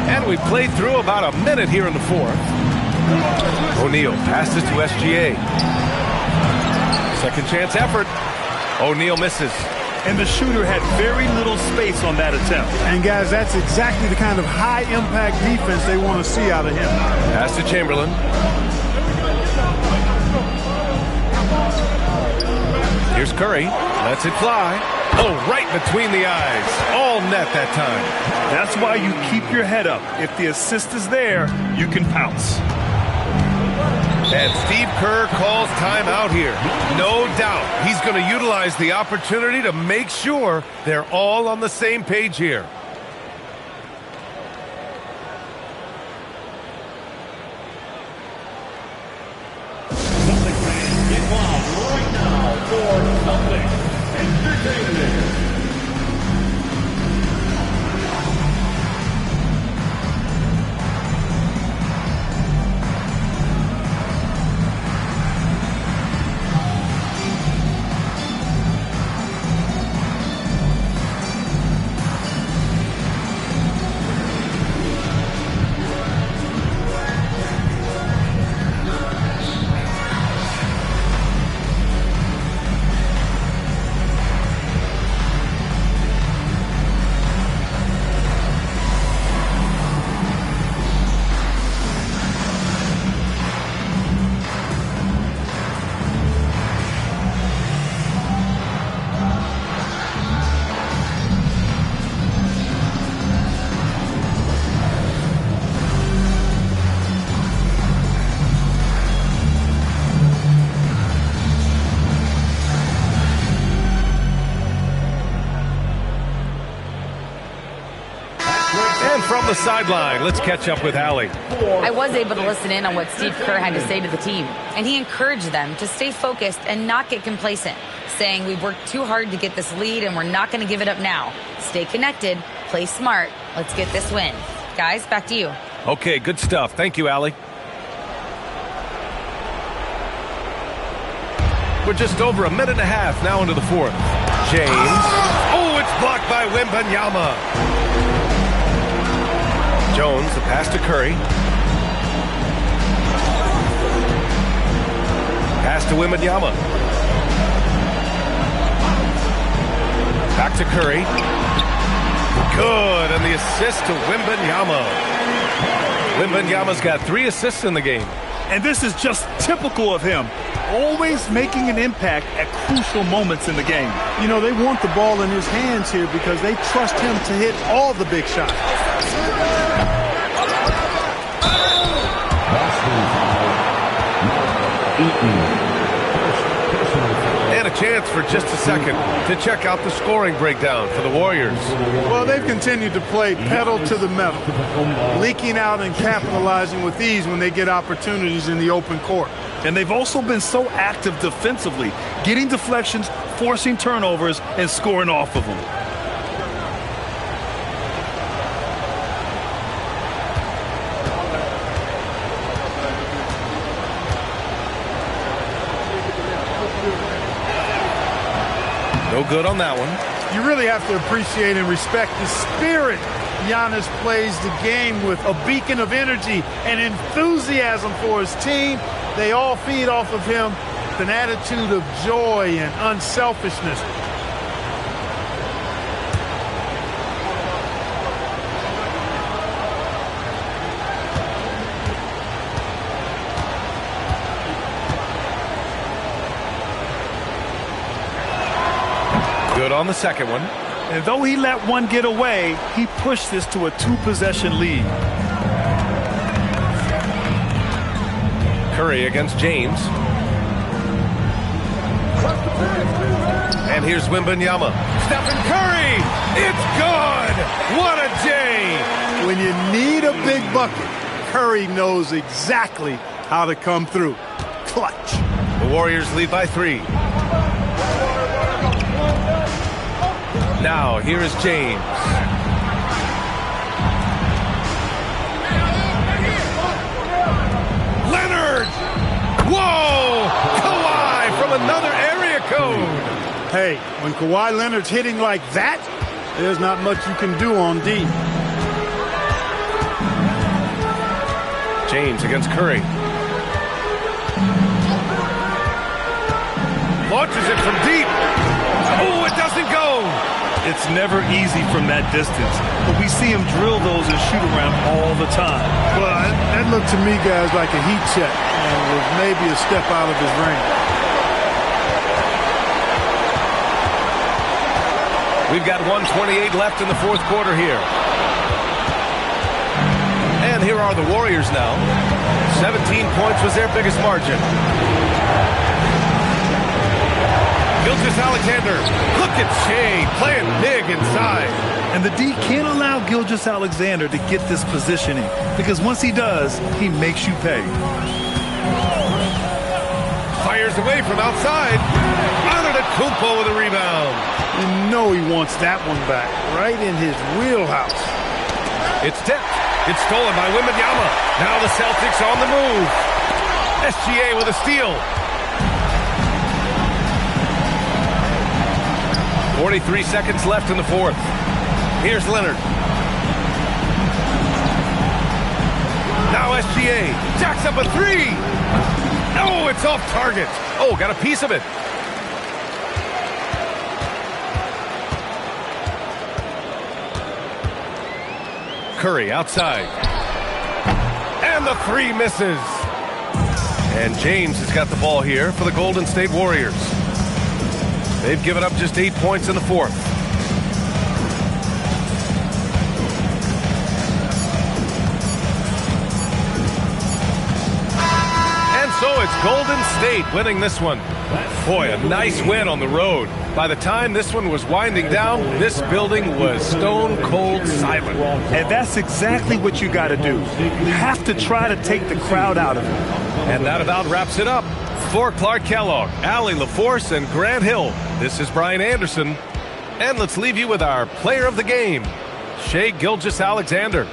[SPEAKER 4] And we played through about a minute here in the fourth. O'Neal passes to SGA. Second chance effort. O'Neal misses.
[SPEAKER 11] And the shooter had very little space on that attempt.
[SPEAKER 10] And, guys, that's exactly the kind of high-impact defense they want to see out of him.
[SPEAKER 4] Pass to Chamberlain. Here's Curry. Lets it fly. Oh, right between the eyes. All net that time.
[SPEAKER 11] That's why you keep your head up. If the assist is there, you can pounce.
[SPEAKER 4] And Steve Kerr calls timeout here. No doubt he's going to utilize the opportunity to make sure they're all on the same page here.
[SPEAKER 6] Celtics fans, get wild right now for Celtics Entertainment.
[SPEAKER 4] From the sideline, let's catch up with Allie.
[SPEAKER 5] I was able to listen in on what Steve Kerr had to say to the team, and he encouraged them to stay focused and not get complacent, saying we've worked too hard to get this lead and we're not going to give it up now. Stay connected, play smart, let's get this win. Guys, back to you.
[SPEAKER 4] Okay, good stuff. Thank you, Allie. We're just over a minute and a half now into the fourth. James. Oh, it's blocked by Wembanyama. Jones, the pass to Curry. Pass to Wembanyama. Back to Curry. Good, and the assist to Wembanyama. Wembanyama's got 3 assists in the game.
[SPEAKER 11] And this is just typical of him. Always making an impact at crucial moments in the game.
[SPEAKER 10] You know, they want the ball in his hands here because they trust him to hit all the big shots.
[SPEAKER 4] And a chance for just a second to check out the scoring breakdown for the Warriors.
[SPEAKER 10] Well, they've continued to play pedal to the metal, leaking out and capitalizing with ease when they get opportunities in the open court.
[SPEAKER 11] And they've also been so active defensively, getting deflections, forcing turnovers, and scoring off of them.
[SPEAKER 4] No good on that one.
[SPEAKER 10] You really have to appreciate and respect the spirit Giannis plays the game with, a beacon of energy and enthusiasm for his team. They all feed off of him with an attitude of joy and unselfishness.
[SPEAKER 4] Good on the second one.
[SPEAKER 11] And though he let one get away, he pushed this to a 2-possession lead.
[SPEAKER 4] Curry against James. And here's Wembanyama. Stephen Curry! It's good! What a day!
[SPEAKER 10] When you need a big bucket, Curry knows exactly how to come through. Clutch.
[SPEAKER 4] The Warriors lead by 3. Now, here is James. Leonard! Whoa! Kawhi from another area code!
[SPEAKER 10] Hey, when Kawhi Leonard's hitting like that, there's not much you can do on D.
[SPEAKER 4] James against Curry. Launches it from deep. Oh, it doesn't go.
[SPEAKER 11] It's never easy from that distance, but we see him drill those and shoot around all the time.
[SPEAKER 10] Well, that looked to me, guys, like a heat check, and was maybe a step out of his range.
[SPEAKER 4] We've got 1:28 left in the fourth quarter here. And here are the Warriors now. 17 points was their biggest margin. Gilgeous-Alexander, look at Shea playing big inside.
[SPEAKER 11] And the D can't allow Gilgeous-Alexander to get this positioning, because once he does, he makes you pay.
[SPEAKER 4] Fires away from outside. Antetokounmpo with a rebound.
[SPEAKER 10] You know he wants that one back, right in his wheelhouse.
[SPEAKER 4] It's tipped. It's stolen by Wembanyama. Now the Celtics on the move. SGA with a steal. 43 seconds left in the fourth. Here's Leonard. Now SGA jacks up a 3. Oh, it's off target. Oh, got a piece of it. Curry outside. And the 3 misses. And James has got the ball here for the Golden State Warriors. They've given up just 8 points in the fourth. And so it's Golden State winning this one. Boy, a nice win on the road. By the time this one was winding down, this building was stone cold silent.
[SPEAKER 11] And that's exactly what you got to do. You have to try to take the crowd out of it.
[SPEAKER 4] And that about wraps it up. For Clark Kellogg, Allie LaForce, and Grant Hill, this is Brian Anderson. And let's leave you with our player of the game, Shai Gilgeous-Alexander.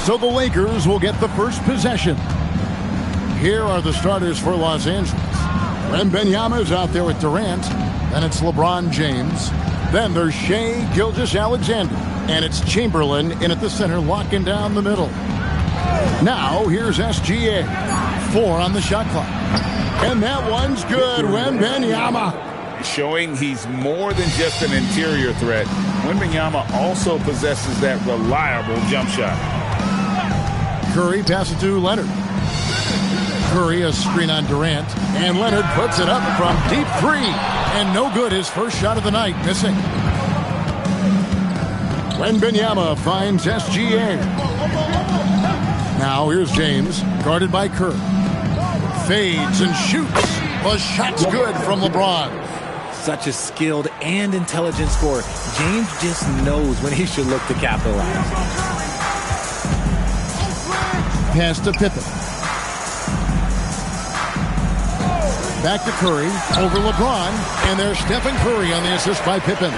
[SPEAKER 1] So the Lakers will get the first possession. Here are the starters for Los Angeles. Wembanyama's out there with Durant. Then it's LeBron James. Then there's Shai Gilgeous-Alexander. And it's Chamberlain in at the center, locking down the middle. Now, here's SGA. 4 on the shot clock. And that one's good. Wembanyama.
[SPEAKER 3] Showing he's more than just an interior threat. Wembanyama also possesses that reliable jump shot.
[SPEAKER 1] Curry passes to Leonard. Curry a screen on Durant. And Leonard puts it up from deep 3. And no good, his first shot of the night, missing. Wembanyama finds SGA. Now here's James, guarded by Curry. Fades and shoots. The shot's good from LeBron.
[SPEAKER 12] Such a skilled and intelligent scorer. James just knows when he should look to capitalize.
[SPEAKER 1] Pass to Pippen. Back to Curry, over LeBron, and there's Stephen Curry on the assist by Pippen.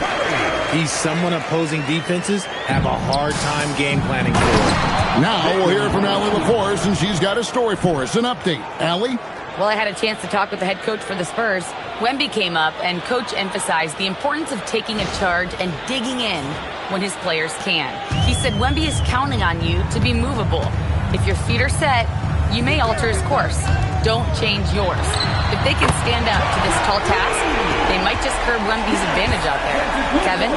[SPEAKER 12] He's someone opposing defenses have a hard time game planning for.
[SPEAKER 1] Now we'll hear from Allie LaForce, and she's got a story for us. An update. Allie?
[SPEAKER 5] Well, I had a chance to talk with the head coach for the Spurs. Wemby came up, and coach emphasized the importance of taking a charge and digging in when his players can. He said Wemby is counting on you to be movable. If your feet are set, you may alter his course. Don't change yours. If they can stand up to this tall task, they might just curb Wemby's advantage out there. Kevin?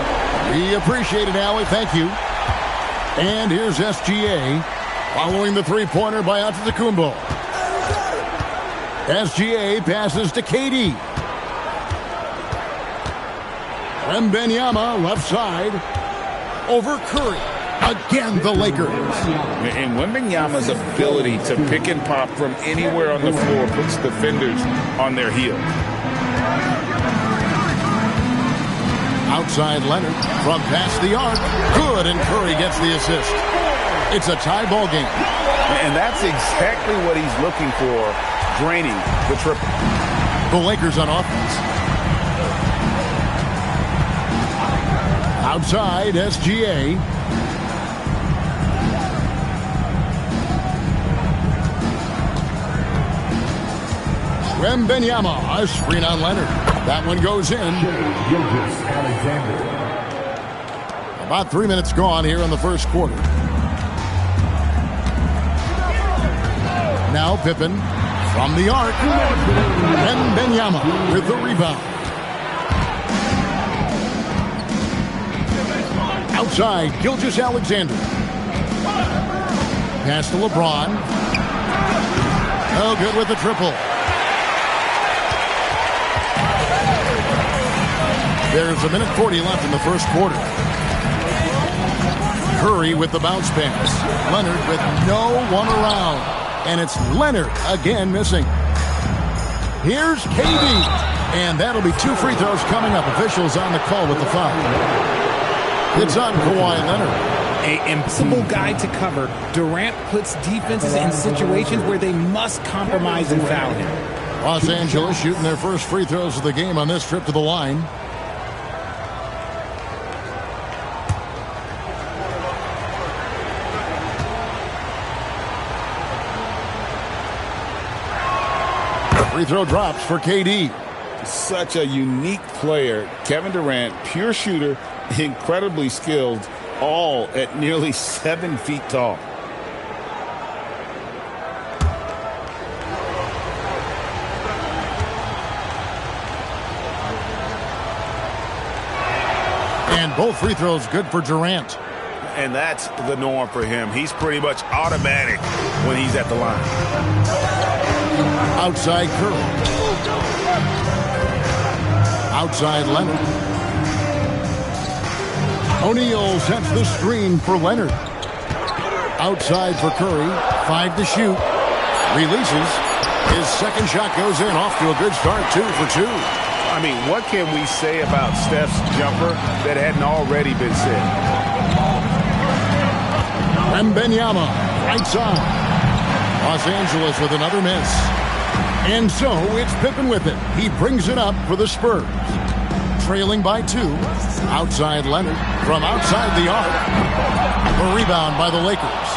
[SPEAKER 1] We appreciate it, Allie. Thank you. And here's SGA following the three-pointer by Antetokounmpo. SGA passes to KD. Wembanyama left side over Curry. Again, the Lakers.
[SPEAKER 3] And Wembanyama's ability to pick and pop from anywhere on the floor puts defenders on their heels.
[SPEAKER 1] Outside Leonard from past the arc. Good, and Curry gets the assist. It's a tie ball game.
[SPEAKER 3] And that's exactly what he's looking for, draining the triple.
[SPEAKER 1] The Lakers on offense. Outside, SGA. Wembanyama, a screen on Leonard. That one goes in. About 3 minutes gone here in the first quarter. Now Pippen from the arc. Wembanyama with the rebound. Outside, Gilgeous-Alexander. Pass to LeBron. Oh, good with the triple. There's a minute 40 left in the first quarter. Curry with the bounce pass. Leonard with no one around. And it's Leonard again missing. Here's KD. And that'll be 2 free throws coming up. Officials on the call with the foul. It's on Kawhi Leonard.
[SPEAKER 12] An impossible guy to cover. Durant puts defenses in situations where they must compromise and foul him.
[SPEAKER 1] Los Angeles shooting their first free throws of the game on this trip to the line. Free throw drops for KD.
[SPEAKER 3] Such a unique player. Kevin Durant, pure shooter, incredibly skilled, all at nearly 7 feet tall.
[SPEAKER 1] And both free throws good for Durant.
[SPEAKER 3] And that's the norm for him. He's pretty much automatic when he's at the line.
[SPEAKER 1] Outside Curry. Outside Leonard. O'Neal sets the screen for Leonard. Outside for Curry. 5 to shoot. Releases. His second shot goes in. Off to a good start. 2 for 2.
[SPEAKER 3] I mean, what can we say about Steph's jumper that hadn't already been said?
[SPEAKER 1] Wembanyama, right side. Los Angeles with another miss. And so it's Pippen with it. He brings it up for the Spurs. Trailing by 2. Outside Leonard from outside the arc. A rebound by the Lakers.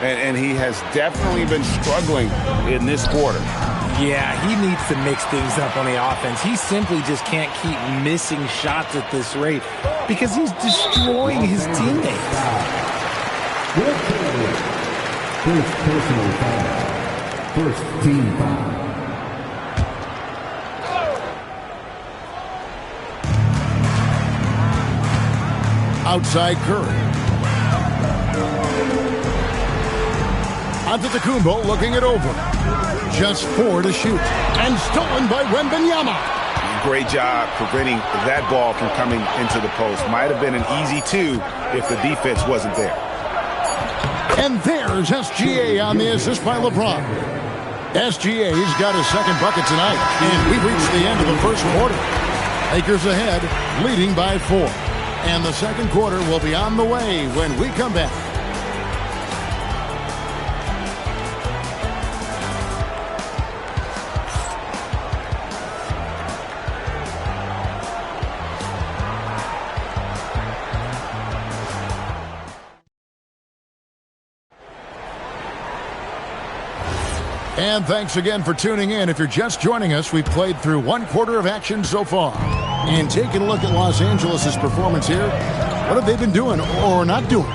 [SPEAKER 3] and he has definitely been struggling in this quarter.
[SPEAKER 12] Yeah, he needs to mix things up on the offense. He simply just can't keep missing shots at this rate because he's destroying his teammates.
[SPEAKER 6] First personal foul. First team foul.
[SPEAKER 1] Outside Curry. Antetokounmpo looking it over. Just 4 to shoot. And stolen by Wembanyama.
[SPEAKER 3] Great job preventing that ball from coming into the post. Might have been an easy 2 if the defense wasn't there.
[SPEAKER 1] And there's SGA on the assist by LeBron. SGA's got his second bucket tonight. And we've reached the end of the first quarter. Lakers ahead, leading by 4. And the second quarter will be on the way when we come back. And thanks again for tuning in. If you're just joining us, we've played through one quarter of action so far. And taking a look at Los Angeles' performance here, what have they been doing or not doing?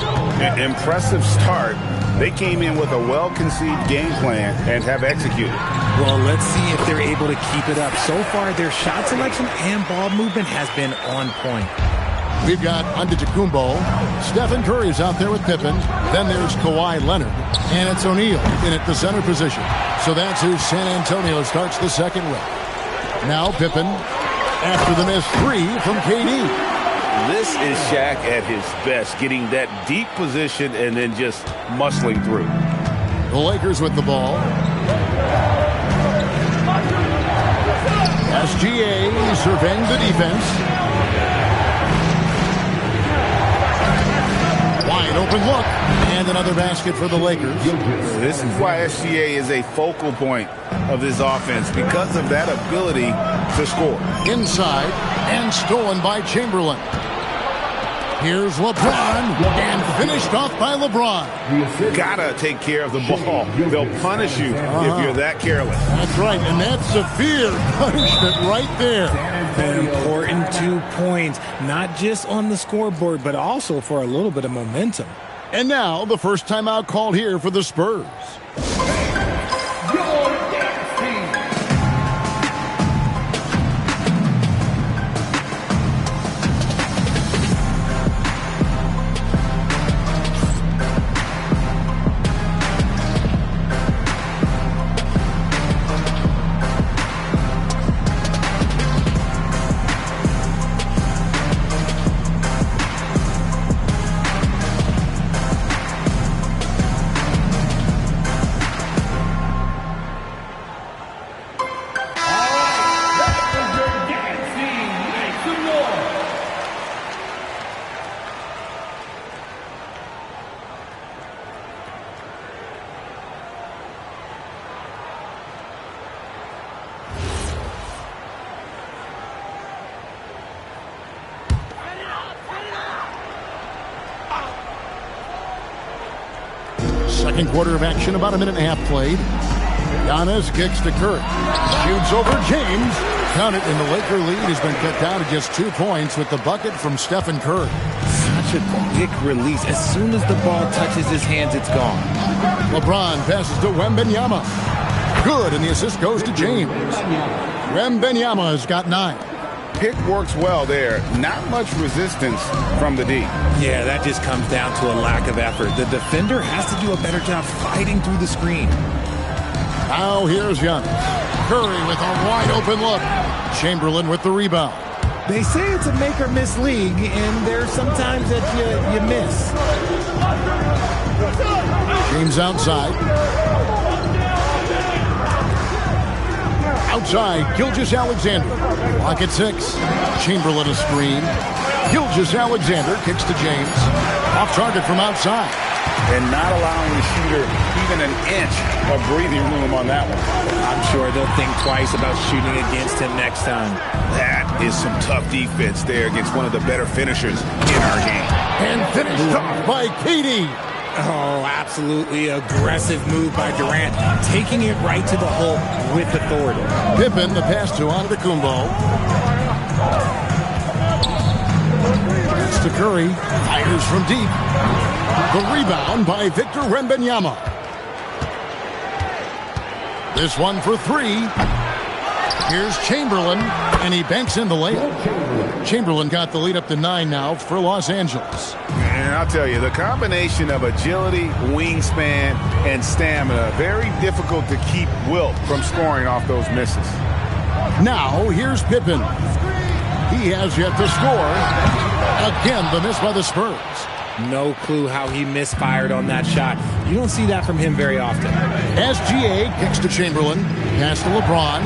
[SPEAKER 3] An impressive start. They came in with a well-conceived game plan and have executed.
[SPEAKER 12] Well, let's see if they're able to keep it up. So far, their shot selection and ball movement has been on point.
[SPEAKER 1] We've got Antetokounmpo. Stephen Curry's out there with Pippen. Then there's Kawhi Leonard. And it's O'Neal in at the center position. So that's who San Antonio starts the second with. Now Pippen after the missed 3 from KD.
[SPEAKER 3] This is Shaq at his best, getting that deep position and then just muscling through.
[SPEAKER 1] The Lakers with the ball. SGA surveying the defense. Wide open look. And another basket for the Lakers.
[SPEAKER 3] This is why SGA is a focal point of this offense, because of that ability to score.
[SPEAKER 1] Inside and stolen by Chamberlain. Here's LeBron and finished off by LeBron.
[SPEAKER 3] Gotta take care of the ball. They'll punish you if you're that careless.
[SPEAKER 1] That's right, and that's severe punishment right there.
[SPEAKER 12] An important 2 points, not just on the scoreboard, but also for a little bit of momentum.
[SPEAKER 1] And now, the first timeout called here for the Spurs. Second quarter of action, about a minute and a half played. Giannis kicks to Curry. Shoots over James. Count it, and the Laker lead has been cut down to just 2 points with the bucket from Stephen Curry.
[SPEAKER 12] Such a quick release. As soon as the ball touches his hands, it's gone.
[SPEAKER 1] LeBron passes to Wembanyama. Good, and the assist goes to James. Wembanyama has got 9.
[SPEAKER 3] Pick works well there. Not much resistance from the D.
[SPEAKER 12] Yeah, that just comes down to a lack of effort. The defender has to do a better job fighting through the screen.
[SPEAKER 1] Now here's Giannis. Curry with a wide open look. Chamberlain with the rebound.
[SPEAKER 12] They say it's a make or miss league, and there's sometimes that you miss.
[SPEAKER 1] James outside. Outside, Gilgeous-Alexander. Clock at 6. Chamberlain a screen. Gilgeous-Alexander kicks to James. Off target from outside.
[SPEAKER 3] And not allowing the shooter even an inch of breathing room on that one.
[SPEAKER 12] I'm sure they'll think twice about shooting against him next time.
[SPEAKER 3] That is some tough defense there against one of the better finishers in our game.
[SPEAKER 1] And finished off by KD.
[SPEAKER 12] Oh, absolutely aggressive move by Durant, taking it right to the hole with authority.
[SPEAKER 1] Pippen, the pass to Antetokounmpo. It's to Curry. Fires from deep. The rebound by Victor Wembanyama. This one for three. Here's Chamberlain, and he banks in the layup. Chamberlain got the lead up to 9 now for Los Angeles.
[SPEAKER 3] And I'll tell you, the combination of agility, wingspan, and stamina, very difficult to keep Wilt from scoring off those misses.
[SPEAKER 1] Now, here's Pippen. He has yet to score. Again, the miss by the Spurs.
[SPEAKER 12] No clue how he misfired on that shot. You don't see that from him very often.
[SPEAKER 1] SGA kicks to Chamberlain. Pass to LeBron.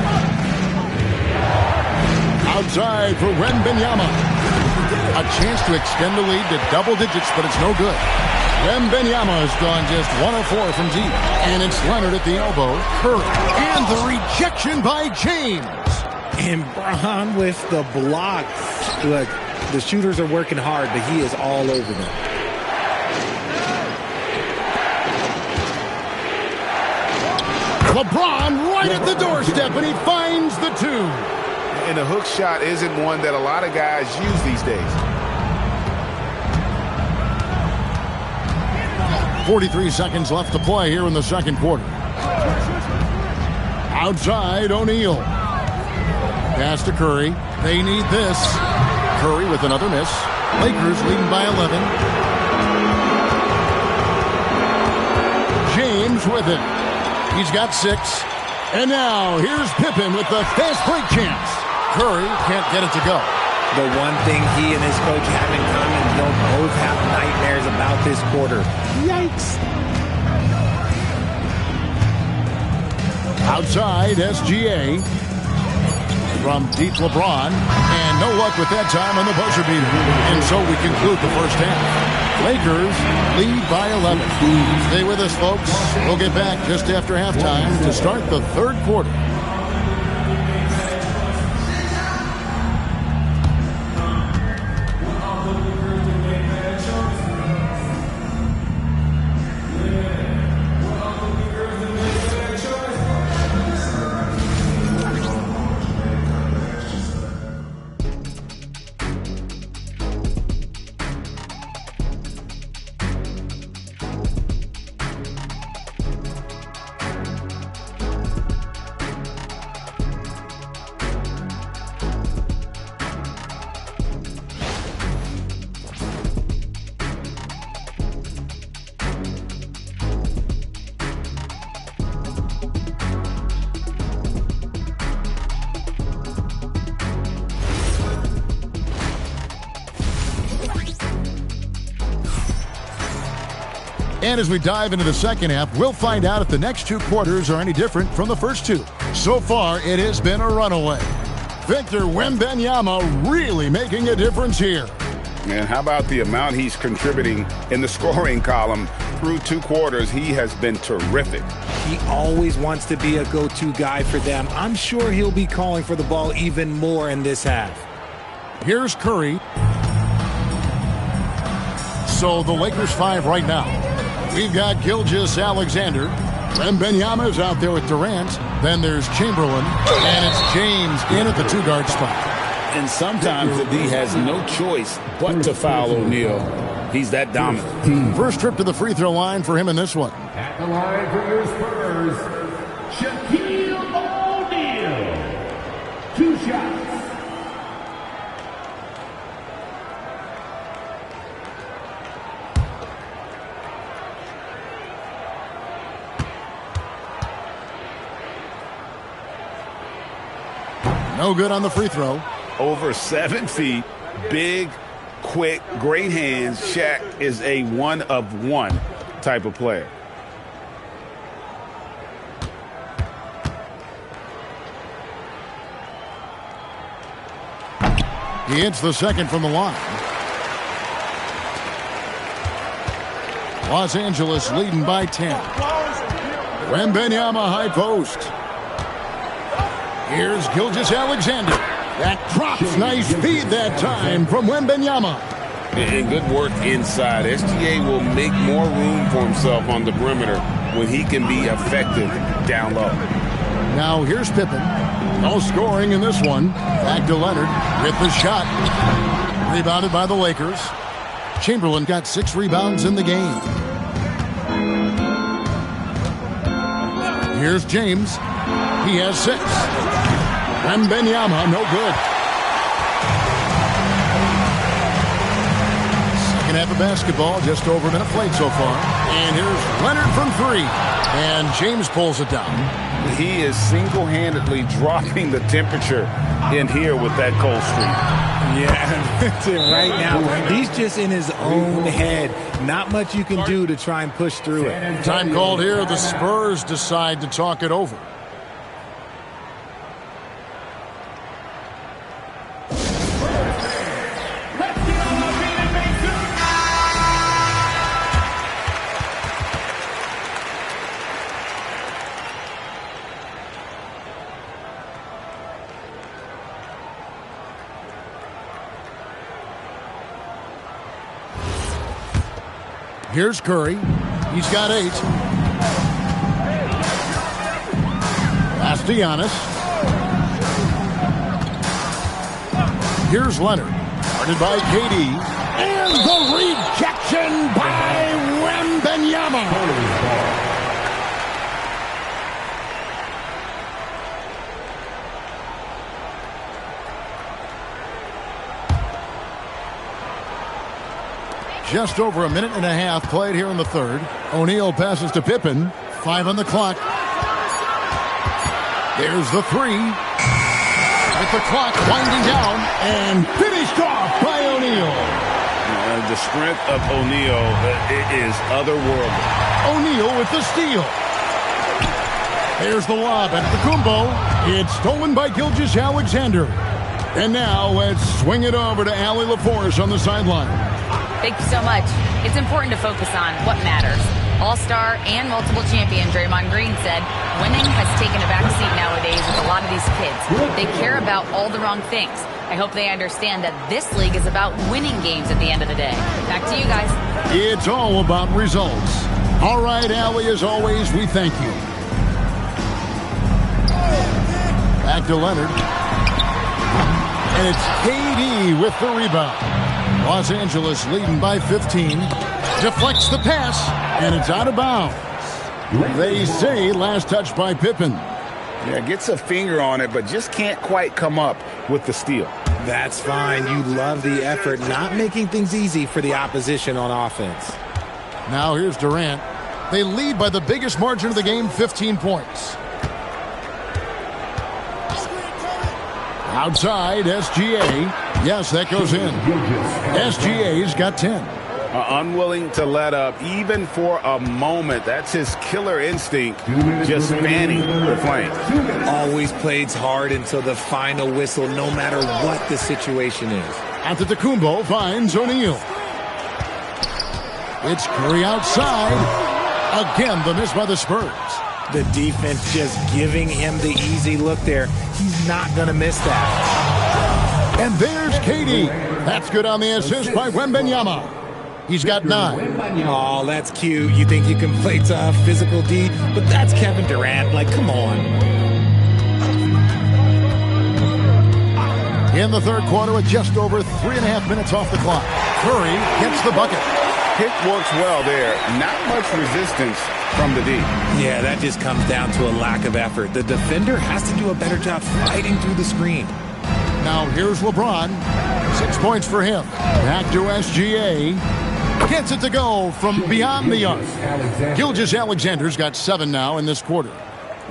[SPEAKER 1] Outside for Wembanyama. A chance to extend the lead to double digits, but it's no good. Wembanyama has gone just 1 of 4 from deep. And it's Leonard at the elbow. Curry. And the rejection by James.
[SPEAKER 12] And Braun with the block. Look, the shooters are working hard, but he is all over them.
[SPEAKER 1] LeBron right at the doorstep, and he finds the 2.
[SPEAKER 3] And the hook shot isn't one that a lot of guys use these days.
[SPEAKER 1] 43 seconds left to play here in the second quarter. Outside, O'Neal. Pass to Curry. They need this. Curry with another miss. Lakers leading by 11. James with it. He's got 6. And now here's Pippen with the fast break chance. Curry can't get it to go.
[SPEAKER 12] The one thing he and his coach have in common, they'll both have nightmares about this quarter. Yikes.
[SPEAKER 1] Outside, SGA. From deep LeBron. And no luck with that time on the buzzer beater. And so we conclude the first half. Lakers lead by 11. Stay with us, folks. We'll get back just after halftime to start the third quarter. And as we dive into the second half, we'll find out if the next 2 quarters are any different from the first 2. So far, it has been a runaway. Victor Wembanyama really making a difference here.
[SPEAKER 3] And how about the amount he's contributing in the scoring column through 2 quarters? He has been terrific.
[SPEAKER 12] He always wants to be a go-to guy for them. I'm sure he'll be calling for the ball even more in this half.
[SPEAKER 1] Here's Curry. So the Lakers 5 right now. We've got Gilgeous-Alexander. Wembanyama's out there with Durant. Then there's Chamberlain. And it's James in at the 2-guard spot.
[SPEAKER 3] And sometimes the D has no choice but to foul O'Neal. He's that dominant.
[SPEAKER 1] First trip to the free throw line for him in this one.
[SPEAKER 6] At the line for your Spurs, Shaquille O'Neal. 2 shots.
[SPEAKER 1] No good on the free throw.
[SPEAKER 3] Over 7 feet, big, quick, great hands. Shaq is a 1-of-1 type of player.
[SPEAKER 1] He hits the second from the line. Los Angeles leading by 10. Wembanyama high post. Here's Gilgeous-Alexander. That drops. Nice feed that time from Wembanyama.
[SPEAKER 3] And good work inside. SGA will make more room for himself on the perimeter when he can be effective down low.
[SPEAKER 1] Now here's Pippen. No scoring in this one. Back to Leonard with the shot. Rebounded by the Lakers. Chamberlain got 6 rebounds in the game. Here's James. He has 6. Wembanyama, no good. Second half of basketball, just over a minute played so far. And here's Leonard from 3. And James pulls it down.
[SPEAKER 3] He is single-handedly dropping the temperature in here with that cold streak.
[SPEAKER 12] Yeah, right now, he's just in his own head. Not much you can do to try and push through it.
[SPEAKER 1] Time called here. The Spurs decide to talk it over. Here's Curry. He's got 8. Pass to Giannis. Here's Leonard. Guarded by KD. And the rejection by Wembanyama. Just over a minute and a half played here in the third. O'Neal passes to Pippen. 5 on the clock. There's the 3. With the clock winding down and finished off by O'Neal.
[SPEAKER 3] The strength of O'Neal is otherworldly.
[SPEAKER 1] O'Neal with the steal. There's the lob at Antetokounmpo. It's stolen by Gilgeous-Alexander. And now let's swing it over to Allie LaForce on the sideline.
[SPEAKER 5] Thank you so much. It's important to focus on what matters. All-star and multiple champion Draymond Green said, winning has taken a backseat nowadays with a lot of these kids. They care about all the wrong things. I hope they understand that this league is about winning games at the end of the day. Back to you guys.
[SPEAKER 1] It's all about results. All right, Allie, as always, we thank you. Back to Leonard. And it's KD with the rebound. Los Angeles leading by 15. Deflects the pass, and it's out of bounds. They say last touch by Pippen.
[SPEAKER 3] Yeah, gets a finger on it, but just can't quite come up with the steal.
[SPEAKER 12] That's fine. You love the effort, not making things easy for the opposition on offense.
[SPEAKER 1] Now here's Durant. They lead by the biggest margin of the game, 15 points. Outside, SGA. Yes, that goes in. SGA's got 10.
[SPEAKER 3] Unwilling to let up, even for a moment. That's his killer instinct, just fanning the flame.
[SPEAKER 12] Always plays hard until the final whistle, no matter what the situation is.
[SPEAKER 1] Antetokounmpo finds O'Neal. It's Curry outside. Again, the miss by the Spurs.
[SPEAKER 12] The defense just giving him the easy look there. He's not going to miss that.
[SPEAKER 1] And there's KD. That's good on the assist by Wembanyama. He's got 9.
[SPEAKER 12] Oh, that's cute. You think you can play tough, physical D, but that's Kevin Durant. Like, come on.
[SPEAKER 1] In the third quarter with just over 3.5 minutes off the clock. Curry gets the bucket.
[SPEAKER 3] Pick works well there. Not much resistance from the D.
[SPEAKER 12] Yeah, that just comes down to a lack of effort. The defender has to do a better job fighting through the screen.
[SPEAKER 1] Now here's LeBron. 6 points for him. Back to SGA. Gets it to go from beyond the arc. Gilgeous-Alexander's got 7 now in this quarter.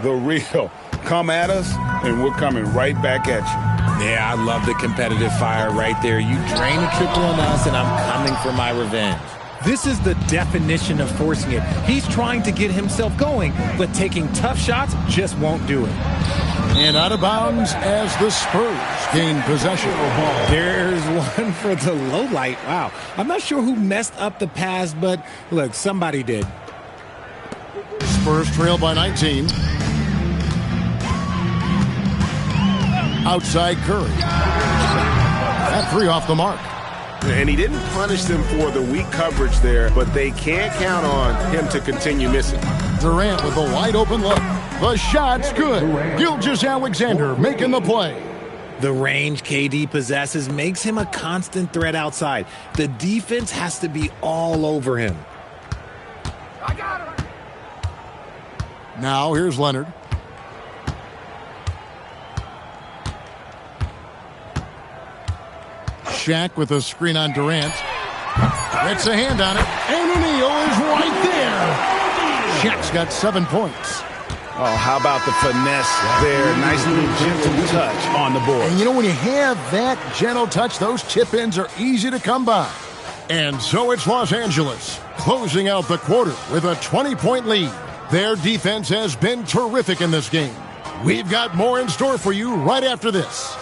[SPEAKER 3] The real. Come at us, and we're coming right back at you.
[SPEAKER 12] Yeah, I love the competitive fire right there. You drain a triple on us, and I'm coming for my revenge. This is the definition of forcing it. He's trying to get himself going, but taking tough shots just won't do it.
[SPEAKER 1] And out of bounds as the Spurs gain possession.
[SPEAKER 12] There's one for the low light. Wow. I'm not sure who messed up the pass, but look, somebody did.
[SPEAKER 1] Spurs trail by 19. Outside Curry. That 3 off the mark.
[SPEAKER 3] And he didn't punish them for the weak coverage there, but they can't count on him to continue missing.
[SPEAKER 1] Durant with a wide open look. The shot's good. Gilgeous-Alexander making the play.
[SPEAKER 12] The range KD possesses makes him a constant threat outside. The defense has to be all over him.
[SPEAKER 1] I got him. Now here's Leonard. Shaq with a screen on Durant. Gets a hand on it. And O'Neal is right there. Shaq's got 7 points.
[SPEAKER 3] Oh, how about the finesse there? Nice little gentle touch on the board.
[SPEAKER 1] And you know, when you have that gentle touch, those chip-ins are easy to come by. And so it's Los Angeles closing out the quarter with a 20-point lead. Their defense has been terrific in this game. We've got more in store for you right after this.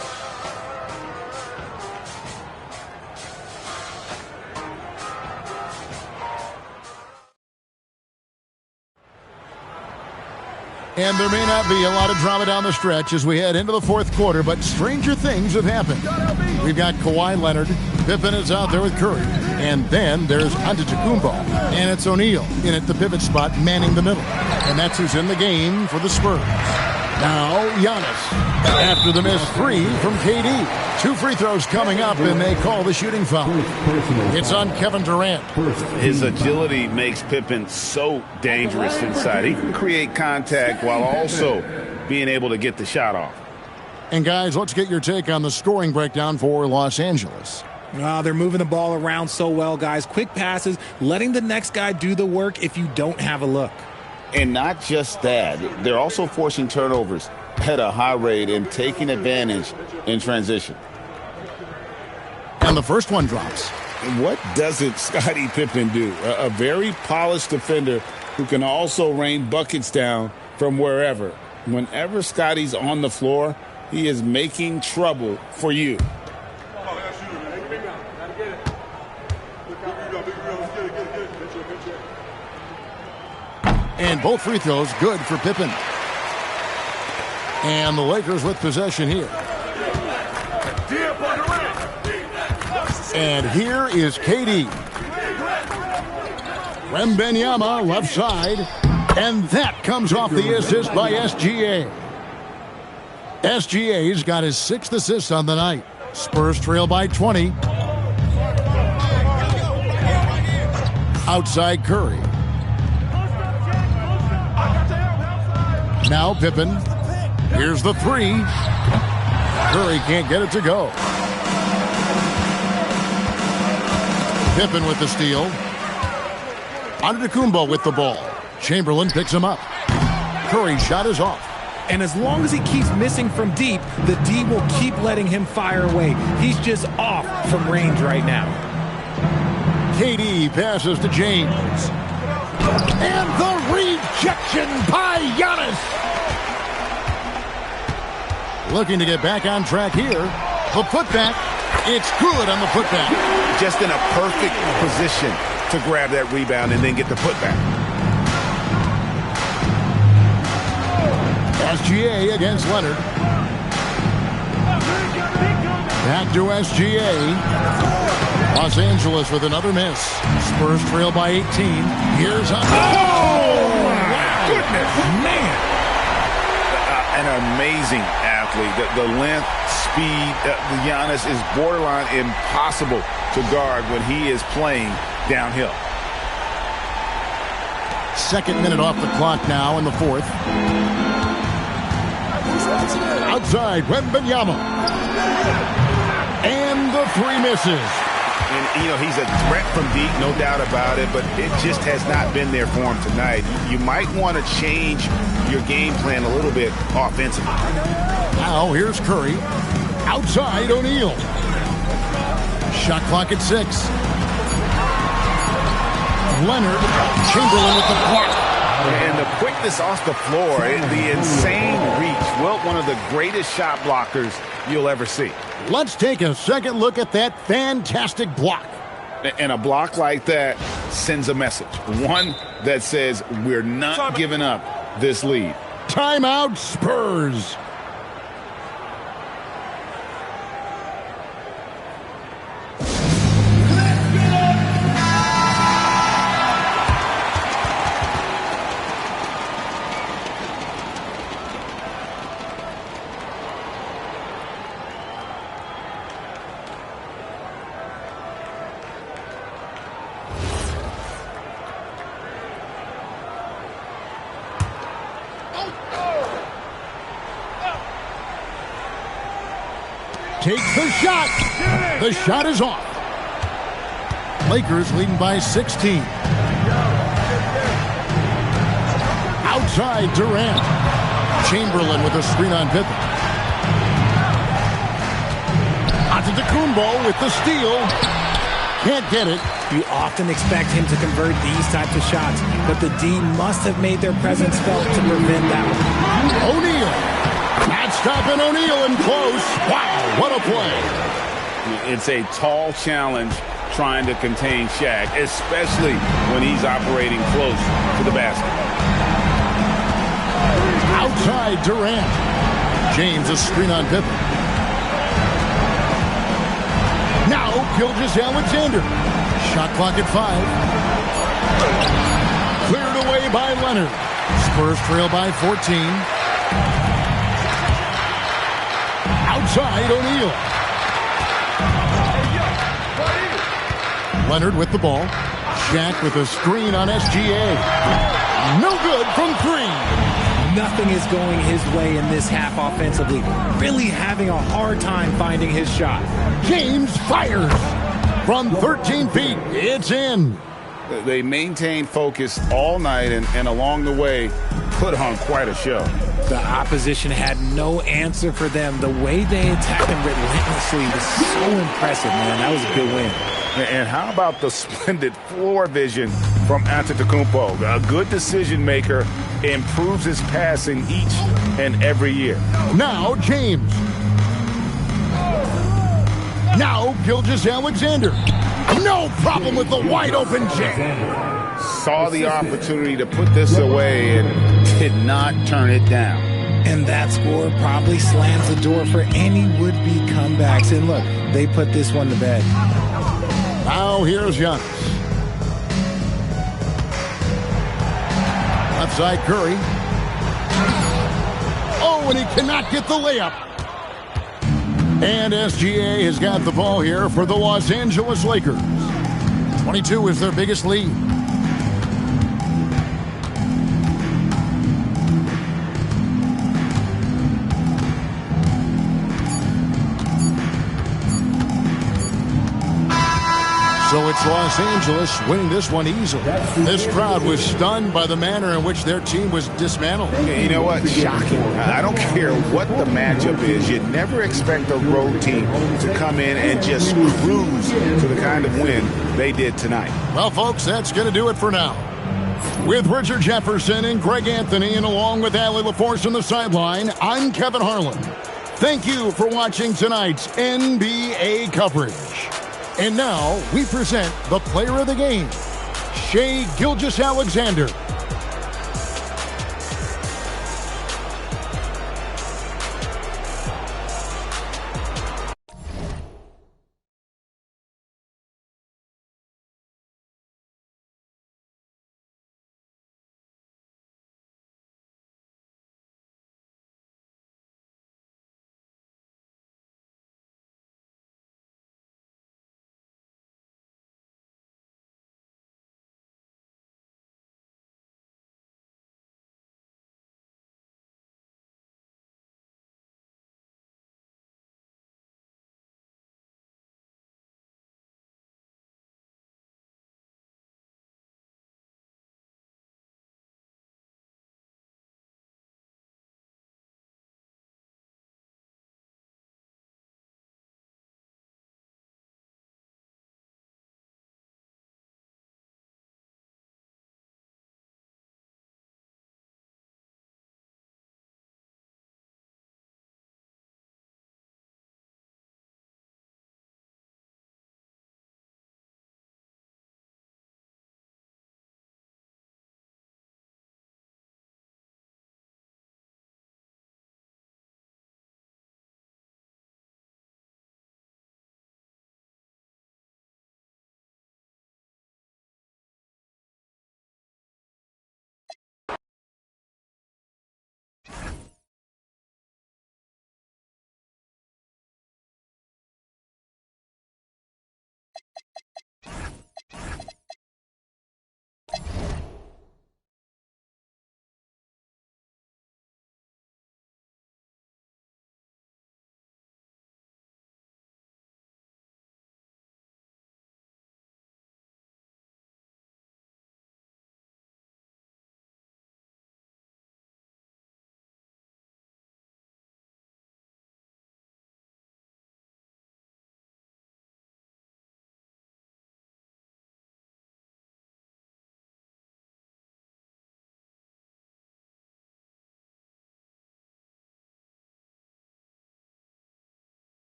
[SPEAKER 1] And there may not be a lot of drama down the stretch as we head into the fourth quarter, but stranger things have happened. We've got Kawhi Leonard. Pippen is out there with Curry. And then there's Antetokounmpo. And it's O'Neal in at the pivot spot, manning the middle. And that's who's in the game for the Spurs. Now, Giannis. After the missed 3 from KD. 2 free throws coming up, and they call the shooting foul. It's on Kevin Durant.
[SPEAKER 3] His agility makes Pippen so dangerous inside. He can create contact while also being able to get the shot off.
[SPEAKER 1] And, guys, let's get your take on the scoring breakdown for Los Angeles.
[SPEAKER 12] They're moving the ball around so well, guys. Quick passes, letting the next guy do the work if you don't have a look.
[SPEAKER 3] And not just that, they're also forcing turnovers at a high rate and taking advantage in transition.
[SPEAKER 1] And the first one drops.
[SPEAKER 3] And what doesn't Scottie Pippen do? A very polished defender who can also rain buckets down from wherever. Whenever Scottie's on the floor, he is making trouble for you.
[SPEAKER 1] And both free throws good for Pippen. And the Lakers with possession here. And here is KD. Wembanyama left side. And that comes off the assist by SGA. SGA's got his 6th assist on the night. Spurs trail by 20. Outside Curry. Now Pippen. Here's the 3. Curry can't get it to go. Pippen with the steal. Antetokounmpo with the ball. Chamberlain picks him up. Curry's shot is off.
[SPEAKER 12] And as long as he keeps missing from deep, the D will keep letting him fire away. He's just off from range right now.
[SPEAKER 1] KD passes to James. And the rejection by Giannis. Looking to get back on track here. The putback. It's good on the putback.
[SPEAKER 3] Just in a perfect position to grab that rebound and then get the putback.
[SPEAKER 1] SGA against Leonard. Back to SGA. Los Angeles with another miss. Spurs trail by 18. Here's a... Oh!
[SPEAKER 3] My goodness!
[SPEAKER 1] Man!
[SPEAKER 3] An amazing athlete. The length, speed, Giannis is borderline impossible to guard when he is playing downhill.
[SPEAKER 1] 2nd minute off the clock now in the 4th. Outside, Wembanyama. And the 3 misses.
[SPEAKER 3] And, you know, he's a threat from deep, no doubt about it, but it just has not been there for him tonight. You might want to change your game plan a little bit offensively.
[SPEAKER 1] Now, here's Curry. Outside, O'Neal. Shot clock at 6. Leonard. Chamberlain with the block.
[SPEAKER 3] And the quickness off the floor, the insane reach. Well, one of the greatest shot blockers you'll ever see.
[SPEAKER 1] Let's take a second look at that fantastic block.
[SPEAKER 3] And a block like that sends a message. One that says we're not giving up this lead.
[SPEAKER 1] Timeout, Spurs. Takes the shot. The shot is off. Lakers leading by 16. Outside Durant. Chamberlain with a screen on Pippen. Antetokounmpo with the steal. Can't get it.
[SPEAKER 12] You often expect him to convert these types of shots, but the D must have made their presence felt to prevent that one.
[SPEAKER 1] O'Neal. Not stopping O'Neal in close. Wow, what a play.
[SPEAKER 3] It's a tall challenge trying to contain Shaq, especially when he's operating close to the basket.
[SPEAKER 1] Outside Durant. James a screen on Pippen. Now Gilgeous-Alexander. Shot clock at 5. Cleared away by Leonard. Spurs trail by 14. Outside O'Neal. Leonard with the ball. Shaq with a screen on SGA. No good from 3.
[SPEAKER 12] Nothing is going his way in this half offensively. Really having a hard time finding his shot.
[SPEAKER 1] James fires from 13 feet. It's in.
[SPEAKER 3] They maintained focus all night and along the way put on quite a show.
[SPEAKER 12] The opposition had no answer for them. The way they attacked them relentlessly was so impressive, man. That was a good win.
[SPEAKER 3] And how about the splendid floor vision from Antetokounmpo? A good decision maker, improves his passing each and every year.
[SPEAKER 1] Now James. Now Gilgeous-Alexander. No problem with the wide open jam.
[SPEAKER 3] Saw the opportunity to put this away and did not turn it down.
[SPEAKER 12] And that score probably slams the door for any would-be comebacks. And look, they put this one to bed.
[SPEAKER 1] Now here's Giannis. Left side Curry. Oh, and he cannot get the layup. And SGA has got the ball here for the Los Angeles Lakers. 22 is their biggest lead. So it's Los Angeles winning this one easily. This crowd was stunned by the manner in which their team was dismantled.
[SPEAKER 3] You know what? Shocking. I don't care what the matchup is. You'd never expect a road team to come in and just cruise to the kind of win they did tonight.
[SPEAKER 1] Well, folks, that's going to do it for now. With Richard Jefferson and Greg Anthony, and along with Allie LaForce on the sideline, I'm Kevin Harlan. Thank you for watching tonight's NBA coverage. And now we present the player of the game, Shai Gilgeous-Alexander.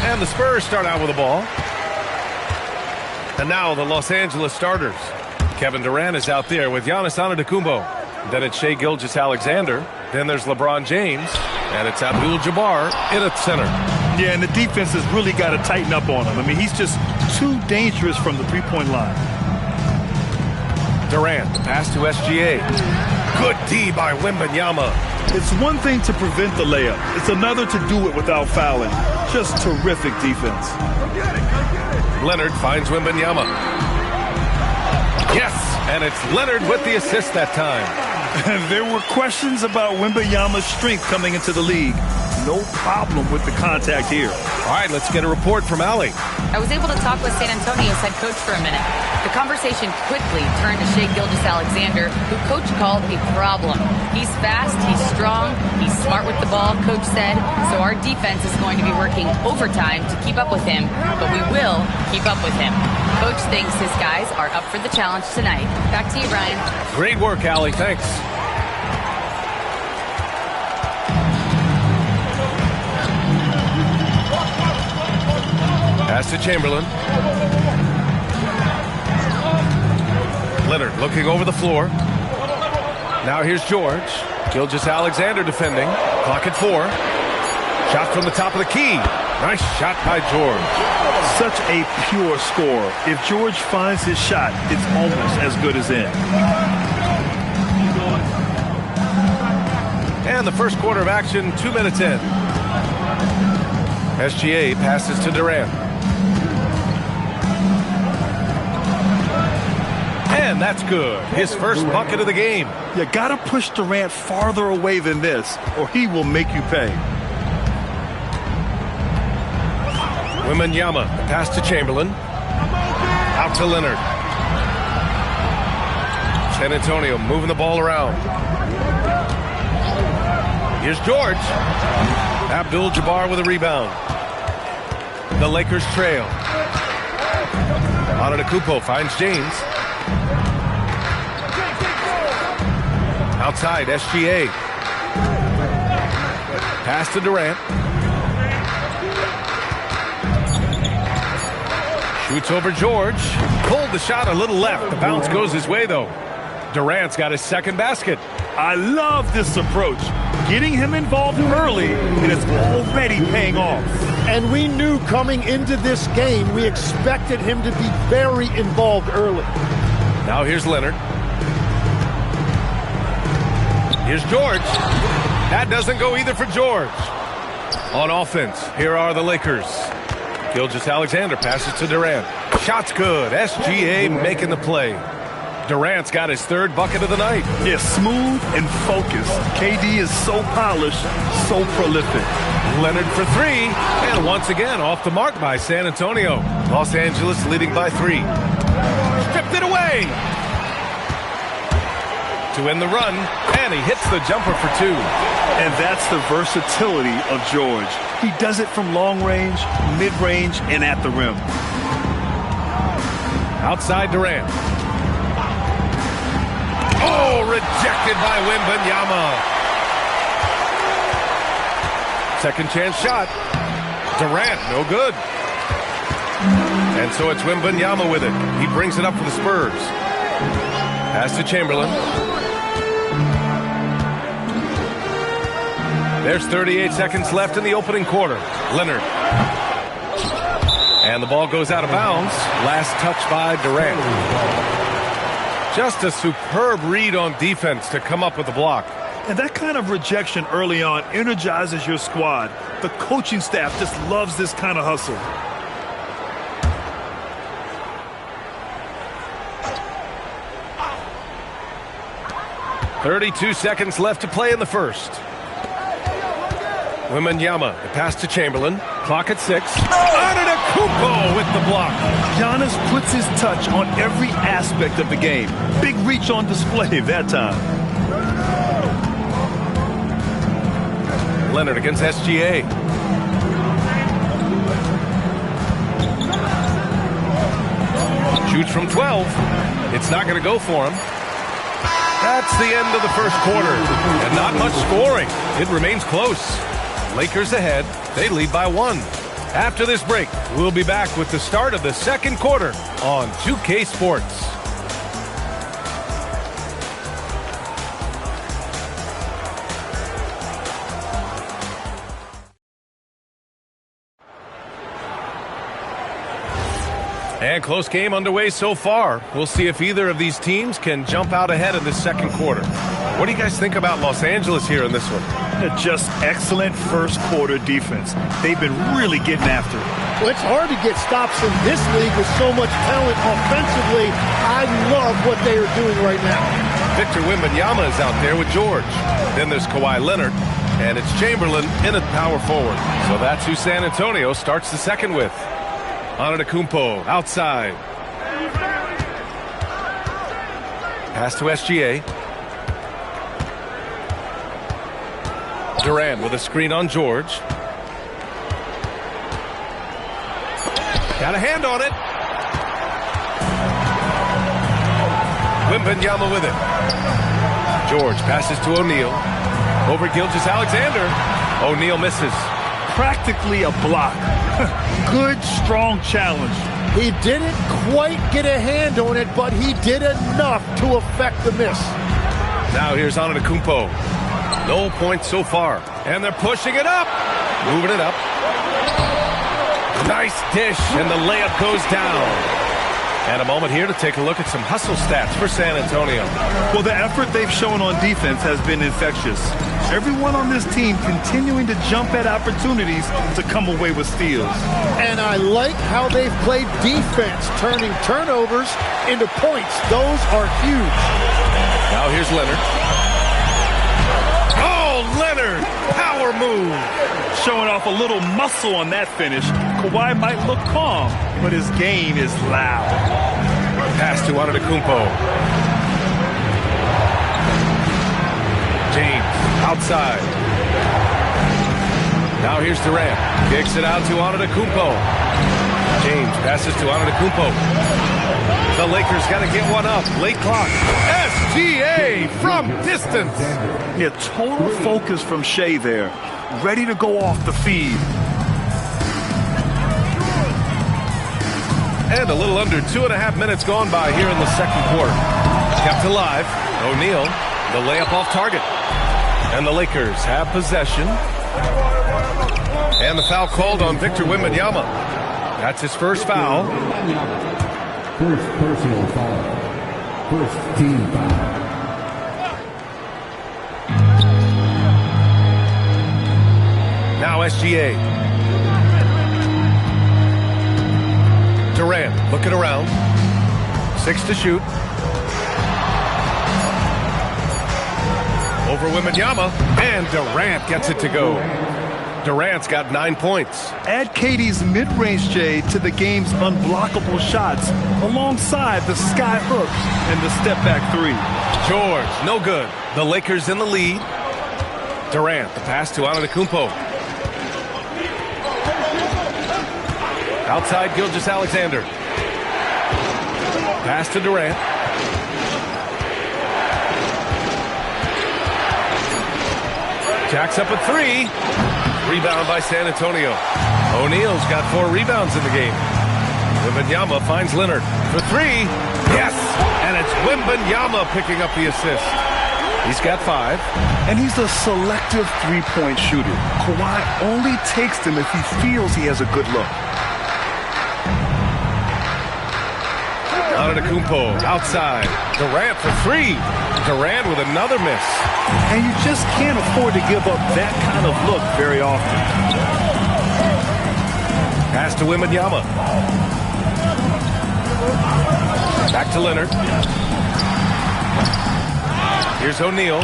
[SPEAKER 4] And the Spurs start out with the ball. And now the Los Angeles starters. Kevin Durant is out there with Giannis Antetokounmpo. Then it's Shai Gilgeous-Alexander. Then there's LeBron James. And it's Abdul-Jabbar in at center.
[SPEAKER 11] Yeah, and the defense has really got to tighten up on him. I mean, he's just too dangerous from the three-point line.
[SPEAKER 4] Durant, pass to SGA. Good D by Wembanyama.
[SPEAKER 11] It's one thing to prevent the layup. It's another to do it without fouling. Just terrific defense.
[SPEAKER 4] Leonard finds Wembanyama. Yes, and it's Leonard with the assist that time.
[SPEAKER 11] There were questions about Wembanyama's strength coming into the league. No problem with the contact here.
[SPEAKER 4] All right, let's get a report from Allie.
[SPEAKER 5] I was able to talk with San Antonio's head coach for a minute. The conversation quickly turned to Shai Gilgeous-Alexander, who coach called a problem. He's fast, he's strong, he's smart with the ball, coach said, so our defense is going to be working overtime to keep up with him, but we will keep up with him. Coach thinks his guys are up for the challenge tonight. Back to you, Ryan.
[SPEAKER 4] Great work, Allie. Thanks. Pass to Chamberlain. Leonard looking over the floor. Now here's George. Gilgeous-Alexander defending. Clock at 4. Shot from the top of the key. Nice shot by George.
[SPEAKER 11] Such a pure score. If George finds his shot, it's almost as good as in.
[SPEAKER 4] And the first quarter of action, 2 minutes in. SGA passes to Durant. And that's good. His first bucket of the game.
[SPEAKER 11] You got to push Durant farther away than this, or he will make you pay.
[SPEAKER 4] Wembanyama, pass to Chamberlain. Out to Leonard. San Antonio moving the ball around. Here's George. Abdul-Jabbar with a rebound. The Lakers trail. Antetokounmpo finds James. Outside, SGA. Pass to Durant. Shoots over George. Pulled the shot a little left. The bounce goes his way, though. Durant's got his second basket.
[SPEAKER 11] I love this approach. Getting him involved early, and it's already paying off.
[SPEAKER 13] And we knew coming into this game, we expected him to be very involved early.
[SPEAKER 4] Now here's Leonard. Here's George. That doesn't go either for George. On offense, here are the Lakers. Gilgeous-Alexander passes to Durant. Shot's good. SGA making the play. Durant's got his third bucket of the night.
[SPEAKER 11] Yeah, smooth and focused. KD is so polished, so prolific.
[SPEAKER 4] Leonard for 3. And once again, off the mark by San Antonio. Los Angeles leading by 3. Stripped it away. To end the run, and he hits the jumper for 2.
[SPEAKER 11] And that's the versatility of George. He does it from long range, mid-range, and at the rim.
[SPEAKER 4] Outside Durant. Oh, rejected by Wembanyama. Second chance shot. Durant, no good. And so it's Wembanyama with it. He brings it up for the Spurs. Pass to Chamberlain. There's 38 seconds left in the opening quarter. Leonard. And the ball goes out of bounds. Last touch by Durant. Just a superb read on defense to come up with the block.
[SPEAKER 11] And that kind of rejection early on energizes your squad. The coaching staff just loves this kind of hustle.
[SPEAKER 4] .32 seconds left to play in the first. Wembanyama, the pass to Chamberlain. Clock at 6. Antetokounmpo with the block.
[SPEAKER 11] Giannis puts his touch on every aspect of the game. Big reach on display that time.
[SPEAKER 4] Leonard against SGA. Shoots from 12. It's not going to go for him. That's the end of the first quarter. And not much scoring. It remains close. Lakers ahead. They lead by 1. After this break, we'll be back with the start of the second quarter on 2K Sports. And close game underway so far. We'll see if either of these teams can jump out ahead in the second quarter. What do you guys think about Los Angeles here in this one?
[SPEAKER 11] Just excellent first quarter defense. They've been really getting after it.
[SPEAKER 13] Well, it's hard to get stops in this league with so much talent offensively. I love what they are doing right now.
[SPEAKER 4] Victor Wembanyama is out there with George. Then there's Kawhi Leonard, and it's Chamberlain in at power forward. So that's who San Antonio starts the second with. Antetokounmpo outside. Pass to SGA. Durant with a screen on George. Got a hand on it. Wembanyama with it. George passes to O'Neal. Over Gilgeous-Alexander. O'Neal misses.
[SPEAKER 11] Practically a block. Good, strong challenge.
[SPEAKER 13] He didn't quite get a hand on it, but he did enough to affect the miss.
[SPEAKER 4] Now here's Antetokounmpo. No points so far. And they're pushing it up. Moving it up. Nice dish, and the layup goes down. And a moment here to take a look at some hustle stats for San Antonio.
[SPEAKER 11] Well, the effort they've shown on defense has been infectious. Everyone on this team continuing to jump at opportunities to come away with steals.
[SPEAKER 13] And I like how they've played defense, turning turnovers into points. Those are huge.
[SPEAKER 4] Now here's Leonard. Oh, Leonard! Power move!
[SPEAKER 11] Showing off a little muscle on that finish. Kawhi might look calm, but his game is loud.
[SPEAKER 4] Pass to Antetokounmpo. James outside. Now here's Durant. Kicks it out to Antetokounmpo. James passes to Antetokounmpo. The Lakers got to get one up. Late clock. SGA from distance.
[SPEAKER 11] Yeah, total focus from Shea there. Ready to go off the feed.
[SPEAKER 4] And a little under 2.5 minutes gone by here in the second quarter. Kept alive. O'Neal, the layup off target. And the Lakers have possession. And the foul called on Victor Wembanyama. That's his first foul.
[SPEAKER 6] First personal foul. First team foul.
[SPEAKER 4] Now SGA. Durant looking around. 6 to shoot. Over Wembanyama. And Durant gets it to go. Durant's got 9 points.
[SPEAKER 11] Add KD's mid-range Jay to the game's unblockable shots alongside the sky hooks and the step-back three.
[SPEAKER 4] George, no good. The Lakers in the lead. Durant, the pass to Antetokounmpo. Outside Gilgeous-Alexander. Pass to Durant. Jacks up a three. Rebound by San Antonio. O'Neal's got 4 rebounds in the game. Wembanyama finds Leonard for 3. Yes! And it's Wembanyama picking up the assist. He's got 5.
[SPEAKER 11] And he's a selective three-point shooter. Kawhi only takes them if he feels he has a good look.
[SPEAKER 4] Antetokounmpo outside. Durant for 3. Durant with another miss.
[SPEAKER 11] And you just can't afford to give up that kind of look very often.
[SPEAKER 4] Pass to Wembanyama. Back to Leonard. Here's O'Neal.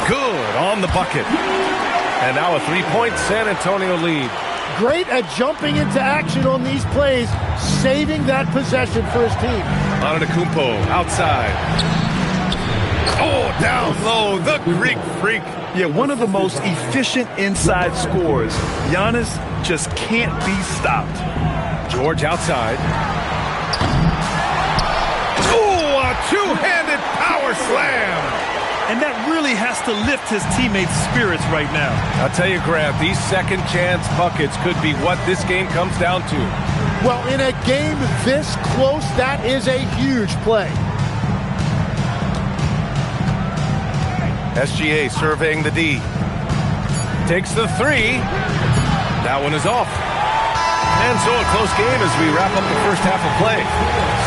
[SPEAKER 4] Good on the bucket. And now a 3-point San Antonio lead.
[SPEAKER 13] Great at jumping into action on these plays, saving that possession for his team.
[SPEAKER 4] Antetokounmpo outside. Oh, down low, the Greek freak.
[SPEAKER 11] Yeah, one of the most efficient inside scorers. Giannis just can't be stopped.
[SPEAKER 4] George outside. Oh, a two-handed power slam.
[SPEAKER 11] And that really has to lift his teammates' spirits right now.
[SPEAKER 4] I'll tell you, Grant, these second-chance buckets could be what this game comes down to.
[SPEAKER 13] Well, in a game this close, that is a huge play.
[SPEAKER 4] SGA surveying the D. Takes the 3. That one is off. And so a close game as we wrap up the first half of play.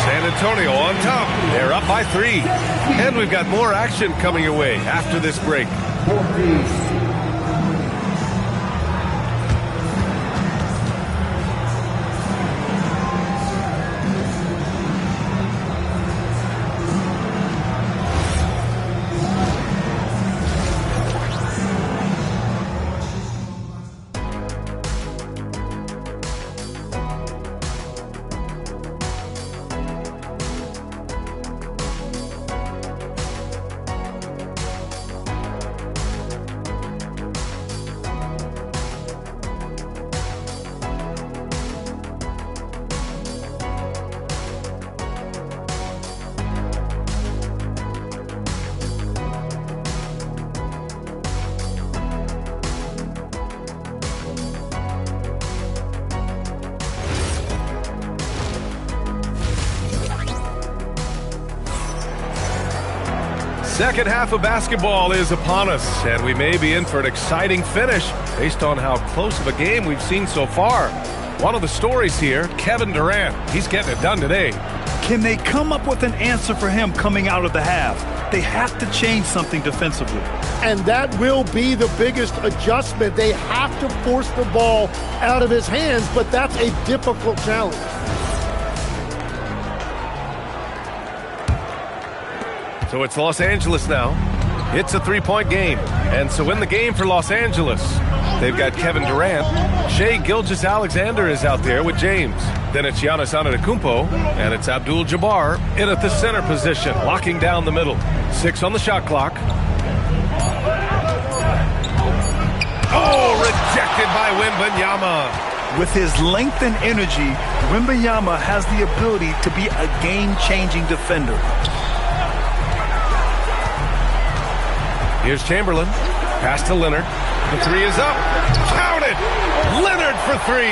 [SPEAKER 4] San Antonio on top. They're up by 3. And we've got more action coming your way after this break. Second half of basketball is upon us, and we may be in for an exciting finish based on how close of a game we've seen so far. One of the stories here, Kevin Durant. He's getting it done today.
[SPEAKER 11] Can they come up with an answer for him coming out of the half? They have to change something defensively.
[SPEAKER 13] And that will be the biggest adjustment. They have to force the ball out of his hands, but that's a difficult challenge.
[SPEAKER 4] So it's Los Angeles now. It's a 3-point game. And so in the game for Los Angeles, they've got Kevin Durant. Shai Gilgeous-Alexander is out there with James. Then it's Giannis Antetokounmpo, and it's Abdul-Jabbar in at the center position, locking down the middle. 6 on the shot clock. Oh, rejected by Wembanyama.
[SPEAKER 11] With his length and energy, Wembanyama has the ability to be a game-changing defender.
[SPEAKER 4] Here's Chamberlain. Pass to Leonard. The 3 is up. Count it! Leonard for 3.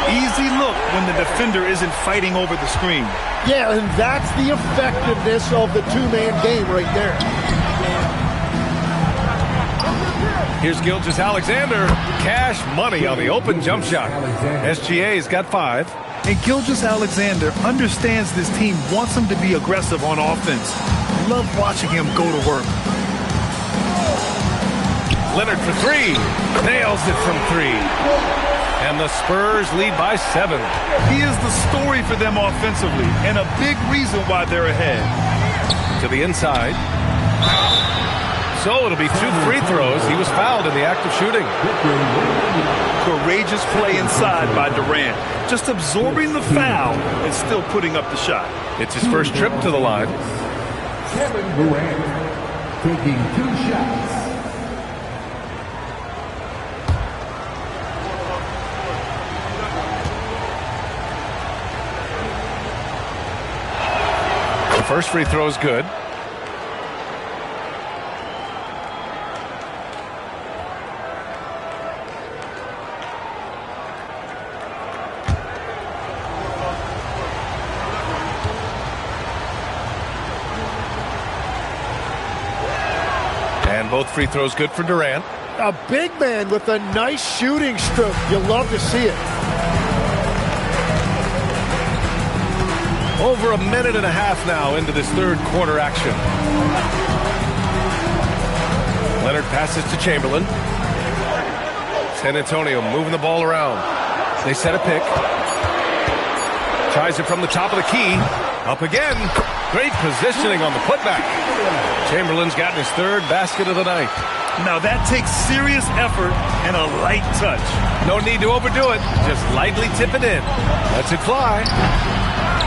[SPEAKER 11] Easy look when the defender isn't fighting over the screen.
[SPEAKER 13] Yeah, and that's the effectiveness of the two-man game right there.
[SPEAKER 4] Here's Gilgeous-Alexander. Cash money on the open jump shot. SGA's got 5.
[SPEAKER 11] And Gilgeous-Alexander understands this team wants him to be aggressive on offense. Love watching him go to work.
[SPEAKER 4] Leonard for 3. Nails it from 3. And the Spurs lead by 7.
[SPEAKER 11] He is the story for them offensively and a big reason why they're ahead.
[SPEAKER 4] To the inside. So it'll be 2 free throws. He was fouled in the act of shooting.
[SPEAKER 11] Courageous play inside by Durant. Just absorbing the foul and still putting up the shot.
[SPEAKER 4] It's his first trip to the line.
[SPEAKER 6] Kevin Durant taking 2 shots.
[SPEAKER 4] First free throw is good. And both free throws good for Durant.
[SPEAKER 13] A big man with a nice shooting stroke. You love to see it.
[SPEAKER 4] Over a minute and a half now into this third quarter action. Leonard passes to Chamberlain. San Antonio moving the ball around. They set a pick. Tries it from the top of the key. Up again. Great positioning on the putback. Chamberlain's gotten his third basket of the night.
[SPEAKER 11] Now that takes serious effort and a light touch.
[SPEAKER 4] No need to overdo it. Just lightly tip it in. Lets it fly.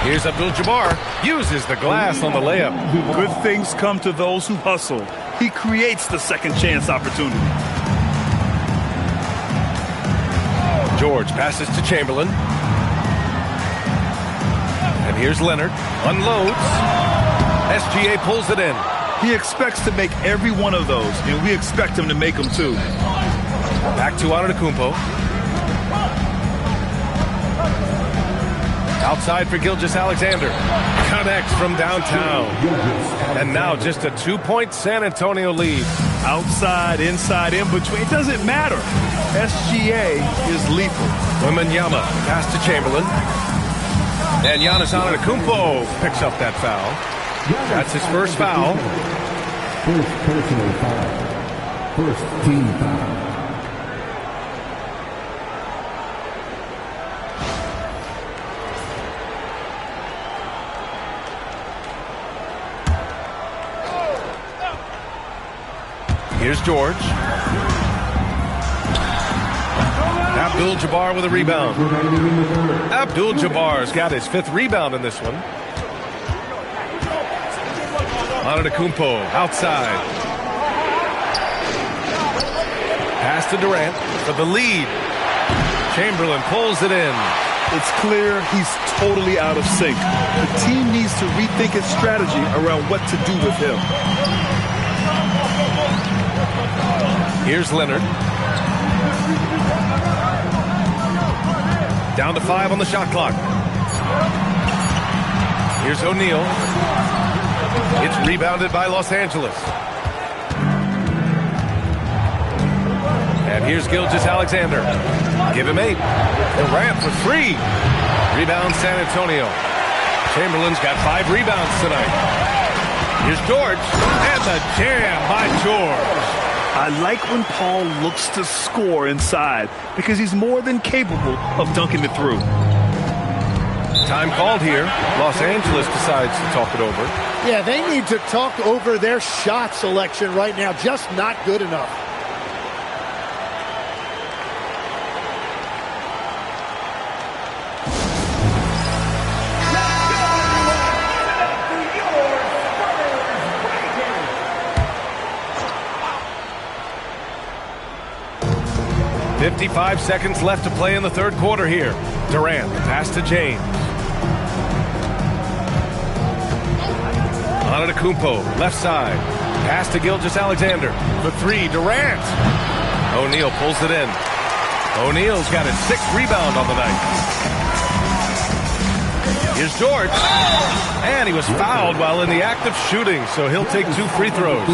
[SPEAKER 4] Here's Abdul-Jabbar. Uses the glass on the layup.
[SPEAKER 11] Good things come to those who hustle. He creates the second chance opportunity.
[SPEAKER 4] George passes to Chamberlain. And here's Leonard. Unloads. SGA pulls it in.
[SPEAKER 11] He expects to make every one of those, and we expect him to make them too.
[SPEAKER 4] Back to Antetokounmpo. Outside for Gilgeous-Alexander. Connects from downtown. And now just a 2-point San Antonio lead.
[SPEAKER 11] Outside, inside, in between, it doesn't matter. SGA is lethal.
[SPEAKER 4] Wembanyama pass to Chamberlain. And Giannis Antetokounmpo picks up that foul. That's his first foul.
[SPEAKER 6] First personal foul. First team foul.
[SPEAKER 4] Here's George. Abdul-Jabbar with a rebound. Abdul-Jabbar's got his 5th rebound in this one. Antetokounmpo outside. Pass to Durant for the lead. Chamberlain pulls it in.
[SPEAKER 11] It's clear he's totally out of sync. The team needs to rethink its strategy around what to do with him.
[SPEAKER 4] Here's Leonard. Down to 5 on the shot clock. Here's O'Neal. It's rebounded by Los Angeles. And here's Gilgeous-Alexander. Give him 8. Durant for 3. Rebound San Antonio. Chamberlain's got 5 rebounds tonight. Here's George. And the jam by George.
[SPEAKER 11] I like when Paul looks to score inside because he's more than capable of dunking it through.
[SPEAKER 4] Time called here. Los Angeles decides to talk it over.
[SPEAKER 13] Yeah, they need to talk over their shot selection right now. Just not good enough.
[SPEAKER 4] .55 seconds left to play in the third quarter here. Durant, pass to James. Antetokounmpo, left side. Pass to Gilgeous-Alexander. For 3, Durant. O'Neal pulls it in. O'Neal's got his 6th rebound on the night. Here's George. And he was fouled while in the act of shooting, so he'll take 2 free throws.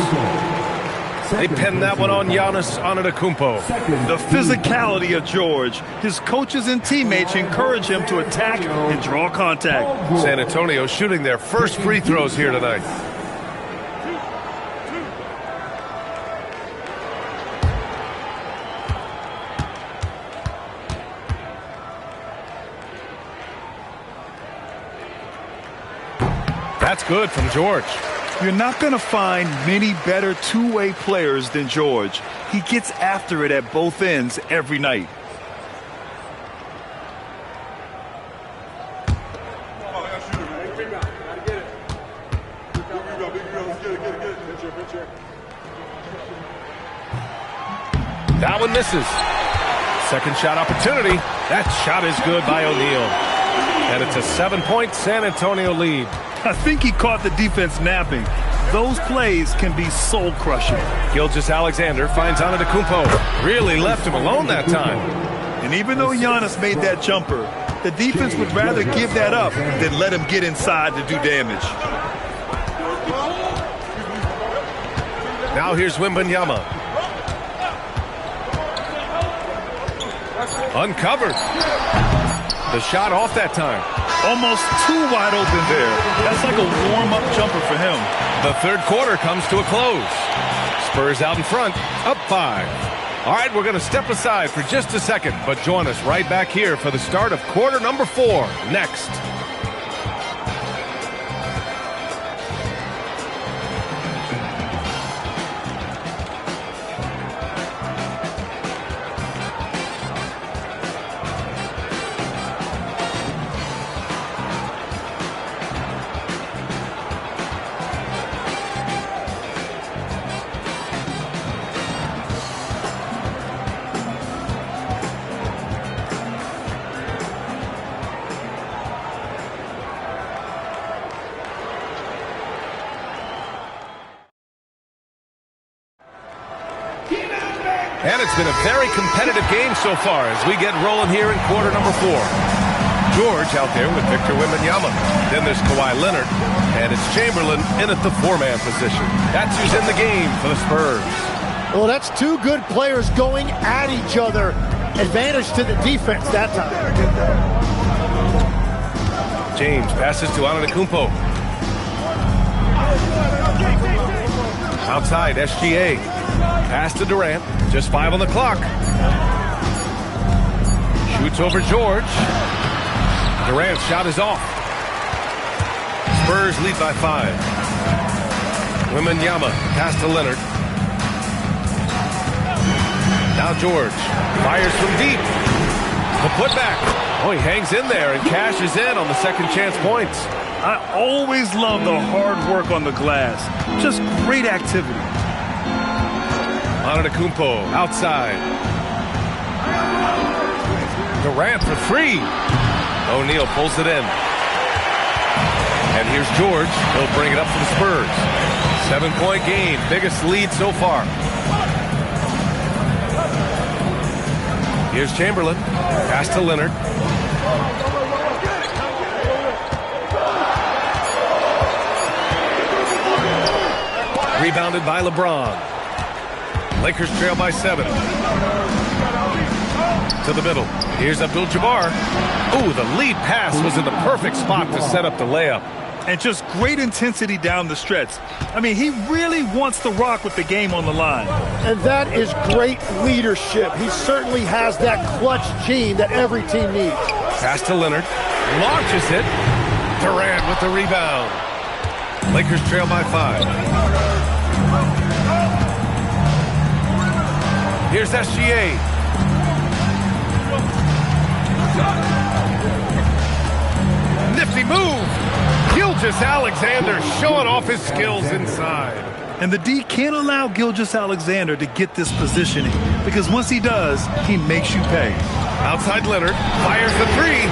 [SPEAKER 4] They pinned that one on Giannis Antetokounmpo.
[SPEAKER 11] The physicality of George. His coaches and teammates encourage him to attack and draw contact.
[SPEAKER 4] San Antonio shooting their first free throws here tonight. That's good from George.
[SPEAKER 11] You're not going to find many better two-way players than George. He gets after it at both ends every night.
[SPEAKER 4] That one misses. Second shot opportunity. That shot is good by O'Neal. And it's a 7-point San Antonio lead.
[SPEAKER 11] I think he caught the defense napping. Those plays can be soul-crushing.
[SPEAKER 4] Gilgeous-Alexander finds Antetokounmpo. Really left him alone that time.
[SPEAKER 11] And even though Giannis made that jumper, the defense would rather give that up than let him get inside to do damage.
[SPEAKER 4] Now here's Wembanyama. Uncovered. The shot off that time.
[SPEAKER 11] Almost too wide open there. That's like a warm-up jumper for him.
[SPEAKER 4] The third quarter comes to a close. Spurs out in front, up 5. All right, we're going to step aside for just a second, but join us right back here for the start of quarter number 4 next. And it's been a very competitive game so far as we get rolling here in quarter number 4. George out there with Victor Wembanyama. Then there's Kawhi Leonard. And it's Chamberlain in at the 4-man position. That's who's in the game for the Spurs.
[SPEAKER 13] Well, that's two good players going at each other. Advantage to the defense that time.
[SPEAKER 4] James passes to Antetokounmpo. Outside, SGA. Pass to Durant. Just 5 on the clock. Shoots over George. Durant's shot is off. Spurs lead by 5. Wembanyama pass to Leonard. Now George fires from deep. The putback. Oh, he hangs in there and cashes in on the second chance points.
[SPEAKER 11] I always love the hard work on the glass. Just great activity.
[SPEAKER 4] Antetokounmpo outside. Durant for 3. O'Neal pulls it in. And here's George. He'll bring it up for the Spurs. 7-point game. Biggest lead so far. Here's Chamberlain. Pass to Leonard. Rebounded by LeBron. Lakers trail by 7. To the middle. Here's Abdul-Jabbar. Ooh, the lead pass was in the perfect spot to set up the layup.
[SPEAKER 11] And just great intensity down the stretch. I mean, he really wants to rock with the game on the line.
[SPEAKER 13] And that is great leadership. He certainly has that clutch gene that every team needs.
[SPEAKER 4] Pass to Leonard. Launches it. Durant with the rebound. Lakers trail by 5. Here's SGA. Nifty move. Gilgeous-Alexander showing off his skills inside.
[SPEAKER 11] And the D can't allow Gilgeous-Alexander to get this positioning because once he does, he makes you pay.
[SPEAKER 4] Outside Leonard. Fires the 3.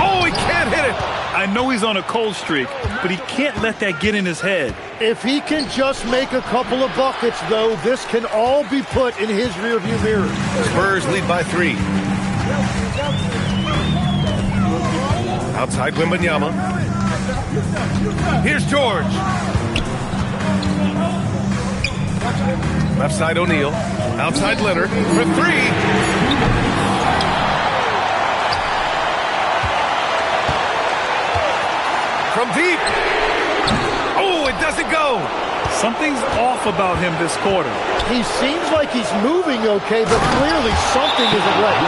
[SPEAKER 4] Oh, he can't hit it.
[SPEAKER 11] I know he's on a cold streak, but he can't let that get in his head.
[SPEAKER 13] If he can just make a couple of buckets, though, this can all be put in his rearview mirror.
[SPEAKER 4] Spurs lead by 3. Outside Wembanyama. Here's George. Left side O'Neal. Outside Leonard for 3. From deep. Oh, it doesn't go.
[SPEAKER 11] Something's off about him this quarter.
[SPEAKER 13] He seems like he's moving okay, but clearly something isn't right.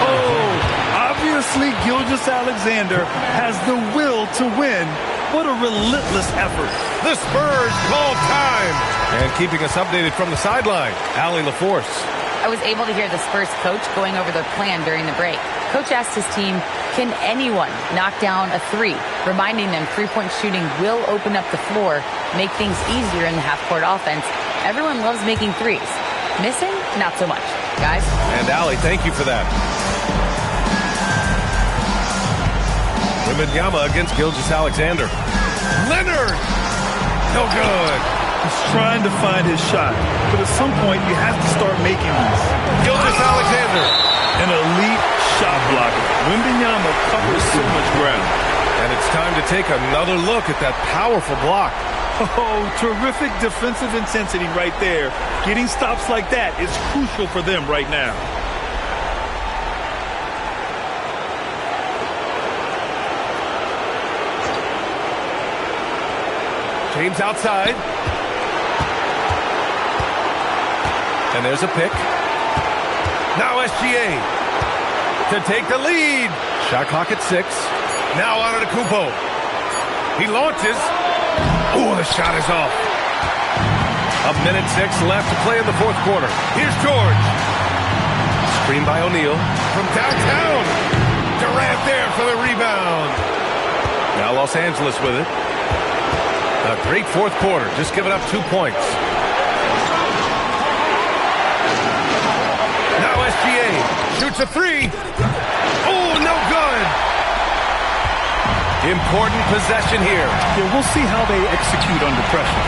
[SPEAKER 11] Oh, obviously Gilgeous-Alexander has the will to win. What a relentless effort.
[SPEAKER 4] The Spurs call time. And keeping us updated from the sideline, Allie LaForce.
[SPEAKER 5] I was able to hear the Spurs coach going over their plan during the break. Coach asked his team, can anyone knock down a 3? Reminding them three-point shooting will open up the floor, make things easier in the half-court offense. Everyone loves making 3s. Missing? Not so much. Guys?
[SPEAKER 4] And Allie, thank you for that. Wembanyama against Gilgeous-Alexander. Leonard. No good.
[SPEAKER 11] He's trying to find his shot, but at some point you have to start making these.
[SPEAKER 4] Gilgeous-Alexander.
[SPEAKER 11] An elite shot blocker. Wembanyama covers so much ground.
[SPEAKER 4] And it's time to take another look at that powerful block.
[SPEAKER 11] Oh, terrific defensive intensity right there. Getting stops like that is crucial for them right now.
[SPEAKER 4] James outside. And there's a pick. Now SGA to take the lead. Shot clock at 6. Now on to Kumpo. He launches. Oh, the shot is off. 1:06 left to play in the fourth quarter. Here's George. Screen by O'Neal from downtown. Durant there for the rebound. Now Los Angeles with it. A great fourth quarter, just giving up 2 points. Now SGA shoots a 3. Oh, no good. Important possession here.
[SPEAKER 11] Yeah, we'll see how they execute under pressure.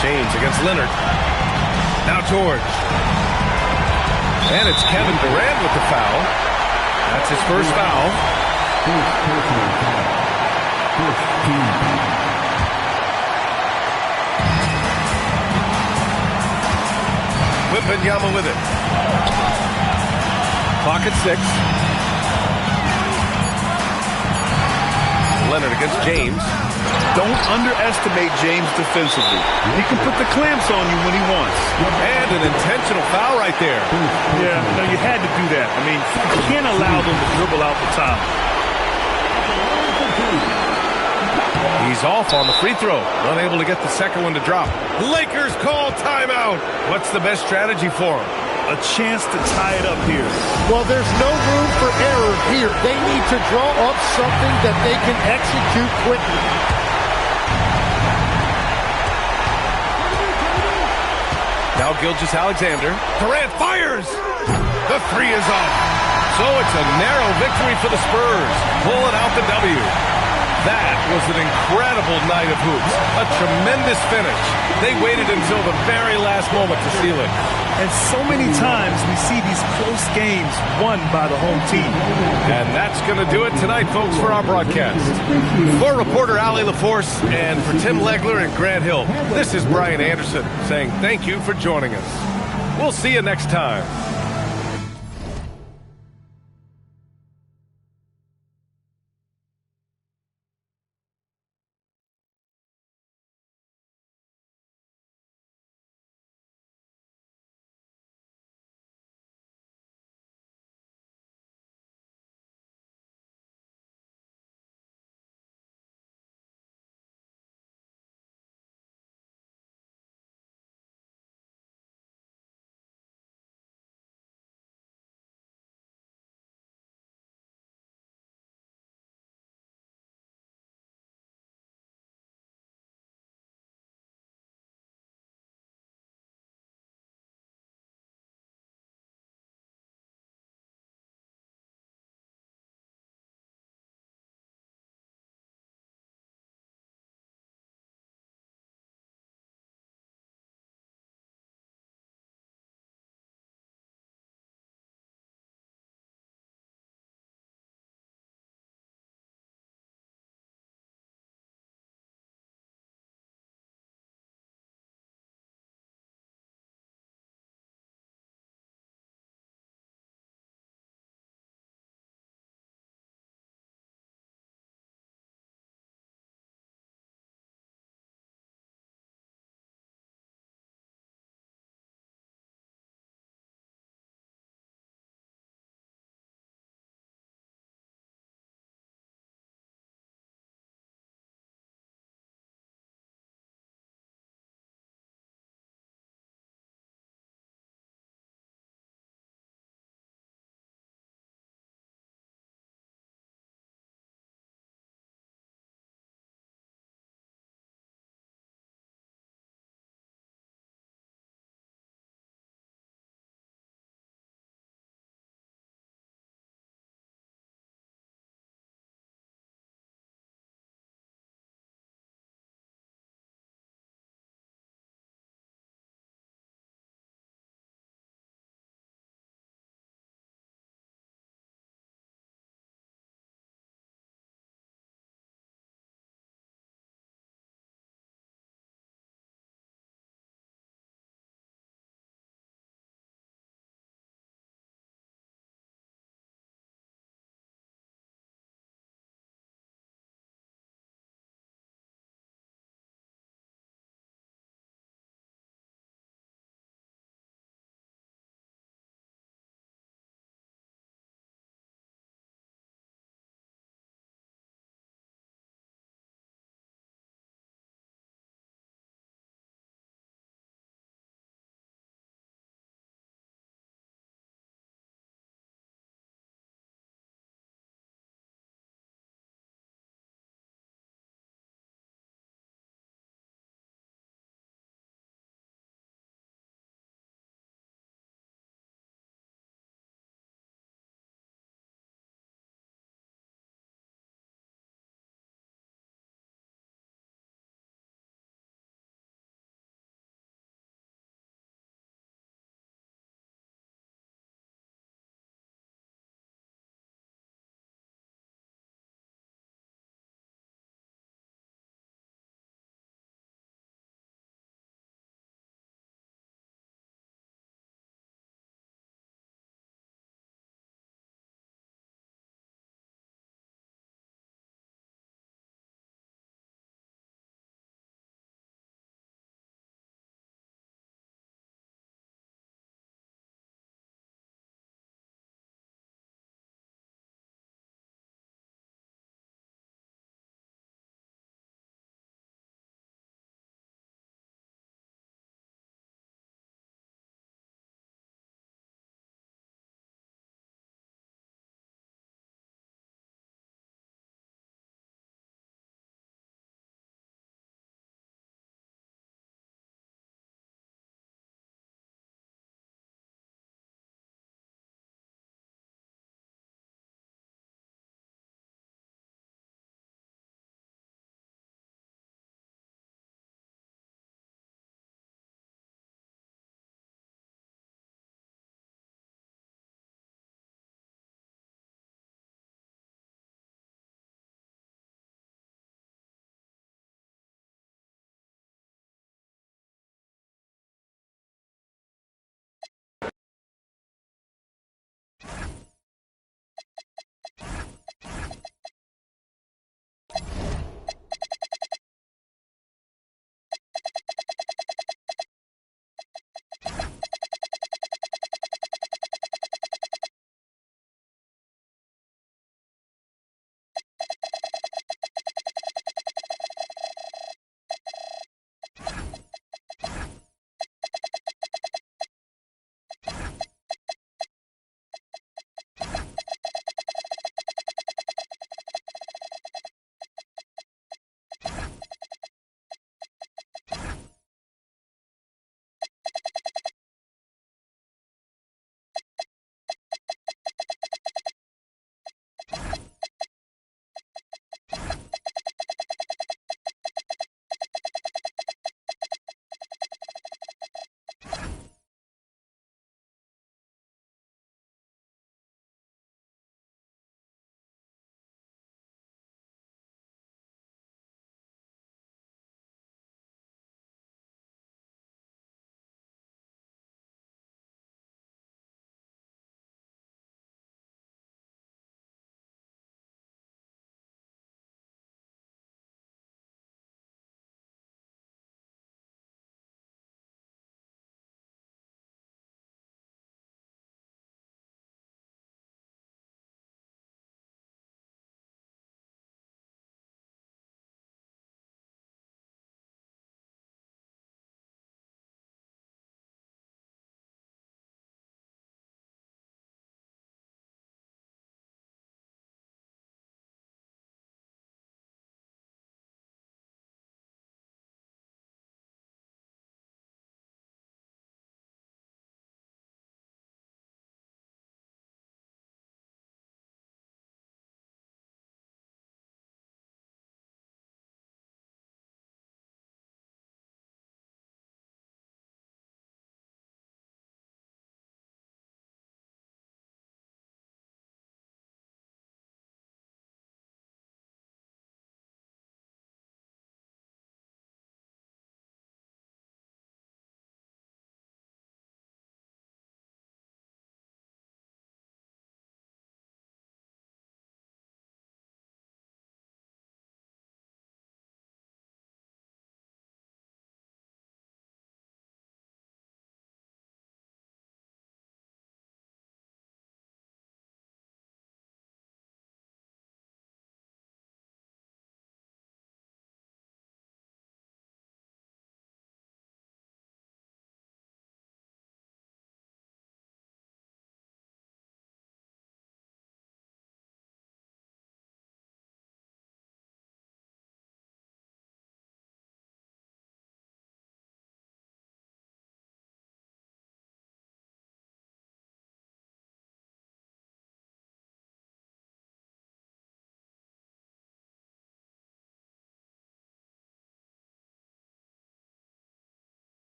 [SPEAKER 4] James against Leonard. Now George. And it's Kevin Durant with the foul. That's his first foul. Wembanyama with it. Clock at 6. Leonard against James.
[SPEAKER 11] Don't underestimate James defensively. He can put the clamps on you when he wants.
[SPEAKER 4] And an intentional foul right there.
[SPEAKER 11] Yeah, no, you had to do that. I mean, you can't allow them to dribble out the time.
[SPEAKER 4] He's off on the free throw. Unable to get the second one to drop. Lakers call timeout. What's the best strategy for him?
[SPEAKER 11] A chance to tie it up here.
[SPEAKER 13] Well, there's no room for error here. They need to draw up something that they can execute quickly.
[SPEAKER 4] Now Gilgeous-Alexander. Durant fires. The 3 is off. So it's a narrow victory for the Spurs, pulling out the W. That was an incredible night of hoops. A tremendous finish. They waited until the very last moment to seal it.
[SPEAKER 11] And so many times we see these close games won by the home team.
[SPEAKER 4] And that's going to do it tonight, folks, for our broadcast. For reporter Allie LaForce and for Tim Legler and Grant Hill, this is Brian Anderson saying thank you for joining us. We'll see you next time.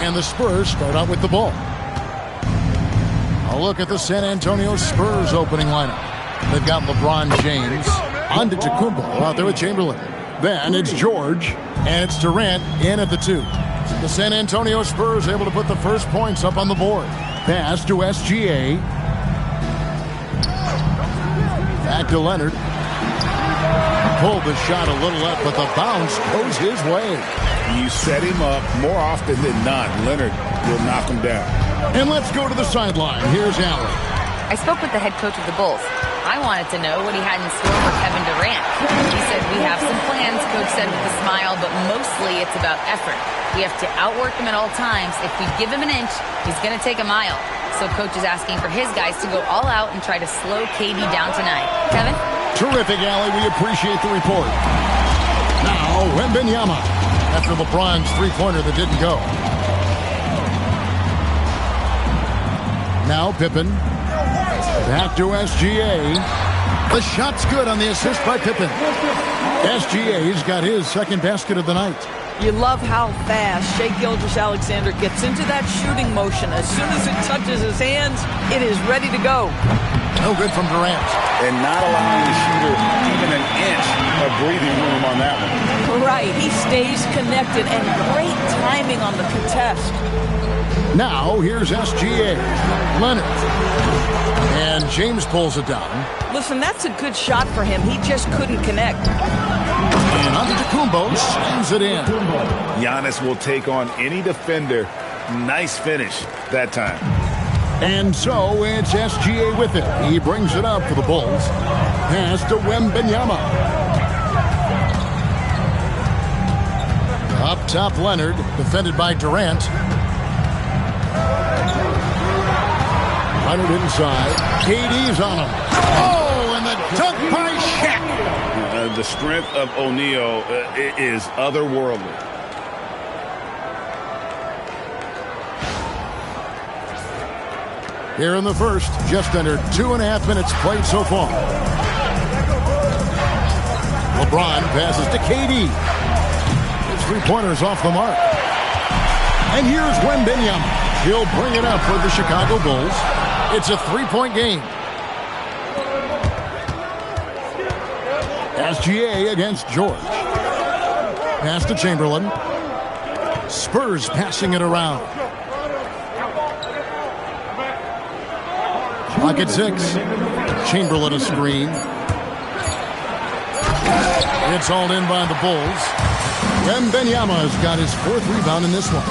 [SPEAKER 1] And the Spurs start out with the ball. A look at the San Antonio Spurs opening lineup. They've got LeBron James, Antetokounmpo out there with Chamberlain. Then it's George, and it's Durant in at the 2. The San Antonio Spurs able to put the first points up on the board. Pass to SGA. Back to Leonard. Pulled the shot a little up, but the bounce goes his way.
[SPEAKER 3] You set him up more often than not. Leonard will knock him down.
[SPEAKER 1] And let's go to the sideline. Here's Allen.
[SPEAKER 5] I spoke with the head coach of the Bulls. I wanted to know what he had in store for Kevin Durant. He said, we have some plans, Coach said with a smile, but mostly it's about effort. We have to outwork him at all times. If we give him an inch, he's going to take a mile. So Coach is asking for his guys to go all out and try to slow KD down tonight. Kevin?
[SPEAKER 1] Terrific, Allie. We appreciate the report. Now, Wembanyama, after LeBron's three-pointer that didn't go. Now Pippen. Back to SGA. The shot's good on the assist by Pippen. SGA's got his second basket of the night.
[SPEAKER 2] You love how fast Shai Gilgeous-Alexander gets into that shooting motion. As soon as it touches his hands, it is ready to go.
[SPEAKER 1] No good from Durant.
[SPEAKER 3] And not allowing the shooter even an inch of breathing room on that one.
[SPEAKER 2] Right. He stays connected, and great timing on the contest.
[SPEAKER 1] Now, here's SGA. Leonard. And James pulls it down.
[SPEAKER 2] Listen, that's a good shot for him. He just couldn't connect.
[SPEAKER 1] And Antetokounmpo slams it in.
[SPEAKER 3] Giannis will take on any defender. Nice finish that time.
[SPEAKER 1] And so it's SGA with it. He brings it up for the Bulls. Pass to Wembanyama. Up top, Leonard, defended by Durant. Leonard inside. KD's on him. Oh, and the dunk by Shaq.
[SPEAKER 3] The strength of O'Neal is otherworldly.
[SPEAKER 1] Here in the first, just under 2.5 minutes played so far. LeBron passes to KD. His three-pointer's off the mark. And here's Wembanyama. He'll bring it up for the Chicago Bulls. It's a three-point game. SGA against George. Pass to Chamberlain. Spurs passing it around. Clock at 6. Chamberlain a screen. It's all in by the Bulls. Wembanyama's got his 4th rebound in this one.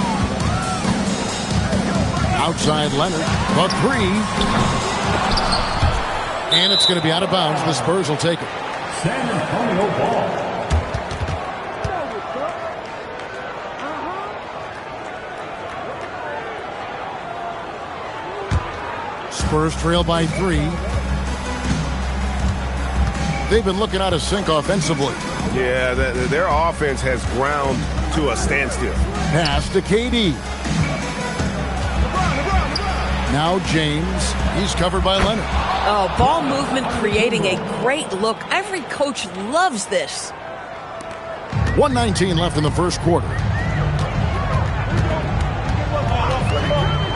[SPEAKER 1] Outside Leonard. The 3. And it's going to be out of bounds. The Spurs will take it.
[SPEAKER 6] San Antonio ball.
[SPEAKER 1] Spurs trail by 3. They've been looking out of sync offensively.
[SPEAKER 4] Yeah, their offense has ground to a standstill.
[SPEAKER 1] Pass to KD. Now James. He's covered by Leonard.
[SPEAKER 2] Oh, ball movement creating a great look. Every coach loves this.
[SPEAKER 1] 1:19 left in the first quarter.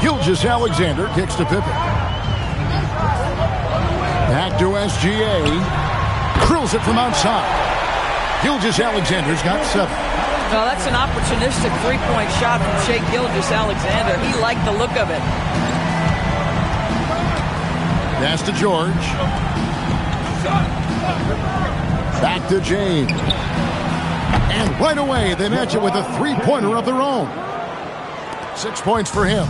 [SPEAKER 1] Gilgeous-Alexander kicks to Pippen. Back to SGA. Drills it from outside. Gilgeous-Alexander's got 7.
[SPEAKER 2] Well, that's an opportunistic three-point shot from Shai Gilgeous-Alexander. He liked the look of it.
[SPEAKER 1] Pass to George. Back to James. And right away, they match it with a three-pointer of their own. 6 points for him.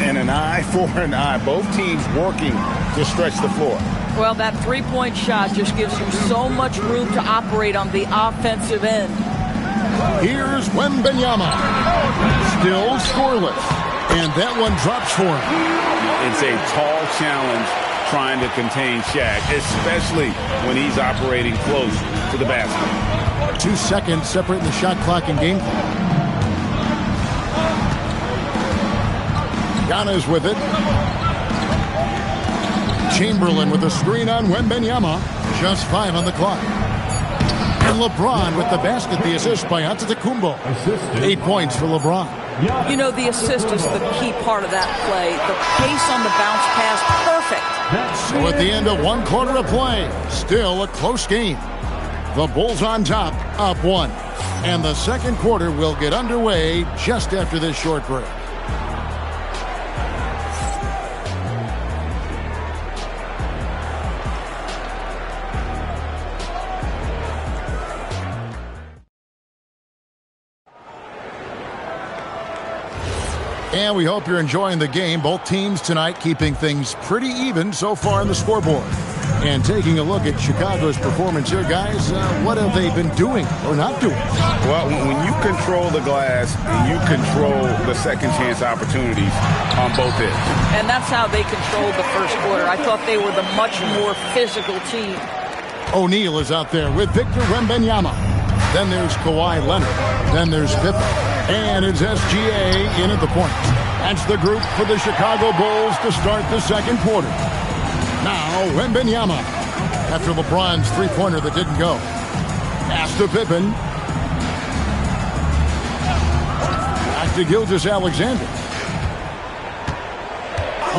[SPEAKER 3] And an eye for an eye. Both teams working to stretch the floor.
[SPEAKER 2] Well, that three-point shot just gives you so much room to operate on the offensive end.
[SPEAKER 1] Here's Wembanyama. Still scoreless. And that one drops for him.
[SPEAKER 3] It's a tall challenge trying to contain Shaq, especially when he's operating close to the basket.
[SPEAKER 1] 2 seconds separating the shot clock and game clock. Giannis with it. Chamberlain with a screen on Wembanyama. Just 5 on the clock. And LeBron with the basket, the assist by Antetokounmpo. 8 points for LeBron.
[SPEAKER 2] You know, the assist is the key part of that play. The pace on the bounce pass, perfect.
[SPEAKER 1] So at the end of one quarter of play, still a close game. The Bulls on top, up 1. And the second quarter will get underway just after this short break. And we hope you're enjoying the game. Both teams tonight keeping things pretty even so far in the scoreboard. And taking a look at Chicago's performance here, guys, what have they been doing or not doing?
[SPEAKER 3] Well, when you control the glass, you control the second chance opportunities on both ends.
[SPEAKER 2] And that's how they controlled the first quarter. I thought they were the much more physical team.
[SPEAKER 1] O'Neal is out there with Victor Wembanyama. Then there's Kawhi Leonard. Then there's Pippen. And it's SGA in at the point. That's the group for the Chicago Bulls to start the second quarter. Now, Wembanyama, after LeBron's three-pointer that didn't go. Pass to Pippen. Back to Gilgeous-Alexander.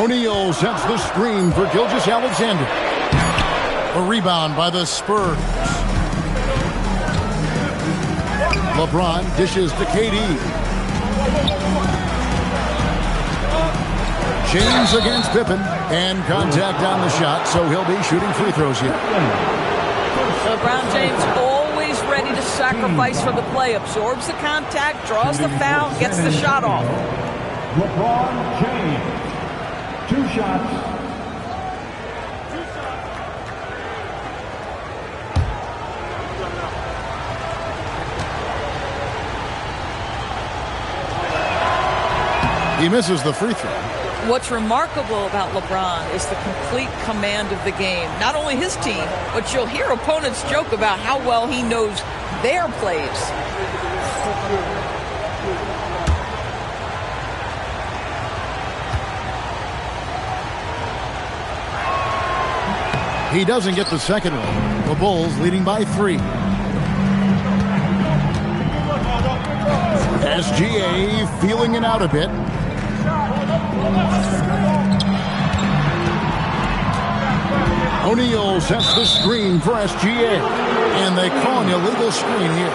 [SPEAKER 1] O'Neal sets the screen for Gilgeous-Alexander. A rebound by the Spurs. LeBron dishes to KD. James against Pippen, and contact on the shot, so he'll be shooting free throws here.
[SPEAKER 2] LeBron James always ready to sacrifice for the play, absorbs the contact, draws the foul, gets the shot off.
[SPEAKER 6] LeBron James, 2 shots.
[SPEAKER 1] He misses the free throw.
[SPEAKER 2] What's remarkable about LeBron is the complete command of the game. Not only his team, but you'll hear opponents joke about how well he knows their plays.
[SPEAKER 1] He doesn't get the second one. The Bulls leading by 3. SGA feeling it out a bit. O'Neal sets the screen for SGA. And they call an illegal screen here.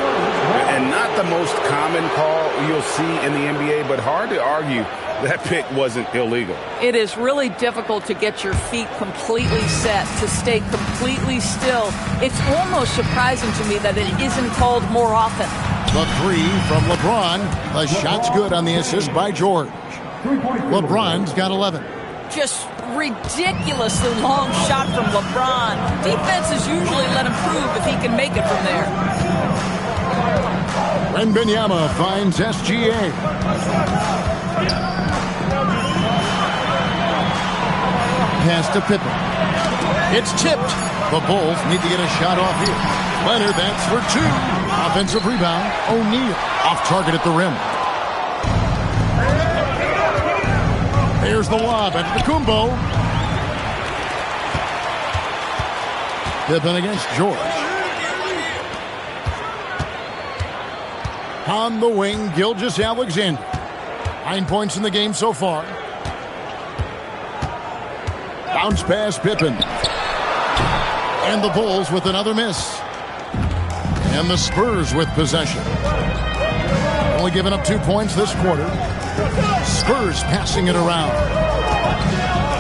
[SPEAKER 3] And not the most common call you'll see in the NBA, but hard to argue that pick wasn't illegal.
[SPEAKER 2] It is really difficult to get your feet completely set, to stay completely still. It's almost surprising to me that it isn't called more often.
[SPEAKER 1] The 3 from LeBron. The shot's good on the assist by George. LeBron's got 11.
[SPEAKER 2] Just ridiculously long shot from LeBron. Defenses usually let him prove if he can make it from there.
[SPEAKER 1] Wembanyama finds SGA. Pass to Pippen. It's tipped. The Bulls need to get a shot off here. Leonard, that's for 2. Offensive rebound. O'Neal off target at the rim. There's the lob at Kumbo. Pippen against George. On the wing, Gilgeous-Alexander. 9 points in the game so far. Bounce pass, Pippen. And the Bulls with another miss. And the Spurs with possession. Only giving up 2 points this quarter. Spurs passing it around.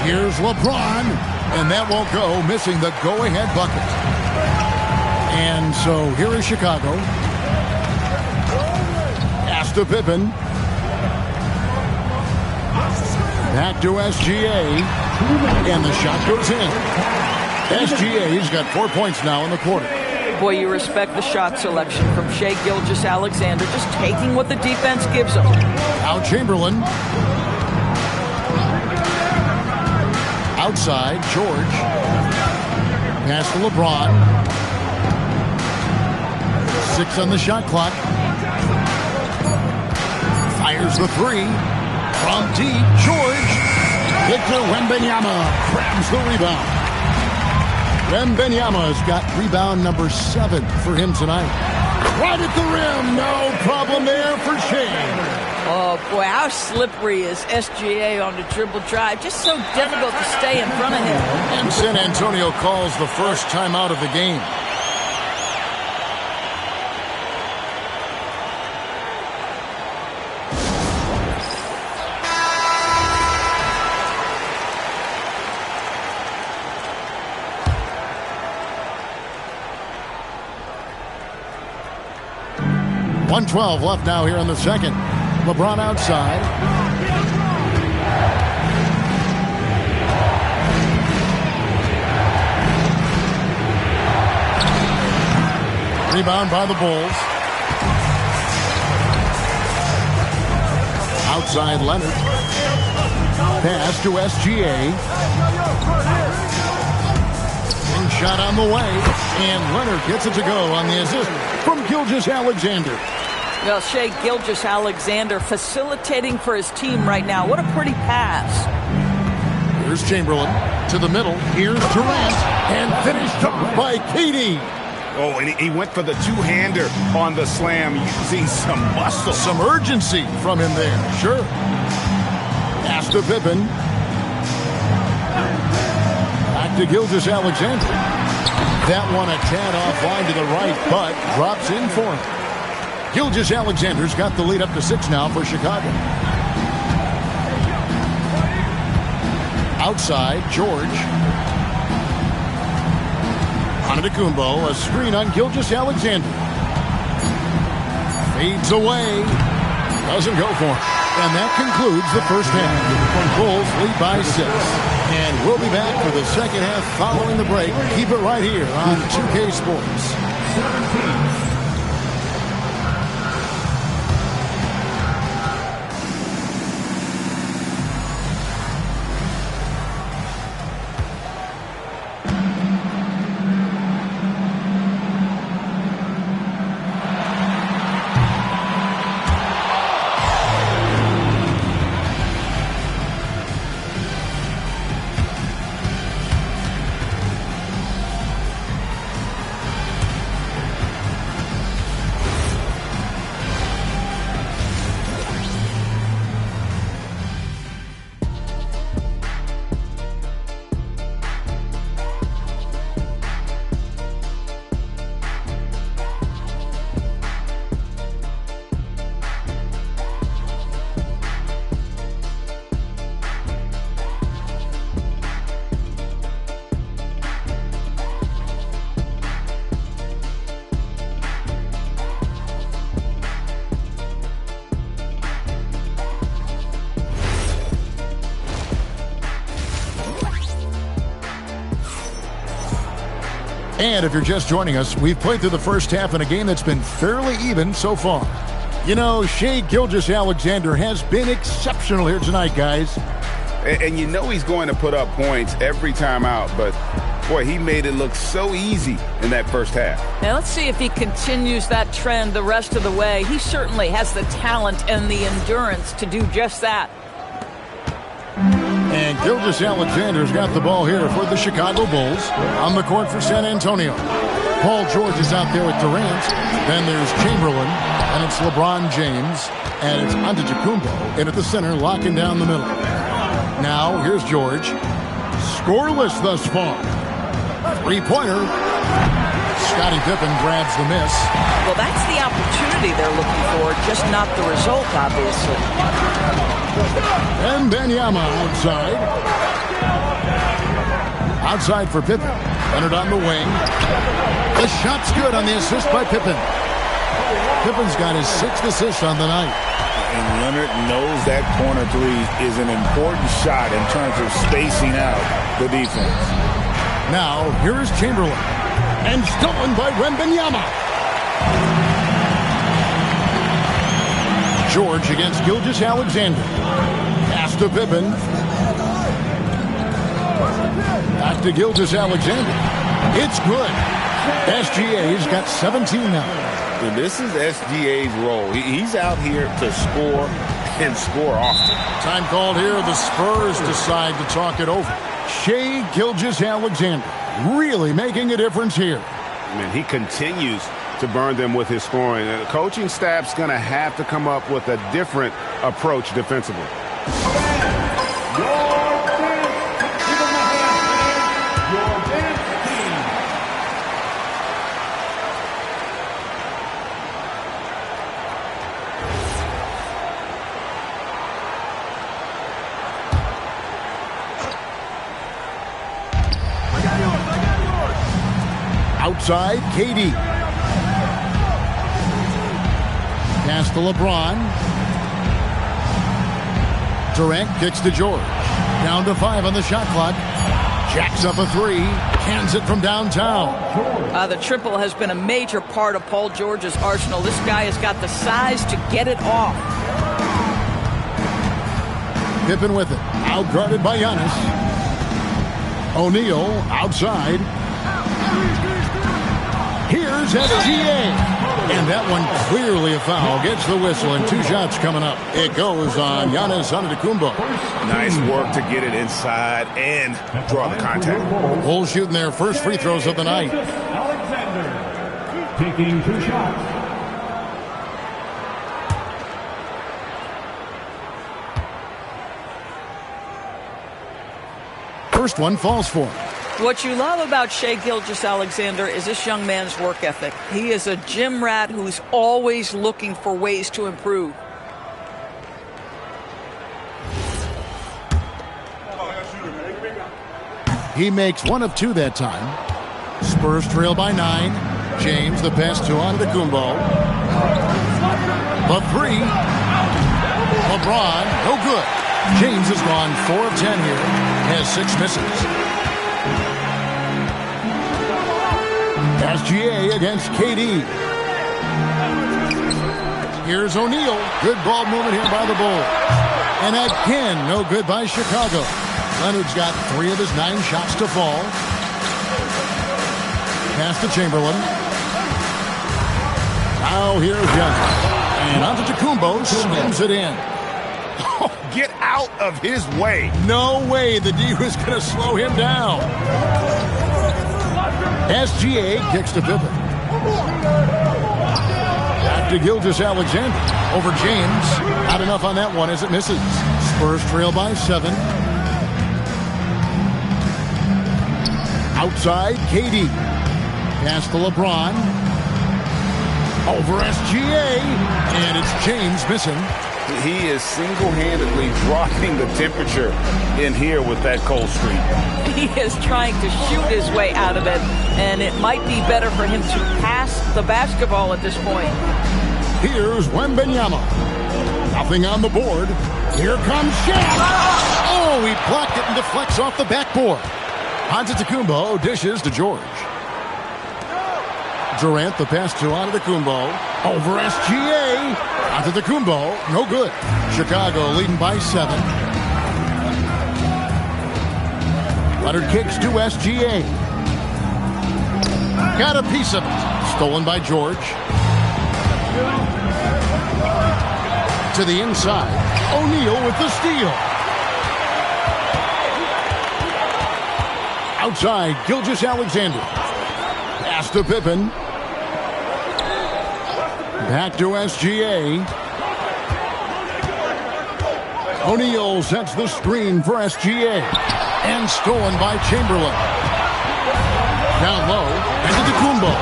[SPEAKER 1] Here's LeBron. And that won't go, missing the go-ahead bucket. And so here is Chicago. Pass to Pippen. Back to SGA. And the shot goes in. SGA's got 4 points now in the quarter.
[SPEAKER 2] Boy, you respect the shot selection from Shai Gilgeous-Alexander, just taking what the defense gives him.
[SPEAKER 1] Now Chamberlain. Outside, George. Pass to LeBron. 6 on the shot clock. Fires the 3. From deep, George. Victor Wembanyama grabs the rebound. Wembanyama's got rebound number 7 for him tonight. Right at the rim. No problem there for Shai.
[SPEAKER 2] Oh, boy, how slippery is SGA on the dribble drive. Just so difficult to stay in front of him.
[SPEAKER 1] And San Antonio calls the first timeout of the game. .112 left now here in the second. LeBron outside. Rebound by the Bulls. Outside Leonard. Pass to SGA. And shot on the way. And Leonard gets it to go on the assist from Gilgeous-Alexander.
[SPEAKER 2] Well, Shai Gilgeous-Alexander facilitating for his team right now. What a pretty pass.
[SPEAKER 1] Here's Chamberlain to the middle. Here's Durant. And finished off by KD.
[SPEAKER 3] Oh, and he went for the two-hander on the slam. Using some muscle.
[SPEAKER 1] Some urgency from him there. Sure. Pass to Pippen. Back to Gilgeous-Alexander. That one a tad offline to the right, but drops in for him. Gilgeous-Alexander's got the lead up to 6 now for Chicago. Outside, George. Antetokounmpo, a screen on Gilgeous-Alexander. Fades away. Doesn't go for him. And that concludes the first half. Bulls lead by 6. And we'll be back for the second half following the break. Keep it right here on 2K Sports. And if you're just joining us, we've played through the first half in a game that's been fairly even so far. You know, Shai Gilgeous-Alexander has been exceptional here tonight, guys.
[SPEAKER 3] And you know he's going to put up points every time out, but boy, he made it look so easy in that first half.
[SPEAKER 2] Now let's see if he continues that trend the rest of the way. He certainly has the talent and the endurance to do just that.
[SPEAKER 1] And Gilgeous-Alexander's got the ball here for the Chicago Bulls on the court for San Antonio. Paul George is out there with Durant. Then there's Chamberlain, and it's LeBron James, and it's Antetokounmpo in at the center, locking down the middle. Now, here's George. Scoreless thus far. Three-pointer. Scottie Pippen grabs the miss.
[SPEAKER 2] Well, that's the opportunity they're looking for, just not the result, obviously.
[SPEAKER 1] And Benyama outside. Outside for Pippen. Leonard on the wing. The shot's good on the assist by Pippen. Pippen's got his 6th assist on the night.
[SPEAKER 3] And Leonard knows that corner three is an important shot in terms of spacing out the defense.
[SPEAKER 1] Now, here's Chamberlain. And stolen by Wembanyama. George against Gilgeous-Alexander. Pass to Pippen. Back to Gilgeous-Alexander. It's good. SGA's got 17 now.
[SPEAKER 3] And this is SGA's role. He's out here to score and score often.
[SPEAKER 1] Time called here. The Spurs decide to talk it over. Shai Gilgeous-Alexander really making a difference here.
[SPEAKER 3] I mean, he continues to burn them with his scoring. And the coaching staff's going to have to come up with a different approach defensively.
[SPEAKER 1] Outside, KD. Pass to LeBron. Durant kicks to George. Down to 5 on the shot clock. Jacks up a 3. Cans it from downtown.
[SPEAKER 2] The triple has been a major part of Paul George's arsenal. This guy has got the size to get it off.
[SPEAKER 1] Pippen with it. Outguarded by Giannis. O'Neal outside. Here's SGA. And that one clearly a foul. Gets the whistle and 2 shots coming up. It goes on Giannis Antetokounmpo.
[SPEAKER 3] Nice work to get it inside and draw the contact.
[SPEAKER 1] Bulls shooting their first free throws of the night.
[SPEAKER 6] Alexander taking 2 shots.
[SPEAKER 1] First one falls for him.
[SPEAKER 2] What you love about Shai Gilgeous-Alexander is this young man's work ethic. He is a gym rat who's always looking for ways to improve.
[SPEAKER 1] He makes 1 of 2 that time. Spurs trail by 9. James, the pass to Antetokounmpo. The 3. LeBron, no good. James has gone 4 of 10 here. Has 6 misses. SGA against KD. Here's O'Neal. Good ball movement here by the Bulls. And again, no good by Chicago. Leonard's got 3 of his 9 shots to fall. Pass to Chamberlain. Now here's Giannis. And Antetokounmpo slams it in.
[SPEAKER 3] Oh, get out of his way.
[SPEAKER 1] No way the D was going to slow him down. SGA kicks to Pippen. Back to Gilgeous-Alexander. Over James. Not enough on that one as it misses. Spurs trail by 7. Outside, KD. Pass to LeBron. Over SGA. And it's James missing.
[SPEAKER 3] He is single-handedly dropping the temperature in here with that cold streak.
[SPEAKER 2] He is trying to shoot his way out of it, and it might be better for him to pass the basketball at this point.
[SPEAKER 1] Here's Wembanyama. Nothing on the board. Here comes Shaq. Oh, he blocked it and deflects off the backboard. Antetokounmpo dishes to George. Durant, the pass to Antetokounmpo. Over SGA. Antetokounmpo, no good. Chicago leading by 7. Leonard kicks to SGA. Got a piece of it. Stolen by George. To the inside. O'Neal with the steal. Outside, Gilgeous-Alexander. Pass to Pippen. Back to SGA. O'Neal sets the screen for SGA. And stolen by Chamberlain. Down low, Antetokounmpo.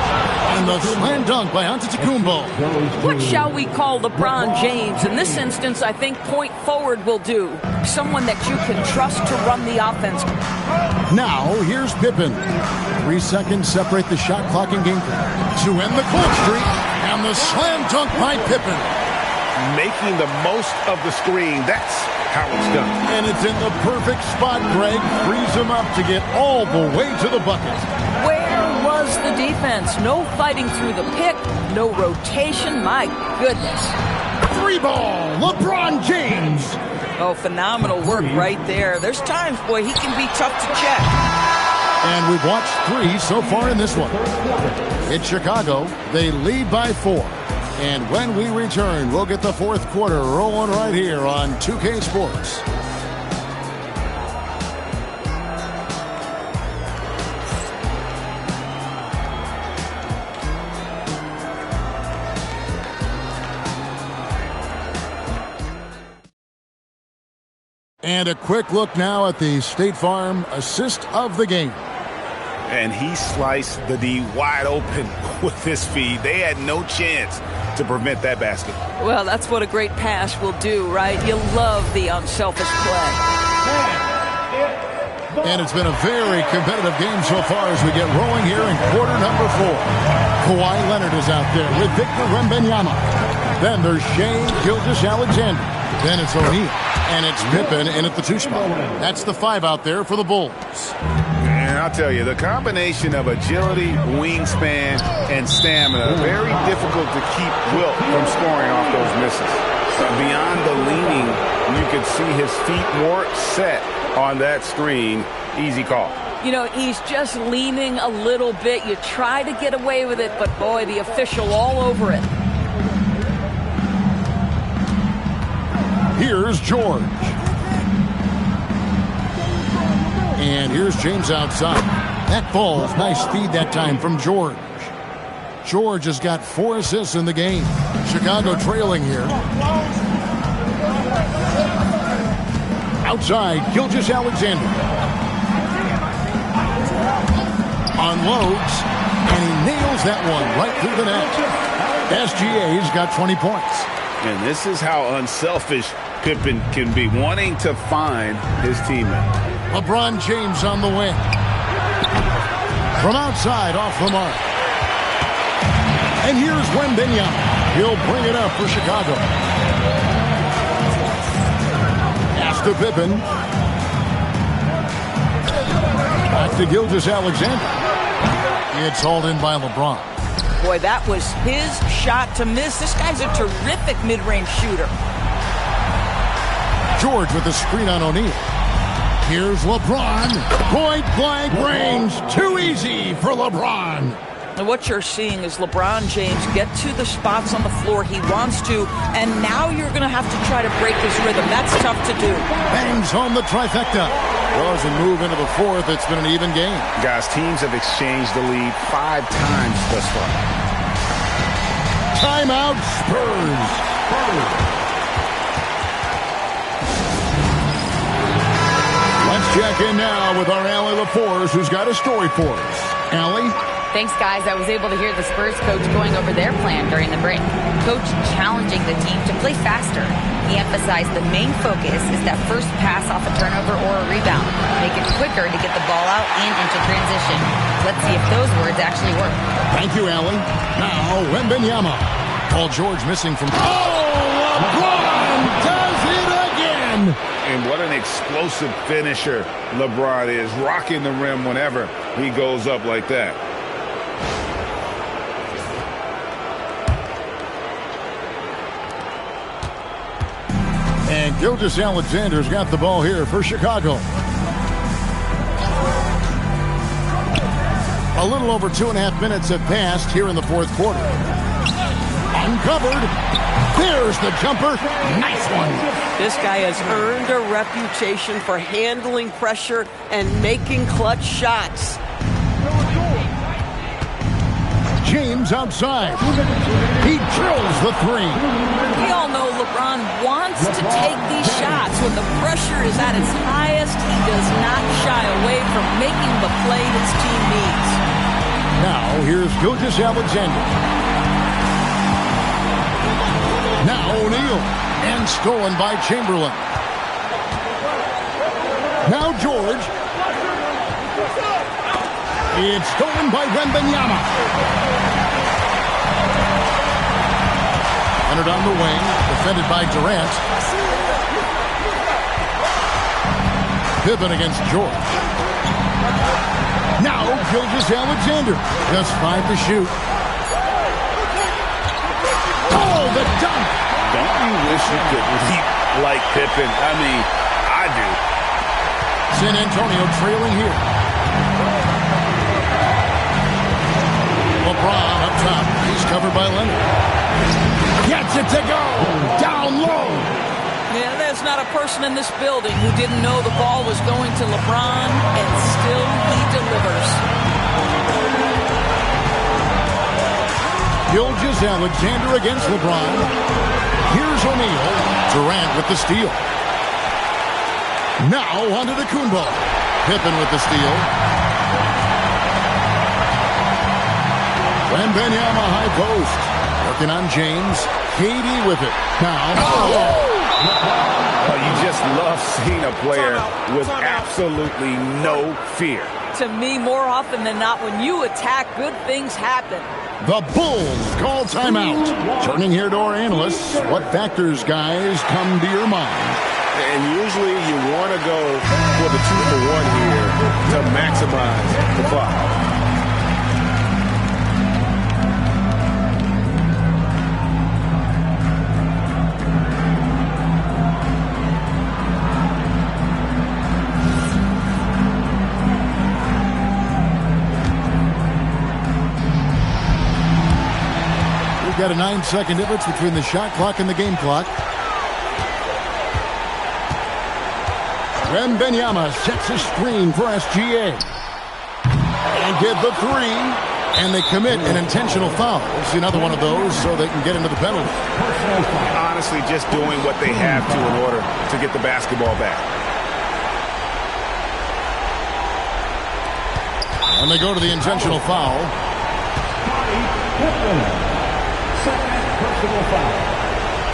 [SPEAKER 1] And the slam dunk by Antetokounmpo.
[SPEAKER 2] What shall we call LeBron James? In this instance, I think point forward will do. Someone that you can trust to run the offense.
[SPEAKER 1] Now, here's Pippen. 3 seconds separate the shot clock and game to end the cold streak. And the slam dunk by Pippen.
[SPEAKER 3] Making the most of the screen. That's how it's done.
[SPEAKER 1] And it's in the perfect spot, Greg. Frees him up to get all the way to the bucket.
[SPEAKER 2] Where was the defense? No fighting through the pick. No rotation. My goodness.
[SPEAKER 1] 3 ball. LeBron James.
[SPEAKER 2] Oh, phenomenal work right there. There's times, boy, he can be tough to check.
[SPEAKER 1] And we've watched 3 so far in this one. It's Chicago. They lead by 4. And when we return, we'll get the 4th quarter rolling right here on 2K Sports. And a quick look now at the State Farm assist of the game.
[SPEAKER 3] And he sliced the D wide open with his feet. They had no chance to prevent that basket.
[SPEAKER 2] Well, that's what a great pass will do, right? You love the unselfish play.
[SPEAKER 1] And it's been a very competitive game so far as we get rolling here in quarter number 4. Kawhi Leonard is out there with Victor Wembanyama. Then there's Shea Gilgeous-Alexander. Then it's O'Neal. And it's Pippen in at the 2 spot. That's the 5 out there for the Bulls.
[SPEAKER 3] And I'll tell you, the combination of agility, wingspan, and stamina, very difficult to keep Wilt from scoring off those misses. Beyond the leaning, you can see his feet more set on that screen. Easy call.
[SPEAKER 2] You know, he's just leaning a little bit. You try to get away with it, but boy, the official all over it.
[SPEAKER 1] Here's George. And here's James outside. That ball's nice feed that time from George. George has got 4 assists in the game. Chicago trailing here. Outside, Gilgeous-Alexander. Unloads, and he nails that one right through the net. SGA's got 20 points.
[SPEAKER 3] And this is how unselfish Pippen can be, wanting to find his teammate.
[SPEAKER 1] LeBron James on the wing. From outside, off the mark. And here's Wembanyama. He'll bring it up for Chicago. Pass to Pippen. Back to Gilgeous-Alexander. It's hauled in by LeBron.
[SPEAKER 2] Boy, that was his shot to miss. This guy's a terrific mid-range shooter.
[SPEAKER 1] George with the screen on O'Neal. Here's LeBron. Point-blank range. Too easy for LeBron.
[SPEAKER 2] And what you're seeing is LeBron James get to the spots on the floor he wants to, and now you're going to have to try to break his rhythm. That's tough to do.
[SPEAKER 1] Bangs home the trifecta. Well, as we move into the 4th, it's been an even game.
[SPEAKER 3] Guys, teams have exchanged the lead 5 times thus far.
[SPEAKER 1] Timeout, Spurs. Let's check in now with our Allie LaForce, who's got a story for us. Allie?
[SPEAKER 5] Thanks, guys. I was able to hear the Spurs coach going over their plan during the break. Coach challenging the team to play faster. He emphasized the main focus is that first pass off a turnover or a rebound. Make it quicker to get the ball out and into transition. Let's see if those words actually work.
[SPEAKER 1] Thank you, Allie. Now, Wembanyama. Paul George missing from... Oh, LeBron does it again!
[SPEAKER 3] And what an explosive finisher LeBron is, rocking the rim whenever he goes up like that.
[SPEAKER 1] And Gilgeous-Alexander's got the ball here for Chicago. A little over 2.5 minutes have passed here in the 4th quarter. Uncovered. There's the jumper. Nice one.
[SPEAKER 15] This guy has earned a reputation for handling pressure and making clutch shots.
[SPEAKER 1] James outside. He drills the 3.
[SPEAKER 2] We all know LeBron wants to take these shots. When the pressure is at its highest, he does not shy away from making the play his team needs.
[SPEAKER 1] Now, here's Gilgeous-Alexander. Now O'Neal. And stolen by Chamberlain. Now George. It's stolen by Wembanyama. Leonard on the wing, defended by Durant. Pippen against George. Now Gilgeous-Alexander. Just 5 to shoot. Oh, the dunk!
[SPEAKER 3] Don't you wish you could leap like Pippen? I mean, I do.
[SPEAKER 1] San Antonio trailing here. LeBron up top. He's covered by Leonard. Gets it to go. Down low.
[SPEAKER 2] Yeah, there's not a person in this building who didn't know the ball was going to LeBron, and still he delivers.
[SPEAKER 1] Gilgeous-Alexander against LeBron. Here's O'Neal. Durant with the steal. Now onto the Kumbo. Pippen with the steal. Wembanyama high post. Working on James. KD with it. Now.
[SPEAKER 3] Oh, you just love seeing a player with absolutely no fear.
[SPEAKER 2] To me, more often than not, when you attack, good things happen.
[SPEAKER 1] The Bulls call timeout. Turning here to our analysts, what factors, guys, come to your mind?
[SPEAKER 3] And usually you want to go for the 2-for-1 here to maximize the clock.
[SPEAKER 1] We've got a 9-second difference between the shot clock and the game clock. Wembanyama sets a screen for SGA. And get the three. And they commit an intentional foul. We'll see another one of those so they can get into the penalty.
[SPEAKER 3] Honestly, just doing what they have to in order to get the basketball back.
[SPEAKER 1] And they go to the intentional foul.
[SPEAKER 6] Second personal foul.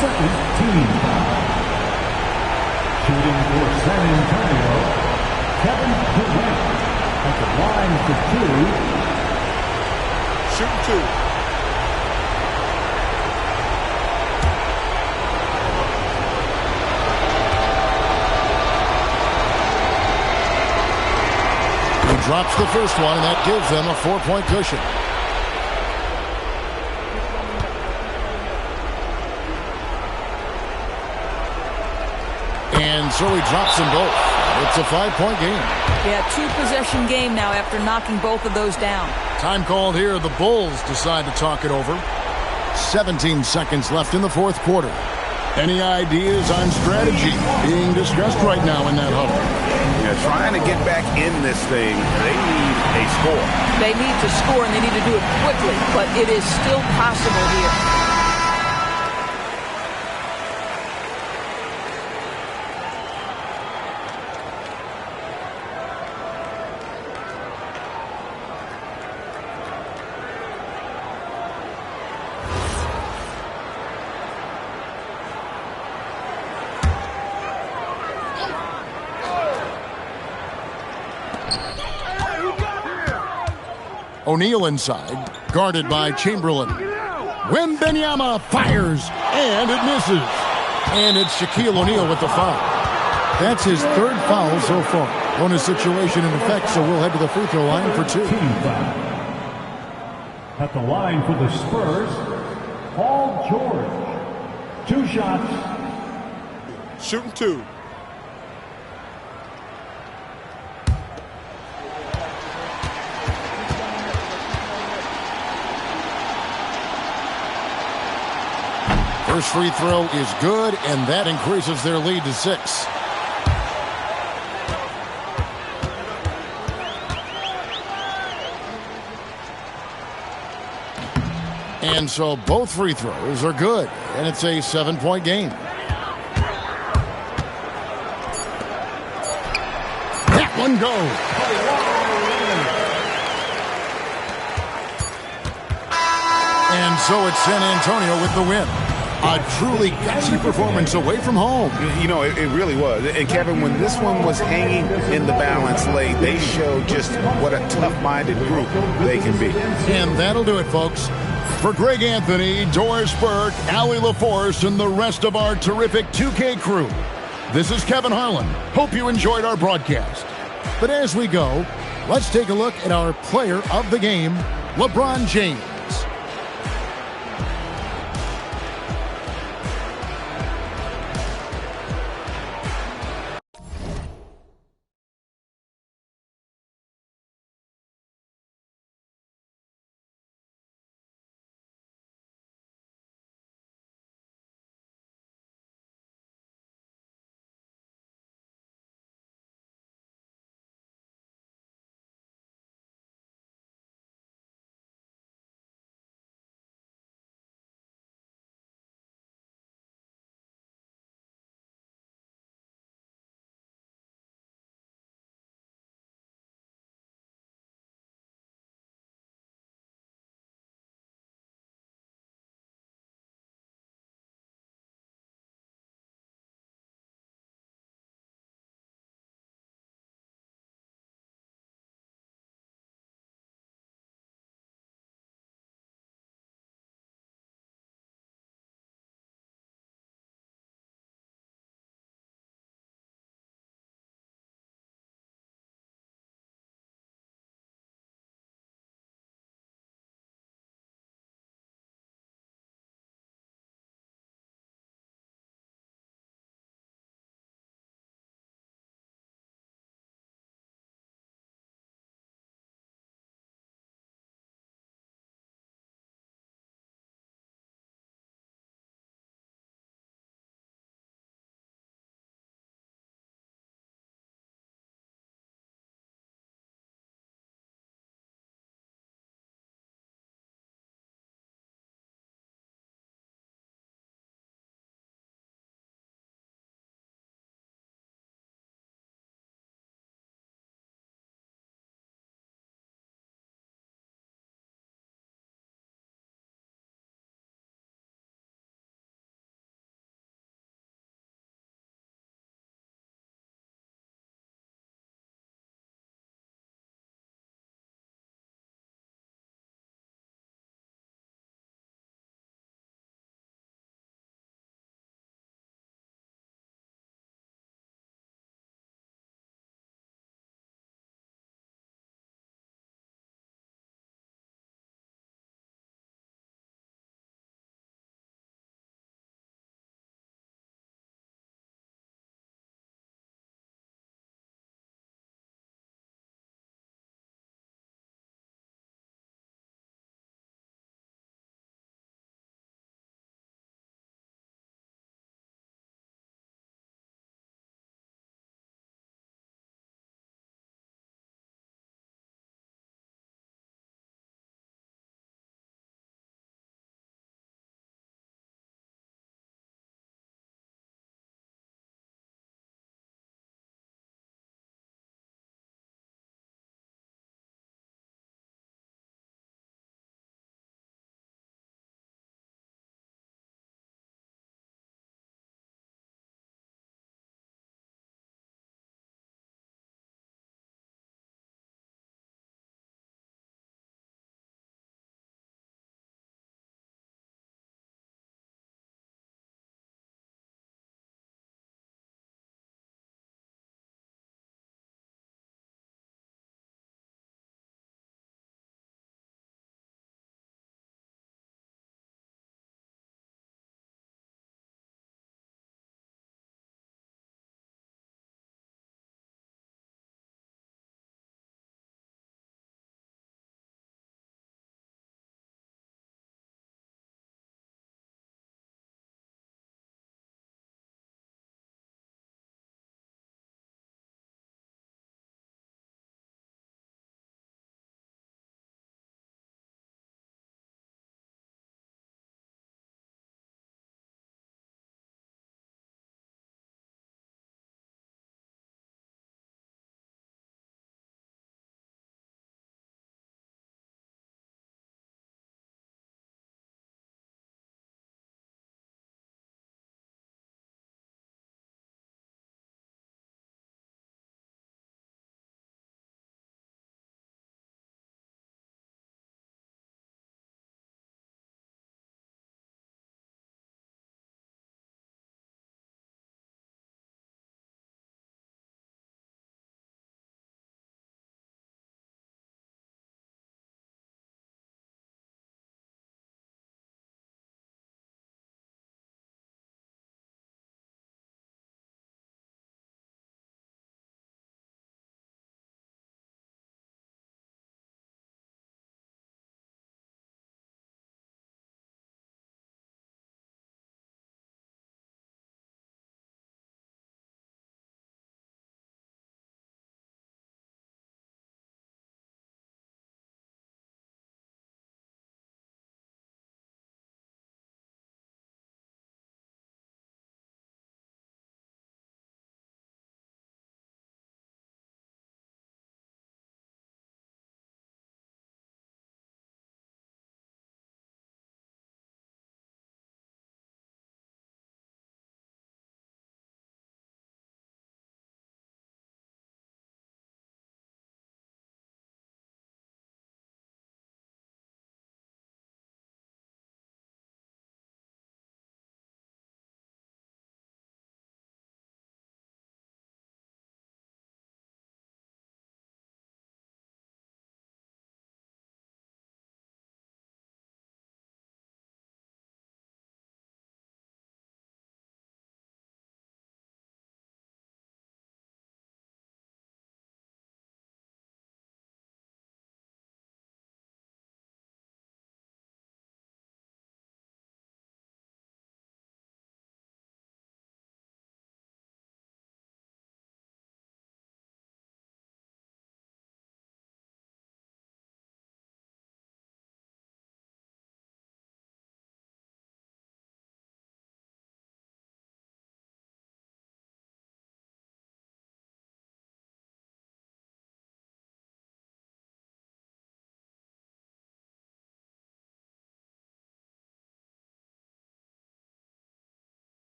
[SPEAKER 6] Second team foul. Shooting for San Antonio, Kevin Durant at the line for two.
[SPEAKER 10] Shooting two.
[SPEAKER 1] He drops the first one, and that gives them a 4-point cushion. And so he drops them both. It's a 5-point game.
[SPEAKER 2] Yeah, 2-possession game now after knocking both of those down.
[SPEAKER 1] Time called here. The Bulls decide to talk it over. 17 seconds left in the fourth quarter. Any ideas on strategy being discussed right now in that huddle?
[SPEAKER 3] Yeah, trying to get back in this thing, they need a score.
[SPEAKER 2] They need to score, and they need to do it quickly, but it is still possible here.
[SPEAKER 1] O'Neal inside, guarded by Chamberlain. Wembanyama fires, and it misses. And it's Shaquille O'Neal with the foul. That's his third foul so far. Bonus situation in effect, so we'll head to the free throw line for two.
[SPEAKER 6] At the line for the Spurs, Paul George. 2 shots.
[SPEAKER 10] Shooting two.
[SPEAKER 1] First free throw is good, and that increases their lead to 6. And so both free throws are good, and it's a 7-point game. That one goes. And so it's San Antonio with the win. A truly gutsy performance away from home.
[SPEAKER 3] You know, it really was. And, Kevin, when this one was hanging in the balance late, they showed just what a tough-minded group they can be.
[SPEAKER 1] And that'll do it, folks. For Greg Anthony, Doris Burke, Allie LaForce, and the rest of our terrific 2K crew, this is Kevin Harlan. Hope you enjoyed our broadcast. But as we go, let's take a look at our player of the game, LeBron James.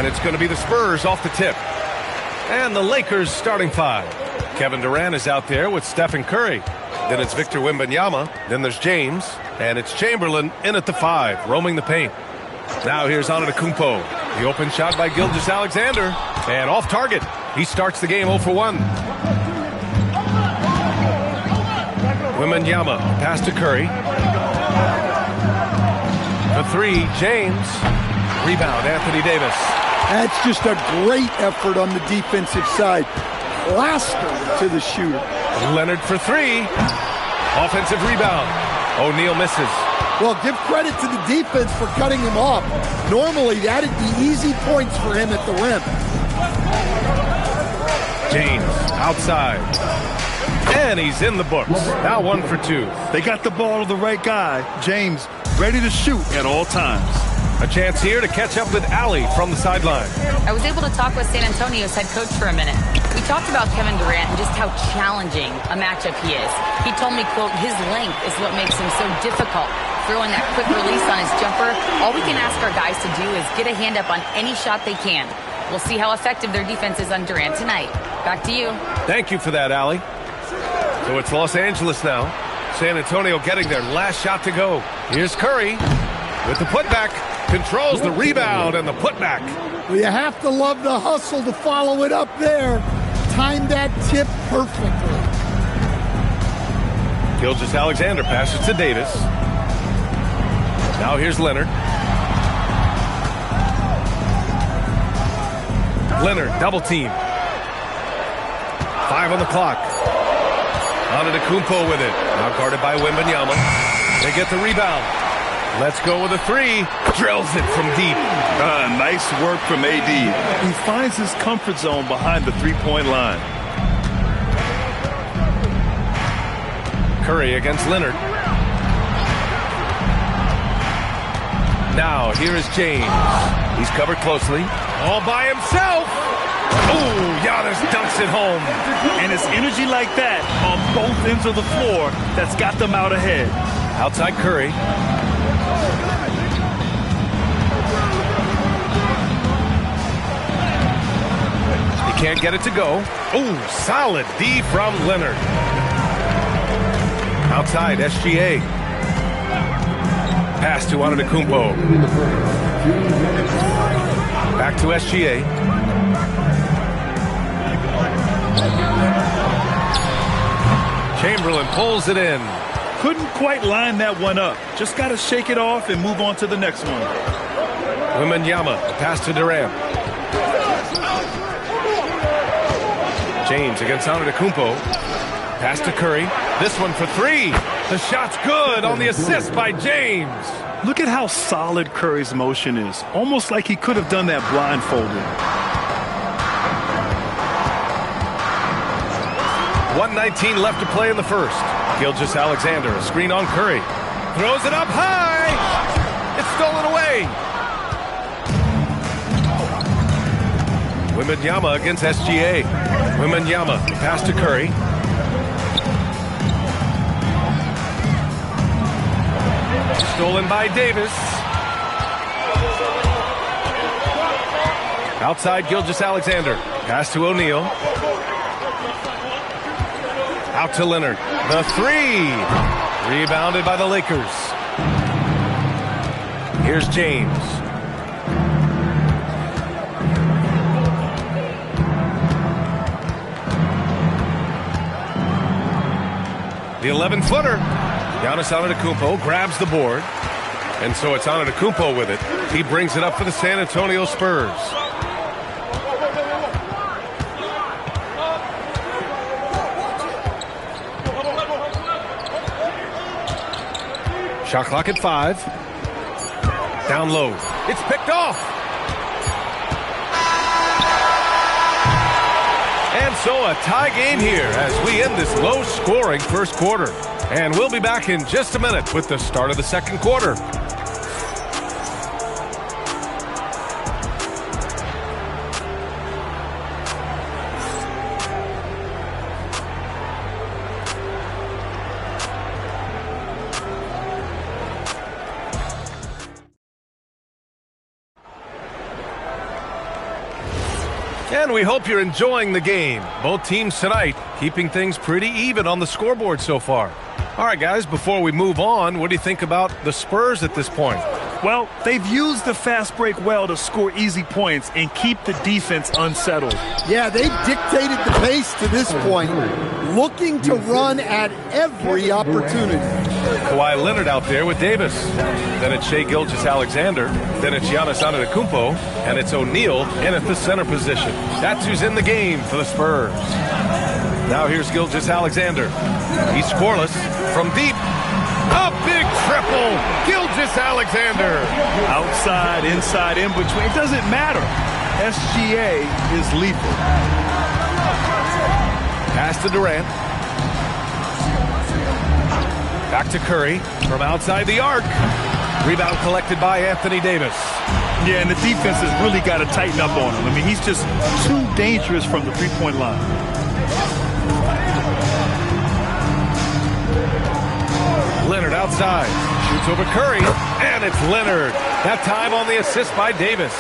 [SPEAKER 4] And it's going to be the Spurs off the tip. And the Lakers starting 5. Kevin Durant is out there with Stephen Curry. Then it's Victor Wembanyama. Then there's James. And it's Chamberlain in at the 5, roaming the paint. Now here's Antetokounmpo. The open shot by Gilgeous-Alexander. And off target. He starts the game 0 for 1. Wembanyama, pass to Curry. For 3, James. Rebound, Anthony Davis.
[SPEAKER 8] That's just a great effort on the defensive side. Plastered to the shooter.
[SPEAKER 4] Leonard for 3. Offensive rebound. O'Neal misses.
[SPEAKER 8] Well, give credit to the defense for cutting him off. Normally, that'd be easy points for him at the rim.
[SPEAKER 4] James outside. And he's in the books. Now 1 for 2.
[SPEAKER 11] They got the ball to the right guy. James ready to shoot at all times.
[SPEAKER 4] A chance here to catch up with Allie from the sideline.
[SPEAKER 5] I was able to talk with San Antonio's head coach for a minute. We talked about Kevin Durant and just how challenging a matchup he is. He told me, quote, his length is what makes him so difficult. Throwing that quick release on his jumper, all we can ask our guys to do is get a hand up on any shot they can. We'll see how effective their defense is on Durant tonight. Back to you.
[SPEAKER 4] Thank you for that, Allie. So it's Los Angeles now. San Antonio getting their last shot to go. Here's Curry with the putback. Controls the rebound and the putback.
[SPEAKER 8] Well, you have to love the hustle to follow it up there. Timed that tip perfectly.
[SPEAKER 4] Gilgeous-Alexander passes to Davis. Now here's Leonard. Leonard, double team. 5 on the clock. Antetokounmpo with it. Now guarded by Wembanyama. They get the rebound. Let's go with a 3. Drills it from deep.
[SPEAKER 11] Nice work from AD. He finds his comfort zone behind the three-point line.
[SPEAKER 4] Curry against Leonard. Now here is James. He's covered closely. All by himself. Oh, Giannis dunks it home.
[SPEAKER 11] And it's energy like that on both ends of the floor that's got them out ahead.
[SPEAKER 4] Outside Curry. He can't get it to go. Oh, solid D from Leonard. Outside SGA. Pass to Antetokounmpo. Back to SGA. Chamberlain pulls it in.
[SPEAKER 11] Couldn't quite line that one up. Just got to shake it off and move on to the next one.
[SPEAKER 4] Wembanyama, pass to Durant. James against Antetokounmpo. Pass to Curry. This one for 3. The shot's good on the assist by James.
[SPEAKER 11] Look at how solid Curry's motion is. Almost like he could have done that blindfolded.
[SPEAKER 4] 1:19 left to play in the first. Gilgeous-Alexander, a screen on Curry. Throws it up high. It's stolen away. Wembanyama against SGA. Wembanyama, pass to Curry. Stolen by Davis. Outside Gilgeous-Alexander. Pass to O'Neal. Out to Leonard. The 3. Rebounded by the Lakers. Here's James. The 11-footer. Giannis Antetokounmpo grabs the board. And so it's Antetokounmpo with it. He brings it up for the San Antonio Spurs. Shot clock at 5. Down low. It's picked off. And so a tie game here as we end this low-scoring first quarter. And we'll be back in just a minute with the start of the second quarter.
[SPEAKER 16] And we hope you're enjoying the game. Both teams tonight keeping things pretty even on the scoreboard so far. All right, guys, before we move on, what do you think about the Spurs at this point?
[SPEAKER 11] Well, they've used the fast break well to score easy points and keep the defense unsettled.
[SPEAKER 8] Yeah, they've dictated the pace to this point, looking to run at every opportunity.
[SPEAKER 16] Kawhi Leonard out there with Davis. Then it's Shai Gilgeous-Alexander. Then it's Giannis Antetokounmpo. And it's O'Neal in at the center position. That's who's in the game for the Spurs. Now here's Gilgeous-Alexander. He's scoreless from deep. A big triple. Gilgeous-Alexander.
[SPEAKER 11] Outside, inside, in between. It doesn't matter. SGA is lethal.
[SPEAKER 16] Pass to Durant. Back to Curry from outside the arc. Rebound collected by Anthony Davis.
[SPEAKER 11] Yeah, and the defense has really got to tighten up on him. I mean, he's just too dangerous from the three-point line.
[SPEAKER 16] Leonard outside. Shoots over Curry. And it's Leonard. That time on the assist by Davis.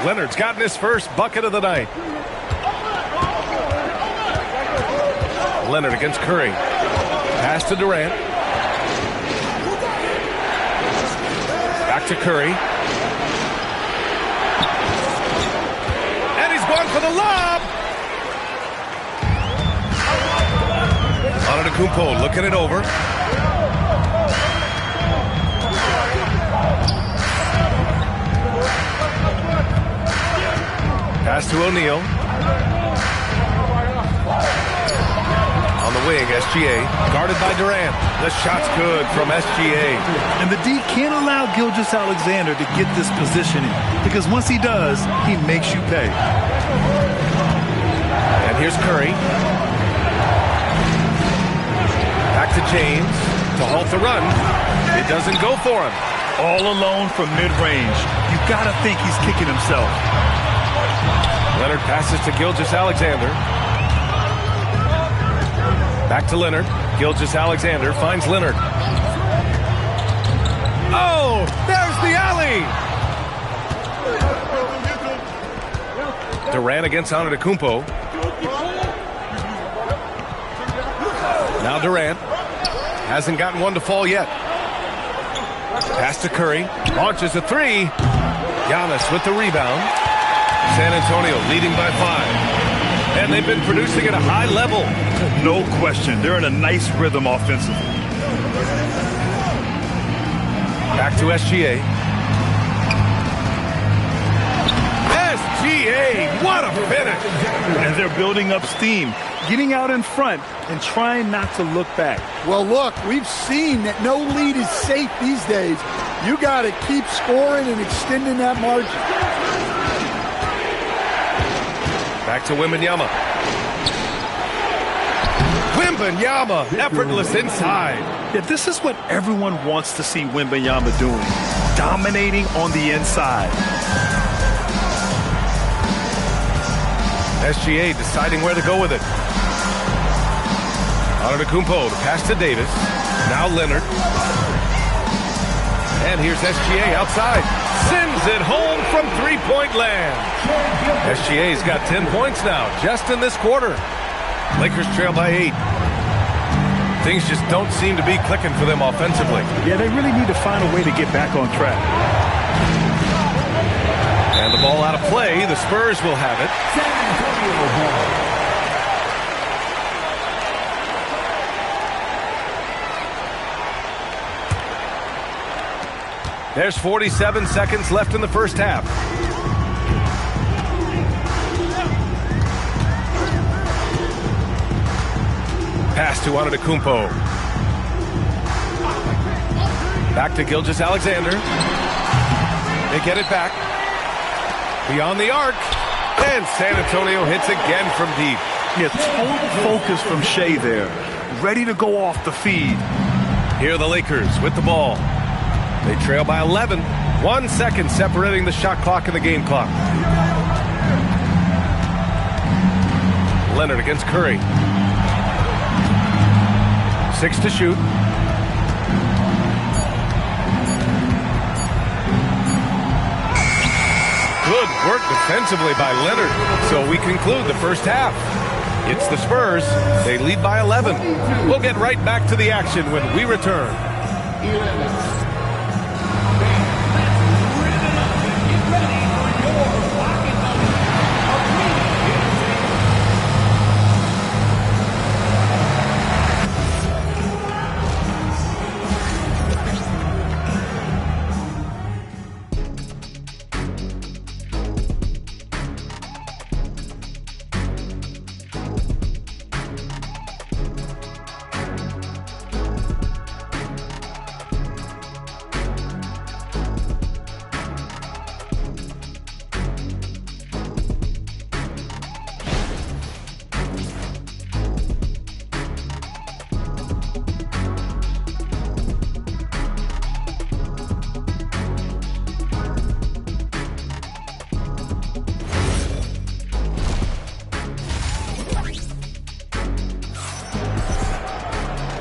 [SPEAKER 16] Leonard's gotten his first bucket of the night. Leonard against Curry. Pass to Durant. Back to Curry. And he's going for the lob. Antetokounmpo looking it over. Pass to O'Neal. On the wing, SGA. Guarded by Durant. The shot's good from SGA.
[SPEAKER 11] And the D can't allow Gilgeous-Alexander to get this positioning, because once he does, he makes you pay.
[SPEAKER 16] And here's Curry. Back to James to halt the run. It doesn't go for him.
[SPEAKER 11] All alone from mid-range. You gotta think he's kicking himself.
[SPEAKER 16] Leonard passes to Gilgeous-Alexander. Back to Leonard. Gilgeous-Alexander finds Leonard. Oh, there's the alley. Durant against Antetokounmpo. Now Durant hasn't gotten one to fall yet. Pass to Curry. Launches a three. Giannis with the rebound. San Antonio leading by 5. And they've been producing at a high level.
[SPEAKER 11] No question. They're in a nice rhythm offensively.
[SPEAKER 16] Back to SGA. SGA, what a finish.
[SPEAKER 11] And they're building up steam, getting out in front and trying not to look back.
[SPEAKER 8] Well, look, we've seen that no lead is safe these days. You got to keep scoring and extending that margin.
[SPEAKER 16] Back to Wembanyama. Wembanyama, effortless inside.
[SPEAKER 11] Yeah, this is what everyone wants to see Wembanyama doing. Dominating on the inside.
[SPEAKER 16] SGA deciding where to go with it. Antetokounmpo to pass to Davis. Now Leonard. And here's SGA outside. Sends it home from three-point land. SGA's got 10 points now, just in this quarter. Lakers trail by 8. Things just don't seem to be clicking for them offensively.
[SPEAKER 11] Yeah, they really need to find a way to get back on track.
[SPEAKER 16] And the ball out of play. The Spurs will have it. There's 47 seconds left in the first half. Pass to Antetokounmpo. Back to Gilgeous-Alexander. They get it back. Beyond the arc. And San Antonio hits again from deep.
[SPEAKER 11] Yeah, total focus from Shai there. Ready to go off the feed.
[SPEAKER 16] Here are the Lakers with the ball. They trail by 11. 1 second separating the shot clock and the game clock. Leonard against Curry. 6 to shoot. Good work defensively by Leonard. So we conclude the first half. It's the Spurs. They lead by 11. We'll get right back to the action when we return.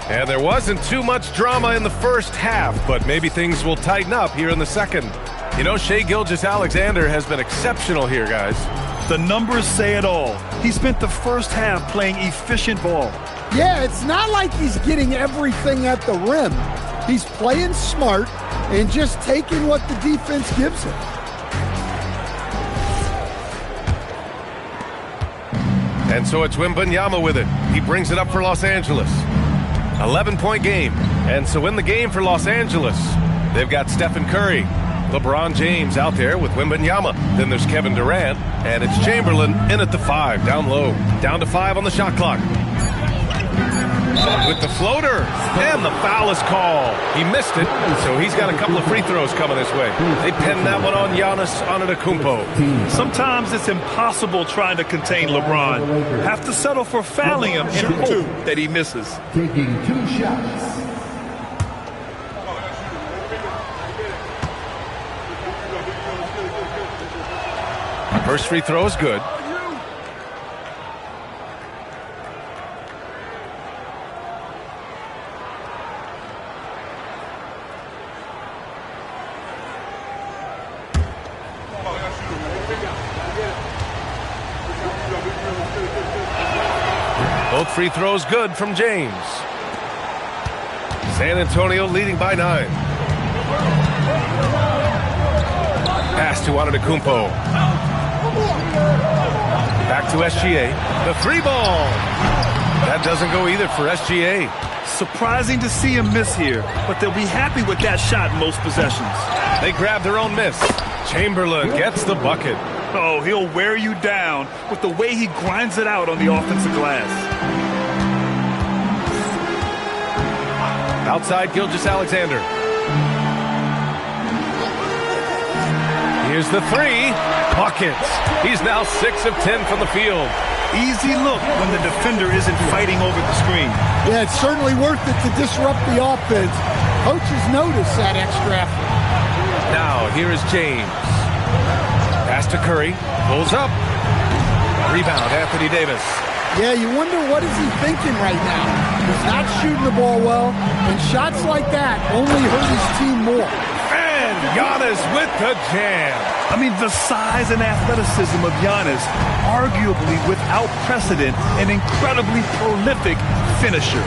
[SPEAKER 16] And there wasn't too much drama in the first half, but maybe things will tighten up here in the second. You know, Shai Gilgeous-Alexander has been exceptional here, guys.
[SPEAKER 11] The numbers say it all. He spent the first half playing efficient ball.
[SPEAKER 8] Yeah, it's not like he's getting everything at the rim. He's playing smart and just taking what the defense gives him.
[SPEAKER 16] And so it's Wembanyama with it. He brings it up for Los Angeles. 11-point game. And so in the game for Los Angeles, they've got Stephen Curry, LeBron James out there with Wembanyama. Then there's Kevin Durant, and it's Chamberlain in at the 5, down low. Down to 5 on the shot clock. With the floater, and the foul is called. He missed it, so he's got a couple of free throws coming his way. They pinned that one on Giannis Antetokounmpo.
[SPEAKER 11] Sometimes it's impossible trying to contain LeBron. Have to settle for fouling him and hope that he misses.
[SPEAKER 6] Taking 2 shots.
[SPEAKER 16] First free throw is good. Both free throws good from James. San Antonio leading by 9. Pass to Antetokounmpo. Back to SGA. The 3-ball. That doesn't go either for SGA.
[SPEAKER 11] Surprising to see him miss here, but they'll be happy with that shot in most possessions.
[SPEAKER 16] They grab their own miss. Chamberlain gets the bucket.
[SPEAKER 11] Oh, he'll wear you down with the way he grinds it out on the offensive glass.
[SPEAKER 16] Outside Gilgeous-Alexander. Here's the 3. Buckets. He's now 6 of 10 from the field.
[SPEAKER 11] Easy look when the defender isn't fighting over the screen.
[SPEAKER 8] Yeah, it's certainly worth it to disrupt the offense. Coaches notice that extra effort.
[SPEAKER 16] Now, here is James. Pass to Curry. Pulls up. Rebound, Anthony Davis.
[SPEAKER 8] Yeah, you wonder what is he thinking right now. He's not shooting the ball well, and shots like that only hurt his team more.
[SPEAKER 16] And Giannis with the jam.
[SPEAKER 11] I mean, the size and athleticism of Giannis, arguably without precedent, an incredibly prolific finisher.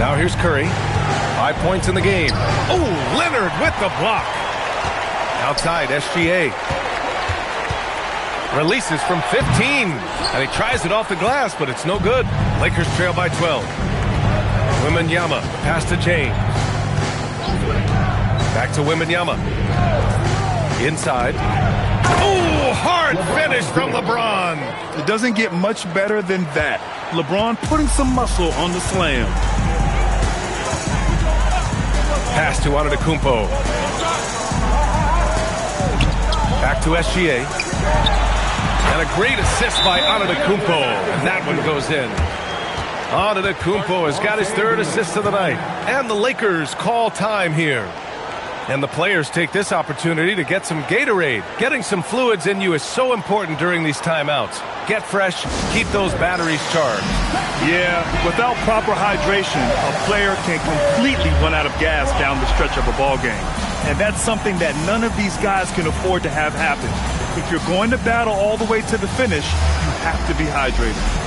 [SPEAKER 16] Now here's Curry. 5 points in the game. Oh, Leonard with the block. Outside, SGA. Releases from 15. And he tries it off the glass, but it's no good. Lakers trail by 12. Wembanyama, pass to James. Back to Wembanyama. Inside. Oh, hard finish from LeBron.
[SPEAKER 11] It doesn't get much better than that. LeBron putting some muscle on the slam.
[SPEAKER 16] Pass to Antetokounmpo. Back to SGA. And a great assist by Antetokounmpo. And that one goes in. Antetokounmpo has got his 3rd assist of the night. And the Lakers call time here. And the players take this opportunity to get some Gatorade. Getting some fluids in you is so important during these timeouts. Get fresh, keep those batteries charged.
[SPEAKER 11] Yeah, without proper hydration, a player can completely run out of gas down the stretch of a ball game. And that's something that none of these guys can afford to have happen. If you're going to battle all the way to the finish, you have to be hydrated.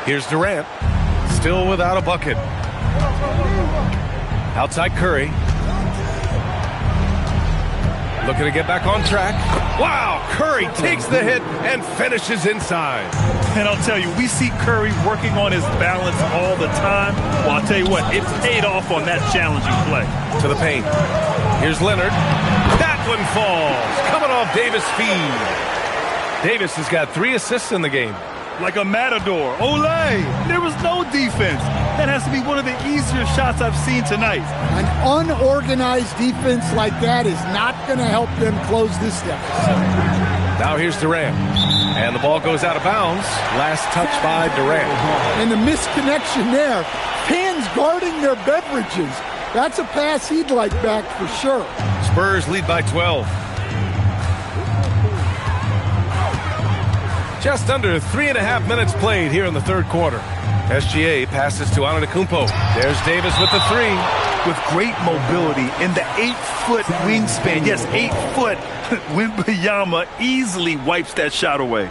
[SPEAKER 16] Here's Durant, still without a bucket. Outside Curry. Looking to get back on track. Wow, Curry takes the hit and finishes inside.
[SPEAKER 11] And I'll tell you, we see Curry working on his balance all the time. Well, I'll tell you what, it paid off on that challenging play.
[SPEAKER 16] To the paint. Here's Leonard. That one falls. Coming off Davis' feed. Davis has got 3 assists in the game.
[SPEAKER 11] Like a matador. Olay! There was no defense. That has to be one of the easier shots I've seen tonight.
[SPEAKER 8] An unorganized defense like that is not going to help them close this deficit.
[SPEAKER 16] Now here's Durant. And the ball goes out of bounds. Last touch by Durant.
[SPEAKER 8] And the misconnection there. Fans guarding their beverages. That's a pass he'd like back for sure.
[SPEAKER 16] Spurs lead by 12. Just under 3.5 minutes played here in the third quarter. SGA passes to Antetokounmpo. There's Davis with the 3.
[SPEAKER 11] With great mobility in the 8-foot wingspan. Yes, 8 foot. Wembanyama easily wipes that shot away.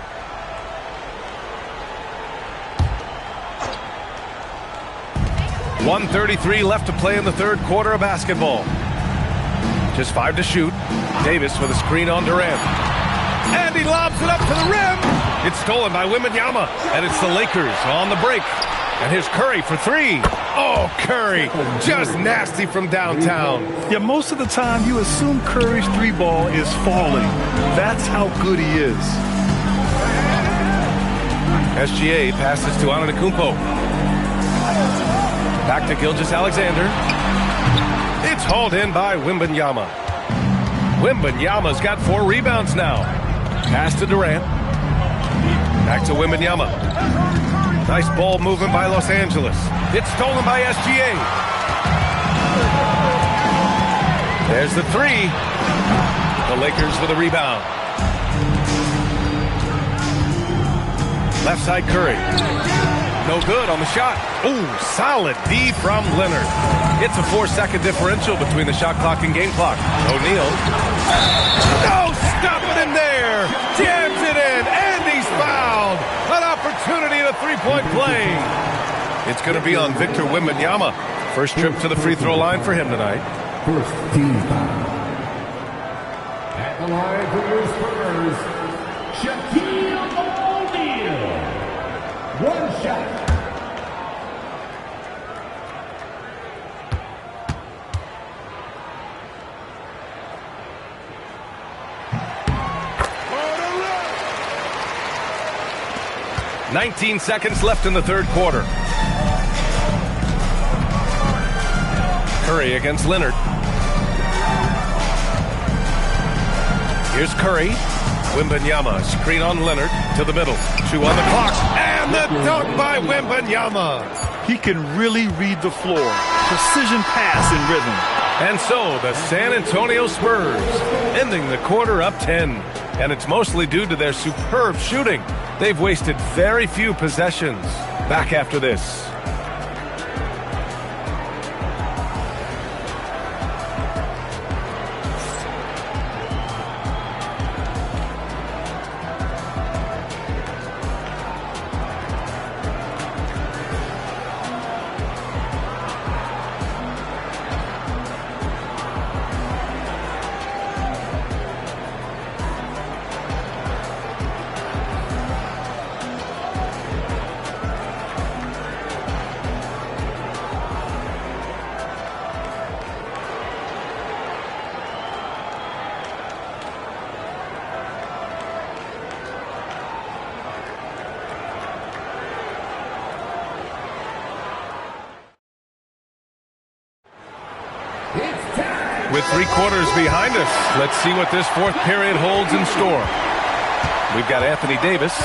[SPEAKER 16] .133 left to play in the third quarter of basketball. Just 5 to shoot. Davis with a screen on Durant. And he lobs it up to the rim. It's stolen by Wembanyama, and it's the Lakers on the break. And here's Curry for 3. Oh, Curry, just nasty from downtown.
[SPEAKER 11] Yeah, most of the time you assume Curry's 3-ball is falling. That's how good he is.
[SPEAKER 16] SGA passes to Antetokounmpo. Back to Gilgeous-Alexander. It's hauled in by Wembanyama. Wembanyama's got 4 rebounds now. Pass to Durant. Back to Wembanyama. Nice ball movement by Los Angeles. It's stolen by SGA. There's the 3. The Lakers with a rebound. Left side Curry. No good on the shot. Ooh, solid D from Leonard. It's a 4-second differential between the shot clock and game clock. O'Neal. No, stop it in there. Jams it in, and he's fouled. An opportunity at a 3-point play. It's going to be on Victor Wembanyama. First trip to the free throw line for him tonight.
[SPEAKER 6] First team foul. At the line for your Spurs, Shaquille O'Neal. 1 shot.
[SPEAKER 16] .19 seconds left in the third quarter. Curry against Leonard. Here's Curry. Wembanyama, screen on Leonard to the middle. 2 on the clock, and the dunk by Wembanyama.
[SPEAKER 11] He can really read the floor. Precision pass in rhythm.
[SPEAKER 16] And so the San Antonio Spurs ending the quarter up 10. And it's mostly due to their superb shooting. They've wasted very few possessions. Back after this. with 3 quarters behind us. Let's see what this fourth period holds in store. We've got Anthony Davis.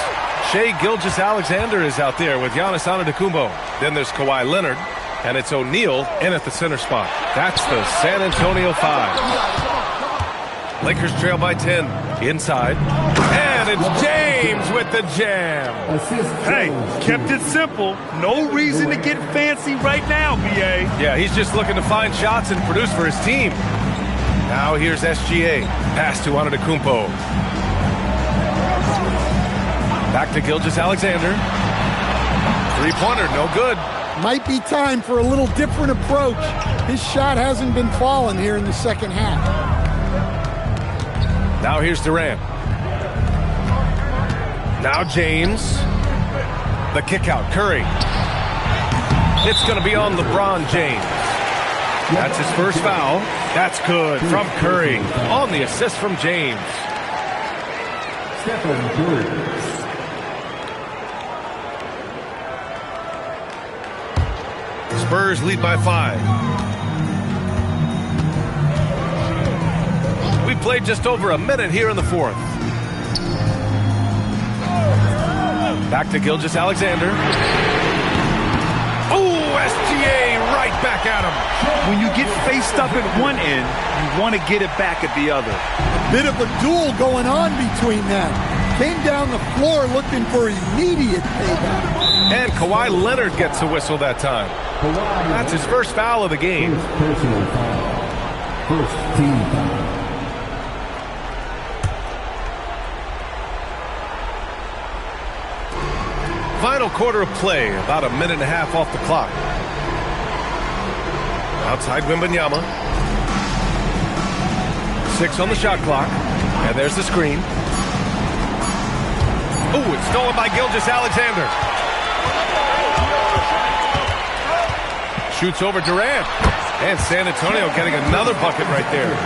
[SPEAKER 16] Shai Gilgeous-Alexander is out there with Giannis Antetokounmpo. Then there's Kawhi Leonard. And it's O'Neal in at the center spot. That's the San Antonio 5. Lakers trail by 10. Inside. And it's James with the jam.
[SPEAKER 11] Hey, kept it simple. No reason to get fancy right now, B.A.
[SPEAKER 16] Yeah, he's just looking to find shots and produce for his team. Now here's SGA. Pass to Antetokounmpo. Back to Gilgeous-Alexander. Three-pointer, no good.
[SPEAKER 8] Might be time for a little different approach. His shot hasn't been falling here in the second half.
[SPEAKER 16] Now here's Durant. Now James. The kick out, Curry. It's going to be on LeBron James. That's his first foul. That's good from Curry. On the assist from James.
[SPEAKER 6] Stephen Curry.
[SPEAKER 16] Spurs lead by 5. We played just over a minute here in the fourth. Back to Gilgeous-Alexander. Oh, SGA right back at him.
[SPEAKER 11] When you get faced up at one end, you want to get it back at the other.
[SPEAKER 8] Bit of a duel going on between them. Came down the floor looking for immediate payback.
[SPEAKER 16] And Kawhi Leonard gets a whistle that time. That's his first foul of the game.
[SPEAKER 6] Personal foul. First team foul.
[SPEAKER 16] Final quarter of play, about a minute and a half off the clock. Outside Wembanyama. 6 on the shot clock. And there's the screen. Oh, it's stolen by Gilgeous-Alexander. Shoots over Durant. And San Antonio getting another bucket right there.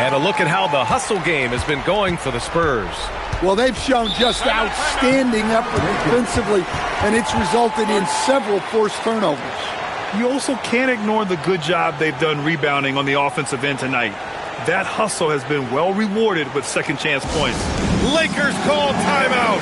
[SPEAKER 16] And a look at how the hustle game has been going for the Spurs.
[SPEAKER 8] Well, they've shown just outstanding effort defensively, and it's resulted in several forced turnovers.
[SPEAKER 11] You also can't ignore the good job they've done rebounding on the offensive end tonight. That hustle has been well rewarded with second chance points.
[SPEAKER 16] Lakers call timeout.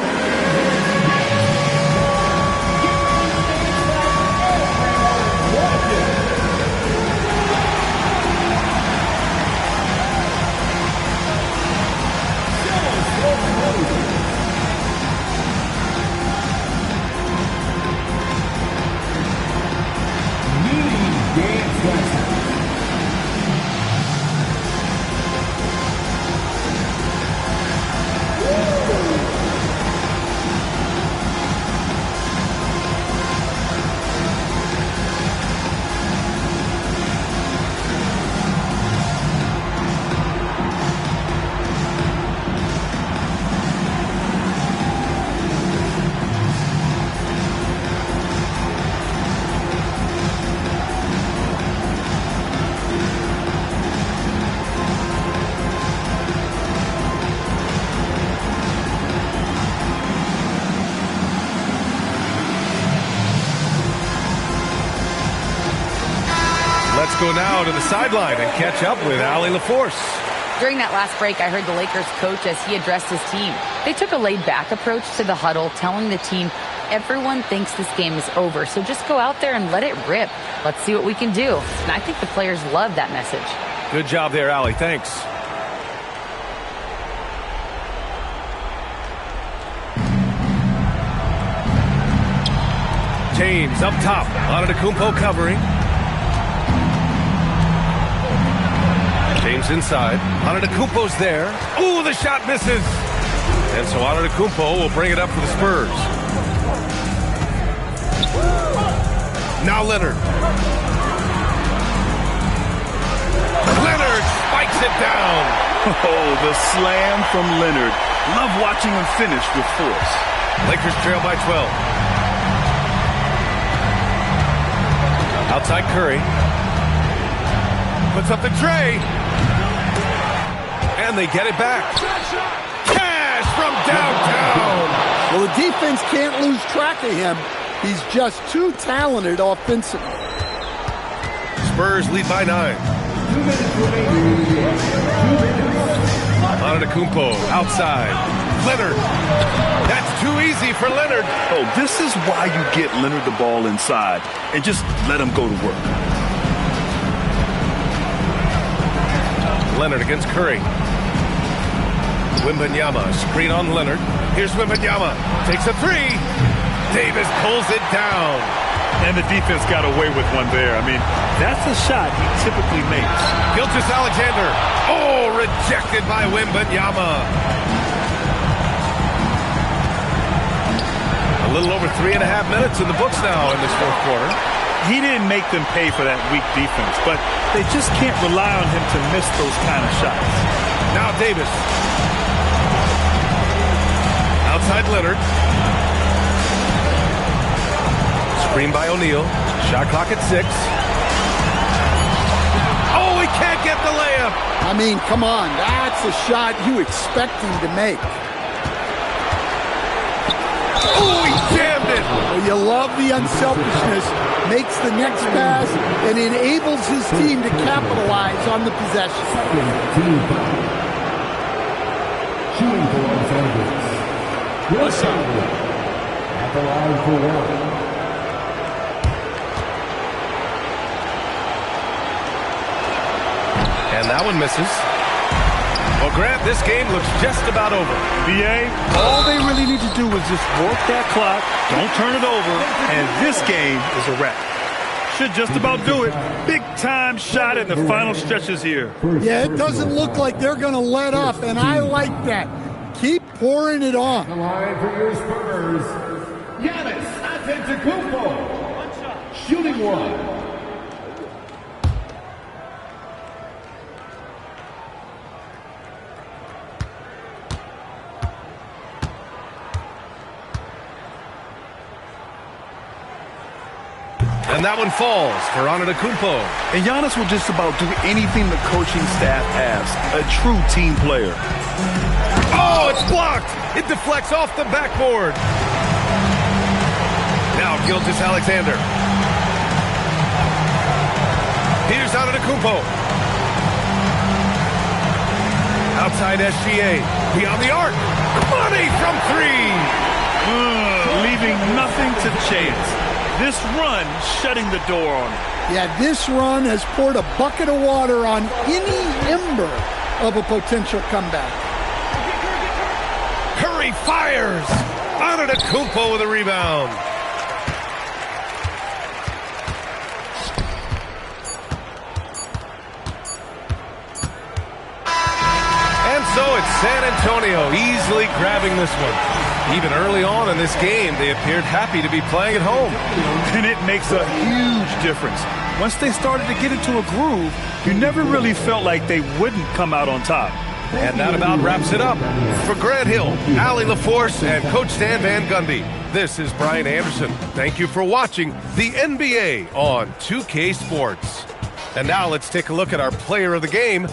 [SPEAKER 16] Let's go now to the sideline and catch up with Allie LaForce.
[SPEAKER 5] During that last break, I heard the Lakers coach as he addressed his team. They took a laid-back approach to the huddle, telling the team, everyone thinks this game is over, so just go out there and let it rip. Let's see what we can do. And I think the players love that message.
[SPEAKER 16] Good job there, Allie. Thanks. James up top. Antetokounmpo covering. James inside. Antetokounmpo's there. Ooh, the shot misses. And so Antetokounmpo will bring it up for the Spurs. Now Leonard. Leonard spikes it down.
[SPEAKER 11] Oh, the slam from Leonard. Love watching him finish with force.
[SPEAKER 16] Lakers trail by 12. Outside Curry. Puts up the tray. And they get it back. Cash from downtown.
[SPEAKER 8] Well, the defense can't lose track of him. He's just too talented offensively.
[SPEAKER 16] Spurs lead by 9.
[SPEAKER 6] 2 minutes remaining.
[SPEAKER 16] Antetokounmpo outside. Leonard. That's too easy for Leonard.
[SPEAKER 11] Oh, this is why you get Leonard the ball inside and just let him go to work.
[SPEAKER 16] Leonard against Curry. Wembanyama, screen on Leonard. Here's Wembanyama. Takes a three. Davis pulls it down.
[SPEAKER 11] And the defense got away with one there. I mean, that's a shot he typically makes.
[SPEAKER 16] Gilgeous-Alexander. Oh, rejected by Wembanyama. A little over 3.5 minutes in the books now in this fourth quarter.
[SPEAKER 11] He didn't make them pay for that weak defense, but they just can't rely on him to miss those kind of shots.
[SPEAKER 16] Now Davis. Outside Leonard. Screen by O'Neal. Shot clock at 6. Oh, he can't get the layup.
[SPEAKER 8] I mean, come on. That's a shot you expect him to make.
[SPEAKER 16] Oh, he jammed it.
[SPEAKER 8] Well, you love the unselfishness. Makes the next pass and enables his team to capitalize on the possession.
[SPEAKER 6] Shooting for Los Angeles. At the line for one.
[SPEAKER 16] And that one misses. Well, Grant, this game looks just about over.
[SPEAKER 11] BA, all they really need to do is just work that clock, don't turn it over, and this game is a wrap. Should just about do it. Big time shot in the final stretches here.
[SPEAKER 8] Yeah, it doesn't look like they're going to let up, and I like that. Keep pouring it on.
[SPEAKER 6] The line for your Spurs, Giannis Antetokounmpo. Shooting one.
[SPEAKER 16] And that one falls for Antetokounmpo.
[SPEAKER 11] And Giannis will just about do anything the coaching staff asks. A true team player.
[SPEAKER 16] Oh, it's blocked. It deflects off the backboard. Now Gilgeous-Alexander. Here's Antetokounmpo. Outside SGA. Beyond the arc. Money from 3.
[SPEAKER 11] Leaving nothing to chance. This run shutting the door on him.
[SPEAKER 8] Yeah, this run has poured a bucket of water on any ember of a potential comeback.
[SPEAKER 16] Curry fires. Antetokounmpo with a rebound. And so it's San Antonio easily grabbing this one. Even early on in this game, they appeared happy to be playing at home.
[SPEAKER 11] And it makes a huge difference. Once they started to get into a groove, you never really felt like they wouldn't come out on top.
[SPEAKER 16] And that about wraps it up. For Grant Hill, Allie LaForce, and Coach Stan Van Gundy, this is Brian Anderson. Thank you for watching the NBA on 2K Sports. And now let's take a look at our player of the game.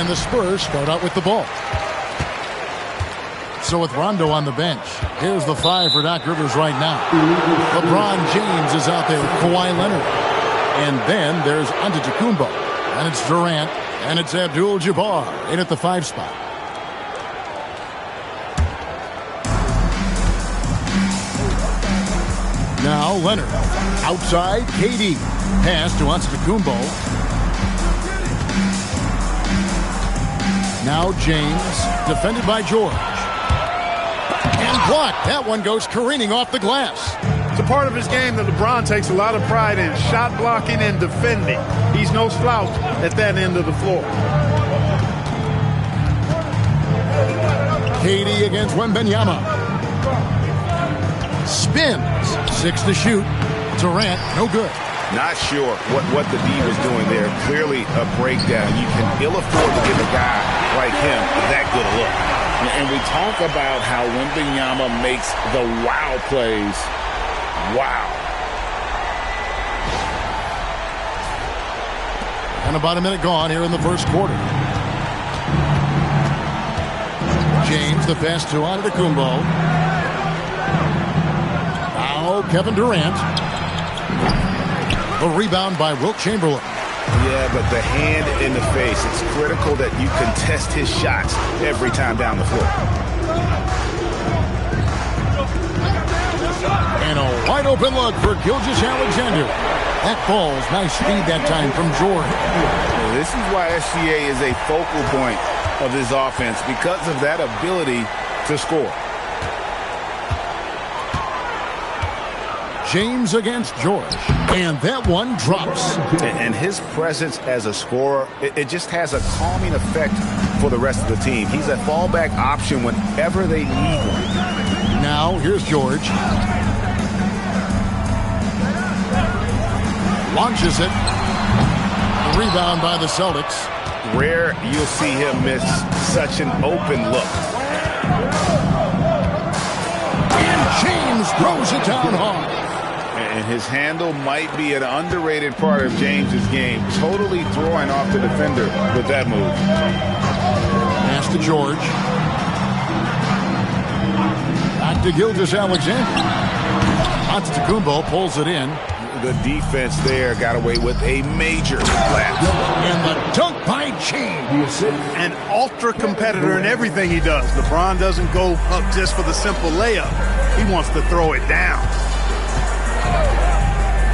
[SPEAKER 1] And the Spurs start out with the ball. So with Rondo on the bench, here's the 5 for Doc Rivers right now. LeBron James is out there with Kawhi Leonard. And then there's Antetokounmpo. And it's Durant. And it's Abdul-Jabbar in at the 5 spot. Now Leonard. Outside, KD. Pass to Antetokounmpo. Now James. Defended by George. And blocked. That one goes careening off the glass.
[SPEAKER 10] It's a part of his game that LeBron takes a lot of pride in, shot blocking and defending. He's no slouch at that end of the floor.
[SPEAKER 1] KD against Wembanyama. Spins. 6 to shoot. Durant, no good.
[SPEAKER 3] Not sure what the D was doing there. Clearly a breakdown. You can ill afford to give a guy like him that good a look.
[SPEAKER 17] And we talk about how Wembanyama makes the wow plays. Wow.
[SPEAKER 1] And about a minute gone here in the first quarter. James, the pass to Antetokounmpo. Now Kevin Durant. The rebound by Wilt Chamberlain.
[SPEAKER 3] Yeah, but the hand in the face. It's critical that you contest his shots every time down the floor.
[SPEAKER 1] And a wide open look for Gilgeous-Alexander. That ball's nice speed that time from George.
[SPEAKER 3] This is why SGA is a focal point of this offense, because of that ability to score.
[SPEAKER 1] James against George. And that one drops.
[SPEAKER 3] And his presence as a scorer, it just has a calming effect for the rest of the team. He's a fallback option whenever they need one.
[SPEAKER 1] Now, here's George. Launches it. Rebound by the Celtics.
[SPEAKER 3] Rare you'll see him miss such an open look.
[SPEAKER 1] And James throws it down hard.
[SPEAKER 3] And his handle might be an underrated part of James's game. Totally throwing off the defender with that move.
[SPEAKER 1] Pass to George. Back to Gilgeous-Alexander. Antetokounmpo pulls it in.
[SPEAKER 3] The defense there got away with a major lapse.
[SPEAKER 1] And the dunk by James.
[SPEAKER 10] An ultra competitor in everything he does. LeBron doesn't go up just for the simple layup. He wants to throw it down.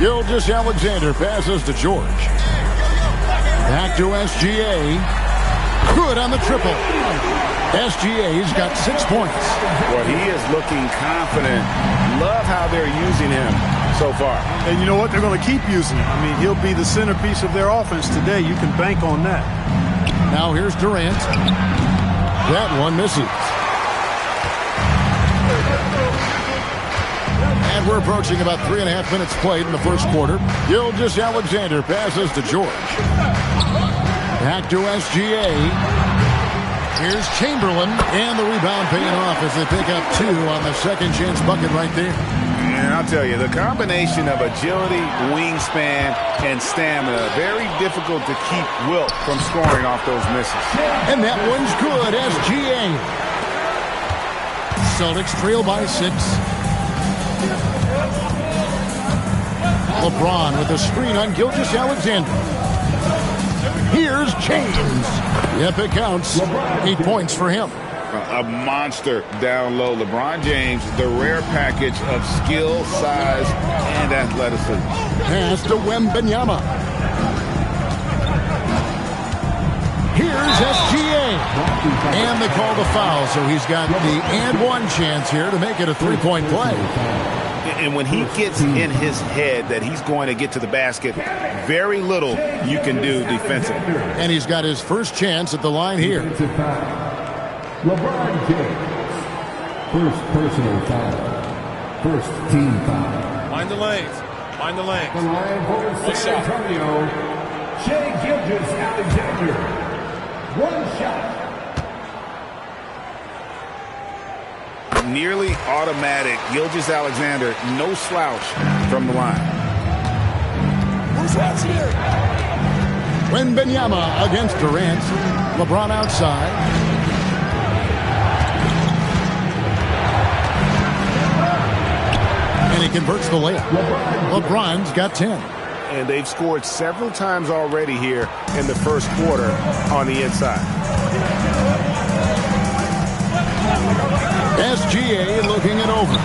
[SPEAKER 1] Gilgeous-Alexander passes to George. Back to SGA. Good on the triple. SGA's got 6 points.
[SPEAKER 3] Well, he is looking confident. Love how they're using him so far.
[SPEAKER 10] And you know what? They're going to keep using him. I mean, he'll be the centerpiece of their offense today. You can bank on that.
[SPEAKER 1] Now here's Durant. That one misses. And we're approaching about 3.5 minutes played in the first quarter. Gilgeous-Alexander passes to George. Back to SGA. Here's Chamberlain. And the rebound paying off as they pick up 2 on the second chance bucket right there.
[SPEAKER 3] And I'll tell you, the combination of agility, wingspan, and stamina, very difficult to keep Wilt from scoring off those misses.
[SPEAKER 1] And that one's good, SGA. Celtics trail by 6. LeBron with a screen on Gilgeous-Alexander. Here's James. Yep, it counts. 8 points for him.
[SPEAKER 3] A monster down low. LeBron James, the rare package of skill, size, and athleticism.
[SPEAKER 1] Pass to Wembanyama. Here's SGA. And they call the foul, so he's got the and one chance here to make it a 3-point play.
[SPEAKER 3] And when he gets in his head that he's going to get to the basket, very little you can do defensively.
[SPEAKER 1] And he's got his first chance at the line here.
[SPEAKER 6] LeBron James. First personal foul. First team foul.
[SPEAKER 12] Mind the lanes. Mind the lanes.
[SPEAKER 6] The line for San Antonio, Shai Gilgeous-Alexander. 1 shot.
[SPEAKER 3] Nearly automatic. Gilgeous-Alexander, no slouch from the line.
[SPEAKER 6] Who's that here?
[SPEAKER 1] Wembanyama against Durant. LeBron outside. And he converts the layup. LeBron's got 10.
[SPEAKER 3] And they've scored several times already here in the first quarter on the inside.
[SPEAKER 1] SGA looking it over.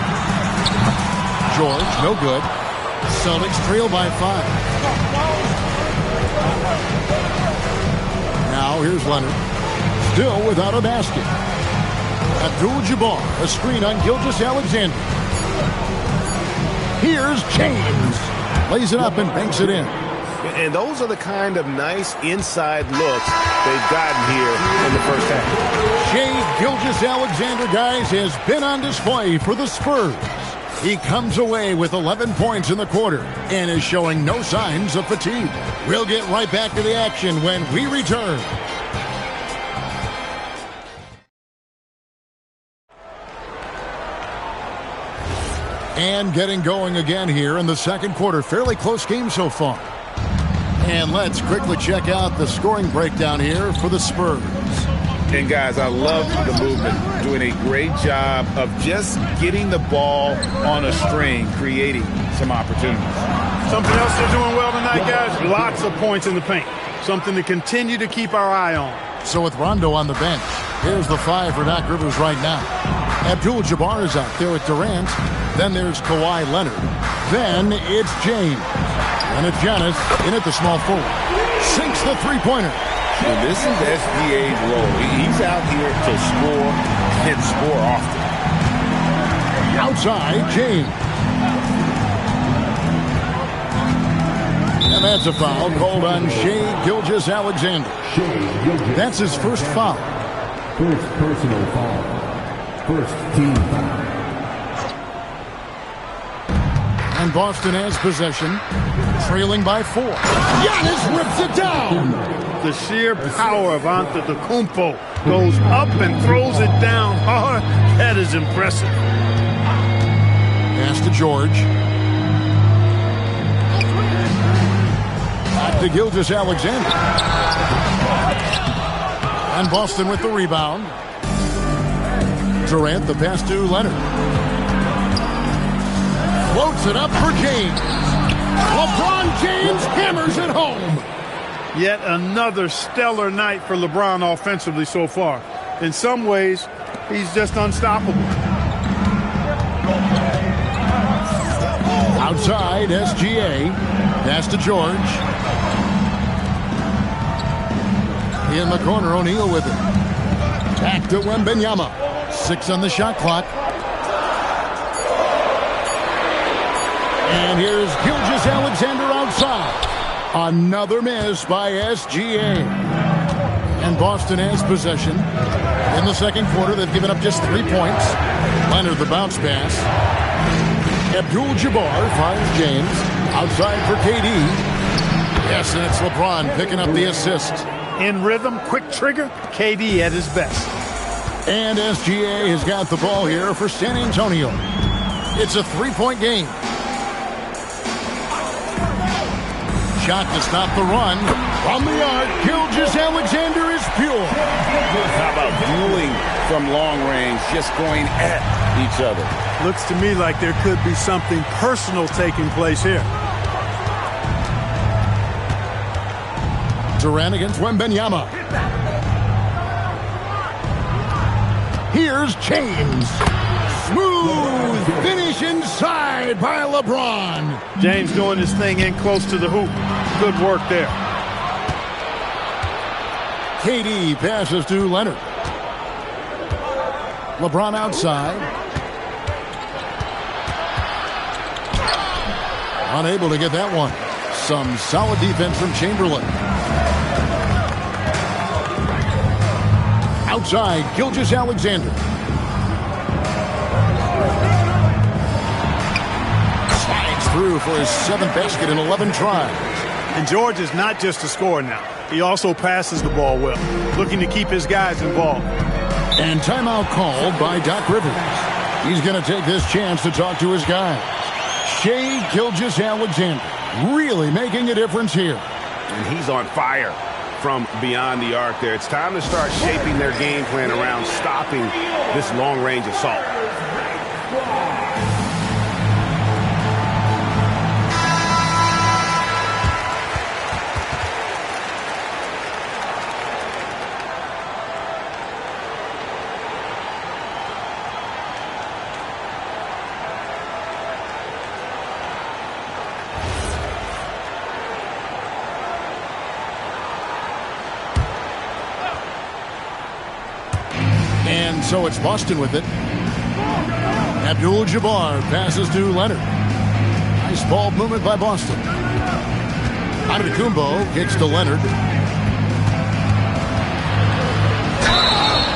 [SPEAKER 1] George, no good. Celtics trail by 5. Now here's Leonard. Still without a basket. Abdul-Jabbar, a screen on Gilgeous-Alexander. Here's James. Lays it up and banks it in.
[SPEAKER 3] And those are the kind of nice inside looks they've gotten here in the first half.
[SPEAKER 1] Shai Gilgeous-Alexander, guys, has been on display for the Spurs. He comes away with 11 points in the quarter and is showing no signs of fatigue. We'll get right back to the action when we return. And getting going again here in the second quarter. Fairly close game so far. And let's quickly check out the scoring breakdown here for the Spurs.
[SPEAKER 3] And guys, I love the movement, doing a great job of just getting the ball on a string, creating some opportunities.
[SPEAKER 10] Something else they're doing well tonight, guys, lots of points in the paint. Something to continue to keep our eye on.
[SPEAKER 1] So with Rondo on the bench, here's the 5 for Doc Rivers right now. Abdul-Jabbar is out there with Durant. Then there's Kawhi Leonard. Then it's James. And it's Giannis in at the small forward. Sinks the three-pointer.
[SPEAKER 17] And this is SGA's role. He's out here to score and score often.
[SPEAKER 1] Outside, James. And that's a foul called on Shai Gilgeous-Alexander. That's his first foul.
[SPEAKER 6] First personal foul. First team foul.
[SPEAKER 1] And Boston has possession, trailing by 4. Giannis rips it down.
[SPEAKER 10] The sheer power of Antetokounmpo goes up and throws it down hard. That is impressive.
[SPEAKER 1] Pass to George. Back to Gilgeous-Alexander. And Boston with the rebound. Durant, the pass to Leonard. Floats it up for James. LeBron James hammers it home.
[SPEAKER 10] Yet another stellar night for LeBron offensively so far. In some ways, he's just unstoppable.
[SPEAKER 1] Outside, SGA. Pass to George. In the corner, O'Neal with it. Back to Wembanyama. 6 on the shot clock. And here's Gilgeous-Alexander outside. Another miss by SGA. And Boston has possession. In the second quarter, they've given up just 3 points. Leonard, the bounce pass. Abdul-Jabbar finds James. Outside for KD. Yes, and it's LeBron picking up the assist.
[SPEAKER 10] In rhythm, quick trigger, KD at his best.
[SPEAKER 1] And SGA has got the ball here for San Antonio. It's a 3-point game. Shot to stop the run. From the arc, Gilgeous-Alexander is pure.
[SPEAKER 17] How about dueling from long range, just going at each other?
[SPEAKER 10] Looks to me like there could be something personal taking place here.
[SPEAKER 1] Durant against Wembanyama. Here's James. Smooth finish inside by LeBron.
[SPEAKER 10] James doing his thing in close to the hoop. Good work there.
[SPEAKER 1] KD passes to Leonard. LeBron outside. Unable to get that one. Some solid defense from Chamberlain. Outside, Gilgeous-Alexander. Slides through for his 7th basket in 11 tries.
[SPEAKER 10] And George is not just a scorer now. He also passes the ball well, looking to keep his guys involved.
[SPEAKER 1] And timeout called by Doc Rivers. He's going to take this chance to talk to his guys. Shai Gilgeous-Alexander really making a difference here.
[SPEAKER 3] And he's on fire from beyond the arc there. It's time to start shaping their game plan around stopping this long-range assault.
[SPEAKER 1] And so it's Boston with it. Abdul-Jabbar passes to Leonard. Nice ball movement by Boston. Antetokounmpo kicks to Leonard.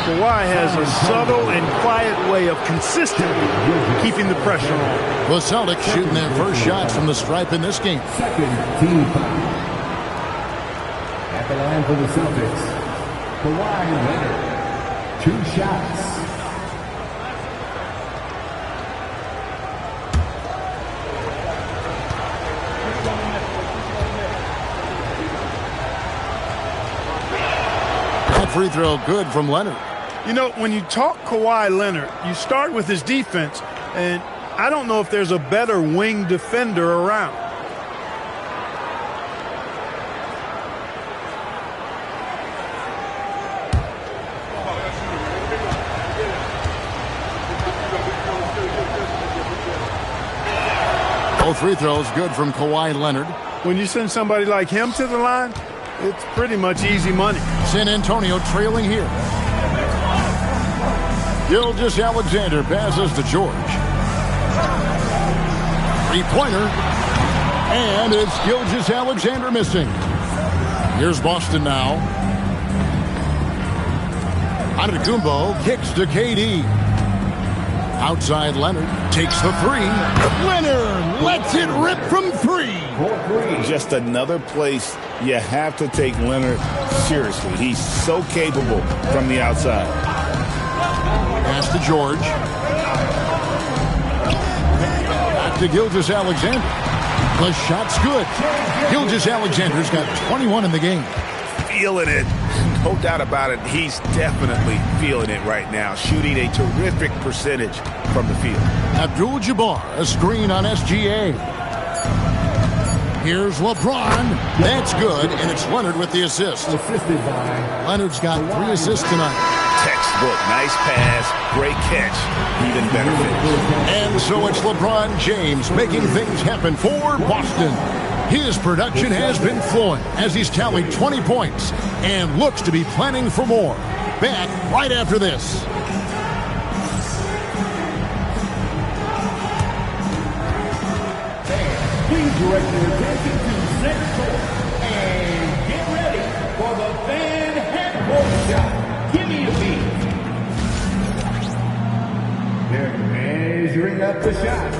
[SPEAKER 10] Kawhi has a subtle and quiet way of consistently keeping the pressure on.
[SPEAKER 1] The Celtics shooting their first shots from the stripe in this game.
[SPEAKER 6] Second team foul. At the line for the Celtics, Kawhi Leonard. 2 shots.
[SPEAKER 1] That free throw good from Leonard.
[SPEAKER 10] You know, when you talk Kawhi Leonard, you start with his defense, and I don't know if there's a better wing defender around.
[SPEAKER 1] Both free throws good from Kawhi Leonard.
[SPEAKER 10] When you send somebody like him to the line, it's pretty much easy money.
[SPEAKER 1] San Antonio trailing here. Gilgeous-Alexander passes to George. Three-pointer. And it's Gilgeous-Alexander missing. Here's Boston now. Antetokounmpo kicks to KD. Outside Leonard takes the three. Leonard lets it rip from 3.
[SPEAKER 3] Just another place you have to take Leonard seriously. He's so capable from the outside.
[SPEAKER 1] Pass to George. Back to Gilgeous-Alexander. The shot's good. Gilgeous-Alexander's got 21 in the game.
[SPEAKER 3] Feeling it. No doubt about it. He's definitely feeling it right now. Shooting a terrific percentage from the field.
[SPEAKER 1] Abdul-Jabbar, a screen on SGA. Here's LeBron. That's good, and it's Leonard with the assist. Leonard's got 3 assists tonight.
[SPEAKER 3] Textbook. Nice pass. Great catch. Even better finish.
[SPEAKER 1] And so it's LeBron James making things happen for Boston. His production has been flowing as he's tallied 20 points and looks to be planning for more. Back right after this.
[SPEAKER 6] Please direct your attention to center court and get ready for the fan headquarters shot. Give me a beat. They're measuring up the shot.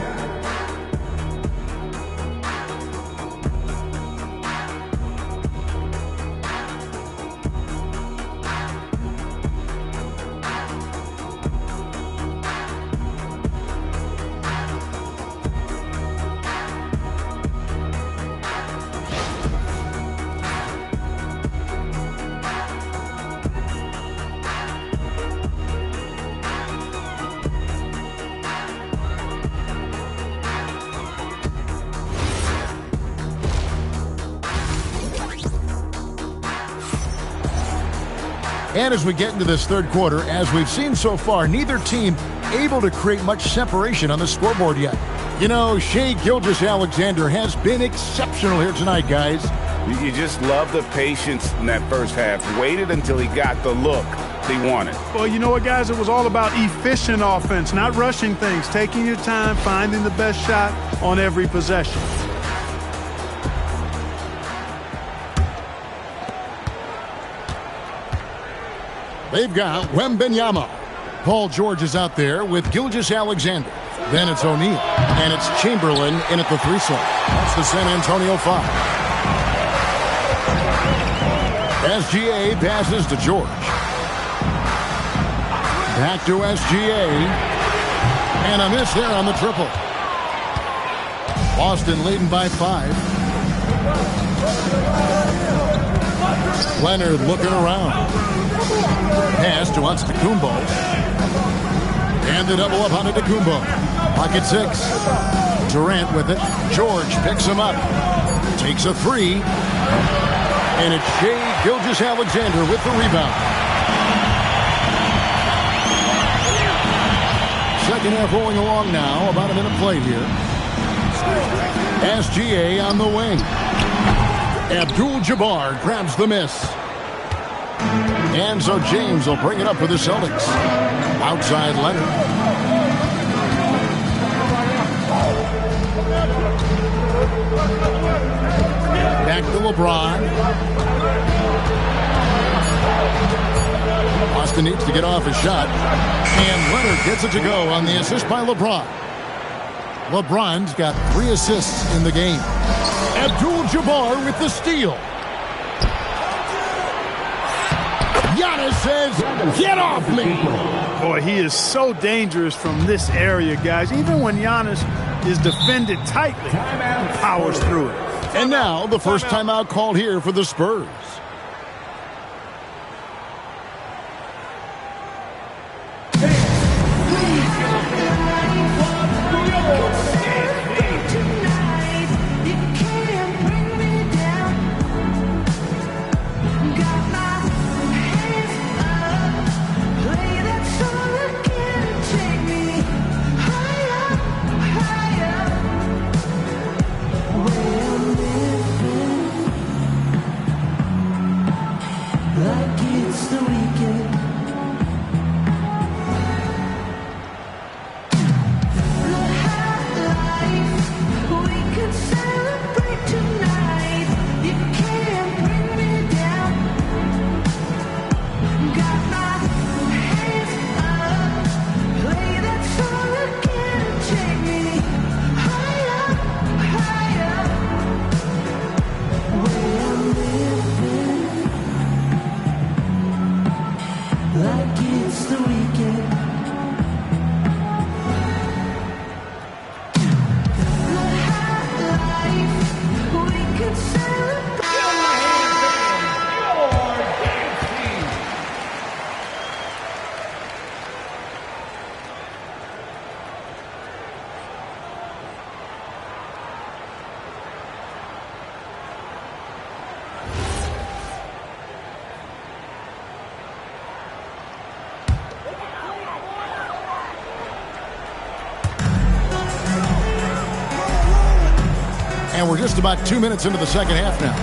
[SPEAKER 1] And as we get into this third quarter, as we've seen so far, neither team able to create much separation on the scoreboard yet. You know, Shai Gilgeous-Alexander has been exceptional here tonight, guys.
[SPEAKER 3] You just love the patience in that first half. Waited until he got the look he wanted.
[SPEAKER 10] Well, you know what, guys? It was all about efficient offense, not rushing things, taking your time, finding the best shot on every possession.
[SPEAKER 1] They've got Wembanyama. Paul George is out there with Gilgeous-Alexander. Then it's O'Neal. And it's Chamberlain in at the 3 slot. That's the San Antonio 5. SGA passes to George. Back to SGA. And a miss there on the triple. Boston leading by 5. Leonard looking around. Pass to Antetokounmpo. And the double up on Antetokounmpo. Pocket 6. Durant with it. George picks him up. Takes a three. And it's Shai Gilgeous-Alexander with the rebound. Second half rolling along now. About a minute played here. SGA on the wing. Abdul-Jabbar grabs the miss. And so James will bring it up for the Celtics. Outside Leonard. Back to LeBron. Austin needs to get off his shot. And Leonard gets it to go on the assist by LeBron. LeBron's got 3 assists in the game. Abdul-Jabbar with the steal. Giannis says, get off me.
[SPEAKER 10] Boy, he is so dangerous from this area, guys. Even when Giannis is defended tightly, he powers through it.
[SPEAKER 1] And now the first timeout called here for the Spurs. And we're just about 2 minutes into the second half now.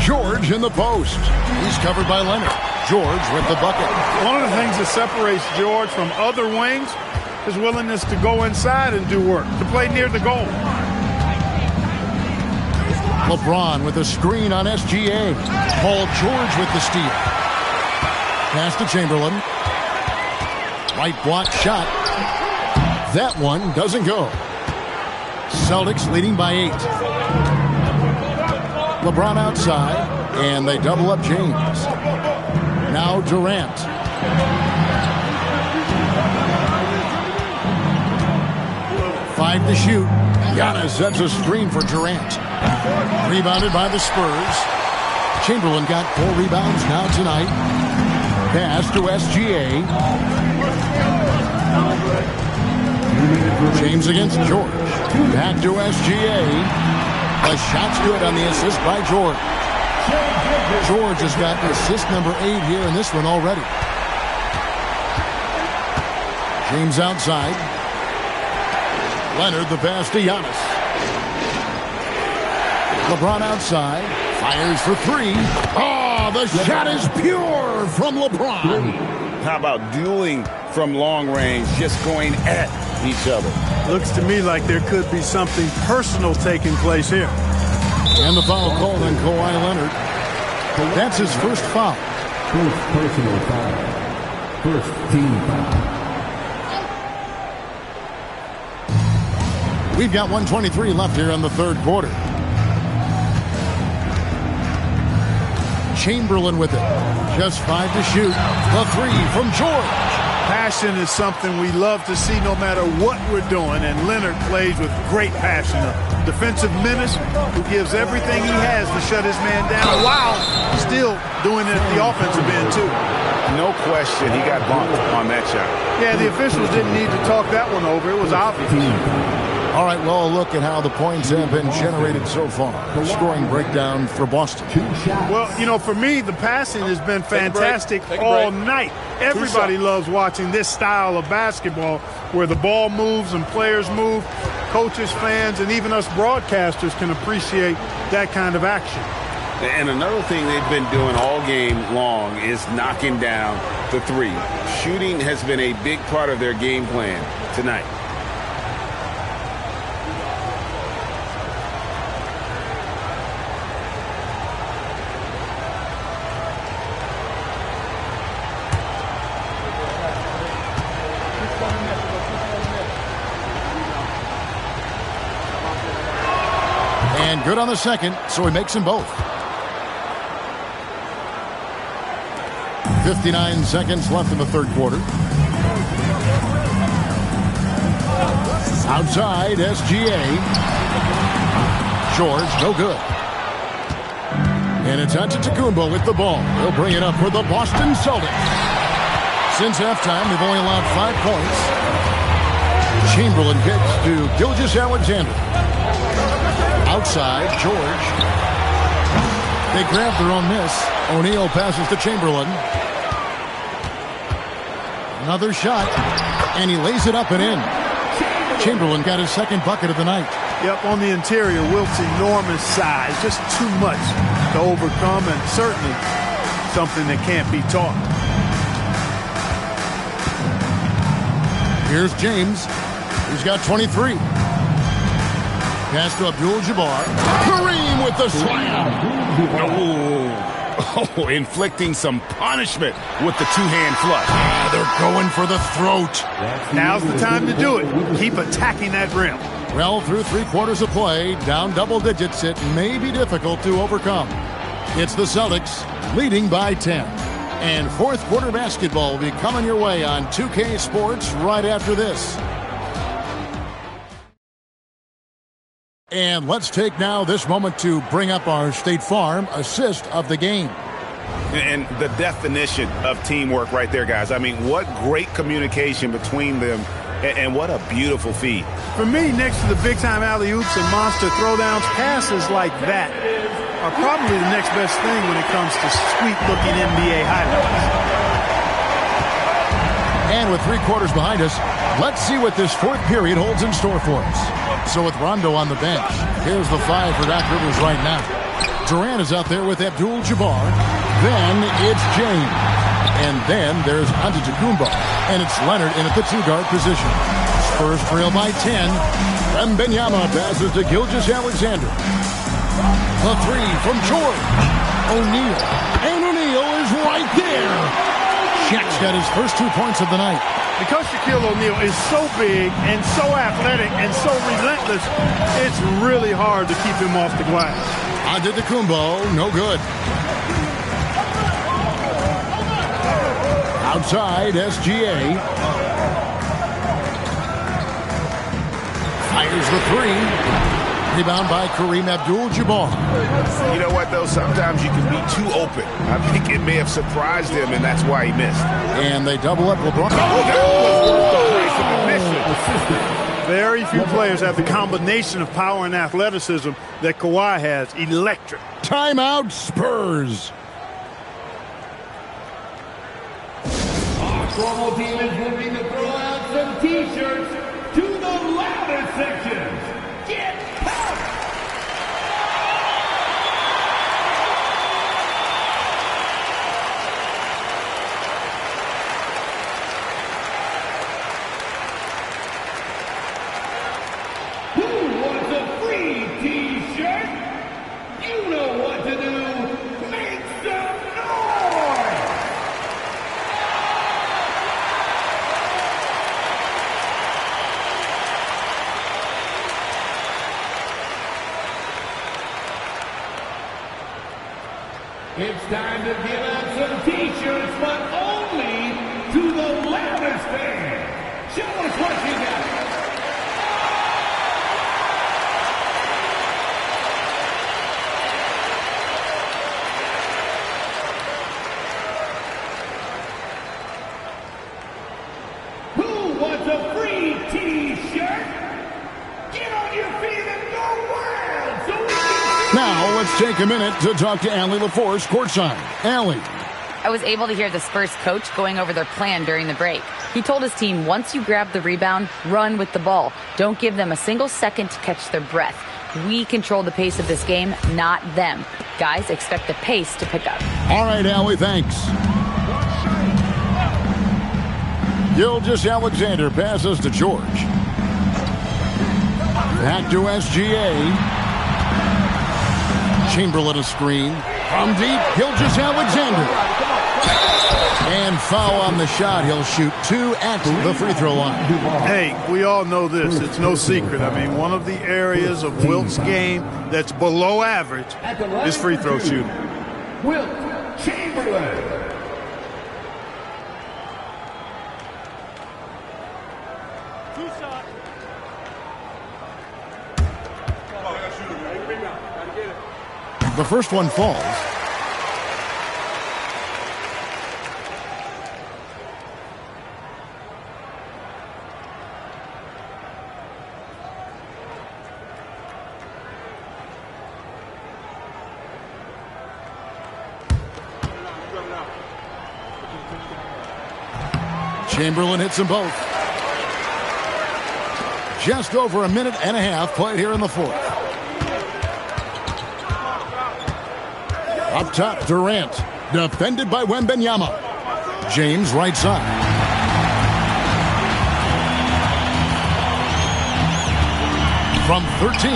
[SPEAKER 1] George in the post. He's covered by Leonard. George with the bucket.
[SPEAKER 10] One of the things that separates George from other wings is willingness to go inside and do work, to play near the goal.
[SPEAKER 1] LeBron with a screen on SGA. Paul George with the steal. Pass to Chamberlain. Right block shot. That one doesn't go. Celtics leading by 8. LeBron outside, and they double up James. Now Durant. Five to shoot. Giannis sets a screen for Durant. Rebounded by the Spurs. Chamberlain got 4 rebounds now tonight. Pass to SGA. James against George. Back to SGA. The shot's good on the assist by George. George has got assist number 8 here in this one already. James outside. Leonard the pass to Giannis. LeBron outside. Fires for 3. Oh, the shot is pure from LeBron.
[SPEAKER 17] How about dueling from long range, just going at each other?
[SPEAKER 10] Looks to me like there could be something personal taking place here.
[SPEAKER 1] And the foul called on Kawhi Leonard. That's his first foul.
[SPEAKER 6] First personal foul. First team foul.
[SPEAKER 1] We've got 1:23 left here in the third quarter. Chamberlain with it. Just 5 to shoot. The 3 from George.
[SPEAKER 10] Passion is something we love to see no matter what we're doing, and Leonard plays with great passion. A defensive menace who gives everything he has to shut his man down while still doing it at the offensive end, too.
[SPEAKER 3] No question, he got bumped on that shot.
[SPEAKER 10] Yeah, the officials didn't need to talk that one over. It was obvious.
[SPEAKER 1] All right, well, look at how the points have been generated so far. The scoring breakdown for Boston.
[SPEAKER 10] Well, you know, for me, the passing has been fantastic all night. Everybody loves watching this style of basketball where the ball moves and players move. Coaches, fans, and even us broadcasters can appreciate that kind of action.
[SPEAKER 3] And another thing they've been doing all game long is knocking down the three. Shooting has been a big part of their game plan tonight.
[SPEAKER 1] And good on the second, so he makes them both. 59 seconds left in the third quarter. Outside, SGA. George, no good. And it's Antetokounmpo with the ball. He'll bring it up for the Boston Celtics. Since halftime, they've only allowed 5 points. Chamberlain kicks to Gilgeous-Alexander. Outside, George. They grab their own miss. O'Neal passes to Chamberlain. Another shot, and he lays it up and in. Chamberlain got his second bucket of the night.
[SPEAKER 10] Yep, on the interior, Wilt's enormous size, just too much to overcome, and certainly something that can't be taught.
[SPEAKER 1] Here's James. He's got 23. Pass to Abdul-Jabbar. Kareem with the slam.
[SPEAKER 3] Oh, inflicting some punishment with the two-hand flush.
[SPEAKER 1] They're going for the throat.
[SPEAKER 10] Now's the time to do it. Keep attacking that rim.
[SPEAKER 1] Well, through 3 quarters of play, down double digits, it may be difficult to overcome. It's the Celtics leading by 10. And fourth quarter basketball will be coming your way on 2K Sports right after this. And let's take now this moment to bring up our State Farm assist of the game.
[SPEAKER 3] And the definition of teamwork right there, guys. I mean, what great communication between them, and what a beautiful feed.
[SPEAKER 10] For me, next to the big-time alley-oops and monster throwdowns, passes like that are probably the next best thing when it comes to sweet-looking NBA highlights.
[SPEAKER 1] And with 3 quarters behind us, let's see what this fourth period holds in store for us. So with Rondo on the bench, here's the 5 for Doc Rivers right now. Durant is out there with Abdul-Jabbar. Then it's James. And then there's Antetokounmpo. And it's Leonard in at the 2-guard position. Spurs trail by 10. Wembanyama passes to Gilgeous-Alexander. The 3 from George. O'Neal. And O'Neal is right there. Shaq's got his first 2 points of the night.
[SPEAKER 10] Because Shaquille O'Neal is so big and so athletic and so relentless, it's really hard to keep him off the glass.
[SPEAKER 1] Antetokounmpo, no good. Outside, SGA. Fires the 3. Rebound by Kareem Abdul-Jabbar.
[SPEAKER 3] You know what, though? Sometimes you can be too open. I think it may have surprised him, and that's why he missed.
[SPEAKER 1] And they double up LeBron.
[SPEAKER 10] Very few players have the combination of power and athleticism that Kawhi has. Electric.
[SPEAKER 1] Timeout, Spurs.
[SPEAKER 6] Our promo team is moving to throw out some T-shirts to the ladder sections. Get pumped! Who wants a free T-shirt? You know what to do. Make some noise! It's time to give out some T-shirts, but only to the ladder fans, show us what you got. Who wants a free T-shirt? Get on your feet and go wild so we can...
[SPEAKER 1] Now let's take a minute to talk to Allie LaForce courtside. Allie.
[SPEAKER 5] I was able to hear the Spurs coach going over their plan during the break. He told his team, once you grab the rebound, run with the ball. Don't give them a single second to catch their breath. We control the pace of this game, not them. Guys, expect the pace to pick up.
[SPEAKER 1] All right, Allie, thanks. Gilgeous-Alexander passes to George. Back to SGA. Chamberlain a screen. From deep, Gilgeous-Alexander. And foul on the shot. He'll shoot 2 at the free throw line.
[SPEAKER 10] Hey, we all know this. It's no secret. I mean, one of the areas of Wilt's game that's below average is free throw shooting.
[SPEAKER 6] Wilt Chamberlain.
[SPEAKER 1] The first one falls. Chamberlain hits them both. Just over a minute and a half played here in the fourth. Up top, Durant. Defended by Wembanyama. James right side. From 13.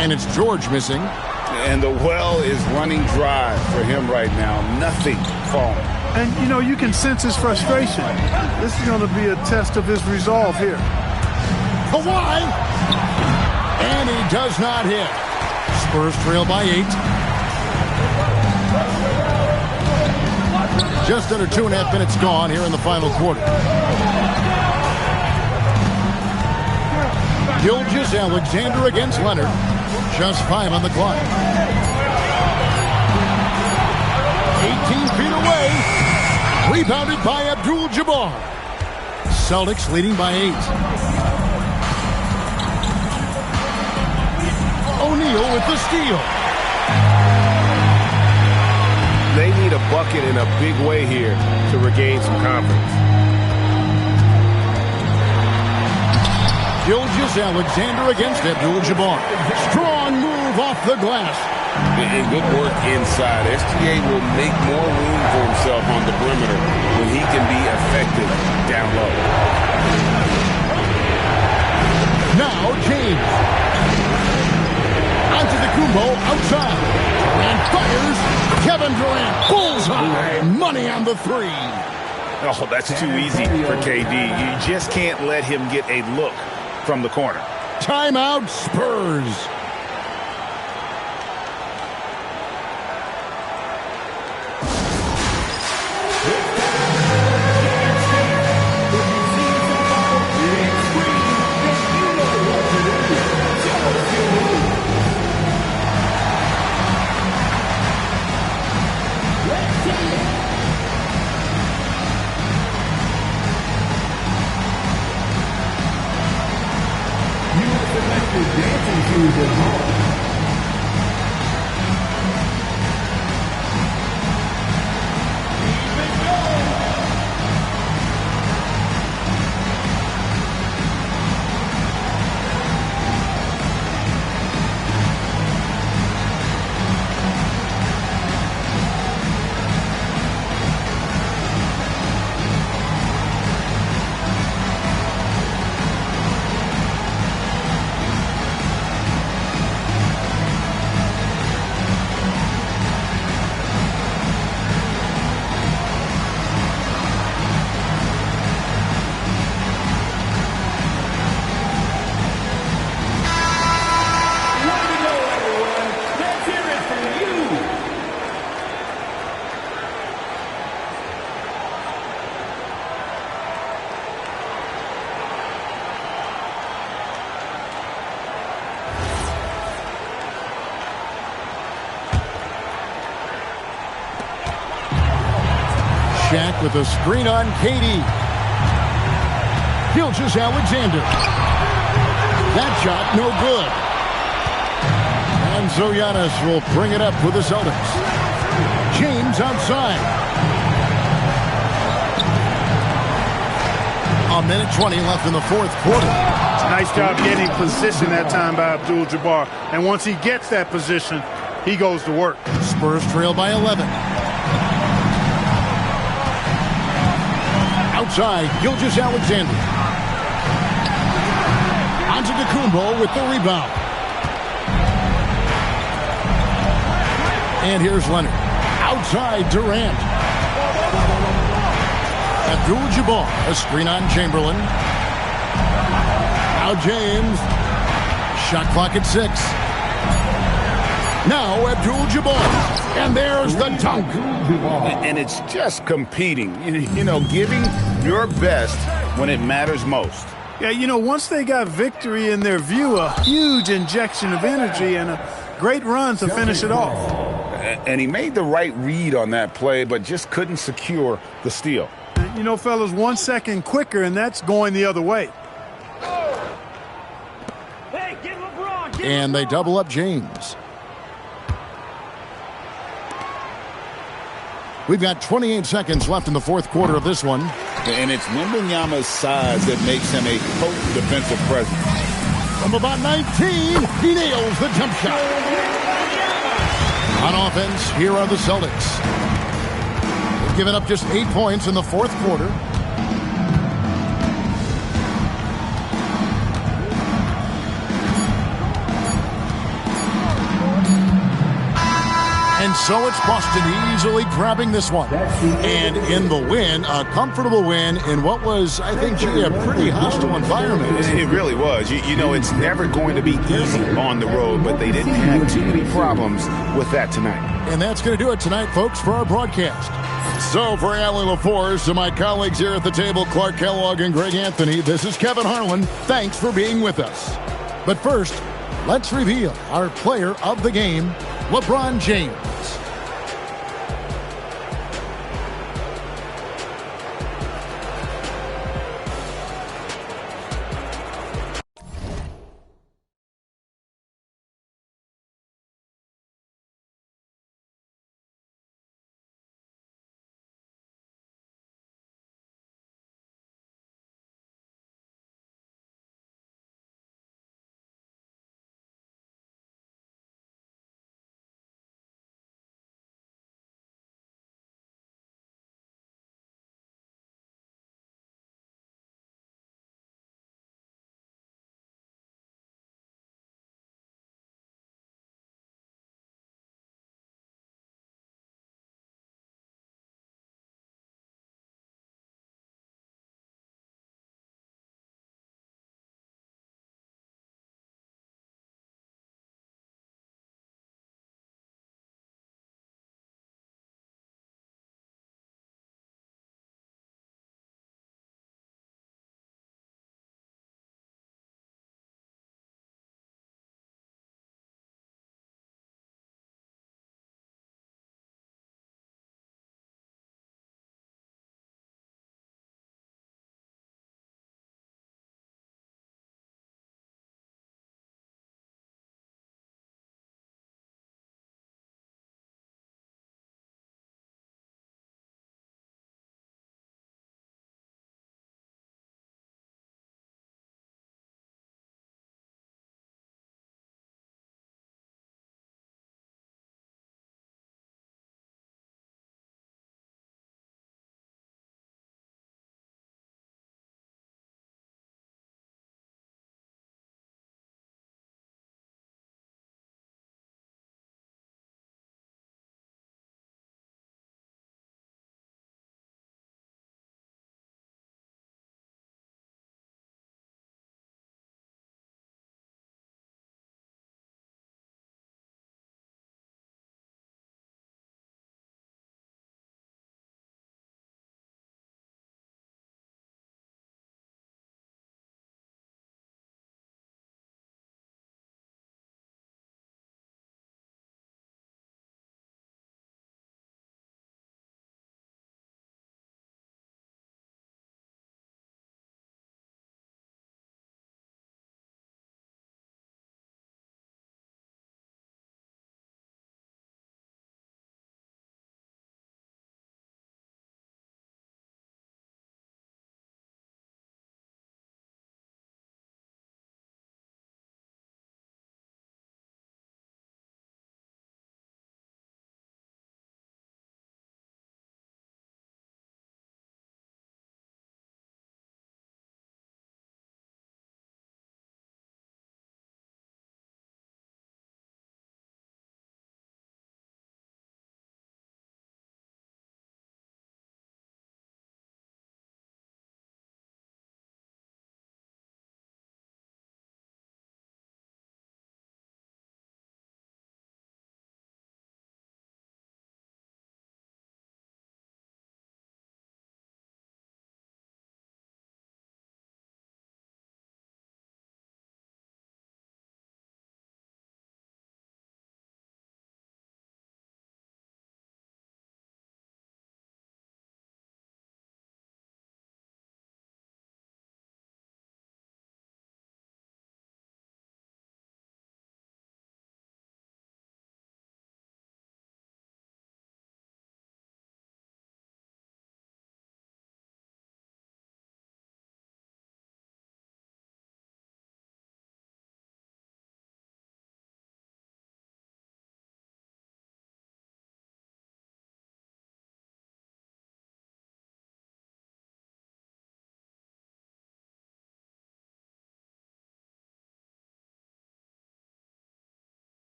[SPEAKER 1] And it's George missing.
[SPEAKER 17] And the well is running dry for him right now. Nothing falling.
[SPEAKER 10] And, you know, you can sense his frustration. This is going to be a test of his resolve here.
[SPEAKER 1] Kawhi. And he does not hit. Spurs trail by 8. Just under 2.5 minutes gone here in the final quarter. Gilgeous-Alexander against Leonard. Just 5 on the clock. 18 feet away. Rebounded by Abdul-Jabbar. Celtics leading by 8. O'Neal with the steal.
[SPEAKER 4] They need a bucket in a big way here to regain some confidence.
[SPEAKER 1] Gilgeous-Alexander against Abdul-Jabbar. Strong move off the glass.
[SPEAKER 17] And good work inside. SGA will make more room for himself on the perimeter when he can be effective down low.
[SPEAKER 1] Now James. Onto the Kumbo outside. And fires. Kevin Durant. Bullseye. Money on the 3.
[SPEAKER 3] Oh, that's too easy for KD. You just can't let him get a look from the corner.
[SPEAKER 1] Timeout, Spurs.
[SPEAKER 6] Dancing to the
[SPEAKER 1] Shaq with a screen on Katie. Gilgeous-Alexander. That shot, no good. And so Giannis will bring it up with the Celtics. James outside. A minute 20 left in the fourth quarter.
[SPEAKER 10] Nice job getting position that time by Abdul-Jabbar. And once he gets that position, he goes to work.
[SPEAKER 1] Spurs trail by 11. Outside, Gilgeous-Alexander. Antetokounmpo with the rebound. And here's Leonard. Outside, Durant. Abdul-Jabbar, a screen on Chamberlain. Now James. Shot clock at 6. Now Abdul-Jabbar. And there's the dunk.
[SPEAKER 3] And it's just competing. You know, giving your best when it matters most.
[SPEAKER 10] Yeah, you know, once they got victory in their view, a huge injection of energy and a great run to finish it off.
[SPEAKER 3] And he made the right read on that play, but just couldn't secure the steal.
[SPEAKER 10] You know, fellas, 1 second quicker, and that's going the other way.
[SPEAKER 1] And they double up James. We've got 28 seconds left in the fourth quarter of this one.
[SPEAKER 17] And it's Wembanyama's size that makes him a potent defensive presence.
[SPEAKER 1] From about 19, he nails the jump shot. On offense, here are the Celtics. They've given up just 8 points in the fourth quarter. And so it's Boston easily grabbing this one. And in the win, a comfortable win in what was, I think, a pretty hostile environment.
[SPEAKER 3] It really was. You know, it's never going to be easy on the road, but they didn't have too many problems with that tonight.
[SPEAKER 1] And that's going to do it tonight, folks, for our broadcast. So for Allie LaForce and my colleagues here at the table, Clark Kellogg and Greg Anthony, this is Kevin Harlan. Thanks for being with us. But first, let's reveal our player of the game, LeBron James.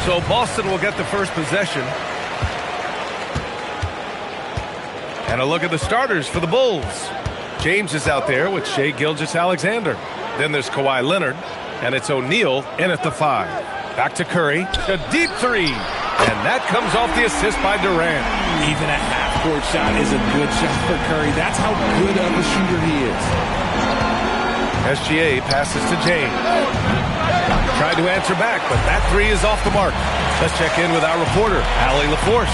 [SPEAKER 16] So Boston will get the first possession. And a look at the starters for the Bulls. James is out there with Shai Gilgeous-Alexander. Then there's Kawhi Leonard, and it's O'Neal in at the 5. Back to Curry, a deep three, and that comes off the assist by Durant.
[SPEAKER 12] Even a half-court shot is a good shot for Curry. That's how good of a shooter he is.
[SPEAKER 16] SGA passes to James. Tried to answer back, but that three is off the mark. Let's check in with our reporter, Allie LaForce.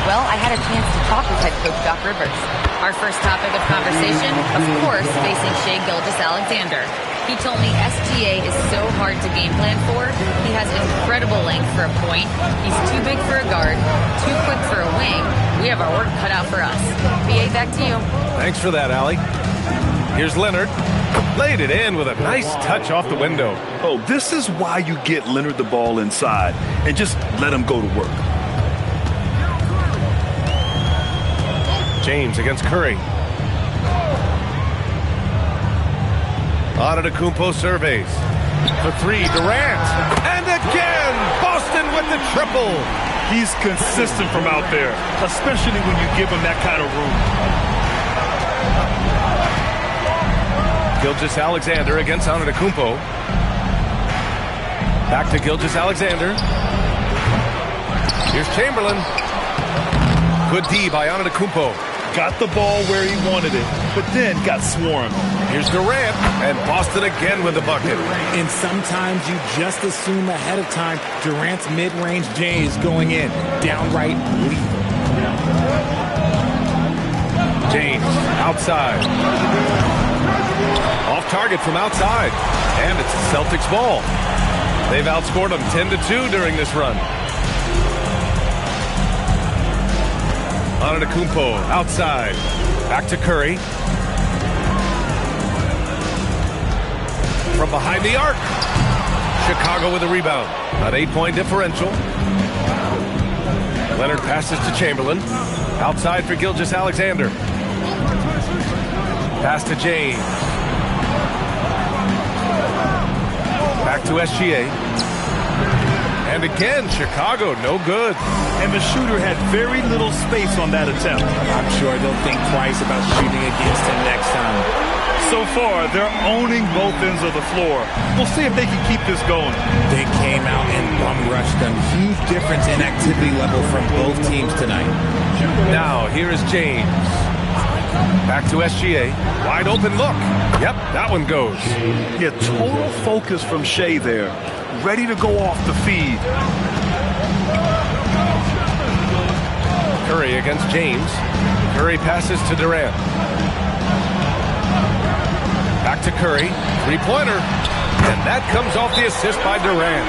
[SPEAKER 5] Well, I had a chance to talk with head coach Doc Rivers. Our first topic of conversation, of course, facing Shai Gilgeous-Alexander. He told me SGA is so hard to game plan for. He has incredible length for a point. He's too big for a guard, too quick for a wing. We have our work cut out for us. BA, back to you.
[SPEAKER 16] Thanks for that, Allie. Here's Leonard. Laid it in with a nice touch off the window.
[SPEAKER 11] Oh, this is why you get Leonard the ball inside and just let him go to work.
[SPEAKER 16] James against Curry. Antetokounmpo surveys. For three, Durant. And again, Boston with the triple.
[SPEAKER 11] He's consistent from out there, especially when you give him that kind of room.
[SPEAKER 16] Gilgeous-Alexander against Antetokounmpo. Back to Gilgeous-Alexander. Here's Chamberlain. Good D by Antetokounmpo.
[SPEAKER 11] Got the ball where he wanted it, but then got swarmed.
[SPEAKER 16] Here's Durant, and Boston again with the bucket.
[SPEAKER 12] And sometimes you just assume ahead of time Durant's mid-range J is going in. Downright lethal.
[SPEAKER 16] James, outside. Off target from outside. And it's the Celtics ball. They've outscored them 10-2 during this run. Antetokounmpo outside. Back to Curry. From behind the arc. Chicago with a rebound. An 8-point differential. Leonard passes to Chamberlain. Outside for Gilgeous-Alexander. Pass to James. Back to SGA. And again, Chicago, no good.
[SPEAKER 11] And the shooter had very little space on that attempt.
[SPEAKER 12] I'm sure they'll think twice about shooting against him next time.
[SPEAKER 11] So far, they're owning both ends of the floor. We'll see if they can keep this going.
[SPEAKER 12] They came out and bum-rushed them. Huge difference in activity level from both teams tonight.
[SPEAKER 16] Now, here is James. Back to SGA. Wide open look. Yep, that one goes.
[SPEAKER 11] Yeah, total focus from Shea there. Ready to go off the feed.
[SPEAKER 16] Curry against James. Curry passes to Durant. Back to Curry. Three-pointer. And that comes off the assist by Durant.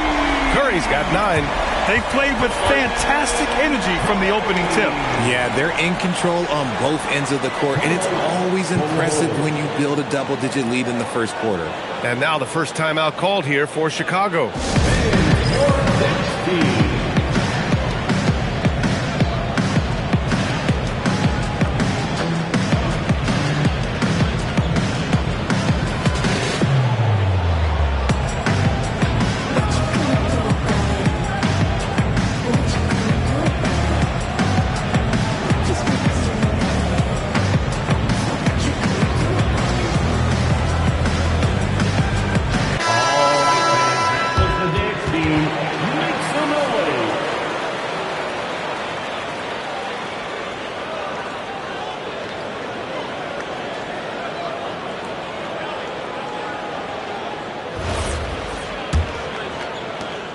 [SPEAKER 16] Curry's got 9.
[SPEAKER 11] They played with fantastic energy from the opening tip.
[SPEAKER 12] Yeah, they're in control on both ends of the court, and it's always impressive when you build a double-digit lead in the first quarter.
[SPEAKER 16] And now the first timeout called here for Chicago.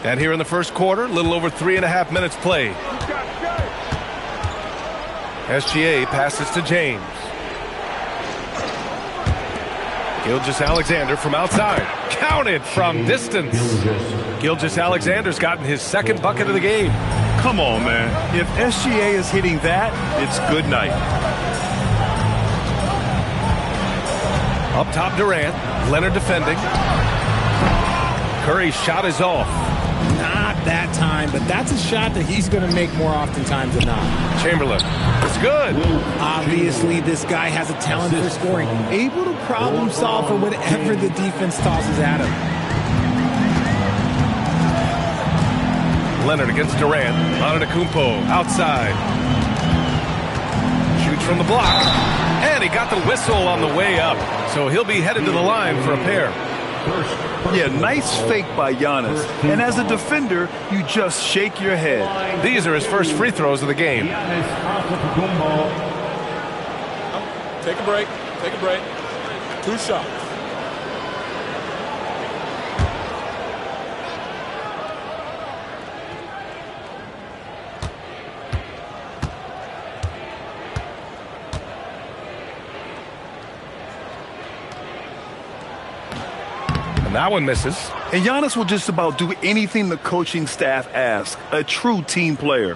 [SPEAKER 16] And here in the first quarter, a little over 3.5 minutes played. SGA passes to James. Gilgeous-Alexander from outside. Counted from distance. Gilgeous-Alexander's gotten his second bucket of the game.
[SPEAKER 11] Come on, man. If SGA is hitting that, it's good night.
[SPEAKER 16] Up top, Durant. Leonard defending. Curry's shot is off.
[SPEAKER 12] Not that time, but that's a shot that he's going to make more oftentimes than not.
[SPEAKER 16] Chamberlain. It's good.
[SPEAKER 12] Obviously, this guy has a talent for scoring. Able to problem solve for whatever the defense tosses at him.
[SPEAKER 16] Leonard against Durant. Antetokounmpo outside. Shoots from the block. And he got the whistle on the way up. So he'll be headed to the line for a pair.
[SPEAKER 11] Yeah, nice fake by Giannis. And as a defender, you just shake your head.
[SPEAKER 16] These are his first free throws of the game.
[SPEAKER 9] Take a break. Take a break. 2 shots.
[SPEAKER 16] That one misses.
[SPEAKER 11] And Giannis will just about do anything the coaching staff asks. A true team player.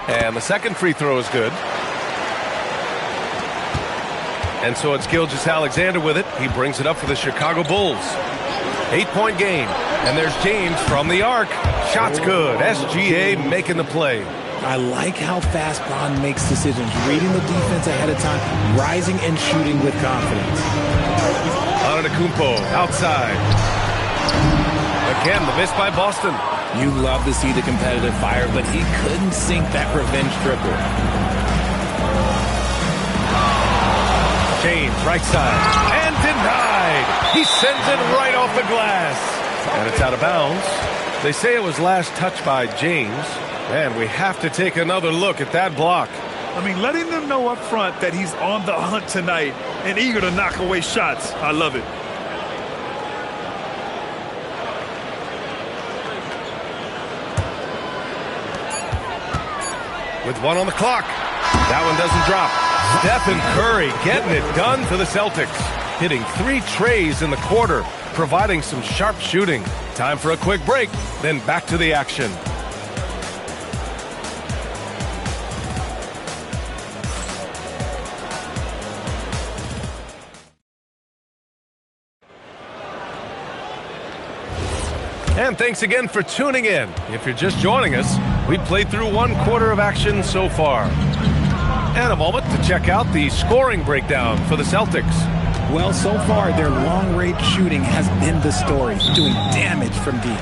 [SPEAKER 16] And the second free throw is good. And so it's Gilgeous-Alexander with it. He brings it up for the Chicago Bulls. 8-point game. And there's James from the arc. Shot's good. SGA making the play.
[SPEAKER 12] I like how fast Bron makes decisions, reading the defense ahead of time, rising and shooting with confidence.
[SPEAKER 16] Antetokounmpo outside. Again, the miss by Boston.
[SPEAKER 12] You love to see the competitive fire, but he couldn't sink that revenge triple.
[SPEAKER 16] James, right side. And denied. He sends it right off the glass. And it's out of bounds. They say it was last touched by James. And we have to take another look at that block.
[SPEAKER 11] I mean, letting them know up front that he's on the hunt tonight and eager to knock away shots. I love it.
[SPEAKER 16] With one on the clock. That one doesn't drop. Stephen Curry getting it done for the Celtics. Hitting 3 trays in the quarter, providing some sharp shooting. Time for a quick break, then back to the action. And thanks again for tuning in. If you're just joining us, we played through 1 quarter of action so far. And a moment to check out the scoring breakdown for the Celtics.
[SPEAKER 12] Well, so far, their long-range shooting has been the story, doing damage from deep.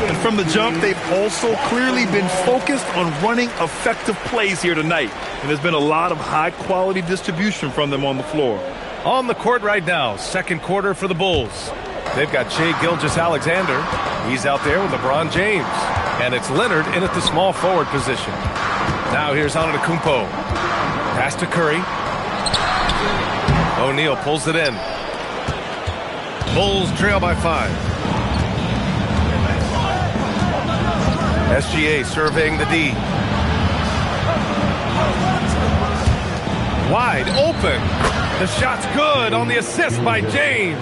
[SPEAKER 11] And from the jump, they've also clearly been focused on running effective plays here tonight. And there's been a lot of high-quality distribution from them on the floor.
[SPEAKER 16] On the court right now, second quarter for the Bulls. They've got Shai Gilgeous-Alexander. He's out there with LeBron James. And it's Leonard in at the small forward position. Now here's Antetokounmpo. Pass to Curry. O'Neal pulls it in. Bulls trail by 5. SGA surveying the D. Wide open. The shot's good on the assist by James.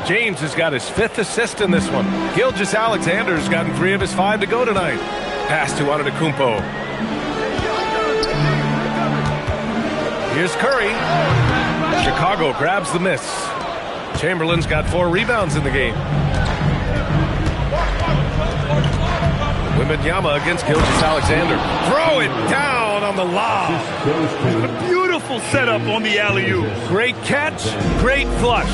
[SPEAKER 16] James has got his 5th assist in this one. Gilgeous-Alexander's gotten 3 of his 5 to go tonight. Pass to Antetokounmpo. Here's Curry. Chicago grabs the miss. Chamberlain's got 4 rebounds in the game. Wembanyama against Gilgeous-Alexander. Throw it down on the lob.
[SPEAKER 11] A beautiful setup on the alley-oop.
[SPEAKER 16] Great catch, great flush.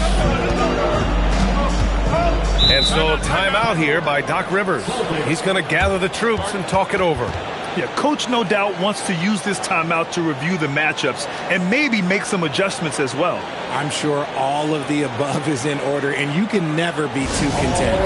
[SPEAKER 16] And so timeout here by Doc Rivers. He's going to gather the troops and talk it over.
[SPEAKER 11] Yeah, Coach no doubt wants to use this timeout to review the matchups and maybe make some adjustments as well.
[SPEAKER 12] I'm sure all of the above is in order, and you can never be too content.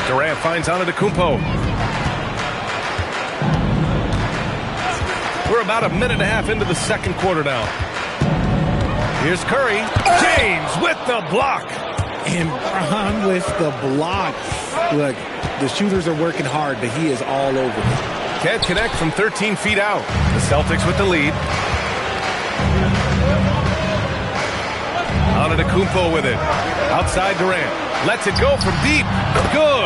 [SPEAKER 16] Durant finds Antetokounmpo. We're about a minute and a half into the second quarter now. Here's Curry. James with the block.
[SPEAKER 12] And Bron with the block. Look, the shooters are working hard, but he is all over them.
[SPEAKER 16] Can't connect from 13 feet out. The Celtics with the lead. Antetokounmpo with it. Outside Durant. Lets it go from deep. Good.